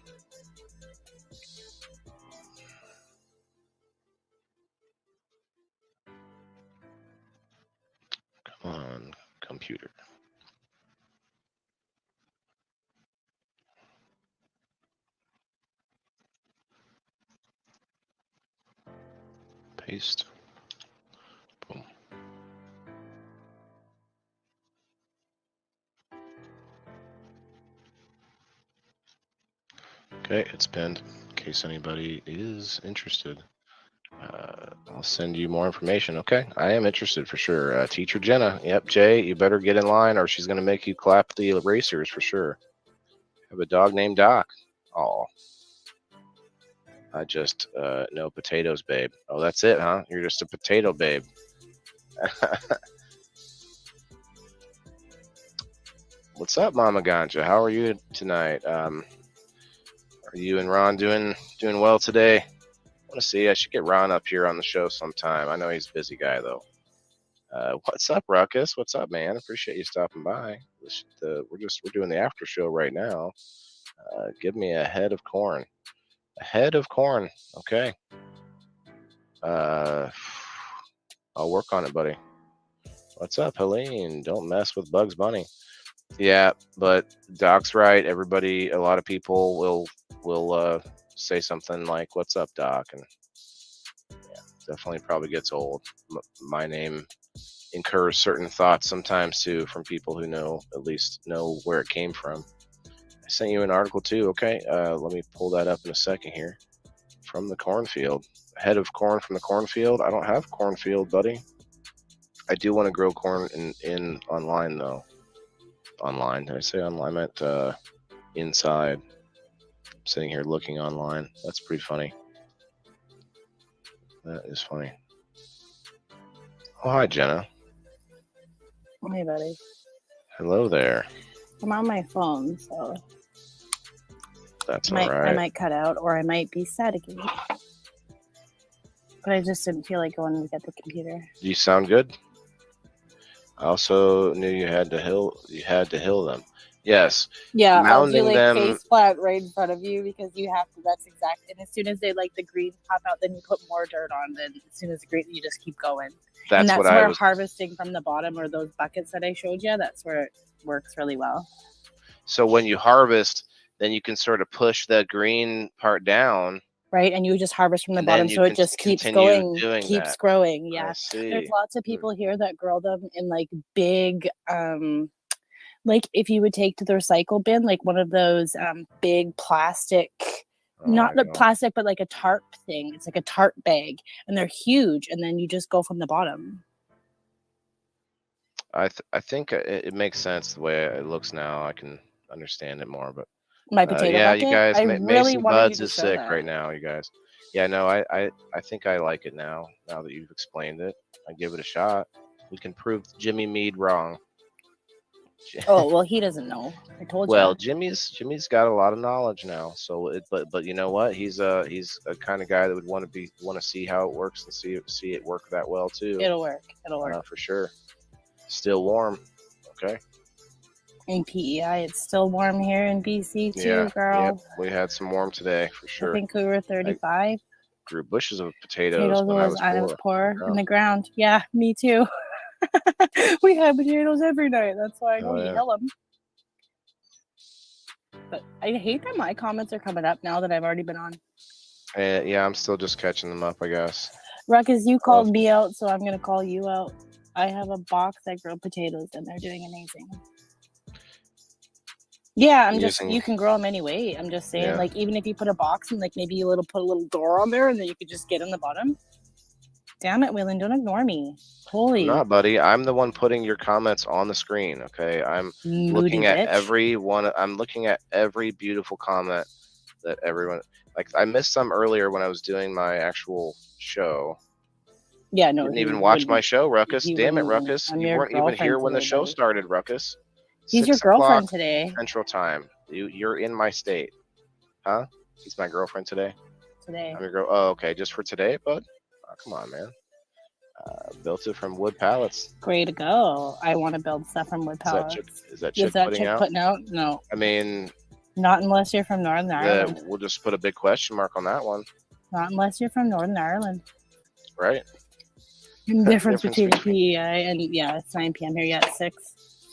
Come on, computer. Paste. Boom. Okay, it's pinned in case anybody is interested. I'll send you more information. Okay, I am interested for sure. Teacher Jenna. Yep, Jay, you better get in line or she's going to make you clap the erasers for sure. I have a dog named Doc. Oh, I just no potatoes, babe. Oh, that's it, huh? You're just a potato babe. What's up, Mama Ganja? How are you tonight? Are you and Ron doing well today? I want to see. I should get Ron up here on the show sometime. I know he's a busy guy though. What's up, Ruckus? What's up, man? Appreciate you stopping by. We're doing the after show right now. Give me a head of corn. A head of corn. Okay. I'll work on it, buddy. What's up, Helene? Don't mess with Bugs Bunny. Yeah, but Doc's right. Everybody, a lot of people will say something like, "What's up, Doc?" And yeah, definitely probably gets old. My name incurs certain thoughts sometimes too from people who at least know where it came from. I sent you an article too. Okay, let me pull that up in a second here. From the cornfield, head of corn from the cornfield. I don't have cornfield, buddy. I do want to grow corn in online though. Online? Did I say online? I meant inside. I'm sitting here looking online. That's pretty funny. That is funny. Oh, hi, Jenna. Hey, buddy. Hello there. I'm on my phone, so that's all right. I might cut out, or I might be sad again. But I just didn't feel like going to get the computer. You sound good. I also knew you had to hill them. Yes. Yeah, I'll do like face flat right in front of you because you have to. That's exact. And as soon as they the green pop out, then you put more dirt on. Then as soon as the green, you just keep going. That's where harvesting from the bottom or those buckets that I showed you. That's where it works really well. So when you harvest, then you can sort of push the green part down. Right, and you just harvest from the bottom, so it just keeps going, keeps growing. Yeah, there's lots of people here that grow them in big, like if you would take to the recycle bin, like one of those big plastic, not the plastic, but like a tarp thing. It's like a tarp bag, and they're huge. And then you just go from the bottom. I think it makes sense the way it looks now. I can understand it more, but. My potato bucket? You guys, really Mason Buds is sick right now, you guys. Yeah, no, I think I like it now that you've explained it. I give it a shot. We can prove Jimmy Mead wrong. Oh, well, he doesn't know. I told you. Well, Jimmy's got a lot of knowledge now. So, but you know what? He's a kind of guy that would want to see how it works and see it work that well too. It'll work for sure. Still warm. Okay. In PEI, it's still warm here in BC too, girl. Yeah, we had some warm today for sure. I think we were 35. I grew bushes of potatoes when I was poor in the ground. Yeah, me too. We had potatoes every night. That's why I know you hill them. But I hate that my comments are coming up now that I've already been on. Yeah, I'm still just catching them up, I guess. Ruckus, you called me out, so I'm going to call you out. I have a box that grow potatoes, and they're doing amazing. Yeah, you can grow them any way. I'm just saying, like, even if you put a box and, like, maybe you put a little door on there and then you could just get in the bottom. Damn it, Waylon, don't ignore me. Holy. I'm not, buddy. I'm the one putting your comments on the screen, okay? I'm looking at every one. I'm looking at every beautiful comment that everyone, like, I missed some earlier when I was doing my actual show. Yeah, no. Didn't even watch my show, Ruckus. Damn it, Ruckus. You weren't even here when the show started, Ruckus. He's your girlfriend today. Central Time. You're in my state. Huh? He's my girlfriend today? Today. I'm your girl. Oh, okay. Just for today, bud? Oh, come on, man. Built it from wood pallets. Way to go. I want to build stuff from wood pallets. Is that chick putting out? No. I mean... Not unless you're from Northern Ireland. We'll just put a big question mark on that one. Not unless you're from Northern Ireland. Right. Difference between PEI and, yeah, it's 9 p.m. here. Yeah, it's 6.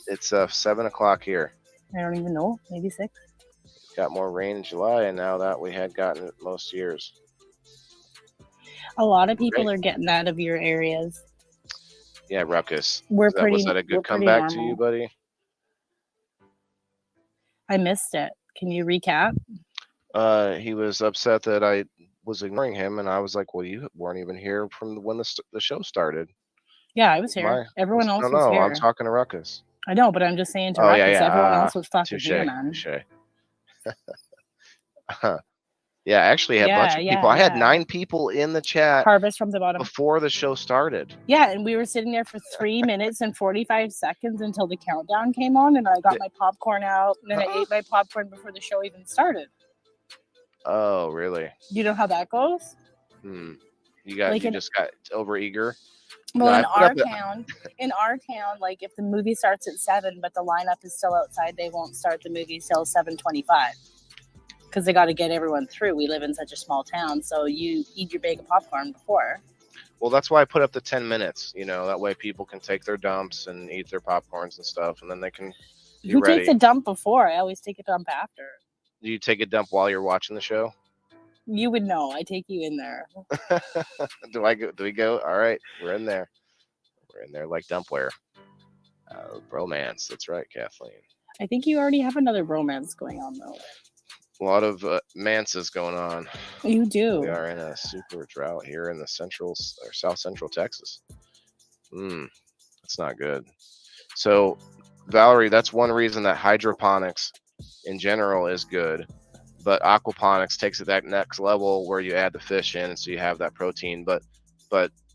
It's 7 o'clock here. I don't even know. Maybe 6. Got more rain in July, and now that we had gotten it most years. A lot of people are getting out of your areas. Yeah, Ruckus. Was that a good comeback to you, buddy? I missed it. Can you recap? He was upset that I was ignoring him, and I was like, well, you weren't even here from when the show started. Yeah, I was here. Everyone else was here. I'm talking to Ruckus. I know, but I'm just saying to Ruckus, everyone else was talking to you, man. Yeah, I actually had a bunch of people. I had 9 people in the chat. Harvest from the bottom. Before the show started. Yeah, and we were sitting there for 3 minutes and 45 seconds until the countdown came on, and I got my popcorn out, and then I ate my popcorn before the show even started. Oh, really? You know how that goes? You just got overeager. Well, in our town, like if the movie starts at 7, but the lineup is still outside, they won't start the movie till 7:25 because they got to get everyone through. We live in such a small town, so you eat your bag of popcorn before. Well, that's why I put up the 10 minutes. That way people can take their dumps and eat their popcorns and stuff, and then they can. You take the dump before. I always take a dump after. Do you take a dump while you're watching the show? You would know. I take you in there. Do we go? All right. We're in there. We're in there like dumpware. Bromance. That's right, Kathleen. I think you already have another bromance going on, though. A lot of mances going on. You do. We are in a super drought here in the south central Texas. That's not good. So, Valerie, that's one reason that hydroponics in general is good. But aquaponics takes it that next level where you add the fish in, and so you have that protein. But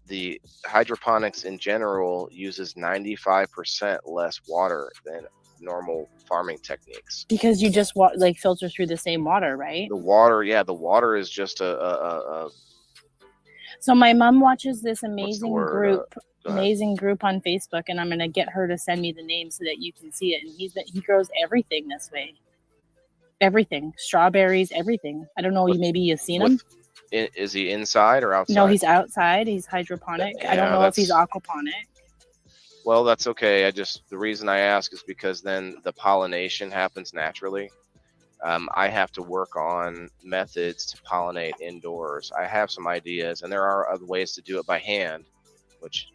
the hydroponics in general uses 95% less water than normal farming techniques. Because you just filter through the same water, right? The water is just a. So my mom watches this amazing group on Facebook, and I'm gonna get her to send me the name so that you can see it. And he grows everything this way. Everything, strawberries, everything. I don't know. Maybe you've seen him. Is he inside or outside? No, he's outside. He's hydroponic. I don't know if he's aquaponic. Well, that's okay. The reason I ask is because then the pollination happens naturally. I have to work on methods to pollinate indoors. I have some ideas, and there are other ways to do it by hand, which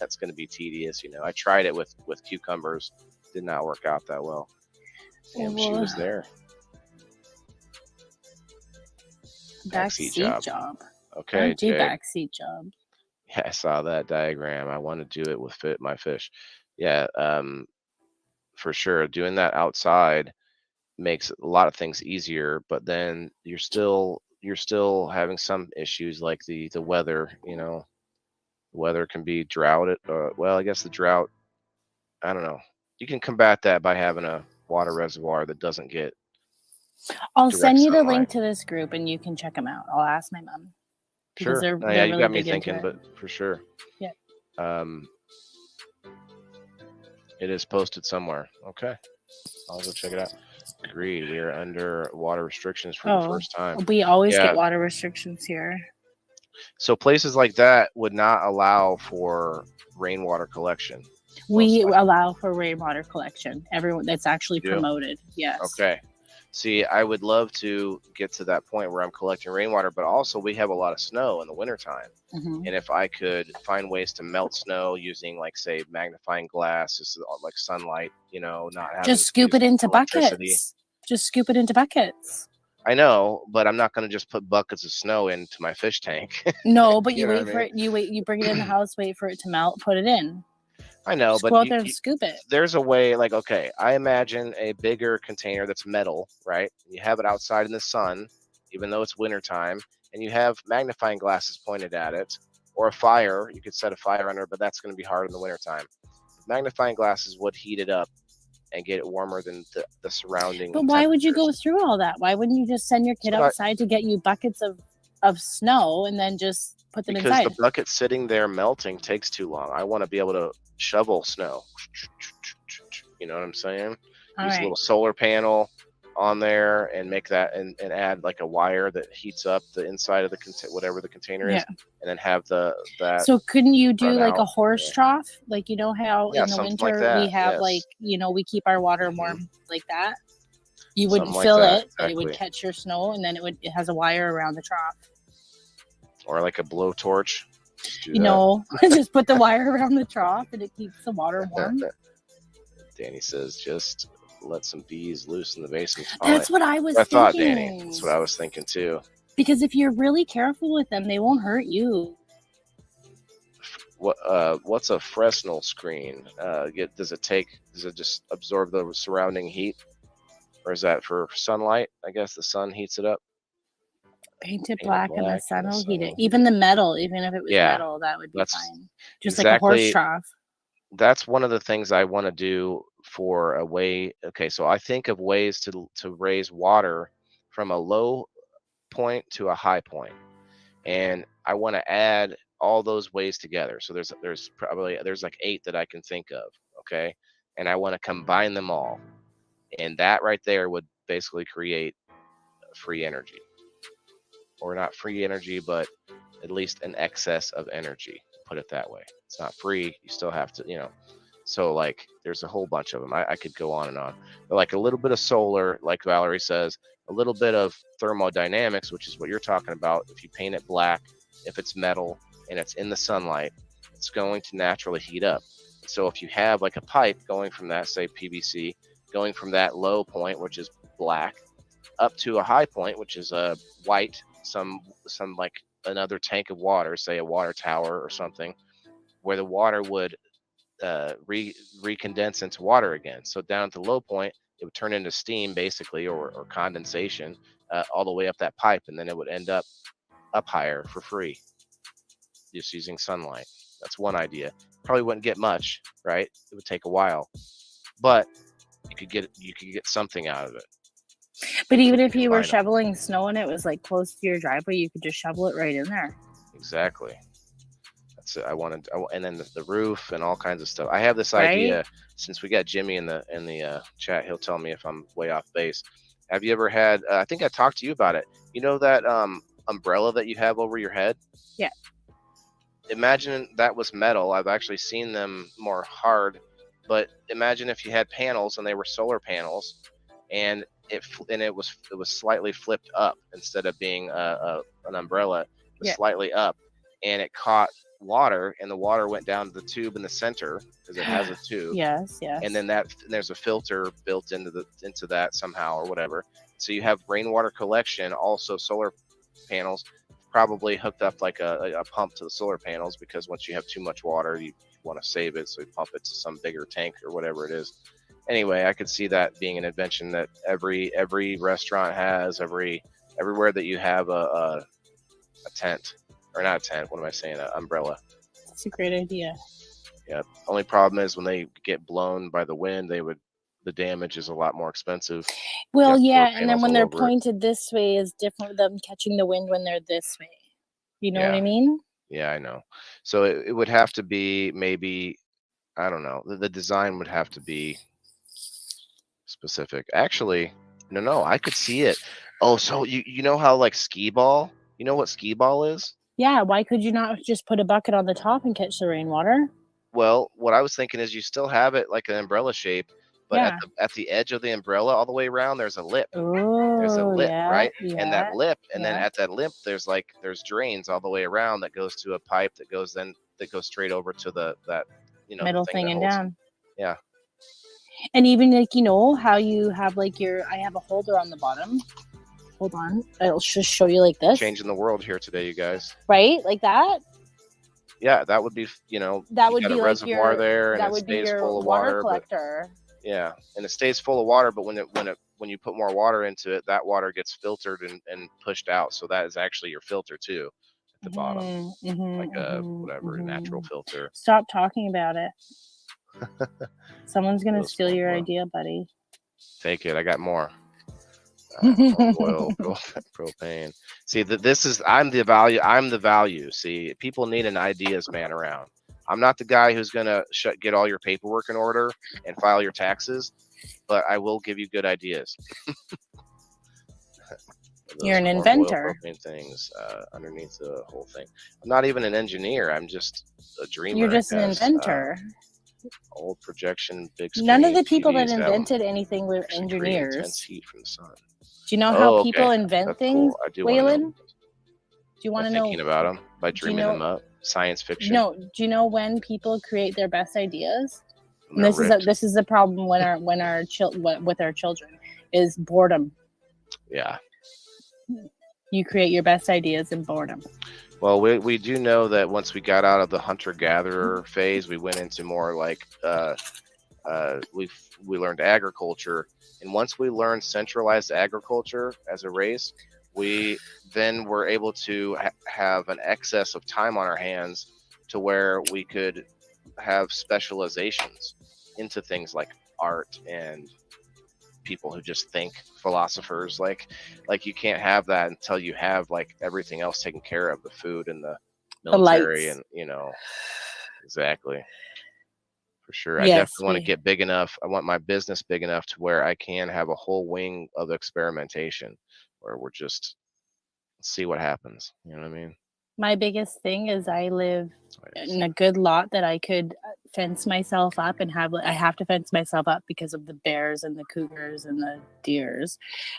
that's going to be tedious. I tried it with cucumbers. Did not work out that well. And she was there. Backseat job. Okay, Jay. Backseat job. Yeah, I saw that diagram. I want to do it with my fish. Yeah, for sure. Doing that outside makes a lot of things easier, but then you're still having some issues like the weather. The weather can be droughted. I guess the drought. I don't know. You can combat that by having a water reservoir that doesn't get. I'll send you the link to this group and you can check them out. I'll ask my mom. Sure. They're you really got me thinking, but for sure. Yeah. It is posted somewhere. Okay. I'll go check it out. Agreed. We are under water restrictions for the first time. We always get water restrictions here. So places like that would not allow for rainwater collection. We allow for rainwater collection. Everyone that's actually promoted. Yes. Okay. See, I would love to get to that point where I'm collecting rainwater, but also we have a lot of snow in the wintertime. And if I could find ways to melt snow using, like, say, magnifying glass, just like sunlight, you know, not having just scoop it into buckets. Just scoop it into buckets. I know, but I'm not going to just put buckets of snow into my fish tank. No, but you wait for it. You bring it in the house, wait for it to melt, put it in. I know, just but go out there and scoop it. There's a way, like, okay, I imagine a bigger container that's metal, right? You have it outside in the sun, even though it's wintertime, and you have magnifying glasses pointed at it, or a fire. You could set a fire under, but that's going to be hard in the wintertime. Magnifying glasses would heat it up and get it warmer than the surrounding. But why would you go through all that? Why wouldn't you just send your kid outside to get you buckets of snow and then just put them inside? Because the bucket sitting there melting takes too long. I want to be able to shovel snow. You know what I'm saying? Use a little solar panel on there and make that and add like a wire that heats up the inside of the whatever the container is, and then have that. So couldn't you do like a horse trough? Like, you know how in the winter we have like, you know, we keep our water warm like that. You wouldn't fill it, but it would catch your snow, and then it has a wire around the trough. Or like a blowtorch. You know, just put the wire around the trough and it keeps the water warm. Danny says, just let some bees loose in the basement. That's what I was thinking. I thought, Danny. That's what I was thinking too. Because if you're really careful with them, they won't hurt you. What's a Fresnel screen? Does it just absorb the surrounding heat? Or is that for sunlight? I guess the sun heats it up. Paint it black and the sun will heat it. Even the metal, even if it was metal, that would be fine. Just like a horse trough. That's one of the things I want to do for a way. Okay, so I think of ways to raise water from a low point to a high point, and I want to add all those ways together. So there's like 8 that I can think of. Okay, and I want to combine them all, and that right there would basically create free energy. Or not free energy, but at least an excess of energy. Put it that way. It's not free. You still have to, you know. So like, there's a whole bunch of them. I could go on and on. But like a little bit of solar, like Valerie says, a little bit of thermodynamics, which is what you're talking about. If you paint it black, if it's metal and it's in the sunlight, it's going to naturally heat up. So if you have like a pipe going from that, say PVC, going from that low point, which is black, up to a high point, which is a white, some like another tank of water, say a water tower or something, where the water would recondense into water again. So down at the low point, it would turn into steam basically, or condensation, all the way up that pipe, and then it would end up higher for free, just using sunlight. That's one idea. Probably wouldn't get much, right? It would take a while, but you could get something out of it. But even if you were shoveling snow and it was like close to your driveway, you could just shovel it right in there. Exactly. That's it. And then the roof and all kinds of stuff. I have this idea, since we got Jimmy in the chat. He'll tell me if I'm way off base. Have you ever had? I think I talked to you about it. You know that umbrella that you have over your head? Yeah. Imagine that was metal. I've actually seen them more hard, but imagine if you had panels and they were solar panels, and it was slightly flipped up instead of being an umbrella. It was slightly up, and it caught water, and the water went down to the tube in the center because it has a tube. Yes. And then there's a filter built into that somehow or whatever. So you have rainwater collection, also solar panels, probably hooked up like a pump to the solar panels, because once you have too much water, you want to save it, so you pump it to some bigger tank or whatever it is. Anyway, I could see that being an invention that every restaurant has, everywhere that you have a tent, or not a tent, what am I saying, an umbrella. That's a great idea. Yeah. Only problem is when they get blown by the wind, the damage is a lot more expensive. Well, yeah, and then when they're pointed this way is different than catching the wind when they're this way. You know what I mean? Yeah, I know. So it would have to be, maybe, I don't know, the design would have to be specific. Actually, no, I could see it. Oh, so you know how like skee ball? You know what skee ball is? Yeah, why could you not just put a bucket on the top and catch the rainwater? Well, what I was thinking is you still have it like an umbrella shape, But at the edge of the umbrella, all the way around, there's a lip. There's a lip, right? And that lip, and then at that lip, there's drains all the way around that goes to a pipe that goes straight over to that middle thing and down. Yeah. And even how you have I have a holder on the bottom. Hold on, I'll just show you like this. Changing the world here today, you guys. Right, like that. Yeah, that would be that would be a reservoir there, and that it would stays be your full of water water. collector. Yeah, and it stays full of water, but when you put more water into it, that water gets filtered and pushed out. So that is actually your filter too, at the bottom, whatever natural filter. Stop talking about it. Someone's gonna steal your idea, buddy. Take it. I got more. Oil, propane. See, I'm the value. I'm the value. See, people need an ideas man around. I'm not the guy who's gonna get all your paperwork in order and file your taxes, but I will give you good ideas. You're an inventor. Things underneath the whole thing. I'm not even an engineer. I'm just a dreamer. You're just an inventor. Old projection, big screen. None of the people that invented anything were engineers. Intense heat from the sun. Do you know how people invent things, Waylon? Do you want to know? Thinking about them by dreaming them up. Science fiction. No. Do you know when people create their best ideas? And this is a problem with our children is boredom. Yeah. You create your best ideas in boredom. Well, we do know that once we got out of the hunter-gatherer phase, we went into more we learned agriculture. And once we learned centralized agriculture as a race, we then were able to have an excess of time on our hands to where we could have specializations into things like art and people who just think, philosophers. Like you can't have that until you have everything else taken care of, the food and the military and exactly. For sure. Yes, I definitely want to get big enough. I want my business big enough to where I can have a whole wing of experimentation where we're just see what happens. You know what I mean? My biggest thing is I live in a good lot that I could fence myself up and I have to fence myself up because of the bears and the cougars and the deers.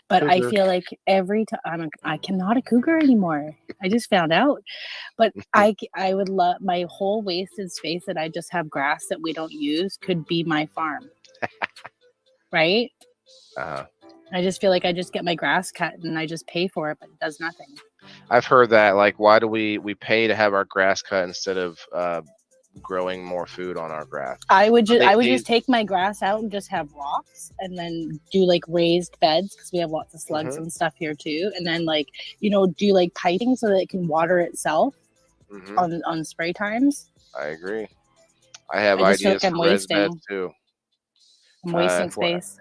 But I feel like every time I cannot a cougar anymore. I just found out. But I would love my whole wasted space that I just have grass that we don't use could be my farm. Right? I just feel like I just get my grass cut and I just pay for it, but it does nothing. I've heard that. Why do we pay to have our grass cut instead of growing more food on our grass? I would just take my grass out and just have rocks and then do raised beds because we have lots of slugs and stuff here too. And then do piping so that it can water itself on spray times. I agree. I have ideas for raised beds too. I'm wasting space.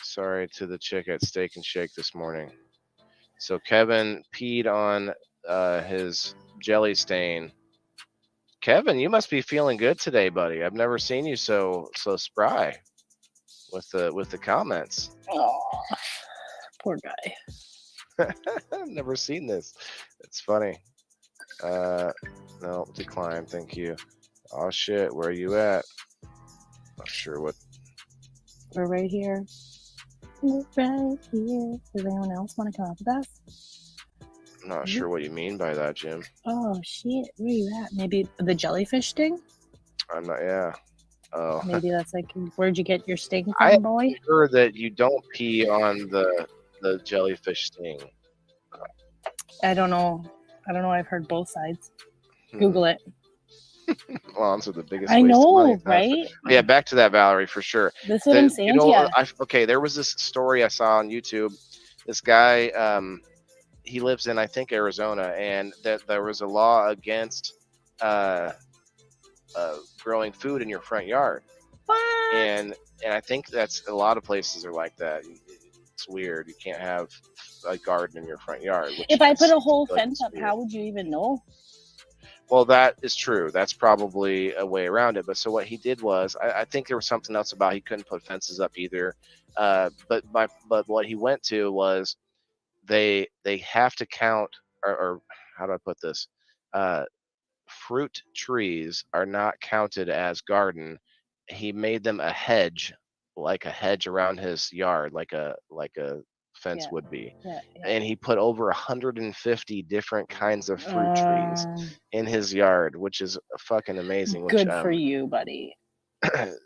Sorry to the chick at Steak and Shake this morning. So Kevin peed on his jelly stain. Kevin, you must be feeling good today, buddy. I've never seen you so spry with the comments. Oh, poor guy. I've never seen this. It's funny. No, decline. Thank you. Oh shit, where are you at? Not sure what. We're right here. We're right here. Does anyone else want to come up with us? I'm not sure what you mean by that, Jim. Oh shit, where are you at? Maybe the jellyfish sting? I'm not. Yeah. Oh. Maybe that's where'd you get your sting from, boy? I heard that you don't pee on the jellyfish sting. I don't know. I've heard both sides. Google it. Clowns are the biggest. I know, right? Yeah, back to that, Valerie, for sure. That's what I'm saying to you. Okay, there was this story I saw on YouTube. This guy, he lives in, I think, Arizona, and that there was a law against growing food in your front yard. What? And I think that's a lot of places are like that. It's weird. You can't have a garden in your front yard. If I put a whole fence up, how would you even know? Well, that is true. That's probably a way around it. But so what he did was, I think there was something else about he couldn't put fences up either. But what he went to was they have to count, or how do I put this? Fruit trees are not counted as garden. He made them a hedge like a hedge around his yard, like a fence would be. And he put over 150 different kinds of fruit trees in his yard, which is fucking amazing. Good for you, buddy.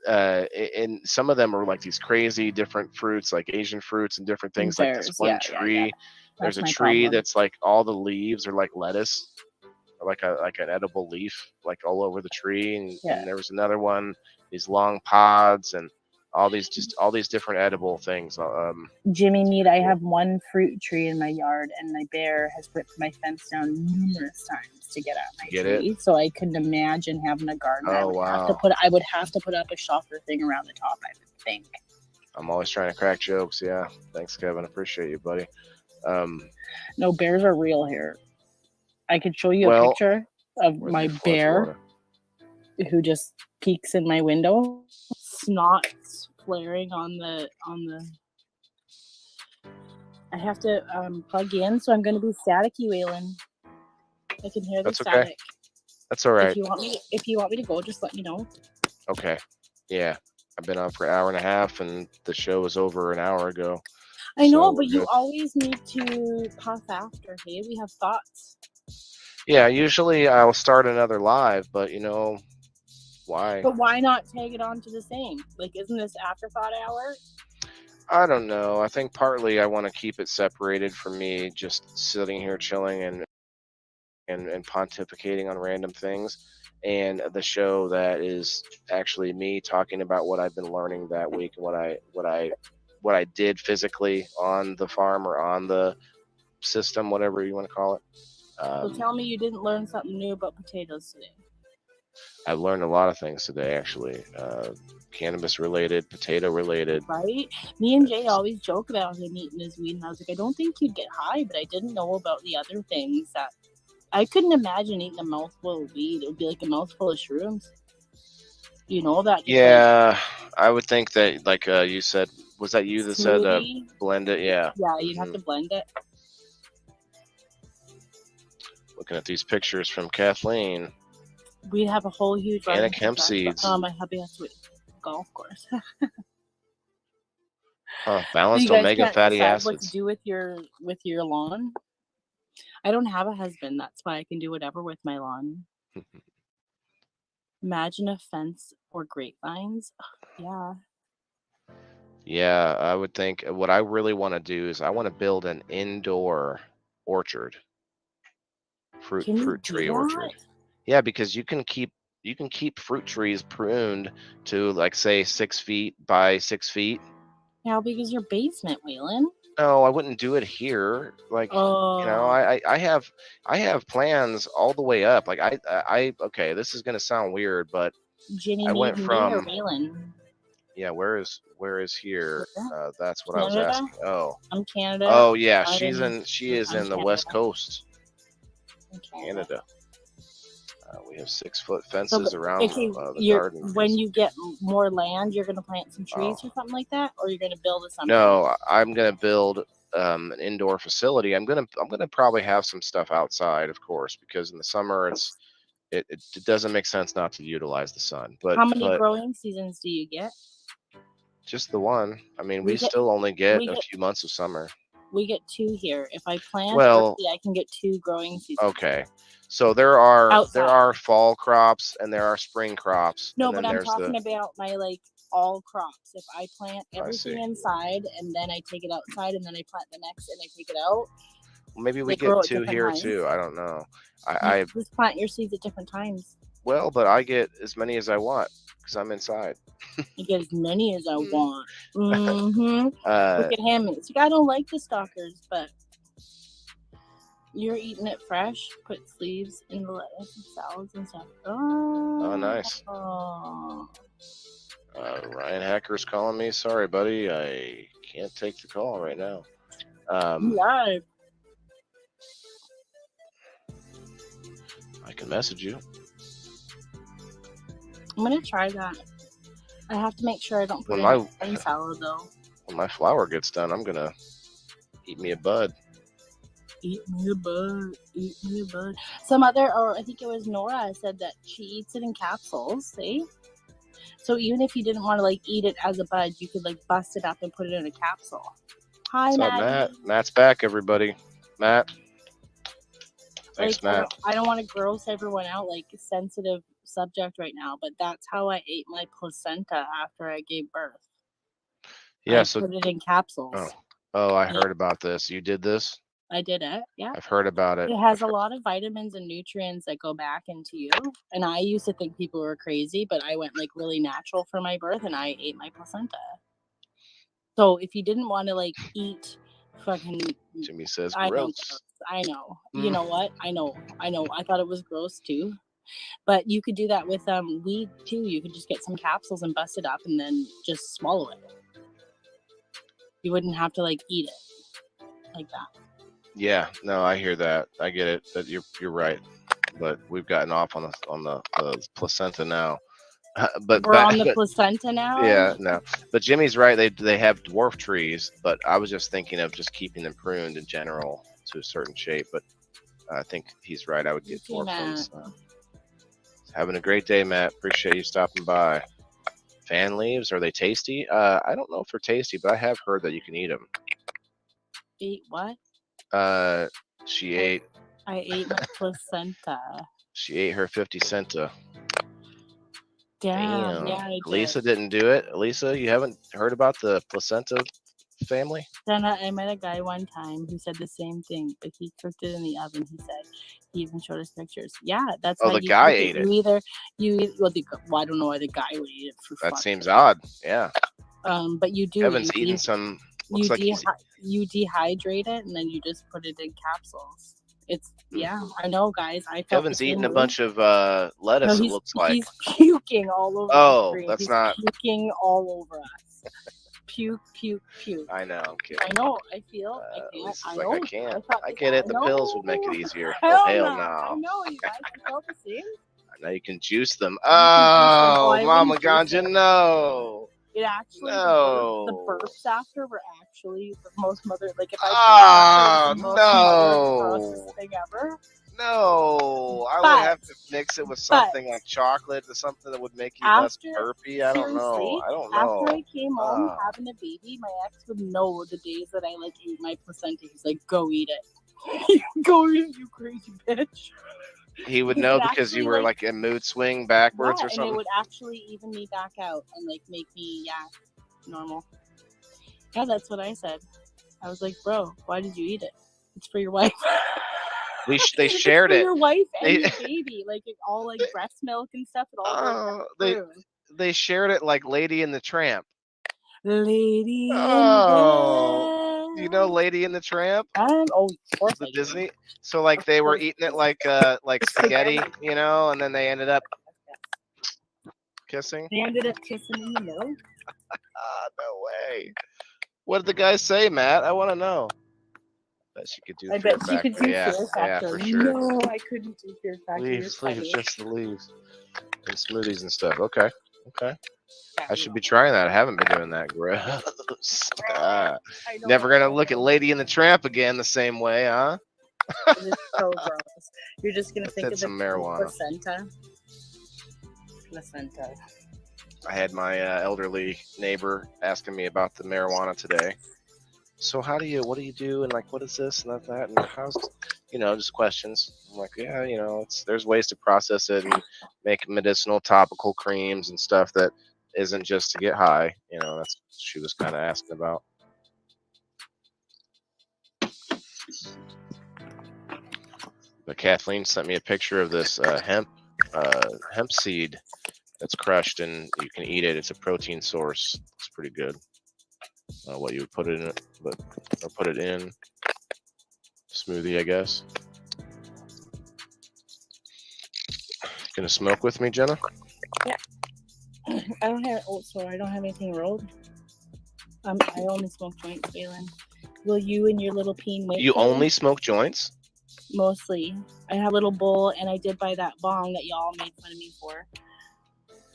And some of them are like these crazy different fruits, like Asian fruits and different things. Like this one tree, there's a tree that's like all the leaves are like lettuce, or like an edible leaf, like all over the tree. And there was another one, these long pods, and all these different edible things. Jimmy Mead, I have one fruit tree in my yard, and my bear has ripped my fence down numerous times to get at my tree. So I couldn't imagine having a garden. I would have to put up a shopper thing around the top, I would think. I'm always trying to crack jokes. Yeah, thanks, Kevin. Appreciate you, buddy. No, bears are real here. I could show you a picture of my bear who just peeks in my window. Snots flaring on the I have to plug in, so I'm going to be staticky, Waylon. I can hear the static. Okay. That's all right. If you want me to go, just let me know. Okay. Yeah, I've been on for an hour and a half, and the show was over an hour ago. I know, but you always need to puff after. Hey, we have thoughts. Yeah, usually I'll start another live, but why? But why not tag it on to the same? Like, isn't this afterthought hour? I don't know. I think partly I want to keep it separated from me just sitting here chilling and pontificating on random things, and the show that is actually me talking about what I've been learning that week and what I did physically on the farm or on the system, whatever you want to call it. So tell me you didn't learn something new about potatoes today. I've learned a lot of things today, actually. Cannabis related, potato related. Right? Me and Jay always joke about him eating his weed, and I was like, I don't think you'd get high, but I didn't know about the other things that I couldn't imagine eating a mouthful of weed. It would be like a mouthful of shrooms. You know that? Yeah, I would think that, like you said, was that you that said blend it? Yeah. Yeah, you'd have to blend it. Looking at these pictures from Kathleen. We'd have a whole huge organic hemp seeds. My hubby has to golf course. Balanced omega fatty acids. What to do with your lawn? I don't have a husband. That's why I can do whatever with my lawn. Imagine a fence or grapevines. Yeah. Yeah, I would think what I really want to do is I want to build an indoor orchard. Fruit tree orchard. Yeah, because you can keep fruit trees pruned to, like, say 6 feet by 6 feet. How big is your basement, Waylon? No, I wouldn't do it here. Like, I have plans all the way up. Like okay, this is gonna sound weird, but Jimmy, I went from Waylon. Yeah, where is here? That's what Canada? I was asking. Oh, I'm Canada. Oh yeah, she is in the West Coast. Canada. We have 6-foot fences around the garden. When you get more land, you're going to plant some trees or something like that, or you're going to build something? No, I'm going to build an indoor facility. I'm going to probably have some stuff outside, of course, because in the summer it doesn't make sense not to utilize the sun. But how many growing seasons do you get? Just the one. I mean, we still only get a few months of summer. We get 2 here. If I plant, I can get 2 growing seasons. Okay. So there are fall crops and there are spring crops. No, but I'm talking about my all crops. If I plant everything inside and then I take it outside and then I plant the next and I take it out. Well, maybe we get 2 here too. I don't know. I just plant your seeds at different times. Well, but I get as many as I want because I'm inside. You get as many as I want. Mm-hmm. Look at him. It's like, I don't like the stalkers, but you're eating it fresh. Put sleeves in the lettuce and salads and stuff. Oh, nice. Ryan Hacker's calling me. Sorry, buddy. I can't take the call right now. Live. I can message you. I'm gonna try that. I have to make sure I don't put any salad though. When my flower gets done, I'm gonna eat me a bud. Eat me a bud. Eat me a bud. Some other, or I think it was Nora, said that she eats it in capsules. See, So even if you didn't want to like eat it as a bud, you could like bust it up and put it in a capsule. Hi, Matt. Matt's back, everybody. Matt. Thanks, like, Matt. I don't want to gross everyone out, like sensitive subject right now, but that's how I ate my placenta after I gave birth. Yeah, I put it in capsules. Oh, I heard about this. You did this? I did it. Yeah. I've heard about it. It has a lot of vitamins and nutrients that go back into you. And I used to think people were crazy, but I went like really natural for my birth and I ate my placenta. So if you didn't want to like eat fucking Jimmy says gross. I know. You know what? I know. I thought it was gross too. But you could do that with weed too. You could just get some capsules and bust it up and then just swallow it. You wouldn't have to like eat it like that. Yeah, no, I hear that. I get it. That you're right. But we've gotten off on the placenta now. But we're on the placenta now. Yeah, no. But Jimmy's right. They have dwarf trees, but I was just thinking of just keeping them pruned in general to a certain shape. But I think he's right. I would get dwarf ones. Having a great day, Matt. Appreciate you stopping by. Fan leaves, are they tasty? I don't know if they're tasty, but I have heard that you can eat them. Eat what? She ate. I ate my placenta. She ate her 50 centa. Damn. Yeah, I Lisa didn't do it. Lisa, you haven't heard about the placenta family? Then I met a guy one time who said the same thing, but he cooked it in the oven. He said he even showed us pictures. Yeah, that's how the guy ate it. I don't know why the guy would eat it for. That seems odd. Yeah. But you do. Kevin's eating some. You dehydrate it and then you just put it in capsules. It's I know, guys. Kevin's eating a bunch of lettuce. It looks like he's puking all over. Oh, that's not puking all over us. Puke. I know. I'm kidding. I know. I feel. I can't. I get it. The pills would make it easier. Hell no. I know, you guys. I felt the same. Now you can juice them. Oh, Mama Ganja, no. It actually the burps after were actually the most mother if I no thing ever. No, I would have to mix it with something like chocolate or something that would make you less burpy. I don't know. After I came home having a baby, my ex would know the days that I like ate my placenta. He's like, "Go eat it, go eat it, you crazy bitch." He would know because you were like in mood swing backwards or something. And it would actually even me back out and like make me normal. Yeah, that's what I said. I was like, bro, why did you eat it? It's for your wife. They shared it. Your wife and your baby, like it all like breast milk and stuff. It all they shared it like Lady and the Tramp. Lady. Oh, you know Lady and the Tramp? Of course. The Disney. So like they were eating it like spaghetti, you know, and then they ended up kissing. They ended up kissing in the middle. No way. What did the guy say, Matt? I want to know. Bet she could do. I bet she could do Fear Factor. For sure. No, I couldn't do Fear Factor. Leaves, just the leaves and smoothies and stuff. Okay. I should be trying that. I haven't been doing that. Gross. Never gonna look at Lady and the Tramp again the same way, huh? It's so gross. You're just gonna think of some marijuana. Placenta. I had my elderly neighbor asking me about the marijuana today. So what do you do? And like, what is this and that? And how's, just questions. I'm like, yeah, there's ways to process it and make medicinal topical creams and stuff that isn't just to get high. That's what she was kind of asking about. But Kathleen sent me a picture of this hemp seed that's crushed and you can eat it. It's a protein source. It's pretty good. What you would put it in it, or put it in smoothie, I guess. Gonna smoke with me, Jenna? Yeah. I don't have anything rolled. I only smoke joints, Galen. Will you and your little peen wait? You only smoke joints? Mostly. I had a little bowl, and I did buy that bong that y'all made fun of me for.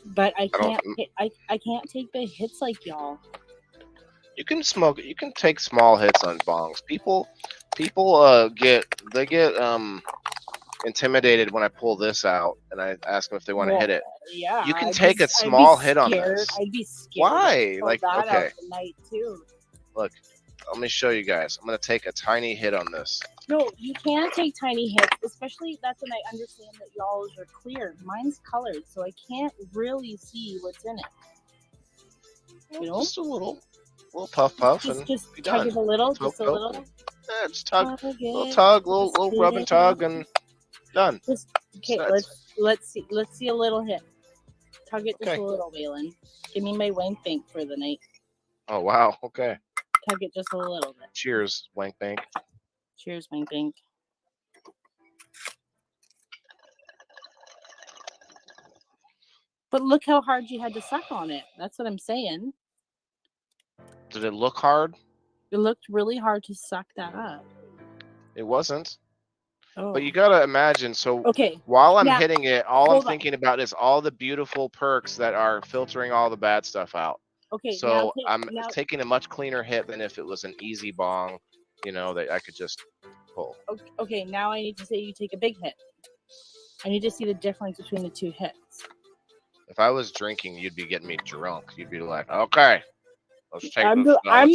But I can't take big hits like y'all. You can smoke. You can take small hits on bongs. People get intimidated when I pull this out and I ask them if they want to hit it. Yeah, you can take a small hit on this. I'd be scared. Why? Like, okay. Tonight too. Look, let me show you guys. I'm gonna take a tiny hit on this. No, you can't take tiny hits, especially that's when I understand that y'all's are clear. Mine's colored, so I can't really see what's in it. You know? Just a little puff, and just be tug done. it a little, Poke, just a little. Yeah, just tug, little rub and tug, and done. Okay, let's see a little hit. Tug it just a little, Waylon. Give me my wank bank for the night. Oh wow, okay. Tug it just a little bit. Cheers, wank bank. Cheers, wank bank. But look how hard you had to suck on it. That's what I'm saying. Did it look hard? It looked really hard to suck that up. It wasn't. Oh. But you gotta imagine. So while I'm hitting it, all I'm thinking about is all the beautiful perks that are filtering all the bad stuff out. Okay. So I'm taking a much cleaner hit than if it was an easy bong, you know, that I could just pull. Okay. Now I need to say you take a big hit. I need to see the difference between the two hits. If I was drinking, you'd be getting me drunk. You'd be like, okay, let's take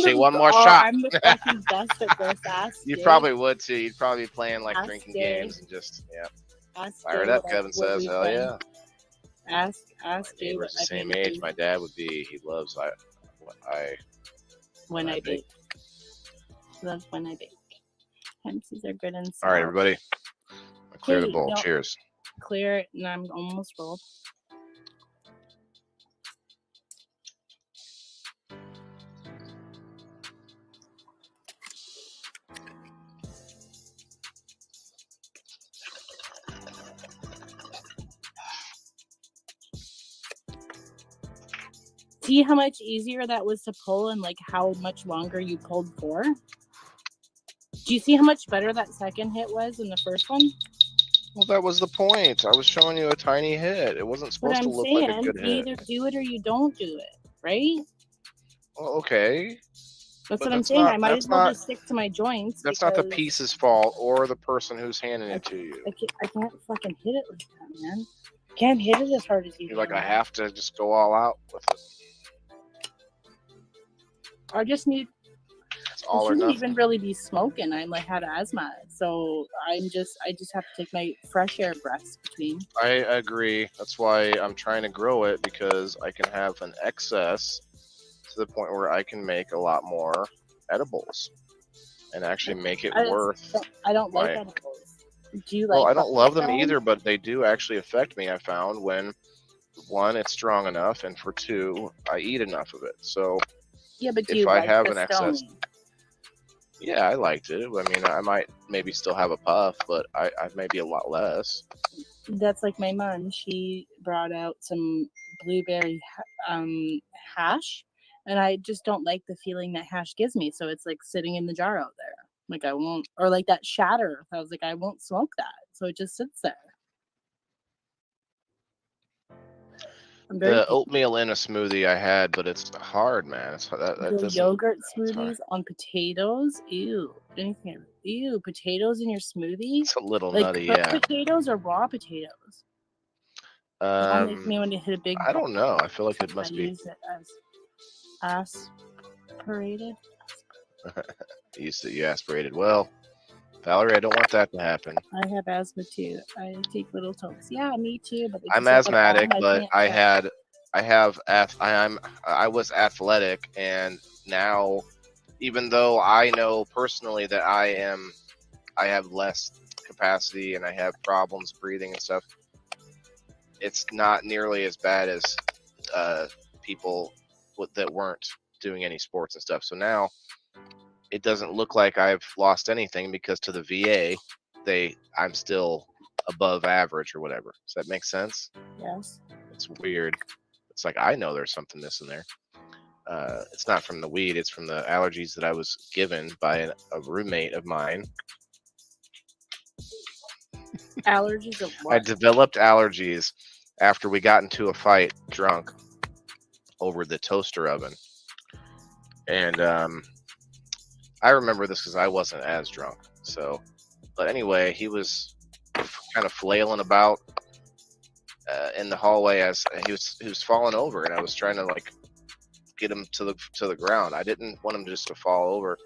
see one more shot. I'm the fucking best at this. Ask You probably would too. You'd probably be playing like drinking games and just fire it up. Kevin says, hell yeah. Ask Dave. We're the same age my dad would be. He loves when I bake. Loves when I bake. Hempsies are good and soft. All right, everybody. Clear the bowl. Cheers. Clear it, and I'm almost rolled. See how much easier that was to pull and like how much longer you pulled for? Do you see how much better that second hit was than the first one? Well, that was the point. I was showing you a tiny hit. It wasn't supposed to look like a good hit. You either do it or you don't do it, right? Well, okay. That's what I'm saying. I might as well just stick to my joints. That's not the piece's fault or the person who's handing it to you. I can't fucking hit it like that, man. I can't hit it as hard as you. You're like, I have to just go all out with it. I just need. All I shouldn't even really be smoking. I'm like had asthma, so I just have to take my fresh air breaths between. I agree. That's why I'm trying to grow it, because I can have an excess to the point where I can make a lot more edibles and actually make it worth. I don't like edibles. Do you like? Well, I don't love them either, but they do actually affect me. I found when, one, it's strong enough, and for two, I eat enough of it. So. Yeah, but if I have an excess, yeah, I liked it. I mean, I might maybe still have a puff, but I maybe a lot less. That's like my mom. She brought out some blueberry hash, and I just don't like the feeling that hash gives me. So it's like sitting in the jar out there. Like I won't, or like that shatter. I was like, I won't smoke that. So it just sits there. The oatmeal in a smoothie I had, but it's hard, man. The yogurt smoothies on potatoes. Ew. Ew. Potatoes in your smoothie. It's a little like nutty, yeah. Potatoes or raw potatoes. Makes me want to hit a big. I don't know. I feel like it must be. Use it as aspirated. You aspirated. Well, Valerie, I don't want that to happen. I have asthma too. I take little tokes. Yeah, me too. But I'm asthmatic, but I was athletic, and now, even though I know personally that I have less capacity and I have problems breathing and stuff, it's not nearly as bad as people that weren't doing any sports and stuff. So now it doesn't look like I've lost anything, because to the VA, I'm still above average or whatever. Does that make sense? Yes. It's weird. It's like, I know there's something missing there. It's not from the weed. It's from the allergies that I was given by a roommate of mine. Allergies of what? I developed allergies after we got into a fight drunk over the toaster oven. And I remember this because I wasn't as drunk. So, but anyway, he was kind of flailing about in the hallway as he was falling over, and I was trying to like get him to the ground. I didn't want him just to fall over,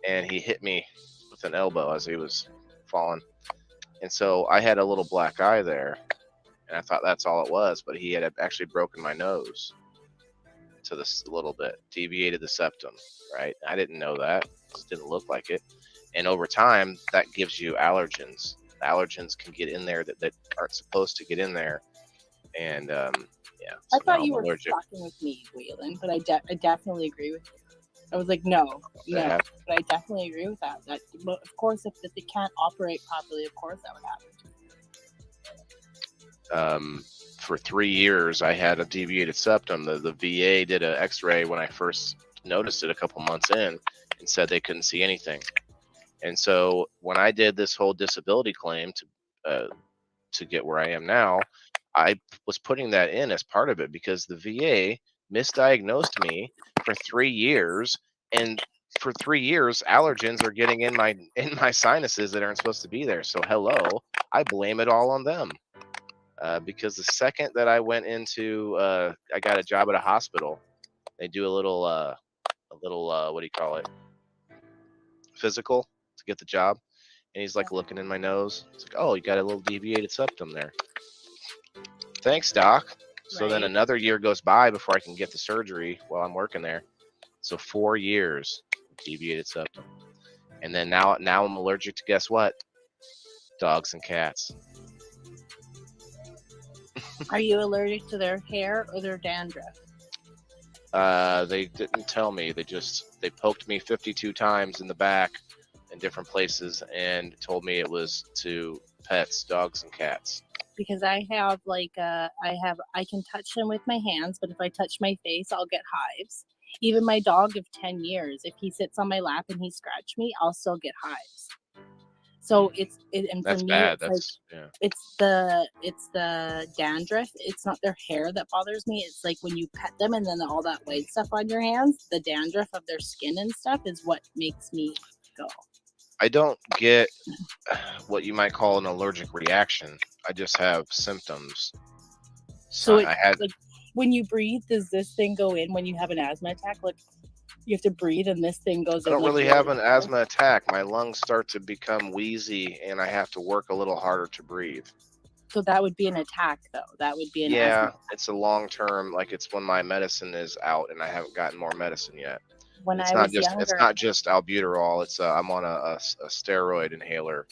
and he hit me with an elbow as he was falling, and so I had a little black eye there, and I thought that's all it was, but he had actually broken my nose to this a little bit, deviated the septum. Right? I didn't know that. It didn't look like it, and over time that gives you allergens. Allergens can get in there that aren't supposed to get in there, and yeah. I thought you were talking with me, Waylon, but I definitely agree with you. I was like, no, but I definitely agree with that. But of course, if it can't operate properly, of course that would happen. For 3 years, I had a deviated septum. The VA did an X-ray when I first noticed it a couple months in, and said they couldn't see anything. And so when I did this whole disability claim to get where I am now, I was putting that in as part of it because the VA misdiagnosed me for 3 years, and for 3 years allergens are getting in my sinuses that aren't supposed to be there. So hello, I blame it all on them. Because the second that I went into I got a job at a hospital, they do a little what do you call it, physical to get the job, and he's like looking in my nose. It's like, oh, you got a little deviated septum there. Thanks, doc. So then another year goes by before I can get the surgery while I'm working there. So 4 years deviated septum, and then now I'm allergic to, guess what? Dogs and cats. Are you allergic to their hair or their dandruff? They didn't tell me. They poked me 52 times in the back in different places and told me it was to pets, dogs and cats. Because I have I can touch them with my hands, but if I touch my face, I'll get hives. Even my dog of 10 years, if he sits on my lap and he scratched me, I'll still get hives. So and for that's me, bad. It's the dandruff. It's not their hair that bothers me. It's like when you pet them and then all that white stuff on your hands, the dandruff of their skin and stuff is what makes me go. I don't get what you might call an allergic reaction. I just have symptoms. So I had like when you breathe, does this thing go in when you have an asthma attack? Like you have to breathe and this thing goes in. I don't really have an asthma attack. My lungs start to become wheezy and I have to work a little harder to breathe. So that would be an attack though. That would be an asthma attack. It's a long term, like it's when my medicine is out and I haven't gotten more medicine yet. It's not just albuterol. It's I'm on a steroid inhaler.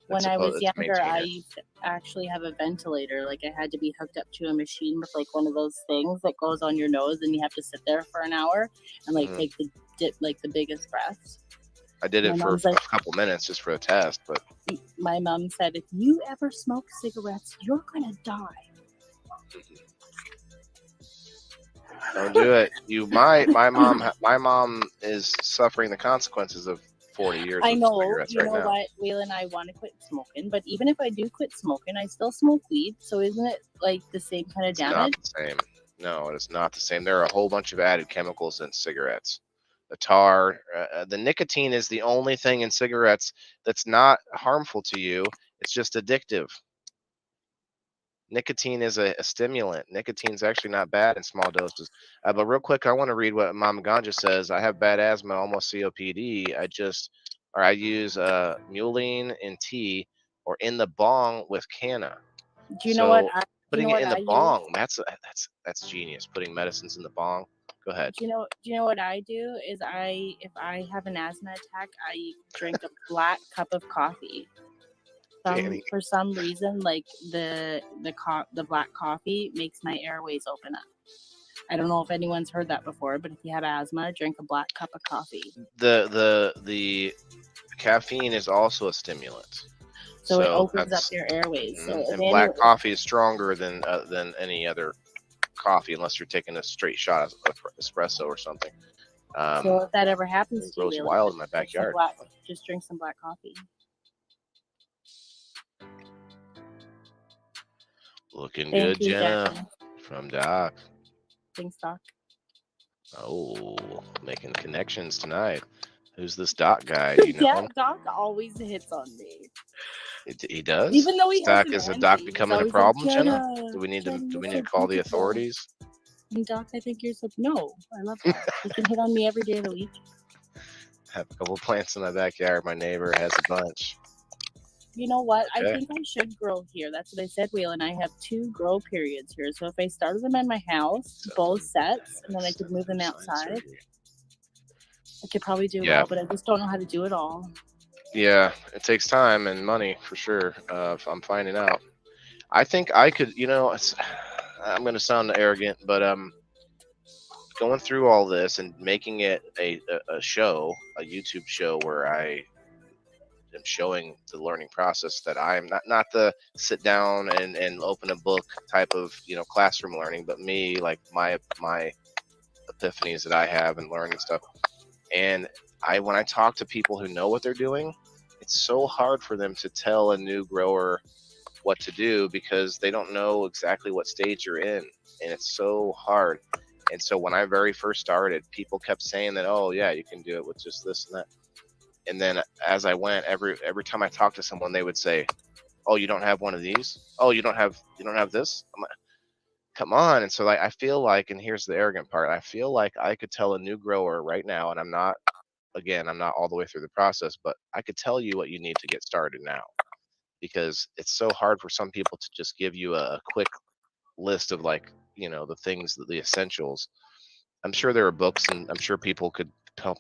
When I was younger, I used to actually have a ventilator. Like I had to be hooked up to a machine with like one of those things that goes on your nose, and you have to sit there for an hour and like take the biggest breaths. I did it for a couple minutes just for a test, but my mom said, if you ever smoke cigarettes, you're gonna die. Don't do it. My mom is suffering the consequences of 40 years. I know. You know what, Waylon, I want to quit smoking, but even if I do quit smoking, I still smoke weed. So isn't it like the same kind of damage? It's not the same. No, it is not the same. There are a whole bunch of added chemicals in cigarettes. The tar, the nicotine is the only thing in cigarettes that's not harmful to you. It's just addictive. Nicotine is a stimulant. Nicotine's actually not bad in small doses. But real quick, I want to read what Mama Ganja says. I have bad asthma, almost COPD. I use Muline in tea or in the bong with canna. Do you know what? Putting it in the bong, that's genius. Putting medicines in the bong. Go ahead. Do you know what I do? Is if I have an asthma attack, I drink a black cup of coffee. For some reason, like the black coffee makes my airways open up. I don't know if anyone's heard that before, but if you have asthma, drink a black cup of coffee. The caffeine is also a stimulant, so it opens up your airways. And black coffee is stronger than any other coffee, unless you're taking a straight shot of espresso or something. So if that ever happens to you, it grows wild in my backyard. Just drink some black coffee. Looking good, Jenna, from Doc. Thanks, Doc. Oh, making connections tonight. Who's this Doc guy? Do you know him? Doc always hits on me. He does. Even though he Doc, is the doc becoming a problem, Jenna? Do we need to call the authorities? And Doc, I think you're no. I love that. You can hit on me every day of the week. I have a couple plants in my backyard. My neighbor has a bunch. You know what? Okay. I think I should grow here. That's what I said, Waylon. I have 2 grow periods here. So if I started them in my house, both sets, and then I could move them outside, I could probably do it all, but I just don't know how to do it all. Yeah, it takes time and money for sure. I'm finding out. I think I could, I'm going to sound arrogant, but going through all this and making it a show, a YouTube show where I am showing the learning process that I'm not the sit down and open a book type of, classroom learning, but me, like my epiphanies that I have and learning stuff. And when I talk to people who know what they're doing, it's so hard for them to tell a new grower what to do because they don't know exactly what stage you're in, and it's so hard. And so when I very first started, people kept saying that, oh yeah, you can do it with just this and that. And then as I went, every time I talked to someone, they would say, oh, you don't have one of these? Oh, you don't have this? I'm like, come on. And so I feel like, and here's the arrogant part, I feel like I could tell a new grower right now, and I'm not all the way through the process, but I could tell you what you need to get started now, because it's so hard for some people to just give you a quick list of the things, the essentials. I'm sure there are books, and I'm sure people could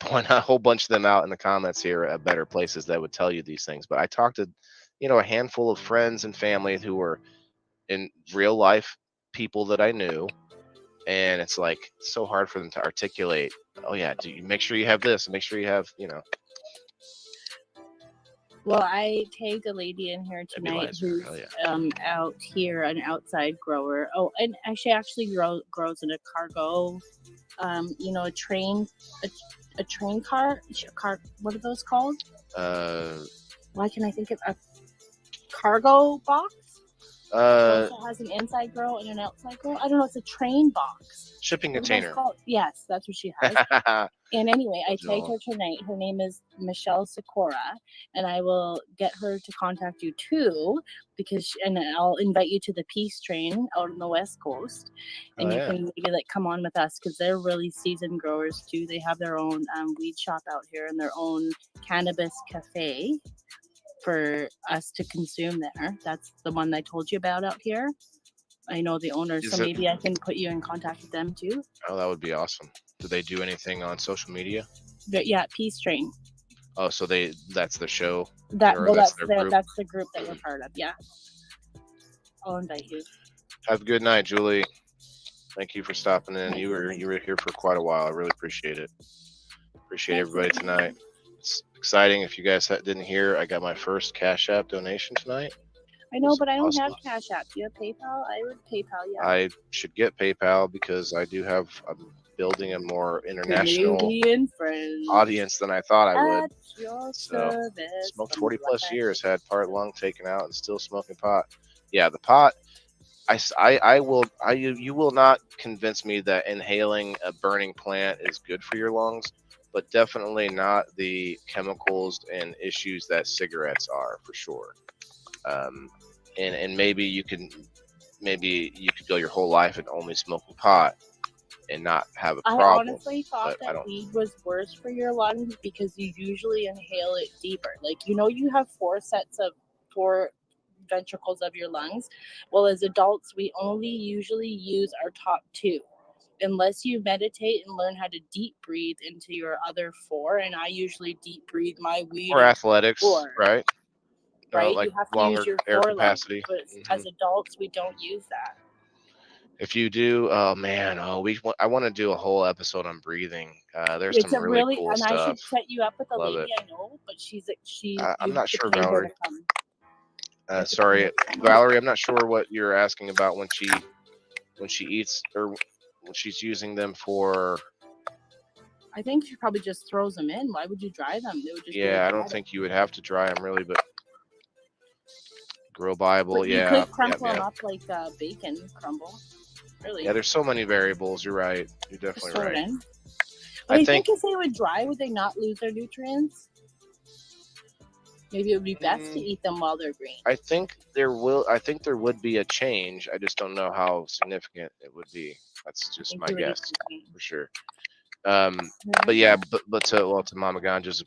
point a whole bunch of them out in the comments here at better places that would tell you these things. But I talked to, a handful of friends and family who were in real life people that I knew, and it's so hard for them to articulate, oh yeah, do you make sure you have this, make sure you have, Well, I tagged a lady in here tonight who's out here, an outside grower. Oh, and she actually grows in a cargo, a train car. What are those called? Why can I think of a cargo box? It also has an inside grow and an outside grow. I don't know. It's a train box. Shipping container. Yes, that's what she has. And anyway, I tagged her tonight. Her name is Michelle Sikora, and I will get her to contact you too, and I'll invite you to the Peace Train out on the West Coast, and you can maybe come on with us, because they're really seasoned growers too. They have their own weed shop out here and their own cannabis cafe for us to consume there. That's the one I told you about out here. I know the owners, so maybe I can put you in contact with them too. Oh, that would be awesome. Do they do anything on social media? Yeah, Peace Train. Oh, so that's the show? That's the group that we're part of, yeah. I'll invite you. Have a good night, Julie. Thank you for stopping in. You were here for quite a while. I really appreciate it. Appreciate everybody tonight. It's exciting. If you guys didn't hear, I got my first Cash App donation tonight. I know, but I don't have Cash App. Do you have PayPal? I would PayPal, yeah. I should get PayPal because I'm building a more international audience than I thought I would. So, smoked 40 plus years, had part lung taken out, and still smoking pot. Yeah, the pot. You will not convince me that inhaling a burning plant is good for your lungs, but definitely not the chemicals and issues that cigarettes are, for sure. And maybe you could go your whole life and only smoking pot and not have a problem. I honestly thought that weed was worse for your lungs because you usually inhale it deeper. You have 4 ventricles of your lungs. Well, as adults, we only usually use our top 2. Unless you meditate and learn how to deep breathe into your other 4, and I usually deep breathe my weed. Or athletics, right? Right, like you have longer to use your air capacity. Lungs, but as adults, we don't use that. If you do, I want to do a whole episode on breathing. There's some really cool stuff. I should set you up with a lady I know, but I'm not sure, Valerie. Sorry, Valerie, I'm not sure what you're asking about when she eats or when she's using them for. I think she probably just throws them in. Why would you dry them? They would just I don't think you would have to dry them really, but Grow Bible, but you could crumple them up like bacon crumble. Really? Yeah, there's so many variables. You're right. You're definitely right. But I think if they would dry, would they not lose their nutrients? Maybe it would be best to eat them while they're green. I think there would be a change. I just don't know how significant it would be. That's just my guess for sure. But yeah, but to Mama Ganja's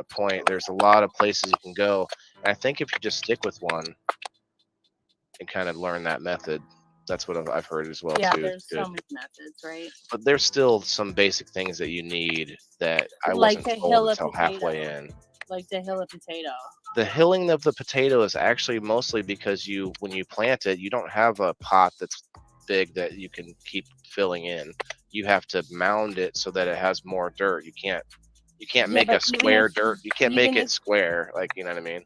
point, there's a lot of places you can go, and I think if you just stick with one and kind of learn that method, that's what I've heard as well. Yeah, too. there's so many methods, right? But there's still some basic things that you need that I wasn't told until halfway in. Like to hill a potato. The hilling of the potato is actually mostly because when you plant it, you don't have a pot that's big that you can keep filling in. You have to mound it so that it has more dirt. You can't make a square dirt. You can't make it square, like, you know what I mean?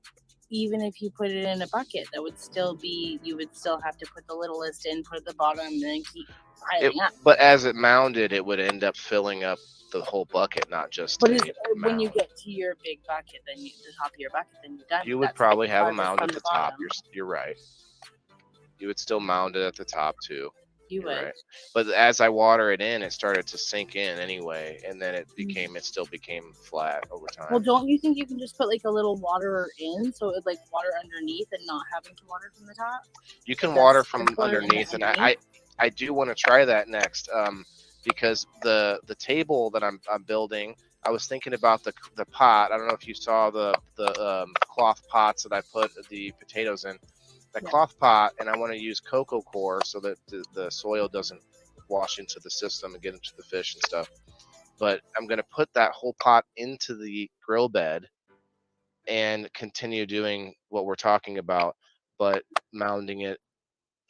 Even if you put it in a bucket, you would still have to put the littlest in, put the bottom, and then keep piling up. But as it mounded, it would end up filling up the whole bucket, not just. But when you get to your big bucket, then the top of your bucket, then you're done. You would probably have a mound at the top. You're right. You would still mound it at the top too. You would. Right. But as I water it in, it started to sink in anyway, and then it still became flat over time. Well, don't you think you can just put like a little water in, so it like water underneath and not having to water from the top? You can water from underneath, and I do want to try that next, because the table that I'm building, I was thinking about the pot. I don't know if you saw the cloth pots that I put the potatoes in. The cloth pot, and I want to use coco coir so that the soil doesn't wash into the system and get into the fish and stuff. But I'm going to put that whole pot into the grill bed and continue doing what we're talking about, but mounding it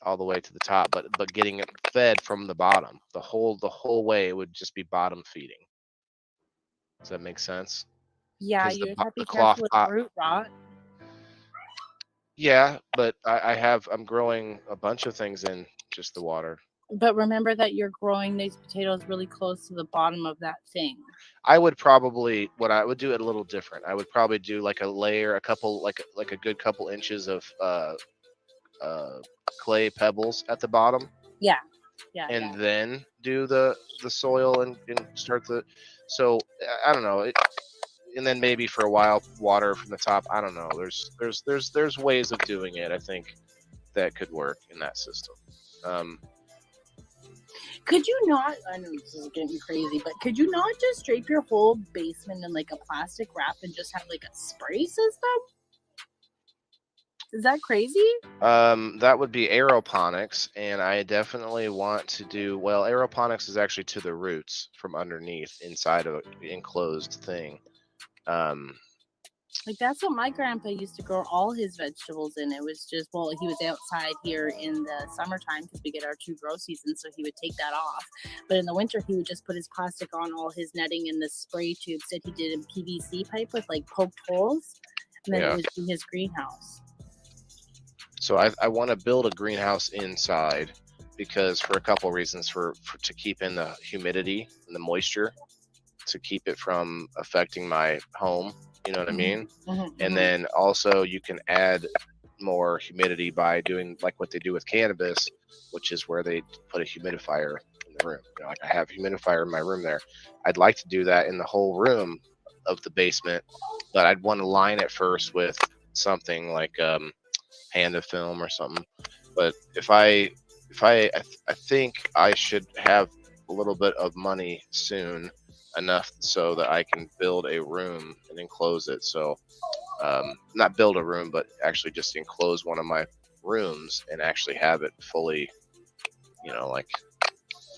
all the way to the top, but getting it fed from the bottom. The whole way it would just be bottom feeding. Does that make sense? Yeah, you have to be careful with root rot. Yeah, but I'm growing a bunch of things in just the water. But remember that you're growing these potatoes really close to the bottom of that thing. I would do it a little different. I would probably do like a layer, like a good couple inches of clay pebbles at the bottom. Yeah. And then do the soil and start so I don't know. And then maybe for a while water from the top. I don't know. There's ways of doing it. I think that could work in that system. Could you not? I know this is getting crazy, but could you not just drape your whole basement in like a plastic wrap and just have like a spray system? Is that crazy? That would be aeroponics, and I definitely want to do aeroponics is actually to the roots from underneath inside of an enclosed thing. Like that's what my grandpa used to grow all his vegetables in. It was just, he was outside here in the summertime because we get our 2 grow seasons, so he would take that off. But in the winter, he would just put his plastic on all his netting in the spray tubes that he did in PVC pipe with like poked holes, and then it was in his greenhouse. So I want to build a greenhouse inside because for a couple reasons, to keep in the humidity and the moisture, to keep it from affecting my home. You know what I mean? And then also you can add more humidity by doing like what they do with cannabis, which is where they put a humidifier in the room. Like I have a humidifier in my room there. I'd like to do that in the whole room of the basement, but I'd want to line it first with something like Panda film or something. But I think I should have a little bit of money soon, enough so that I can build a room and enclose it. So not build a room, but actually just enclose one of my rooms and actually have it fully, like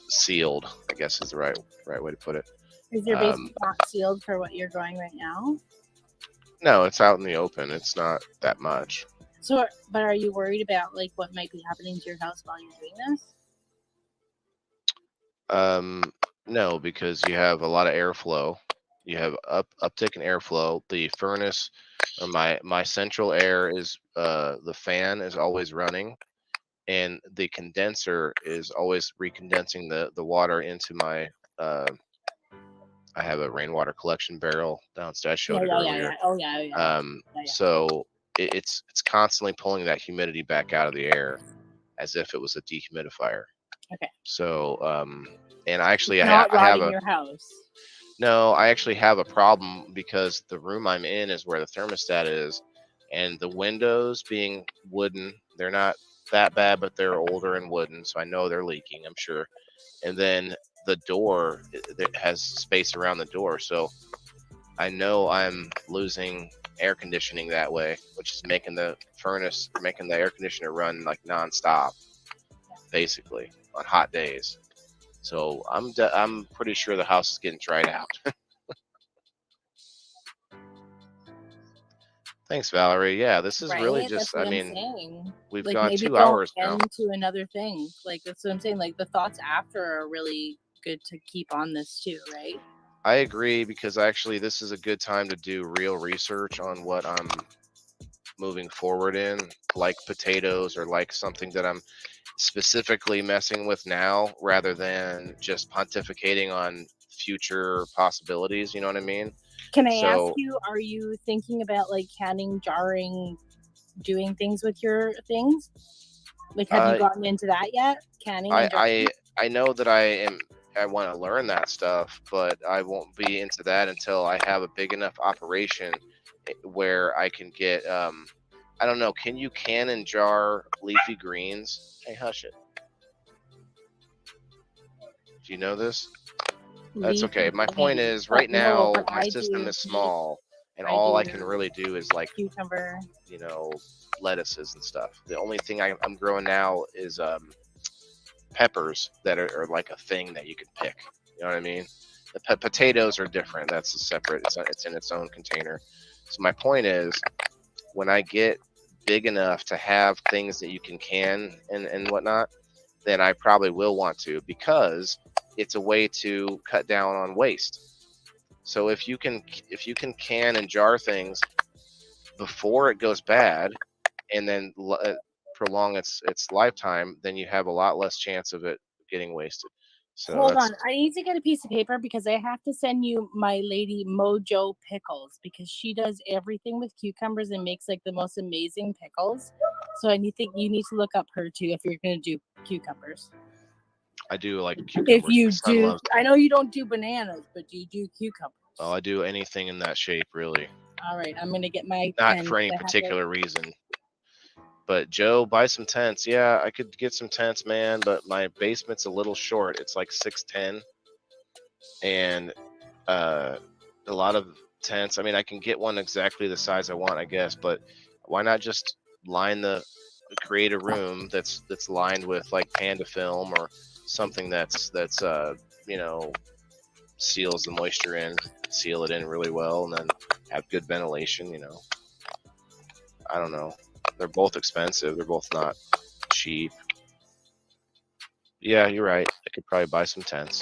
sealed, I guess is the right way to put it. Is your basement not sealed for what you're growing right now? No, it's out in the open. It's not that much. So, but are you worried about like what might be happening to your house while you're doing this? No, because you have a lot of airflow. You have uptick in airflow. The furnace, or my central air is the fan is always running, and the condenser is always recondensing the water into my. I have a rainwater collection barrel downstairs. I showed it earlier. So it's constantly pulling that humidity back out of the air, as if it was a dehumidifier. Okay. So and I actually I have your house. No, I actually have a problem because the room I'm in is where the thermostat is, And the windows being wooden, they're not that bad, but they're older and wooden, so I know they're leaking, I'm sure. And then the door, it has space around the door, so I know I'm losing air conditioning that way, which is making the air conditioner run like nonstop, basically on hot days. So I'm pretty sure the house is getting dried out. Thanks, Valerie. Yeah, this is really just, I mean, we've like, gone 2 hours now. To another thing. Like, that's what I'm saying. Like, the thoughts after are really good to keep on this too, right? I agree, because actually this is a good time to do real research on what I'm moving forward in, like potatoes or like something that I'm specifically messing with now, rather than just pontificating on future possibilities. You know what I mean? Can I ask you, are you thinking about like canning, jarring, doing things with your things? Like, have you gotten into that yet? Canning? I know that I want to learn that stuff, but I won't be into that until I have a big enough operation where I can get, I don't know, can you can and jar leafy greens? Hey, hush it. Do you know this? That's okay. My point is, right now, my system is small, and all I can really do is like cucumber, you know, lettuces and stuff. The only thing I'm growing now is peppers that are like a thing that you can pick. You know what I mean? The potatoes are different. That's a separate. It's in its own container. So my point is, when I get big enough to have things that you can and whatnot, then I probably will want to, because it's a way to cut down on waste. So if you can can and jar things before it goes bad, and then prolong its lifetime, then you have a lot less chance of it getting wasted. So hold on, I need to get a piece of paper because I have to send you my lady Mojo Pickles, because she does everything with cucumbers and makes like the most amazing pickles. So you need to look up her too if you're going to do cucumbers. I do like cucumbers. If you do, I know you don't do bananas, but do you do cucumbers? Oh, I do anything in that shape, really. All right, I'm going to get my not for any particular reason. But Joe, buy some tents. Yeah, I could get some tents, man, but my basement's a little short. It's like 6'10", and a lot of tents. I mean, I can get one exactly the size I want, I guess, but why not just create a room that's lined with like Panda film or something that's you know, seals the moisture in, seal it in really well, and then have good ventilation. You know, I don't know. They're both expensive. They're both not cheap. Yeah, you're right. I could probably buy some tents.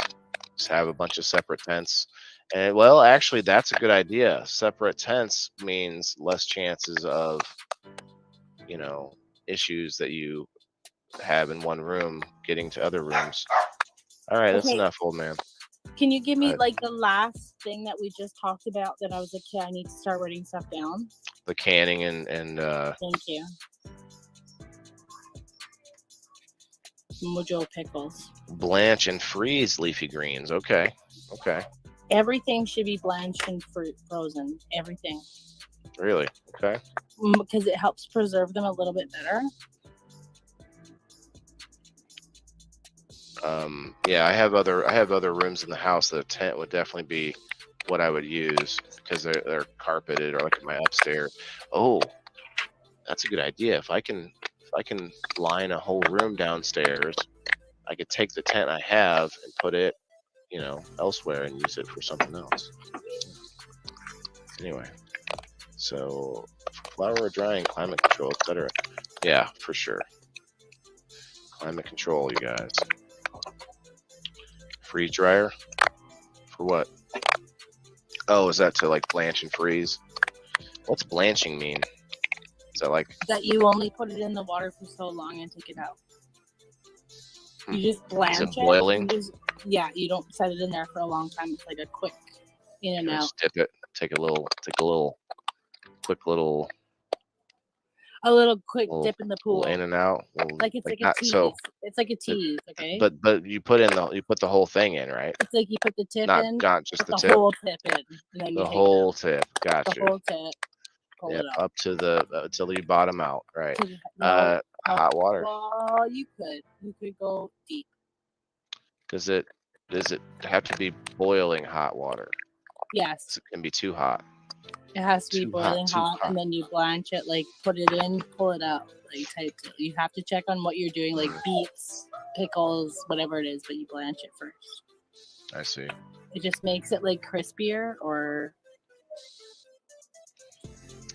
Just have a bunch of separate tents. And well, actually, that's a good idea. Separate tents means less chances of, you know, issues that you have in one room getting to other rooms. All right, that's enough, old man. Can you give me like the last thing that we just talked about that I was like, yeah, I need to start writing stuff down? The canning and thank you. Mojo Pickles. Blanch and freeze leafy greens. Okay. Everything should be blanched and frozen. Everything. Really? Okay. Because it helps preserve them a little bit better. Yeah, I have other rooms in the house that a tent would definitely be what I would use, because they're carpeted, or like my upstairs. Oh, that's a good idea. If I can line a whole room downstairs, I could take the tent I have and put it, you know, elsewhere and use it for something else. Anyway, so flower drying, climate control, etc. Yeah, for sure. Climate control, you guys. Freeze dryer for what? Oh, is that to like blanch and freeze? What's blanching mean? Is that like that you only put it in the water for so long and take it out? You just blanch it. Boiling? You don't set it in there for a long time. It's like a quick in and out. Just dip it. Take a little quick dip in the pool. In and out. Like it's like a tease. So it's like a tease, okay? But you put the whole thing in, right? It's like you put the tip in. Not just the tip. Whole tip in. And then the whole tip. Gotcha. The whole tip. pull it up. Up to the until you bottom out, right? Hot water. Well, you could go deep. Does it have to be boiling hot water? Yes. It can be too hot. It has to be boiling hot, and then you blanch it, like put it in, pull it out, like type. You have to check on what you're doing, like beets, pickles, whatever it is, but you blanch it first. I see. It just makes it like crispier or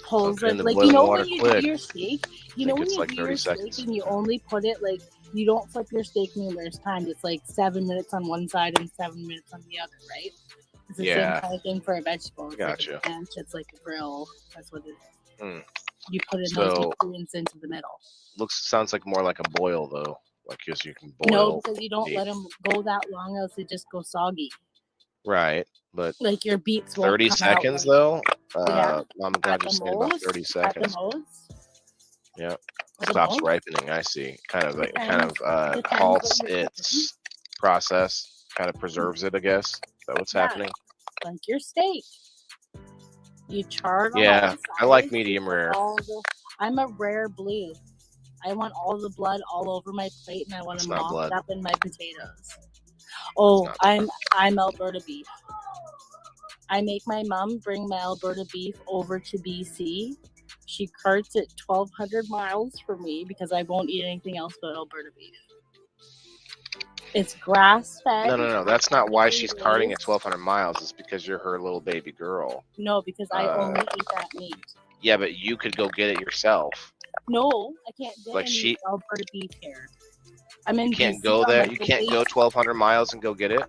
pulls it like you know when you do your steak. You know when you do your steak and you only put it like you don't flip your steak numerous times. It's like 7 minutes on one side and 7 minutes on the other, right? It's the same kind of thing for a vegetable. It's gotcha. Like it's like a grill. That's what it is. You put in those nutrients into the middle. Sounds like more like a boil though. Like you can boil. No, because you don't let them go that long, else they just go soggy. Right, but like your beets. 30 seconds though. I'm glad you said about 30 seconds. Yeah, stops ripening. I see. Kind of halts its process. Kind of preserves it. I guess. Is that what's happening? Like your steak. You char it. Yeah, I like medium rare. I'm a rare blue. I want all the blood all over my plate, and I want them mopped up in my potatoes. Oh, I'm Alberta beef. I make my mom bring my Alberta beef over to BC. She carts it 1,200 miles for me because I won't eat anything else but Alberta beef. It's grass fed. No. That's not why she's carting it 1,200 miles. It's because you're her little baby girl. No, because I only eat that meat. Yeah, but you could go get it yourself. No, I can't get any Alberta beef here. You can't go there. You can't go 1,200 miles and go get it.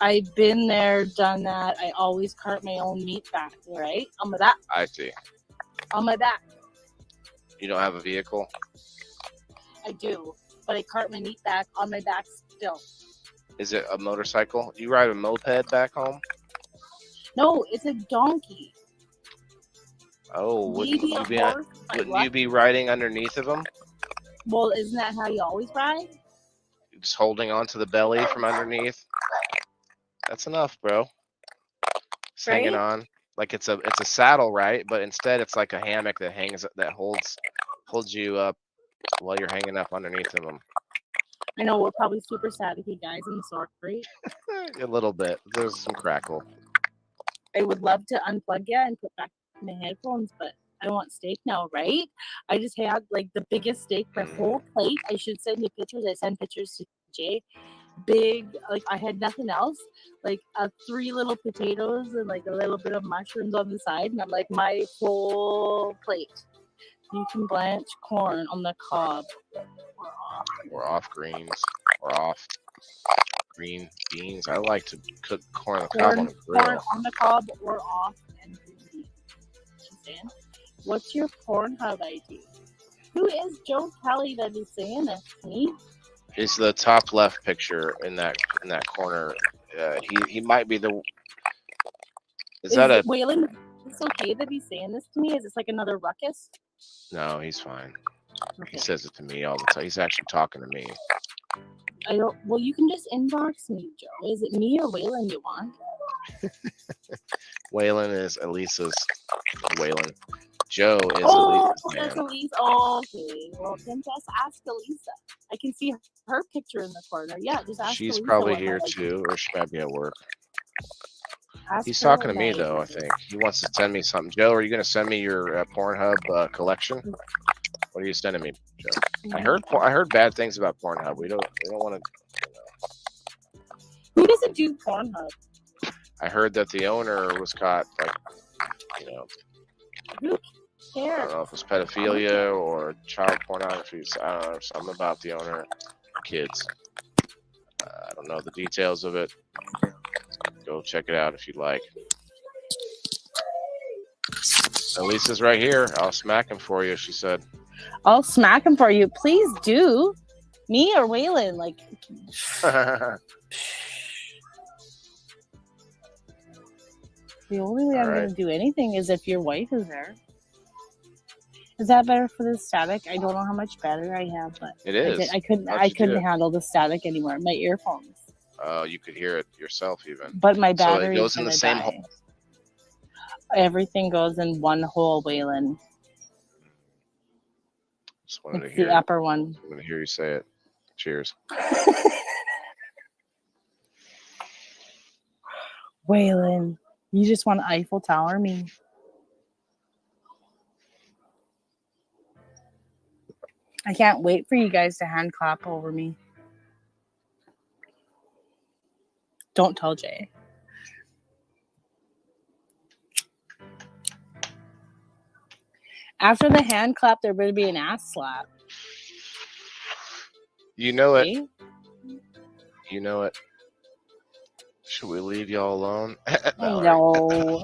I've been there, done that. I always cart my own meat back, right? On my back. I see. On my back. You don't have a vehicle? I do, but I cart my meat back on my back still. Is it a motorcycle? Do you ride a moped back home? No, it's a donkey. Oh, wouldn't you be riding underneath of them? Well, isn't that how you always ride? Just holding on to the belly from underneath. That's enough, bro. Just hanging on. Like it's a saddle, right? But instead it's like a hammock that holds you up while you're hanging up underneath of them. I know we're probably super staticky guys in the story. A little bit. There's some crackle. I would love to unplug you and put back my headphones, but I want steak now, right? I just had like the biggest steak, my whole plate. I should send you pictures. I send pictures to Jay. Big, like I had nothing else, like 3 little potatoes and like a little bit of mushrooms on the side, and I'm like, my whole plate. You can blanch corn on the cob. Or off greens. Or off green beans. I like to cook corn on the cob on the grill. Corn on the cob or off and green beans. Understand? What's your Pornhub ID? Who is Joe Kelly that is saying this to me? It's the top left picture in that corner. He might be the. Is that a Waylon? It's okay that he's saying this to me. Is this like another ruckus? No, he's fine. Okay. He says it to me all the time. He's actually talking to me. I don't. Well, you can just inbox me, Joe. Is it me or Waylon you want? Waylon is Elisa's. Waylon. Joe is Elisa's man. That's Elisa. Oh, okay. Well, then just ask Elisa. I can see her picture in the corner. Yeah, just ask She's Elisa probably here too, or she might be at work. He's talking to me though. I think he wants to send me something. Joe, are you going to send me your Pornhub collection? What are you sending me, Joe? I heard bad things about Pornhub. We don't want to. Who doesn't do Pornhub? I heard that the owner was caught, like, Who cares? I don't know if it's pedophilia or child pornography. So I don't know, something about the owner, kids. I don't know the details of it. Go check it out if you'd like. Elisa's right here. I'll smack him for you, she said. I'll smack him for you. Please do. Me or Waylon? Like. The only way I'm going to do anything is if your wife is there. Is that better for the static? I don't know how much battery I have, but it is. I couldn't handle the static anymore. My earphones. Oh, you could hear it yourself even. But my battery. So it goes in the same hole. Everything goes in one hole, Waylon. Just wanted it's to hear the upper one. I want to hear you say it. Cheers. Waylon, you just want to Eiffel Tower me. I can't wait for you guys to hand clap over me. Don't tell Jay. After the hand clap, there better be an ass slap. You know it. See? You know it. Should we leave y'all alone? No.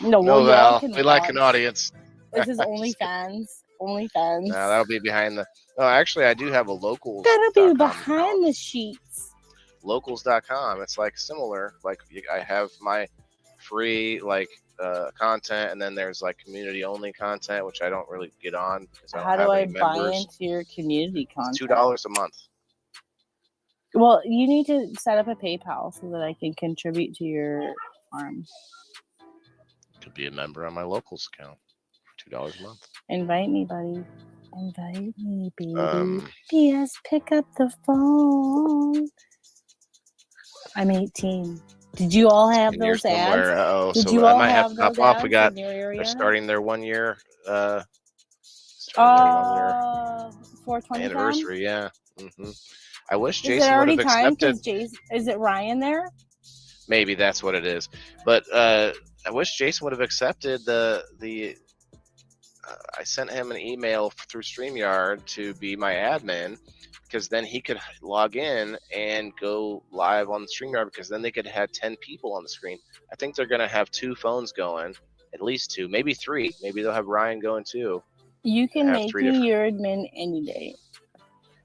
No, no, Val. We like an audience. This is OnlyFans. OnlyFans. No, that'll be behind the... No, actually, I do have a Locals. That'll be behind the sheets. Locals.com. It's like similar. Like I have my free content, and then there's like community only content, which I don't really get on because I don't have any members. How do I buy into your community content? It's $2 a month. Well, you need to set up a PayPal so that I can contribute to your farm. Could be a member on my Locals account for $2 a month. Invite me, buddy. Invite me, baby. P.S. Pick up the phone. I'm 18. Did you all have those ads? Did you all might have to hop off. We got they're starting their 1 year 420 anniversary. Yeah. Mm-hmm. I wish Jason would have accepted. Is it Ryan there? Maybe that's what it is. But I wish Jason would have accepted the. I sent him an email through StreamYard to be my admin, because then he could log in and go live on the StreamYard, because then they could have 10 people on the screen. I think they're going to have 2 phones going, at least 2, maybe 3. Maybe they'll have Ryan going too. You can make me your admin any day.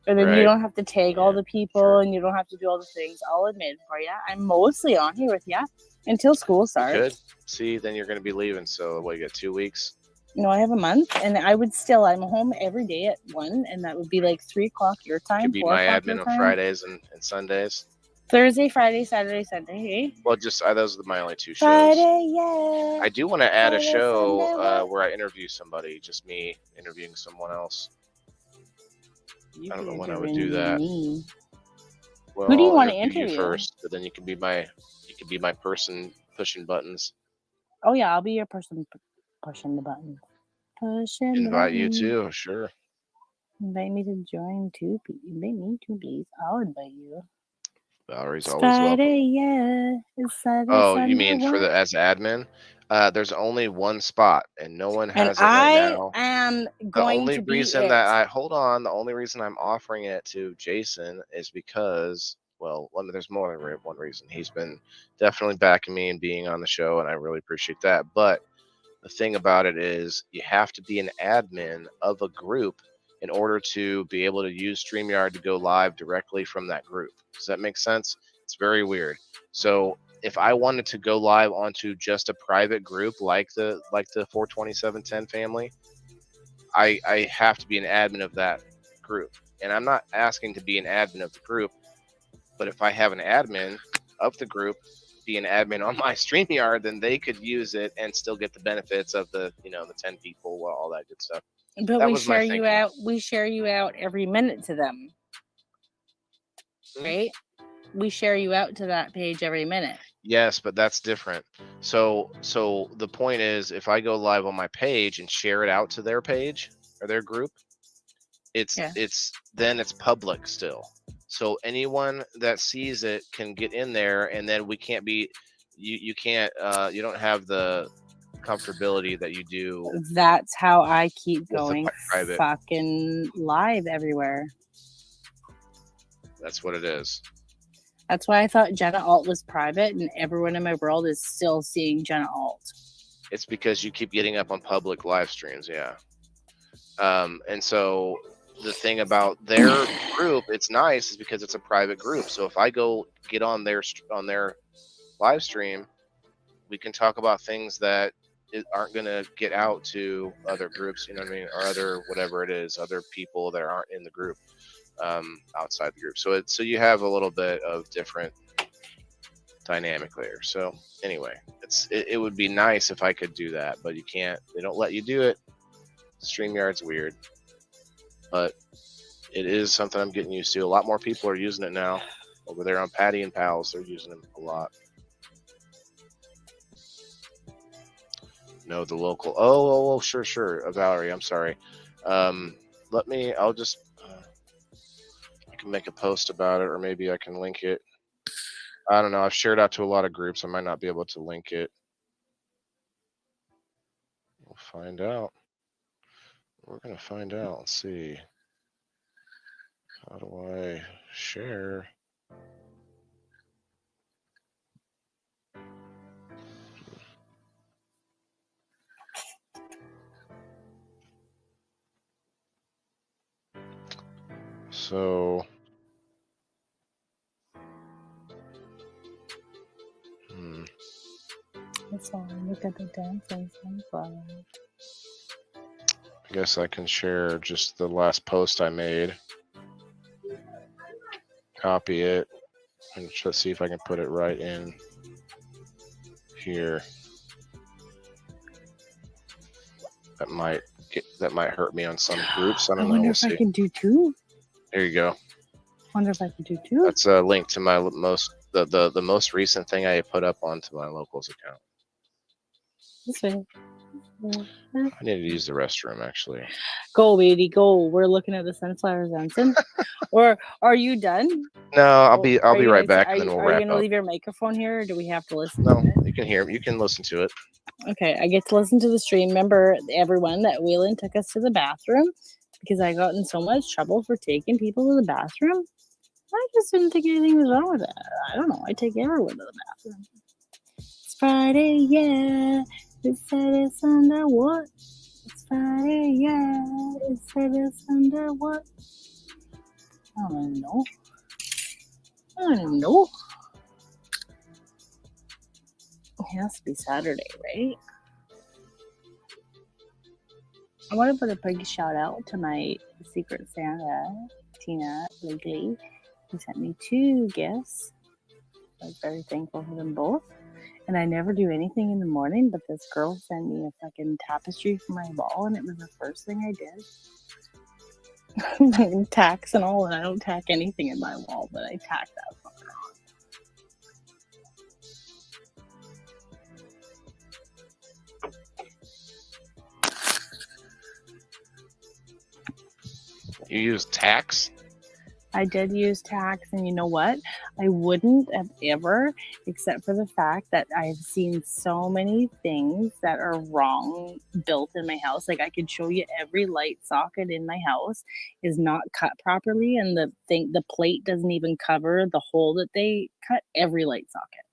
And then you don't have to tag all the people, and you don't have to do all the things. I'll admit for you. I'm mostly on here with you until school starts. Good. See, then you're going to be leaving. So what, you got 2 weeks? No, I have a month, and I'm home every day at 1, and that would be like 3 o'clock your time. You could be my admin on Fridays and Sundays. Thursday, Friday, Saturday, Sunday. Hey? Well, just those are my only 2 shows. Friday, yeah. I do want to add a show where I interview somebody, just me interviewing someone else. I don't know when I would do that. Well, who do you want to interview you first? But then you can be my person pushing buttons. Oh yeah, I'll be your person pushing the buttons. Invite you too, sure. Invite me to join too. Invite me too, please. I'll invite you. Valerie's always welcome. Yeah. It's Saturday, Sunday, you mean for as admin? There's only 1 spot, and no one has it right now. I am going to be the only reason I'm offering it to Jason is because, well, there's more than one reason. He's been definitely backing me and being on the show, and I really appreciate that. But the thing about it is, you have to be an admin of a group in order to be able to use StreamYard to go live directly from that group. Does that make sense? It's very weird. So if I wanted to go live onto just a private group like the 42710 family, I have to be an admin of that group. And I'm not asking to be an admin of the group, but if I have an admin of the group be an admin on my StreamYard, then they could use it and still get the benefits of the 10 people, all that good stuff. But we share you out. We share you out every minute to them, right? We share you out to that page every minute. Yes, but that's different. So the point is, if I go live on my page and share it out to their page or their group, it's public still. So anyone that sees it can get in there, and then we can't be. You can't. You don't have the comfortability that you do. That's how I keep going fucking live everywhere. That's what it is. That's why I thought Jenna Alt was private, and everyone in my world is still seeing Jenna Alt. It's because you keep getting up on public live streams, yeah. And so the thing about their group, it's nice, is because it's a private group. So if I go get on their live stream, we can talk about things that aren't going to get out to other groups, you know what I mean, or other whatever it is, other people that aren't in the group. Outside the group, so you have a little bit of different dynamic layer. So anyway, it would be nice if I could do that, but you can't. They don't let you do it. StreamYard's weird, but it is something I'm getting used to. A lot more people are using it now. Over there on Patty and Pals, they're using them a lot. No, the local. Oh, sure. Valerie, I'm sorry. I'll just, I can make a post about it, or maybe I can link it. I don't know. I've shared out to a lot of groups. I might not be able to link it. We'll find out. We're going to find out. Let's see. How do I share? So, look at the dancing sunflower. I guess I can share just the last post I made. Copy it and let's see if I can put it right in here. That might hurt me on some groups. I don't know. Wonder if I can do two. There you go. Wonder if I can do two. That's a link to my the most recent thing I put up onto my locals account. This way. I need to use the restroom actually. Go, baby, go. We're looking at the sunflower dancing. Or are you done? No, I'll be right back, and then we'll wrap up. Are you gonna leave your microphone here, or do we have to listen? No, to it? you can hear. You can listen to it. Okay, I get to listen to the stream. Remember, everyone, that Waylon took us to the bathroom because I got in so much trouble for taking people to the bathroom. I just didn't think anything was wrong with that. I don't know. I take everyone to the bathroom. It's Friday, yeah. It's Saturday, Sunday, what? It's Friday, yeah. It's Saturday, Sunday, what? I don't even know. It has to be Saturday, right? I want to put a big shout out to my Secret Santa, Tina Legley, who sent me 2 gifts. I was very thankful for them both. And I never do anything in the morning, but this girl sent me a fucking tapestry for my wall, and it was the first thing I did. Tacks and all, and I don't tack anything in my wall, but I tack that fucker on. You use tacks? I did use tacks, and you know what? I wouldn't have ever, except for the fact that I've seen so many things that are wrong built in my house. Like, I could show you every light socket in my house is not cut properly, and the plate doesn't even cover the hole that they cut. Every light socket.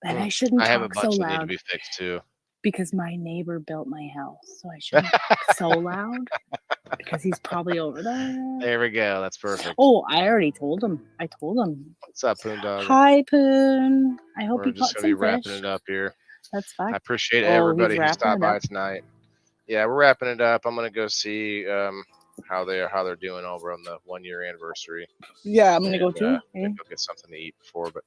And I shouldn't talk so loud. I have a bunch that need to be fixed too. Because my neighbor built my house, so I shouldn't talk so loud. Because he's probably over there. There we go. That's perfect. Oh, I already told him. What's up, Poon Dog? Hi, Poon. I hope you caught some fish. We're just going to be wrapping it up here. That's fine. I appreciate everybody who stopped by tonight. Yeah, we're wrapping it up. I'm going to go see how they're doing over on the 1-year anniversary. Yeah, I'm going to go too. Go get something to eat before. But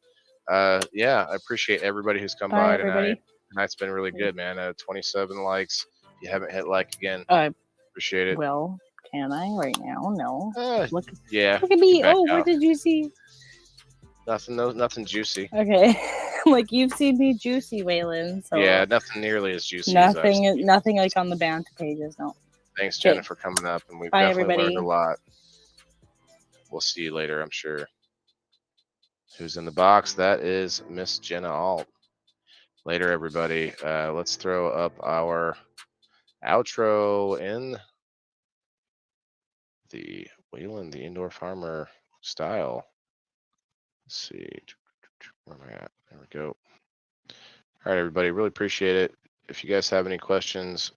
yeah, I appreciate everybody who's come by tonight. Tonight's been really good, man. 27 likes. If you haven't hit like again, appreciate it. Well, can I right now? No. Look at me. Oh, what did you see? Nothing juicy. Okay. Like, you've seen me juicy, Waylon. So yeah, nothing nearly as juicy. Nothing like on the banter pages. No. Thanks, Jenna, for coming up, and we've definitely learned a lot. We'll see you later, I'm sure. Who's in the box? That is Miss Jenna Alt. Later, everybody. Let's throw up our outro in the Waylon, the Indoor Farmer style. Let's see. Where am I at? There we go. All right, everybody. Really appreciate it. If you guys have any questions,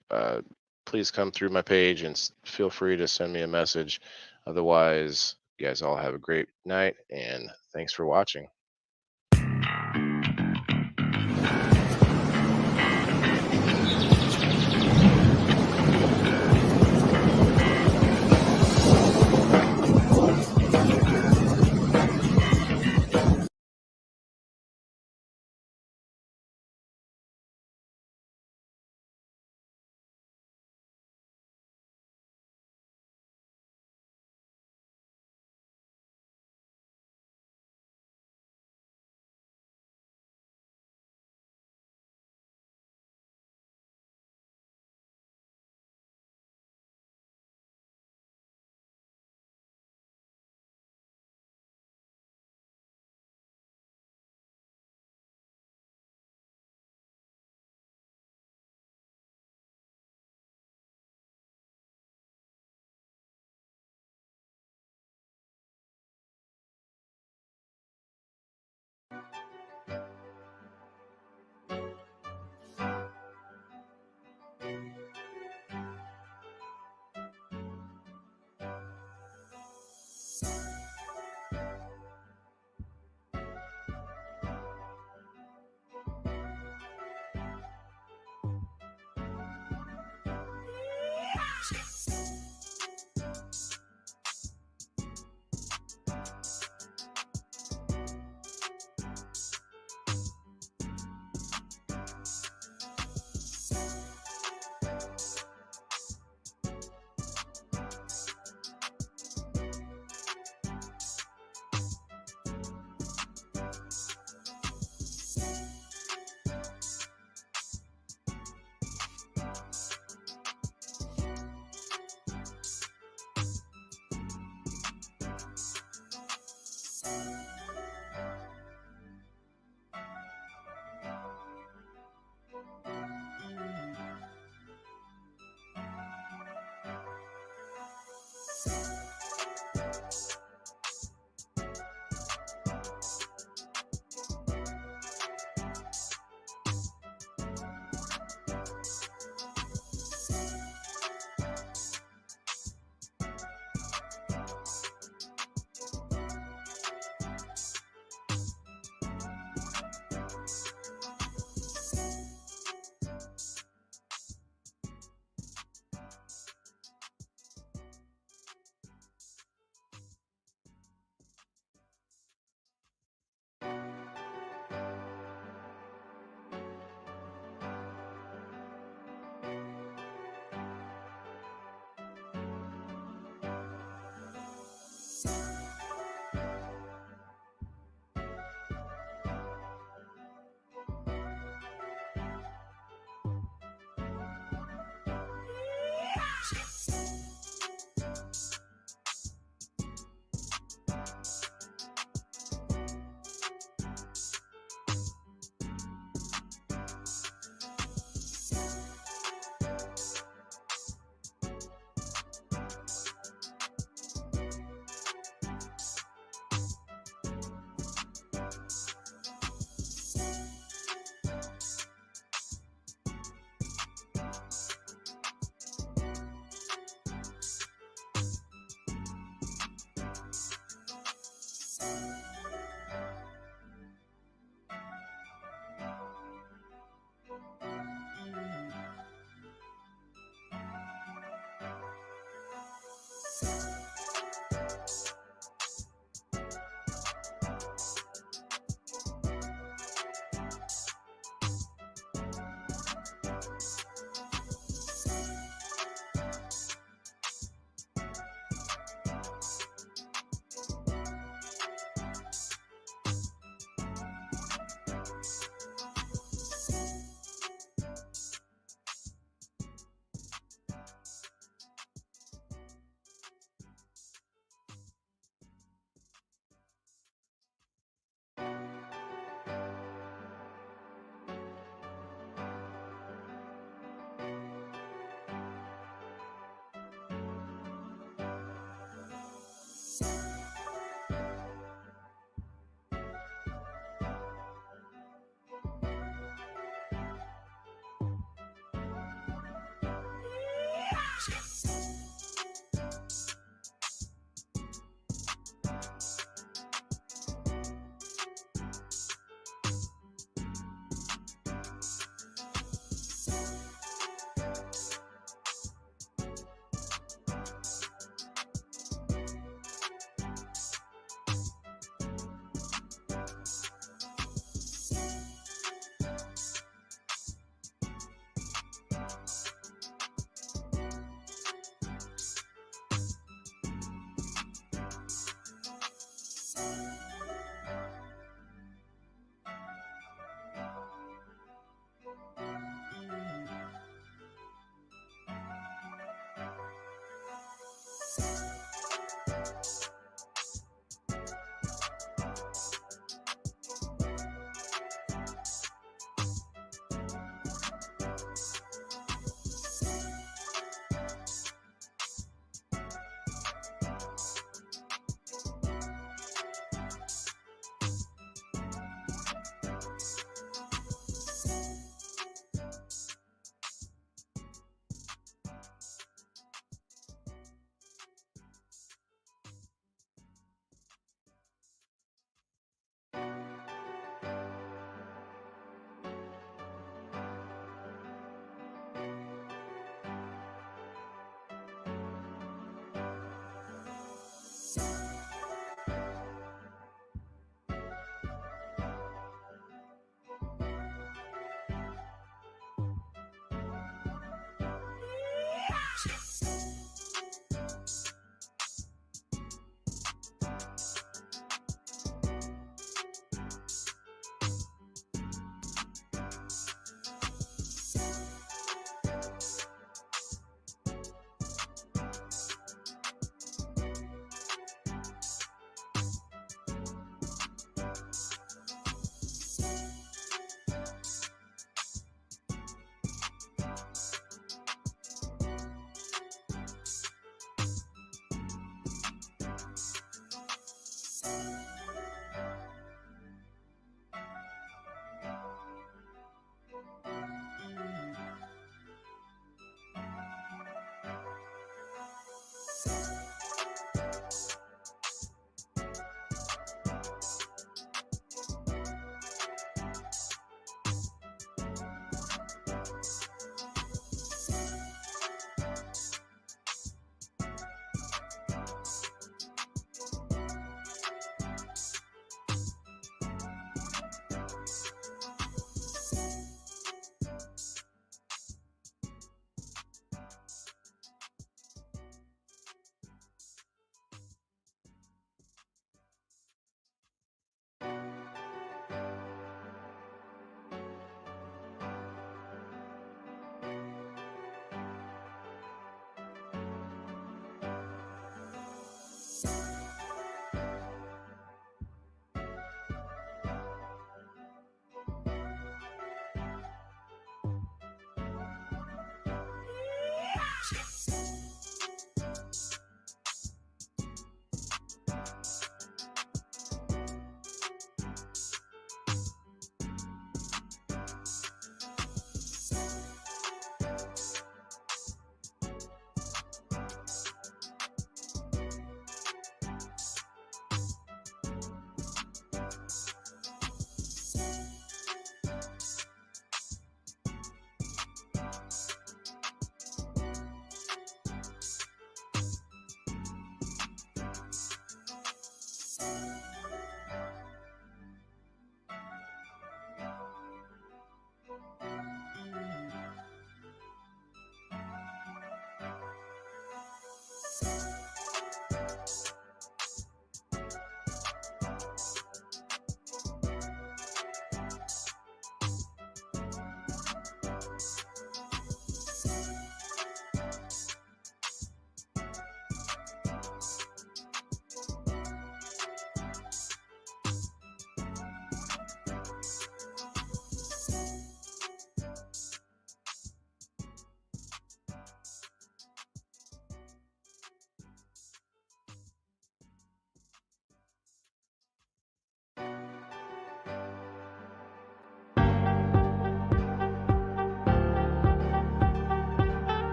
please come through my page and feel free to send me a message. Otherwise, you guys all have a great night, and thanks for watching.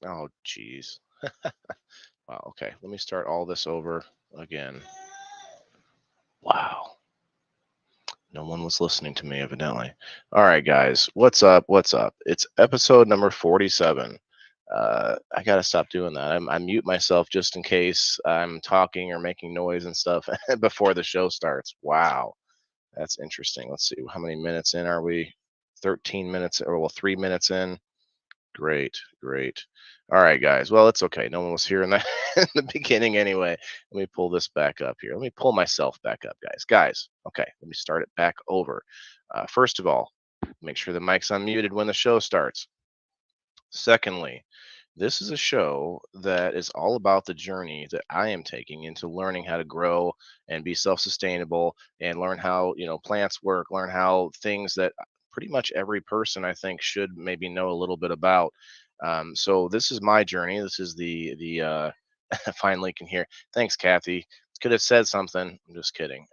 Oh, geez. Wow. Okay. Let me start all this over again. Wow. No one was listening to me, evidently. All right, guys. What's up? What's up? It's episode number 47. I got to stop doing that. I mute myself just in case I'm talking or making noise and stuff before the show starts. Wow. That's interesting. Let's see. How many minutes in are we? 13 minutes, or well, 3 minutes in. Great, great. All right, guys. Well, it's okay. No one was here in the, in the beginning anyway. Let me pull this back up here. Let me pull myself back up, guys. Guys, okay. Let me start it back over. First of all, make sure the mic's unmuted when the show starts. Secondly, this is a show that is all about the journey that I am taking into learning how to grow and be self-sustainable and learn how, plants work, learn how things that pretty much every person I think should maybe know a little bit about. So this is my journey. This is the finally can hear. Thanks, Kathy. Could have said something. I'm just kidding.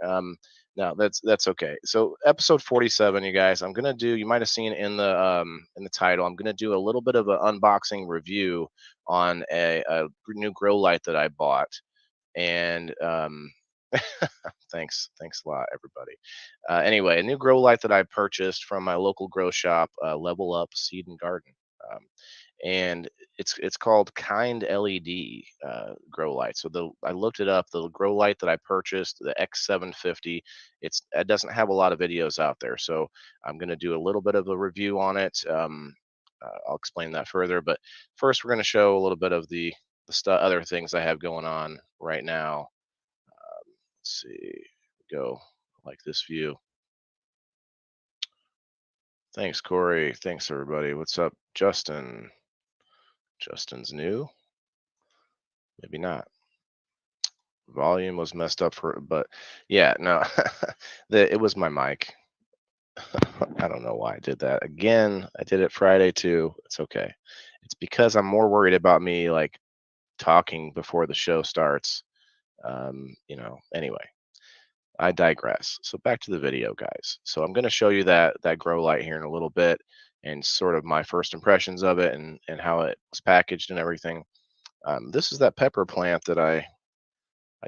No, that's okay. So episode 47, you guys, I'm gonna do. You might have seen in the title. I'm gonna do a little bit of an unboxing review on a new grow light that I bought, and thanks a lot, everybody. Anyway, a new grow light that I purchased from my local grow shop, Level Up Seed and Garden. And it's called Kind LED grow light. So I looked it up. The grow light that I purchased, the X750, it doesn't have a lot of videos out there. So I'm going to do a little bit of a review on it. I'll explain that further. But first, we're going to show a little bit of the other things I have going on right now. Let's see. Go like this view. Thanks, Corey. Thanks, everybody. What's up, Justin? Justin's new. Maybe not. Volume was messed up but yeah, no, it was my mic. I don't know why I did that again. I did it Friday too. It's okay. It's because I'm more worried about me like talking before the show starts. Anyway, I digress. So back to the video, guys. So I'm going to show you that grow light here in a little bit and sort of my first impressions of it and how it was packaged and everything. This is that pepper plant that I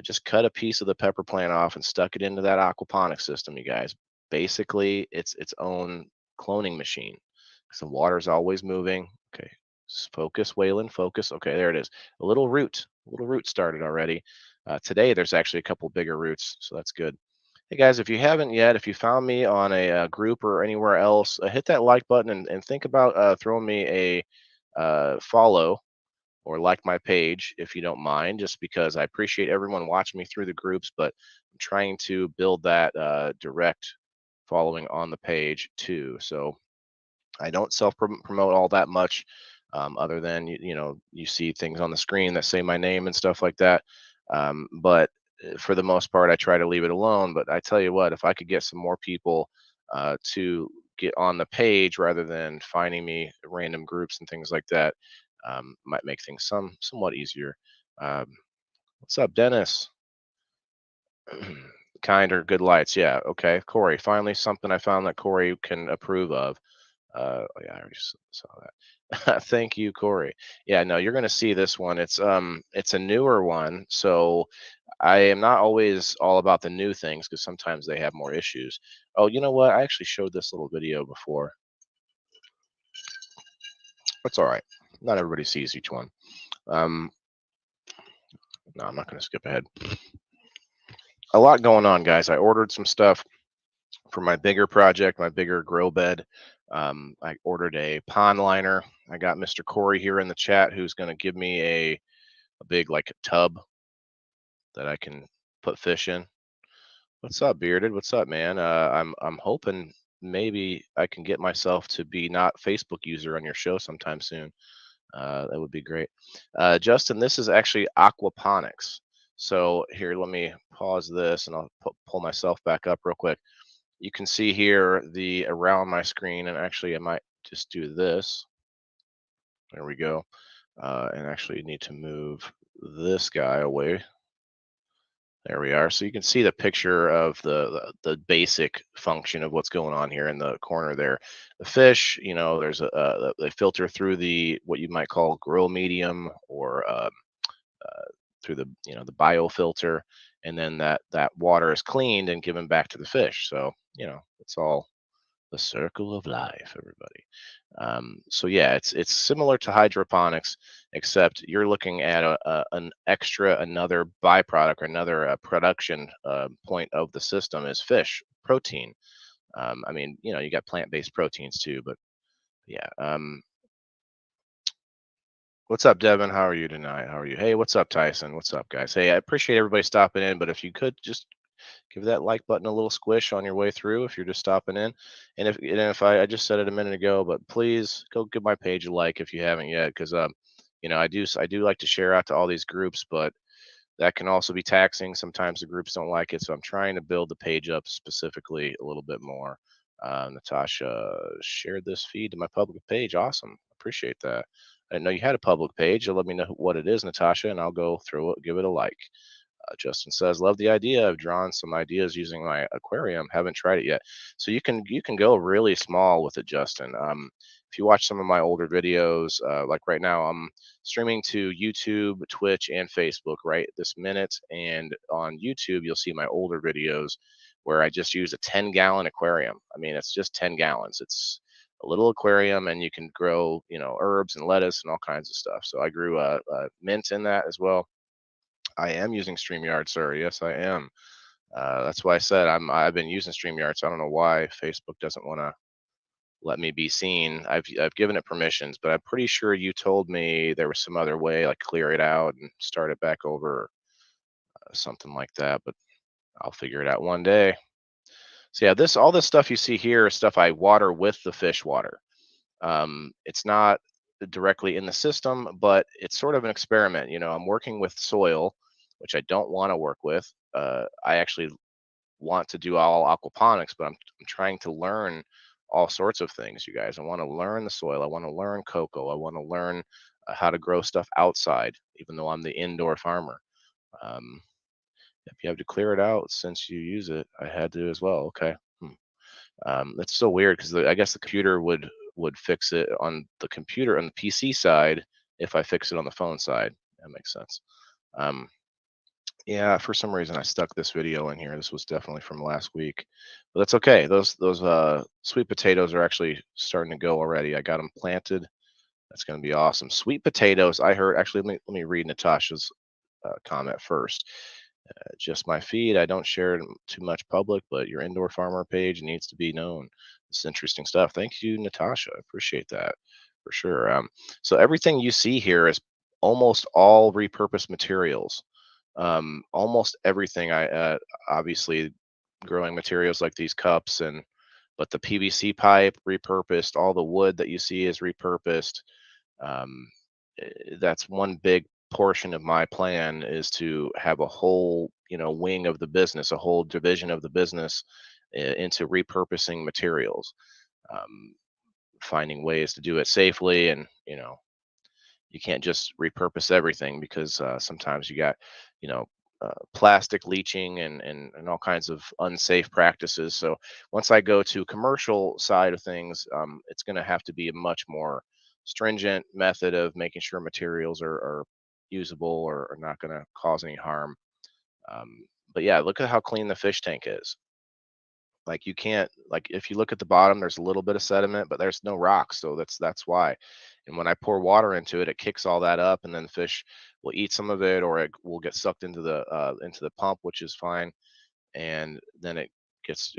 just cut a piece of the pepper plant off and stuck it into that aquaponics system, you guys. Basically, it's its own cloning machine. The water's always moving. Okay, focus, Waylon, focus. Okay, there it is. A little root started already. Today, there's actually a couple bigger roots, so that's good. Hey guys, if you haven't yet, if you found me on a group or anywhere else, hit that like button and think about throwing me a follow or like my page if you don't mind, just because I appreciate everyone watching me through the groups, but I'm trying to build that direct following on the page too. So I don't self-promote all that much, other than you see things on the screen that say my name and stuff like that. But for the most part, I try to leave it alone. But I tell you what, if I could get some more people to get on the page rather than finding me random groups and things like that, might make things somewhat easier. What's up, Dennis? Kind or good lights? Yeah, okay. Corey, finally something I found that Corey can approve of. Yeah, I already saw that. Thank you, Corey. Yeah, no, you're gonna see this one. It's a newer one, so I am not always all about the new things because sometimes they have more issues. Oh, you know what? I actually showed this little video before. That's all right. Not everybody sees each one. No, I'm not going to skip ahead. A lot going on, guys. I ordered some stuff for my bigger project, my bigger grow bed. I ordered a pond liner. I got Mr. Corey here in the chat who's going to give me a big like tub that I can put fish in. What's up, Bearded? What's up, man? I'm hoping maybe I can get myself to be not Facebook user on your show sometime soon. That would be great. Justin, this is actually aquaponics. So here, let me pause this and I'll pull myself back up real quick. You can see here around my screen, and actually I might just do this. There we go. And actually need to move this guy away. There we are. So you can see the picture of the basic function of what's going on here in the corner there. The fish, you know, there's they filter through the what you might call grill medium, or through the the biofilter, and then that water is cleaned and given back to the fish. So it's all the circle of life, everybody. So yeah, it's similar to hydroponics, except you're looking at another byproduct, or another production point of the system is fish protein. I mean, you got plant-based proteins too, but yeah. What's up, Devin? How are you tonight? How are you? Hey, what's up, Tyson? What's up, guys? Hey, I appreciate everybody stopping in, but if you could just give that like button a little squish on your way through if you're just stopping in. And if I just said it a minute ago, but please go give my page a like if you haven't yet, because I do like to share out to all these groups, but that can also be taxing. Sometimes the groups don't like it, so I'm trying to build the page up specifically a little bit more. Natasha shared this feed to my public page. Awesome, appreciate that. I didn't know you had a public page. Let me know what it is, Natasha, and I'll go through it, give it a like. Justin says, love the idea. I've drawn some ideas using my aquarium. Haven't tried it yet. So you can go really small with it, Justin. If you watch some of my older videos, like right now, I'm streaming to YouTube, Twitch, and Facebook right this minute. And on YouTube, you'll see my older videos where I just use a 10-gallon aquarium. I mean, it's just 10 gallons. It's a little aquarium, and you can grow, herbs and lettuce and all kinds of stuff. So I grew mint in that as well. I am using StreamYard, sir. Yes, I am. That's why I said I've been using StreamYard. So I don't know why Facebook doesn't want to let me be seen. I've given it permissions, but I'm pretty sure you told me there was some other way, like clear it out and start it back over, something like that. But I'll figure it out one day. So yeah, all this stuff you see here is stuff I water with the fish water. It's not directly in the system, but it's sort of an experiment. I'm working with soil, which I don't want to work with. I actually want to do all aquaponics, but I'm trying to learn all sorts of things, you guys. I want to learn the soil. I want to learn cocoa. I want to learn how to grow stuff outside, even though I'm the indoor farmer. If you have to clear it out since you use it, I had to as well. Okay. That's so weird, because I guess the computer would fix it on the computer on the PC side if I fix it on the phone side. That makes sense. Yeah, for some reason I stuck this video in here. This was definitely from last week, but that's okay. Those sweet potatoes are actually starting to go already. I got them planted. That's going to be awesome. Sweet potatoes. I heard, actually, let me read Natasha's comment first. Just my feed. I don't share too much public, but your indoor farmer page needs to be known. It's interesting stuff. Thank you, Natasha. I appreciate that for sure. So everything you see here is almost all repurposed materials. Almost everything. I obviously growing materials like these cups, but the PVC pipe repurposed. All the wood that you see is repurposed. That's one big portion of my plan, is to have a whole wing of the business, a whole division of the business into repurposing materials, finding ways to do it safely. And you can't just repurpose everything, because sometimes you got plastic leaching and all kinds of unsafe practices. So once I go to commercial side of things, it's going to have to be a much more stringent method of making sure materials are usable or are not going to cause any harm. But yeah, look at how clean the fish tank is. Like, you can't, like, if you look at the bottom, there's a little bit of sediment, but there's no rocks. So that's why. And when I pour water into it, it kicks all that up, and then the fish will eat some of it, or it will get sucked into the pump, which is fine. And then it gets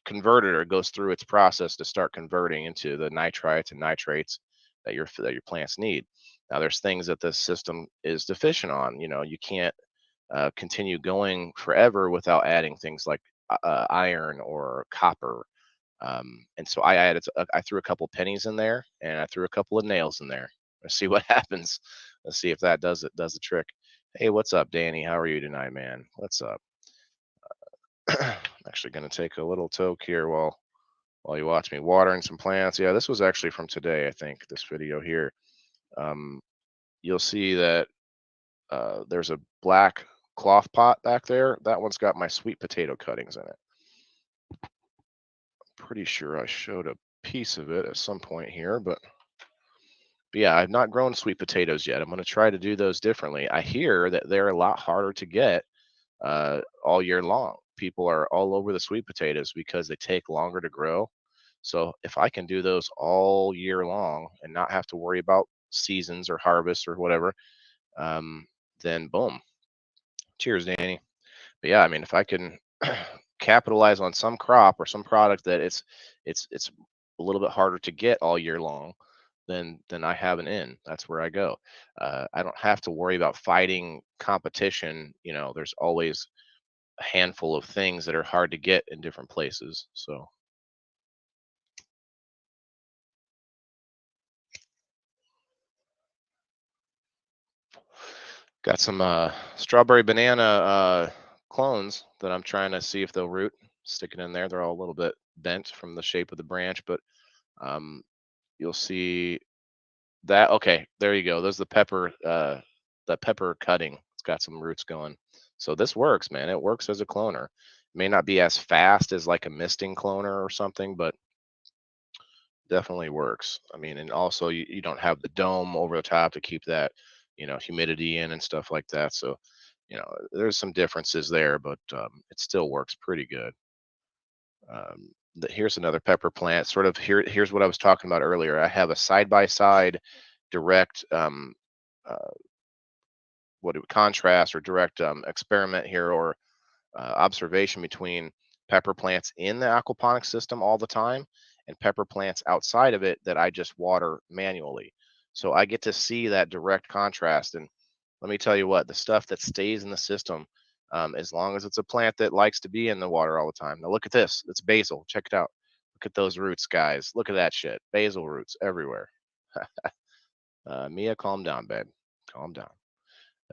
converted, or goes through its process to start converting into the nitrites and nitrates that your plants need. Now, there's things that the system is deficient on. You can't continue going forever without adding things like iron or copper. And so I threw a couple pennies in there, and I threw a couple of nails in there. Let's see what happens. Let's see if that does the trick. Hey, what's up, Danny? How are you tonight, man? What's up? I'm actually going to take a little toke here while you watch me watering some plants. Yeah, this was actually from today, I think, this video here. You'll see that there's a black cloth pot back there, that one's got my sweet potato cuttings in it. I'm pretty sure I showed a piece of it at some point here, but yeah, I've not grown sweet potatoes yet. I'm going to try to do those differently. I hear that they're a lot harder to get all year long. People are all over the sweet potatoes because they take longer to grow. So if I can do those all year long and not have to worry about seasons or harvests or whatever, then boom. Cheers, Danny. But yeah, I mean, if I can capitalize on some crop or some product that it's a little bit harder to get all year long, then I have an in. That's where I go. I don't have to worry about fighting competition. You know, there's always a handful of things that are hard to get in different places. So. Got some strawberry banana clones that I'm trying to see if they'll root. Stick it in there. They're all a little bit bent from the shape of the branch, but you'll see that. Okay, there you go. There's the pepper cutting. It's got some roots going. So this works, man. It works as a cloner. It may not be as fast as like a misting cloner or something, but definitely works. I mean, and also you don't have the dome over the top to keep that, you know, humidity in and stuff like that. So, you know, there's some differences there, but it still works pretty good. Here's another pepper plant. Sort of here's what I was talking about earlier. I have a side-by-side direct contrast or direct experiment here or observation between pepper plants in the aquaponics system all the time and pepper plants outside of it that I just water manually. So I get to see that direct contrast. And let me tell you what, the stuff that stays in the system, as long as it's a plant that likes to be in the water all the time. Now look at this. It's basil. Check it out. Look at those roots, guys. Look at that shit. Basil roots everywhere. Mia, calm down, babe. Calm down.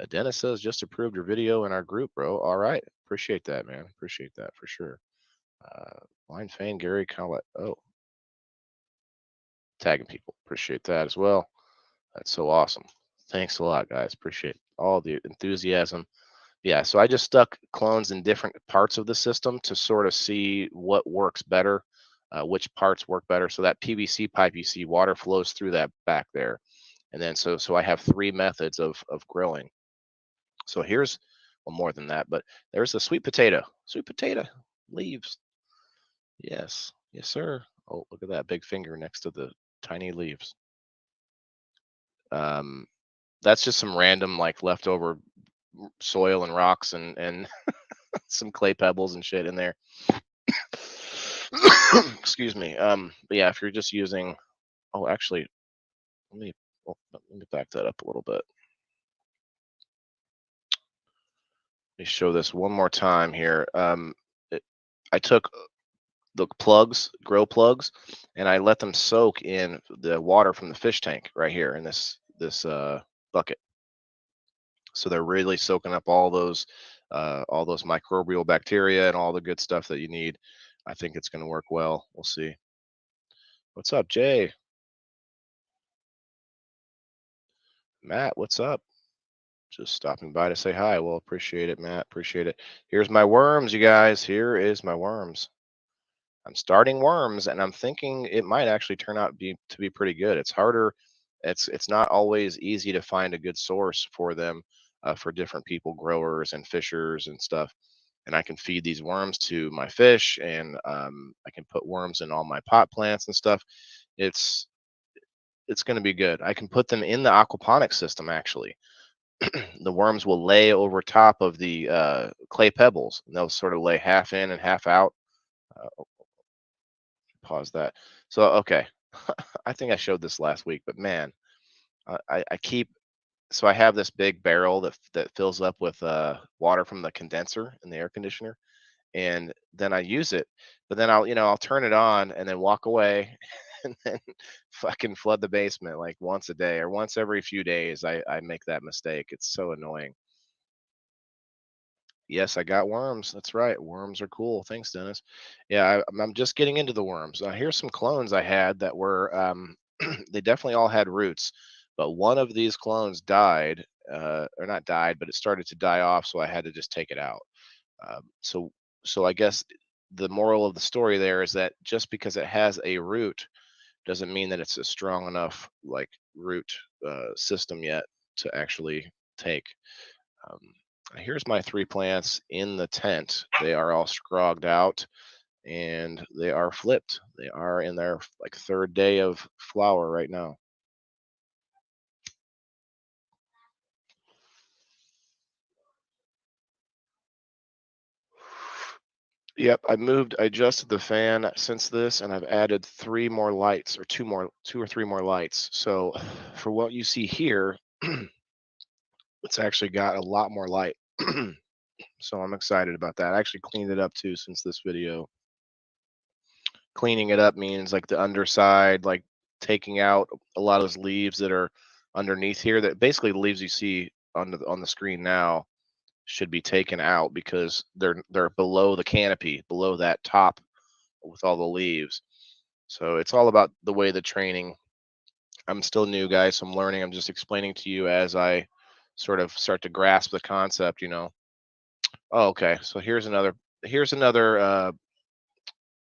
Dennis says, just approved your video in our group, bro. All right. Appreciate that, man. Appreciate that for sure. Blind Fane, Gary Collett. Oh. Tagging people. Appreciate that as well. That's so awesome. Thanks a lot, guys. Appreciate all the enthusiasm. Yeah, so I just stuck clones in different parts of the system to sort of see what works better, which parts work better. So that PVC pipe you see, water flows through that back there. And then so I have 3 methods of grilling. So here's, well, more than that, but there's the sweet potato leaves. Yes, yes, sir. Oh, look at that big finger next to the tiny leaves. That's just some random like leftover soil and rocks and some clay pebbles and shit in there. Excuse me. But yeah, if you're just using, oh, actually, let me back that up a little bit. Let me show this one more time here. I took the grow plugs, and I let them soak in the water from the fish tank right here in this bucket. So they're really soaking up all those microbial bacteria and all the good stuff that you need. I think it's going to work well. We'll see. What's up, Jay? Matt, what's up? Just stopping by to say hi. Well, appreciate it, Matt. Appreciate it. Here's my worms, you guys. Here is my worms. I'm starting worms, and I'm thinking it might actually turn out to be pretty good. It's harder. It's not always easy to find a good source for them, for different people, growers and fishers and stuff. And I can feed these worms to my fish, and I can put worms in all my pot plants and stuff. It's going to be good. I can put them in the aquaponics system actually. The worms will lay over top of the clay pebbles, and they'll sort of lay half in and half out. Pause that. So, okay. I think I showed this last week, but man, I have this big barrel that fills up with water from the condenser in the air conditioner, and then I use it, but then I'll turn it on and then walk away and then fucking flood the basement like once a day or once every few days. I make that mistake. It's so annoying. Yes, I got worms. That's right. Worms are cool. Thanks, Dennis. Yeah, I'm just getting into the worms. Here's some clones I had that were, they definitely all had roots, but one of these clones died, or not died, but it started to die off, so I had to just take it out. So I guess the moral of the story there is that just because it has a root doesn't mean that it's a strong enough like root system yet to actually take. Here's my 3 plants in the tent. They are all scrogged out and they are flipped. They are in their like 3rd day of flower right now. Yep, I adjusted the fan since this, and I've added 3 more lights, or 2 or 3 more lights. So for what you see here, it's actually got a lot more light. So I'm excited about that. I actually cleaned it up too since this video. Cleaning it up means like the underside, like taking out a lot of those leaves that are underneath here, that basically the leaves you see on the screen now should be taken out because they're below the canopy, below that top with all the leaves. So it's all about the way the training. I'm still new, guys, so I'm learning. I'm just explaining to you as I sort of start to grasp the concept, you know. Oh, okay, so here's another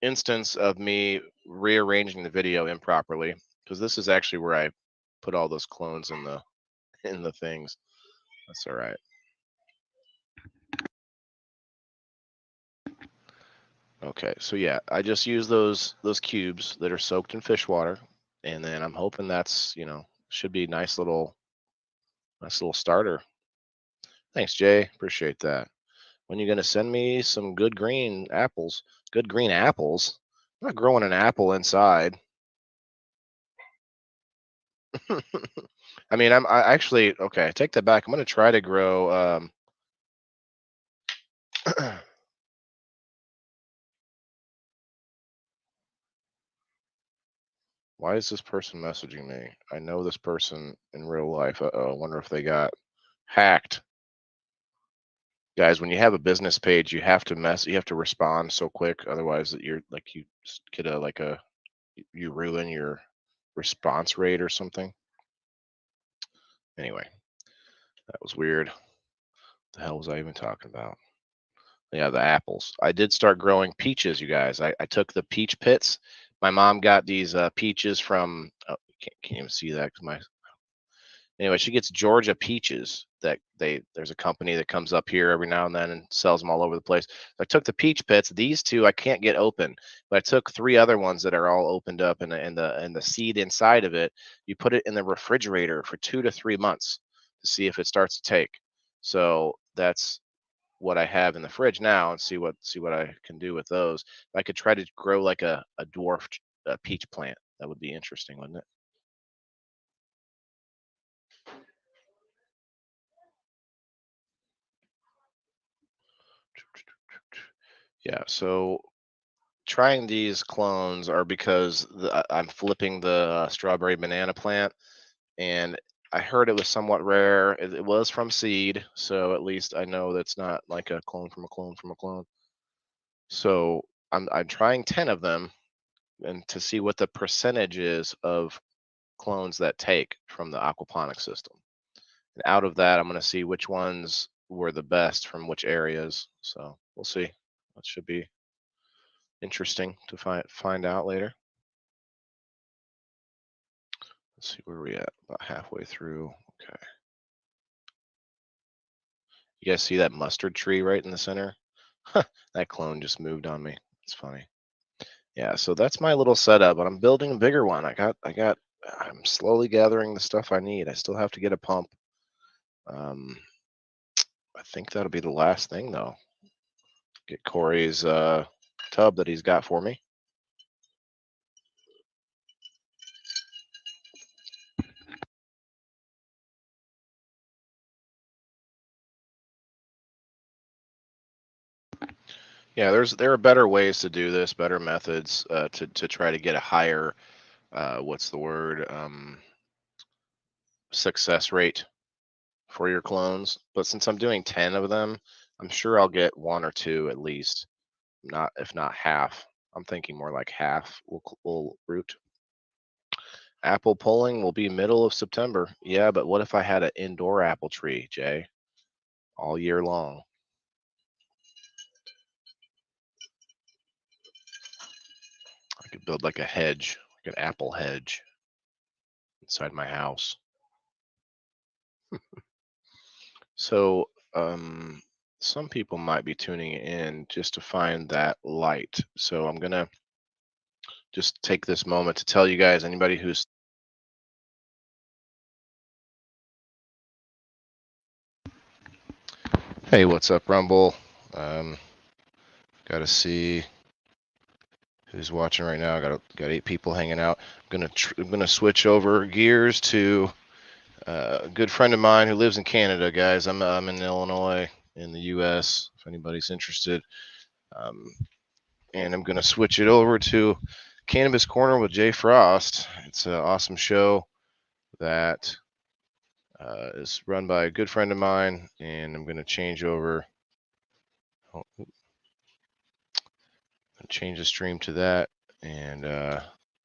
instance of me rearranging the video improperly, because this is actually where I put all those clones in the things. That's all right. Okay, so yeah, I just use those cubes that are soaked in fish water, and then I'm hoping that's, you know, should be a nice little starter. Thanks, Jay. Appreciate that. When are you gonna send me some good green apples? Good green apples? I'm not growing an apple inside. I mean, I actually, okay, take that back. I'm gonna try to grow why is this person messaging me? I know this person in real life. Uh-oh, I wonder if they got hacked. Guys, when you have a business page, you have to respond so quick, otherwise you're like you get you ruin your response rate or something. Anyway, that was weird. The hell was I even talking about? Yeah, the apples. I did start growing peaches, you guys. I took the peach pits. My mom got these peaches from, oh, can't even see that because anyway, she gets Georgia peaches that there's a company that comes up here every now and then and sells them all over the place. So I took the peach pits. These 2 I can't get open, but I took 3 other ones that are all opened up, and the seed inside of it, you put it in the refrigerator for 2 to 3 months to see if it starts to take. So that's what I have in the fridge now, and see what I can do with those. I could try to grow like a dwarfed peach plant. That would be interesting, wouldn't it? Yeah, so trying these clones are because I'm flipping the strawberry banana plant, and I heard it was somewhat rare. It was from seed, so at least I know that's not like a clone from a clone from a clone. So I'm trying 10 of them, and to see what the percentage is of clones that take from the aquaponics system. And out of that, I'm going to see which ones were the best from which areas. So we'll see. That should be interesting to find out later. Let's see where we at. About halfway through. Okay. You guys see that mustard tree right in the center? That clone just moved on me. It's funny. Yeah, so that's my little setup, but I'm building a bigger one. I'm slowly gathering the stuff I need. I still have to get a pump. I think that'll be the last thing though. Get Corey's tub that he's got for me. Yeah, there are better ways to do this, better methods to try to get a higher what's the word, success rate for your clones. But since I'm doing 10 of them, I'm sure I'll get 1 or 2 at least, if not half. I'm thinking more like half will root. Apple pulling will be middle of September. Yeah, but what if I had an indoor apple tree, Jay, all year long? I could build like a hedge, like an apple hedge inside my house. So, some people might be tuning in just to find that light. So I'm going to just take this moment to tell you guys, anybody who's hey, what's up, Rumble? Got to see who's watching right now. Got 8 people hanging out. I'm gonna switch over gears to a good friend of mine who lives in Canada, guys. I'm in Illinois, in the U.S. If anybody's interested, and I'm gonna switch it over to Cannabis Corner with Jay Frost. It's an awesome show that is run by a good friend of mine, and I'm gonna change over. Change the stream to that, and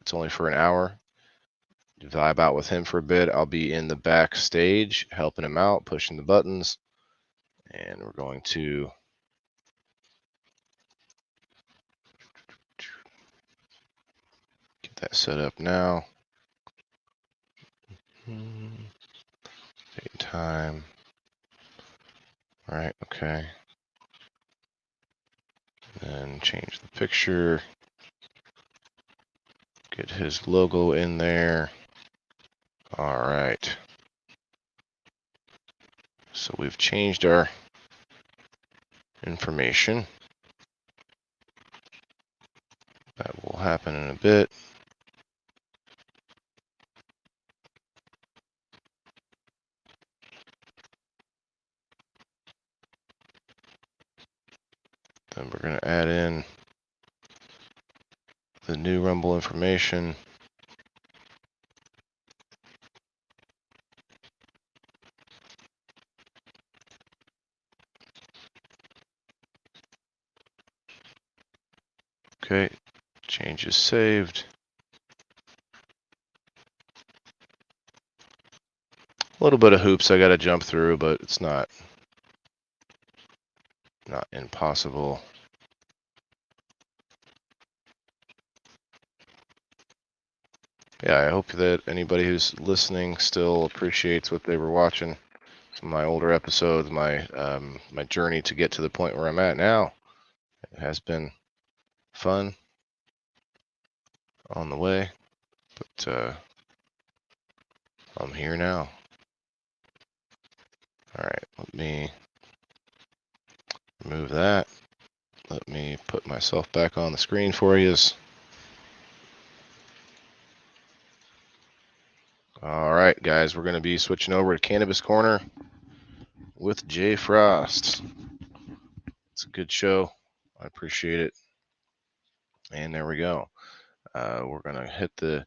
it's only for an hour. Vibe out with him for a bit. I'll be in the backstage helping him out, pushing the buttons, and we're going to get that set up now. Date time. All right, okay. Then change the picture. Get his logo in there. All right. So we've changed our information. That will happen in a bit. Then we're going to add in the new Rumble information. Okay, changes saved. A little bit of hoops I got to jump through, but it's not impossible. Yeah, I hope that anybody who's listening still appreciates what they were watching. Some of my older episodes, my my journey to get to the point where I'm at now. It has been fun on the way, but I'm here now. All right, let me remove that. Let me put myself back on the screen for you. All right, guys, we're going to be switching over to Cannabis Corner with Jay Frost. It's a good show. I appreciate it. And there we go. We're going to hit the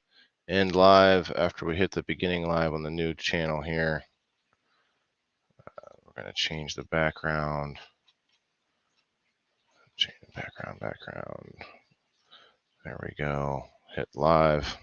end live after we hit the beginning live on the new channel here. We're going to change the background. Change the background. There we go. Hit live.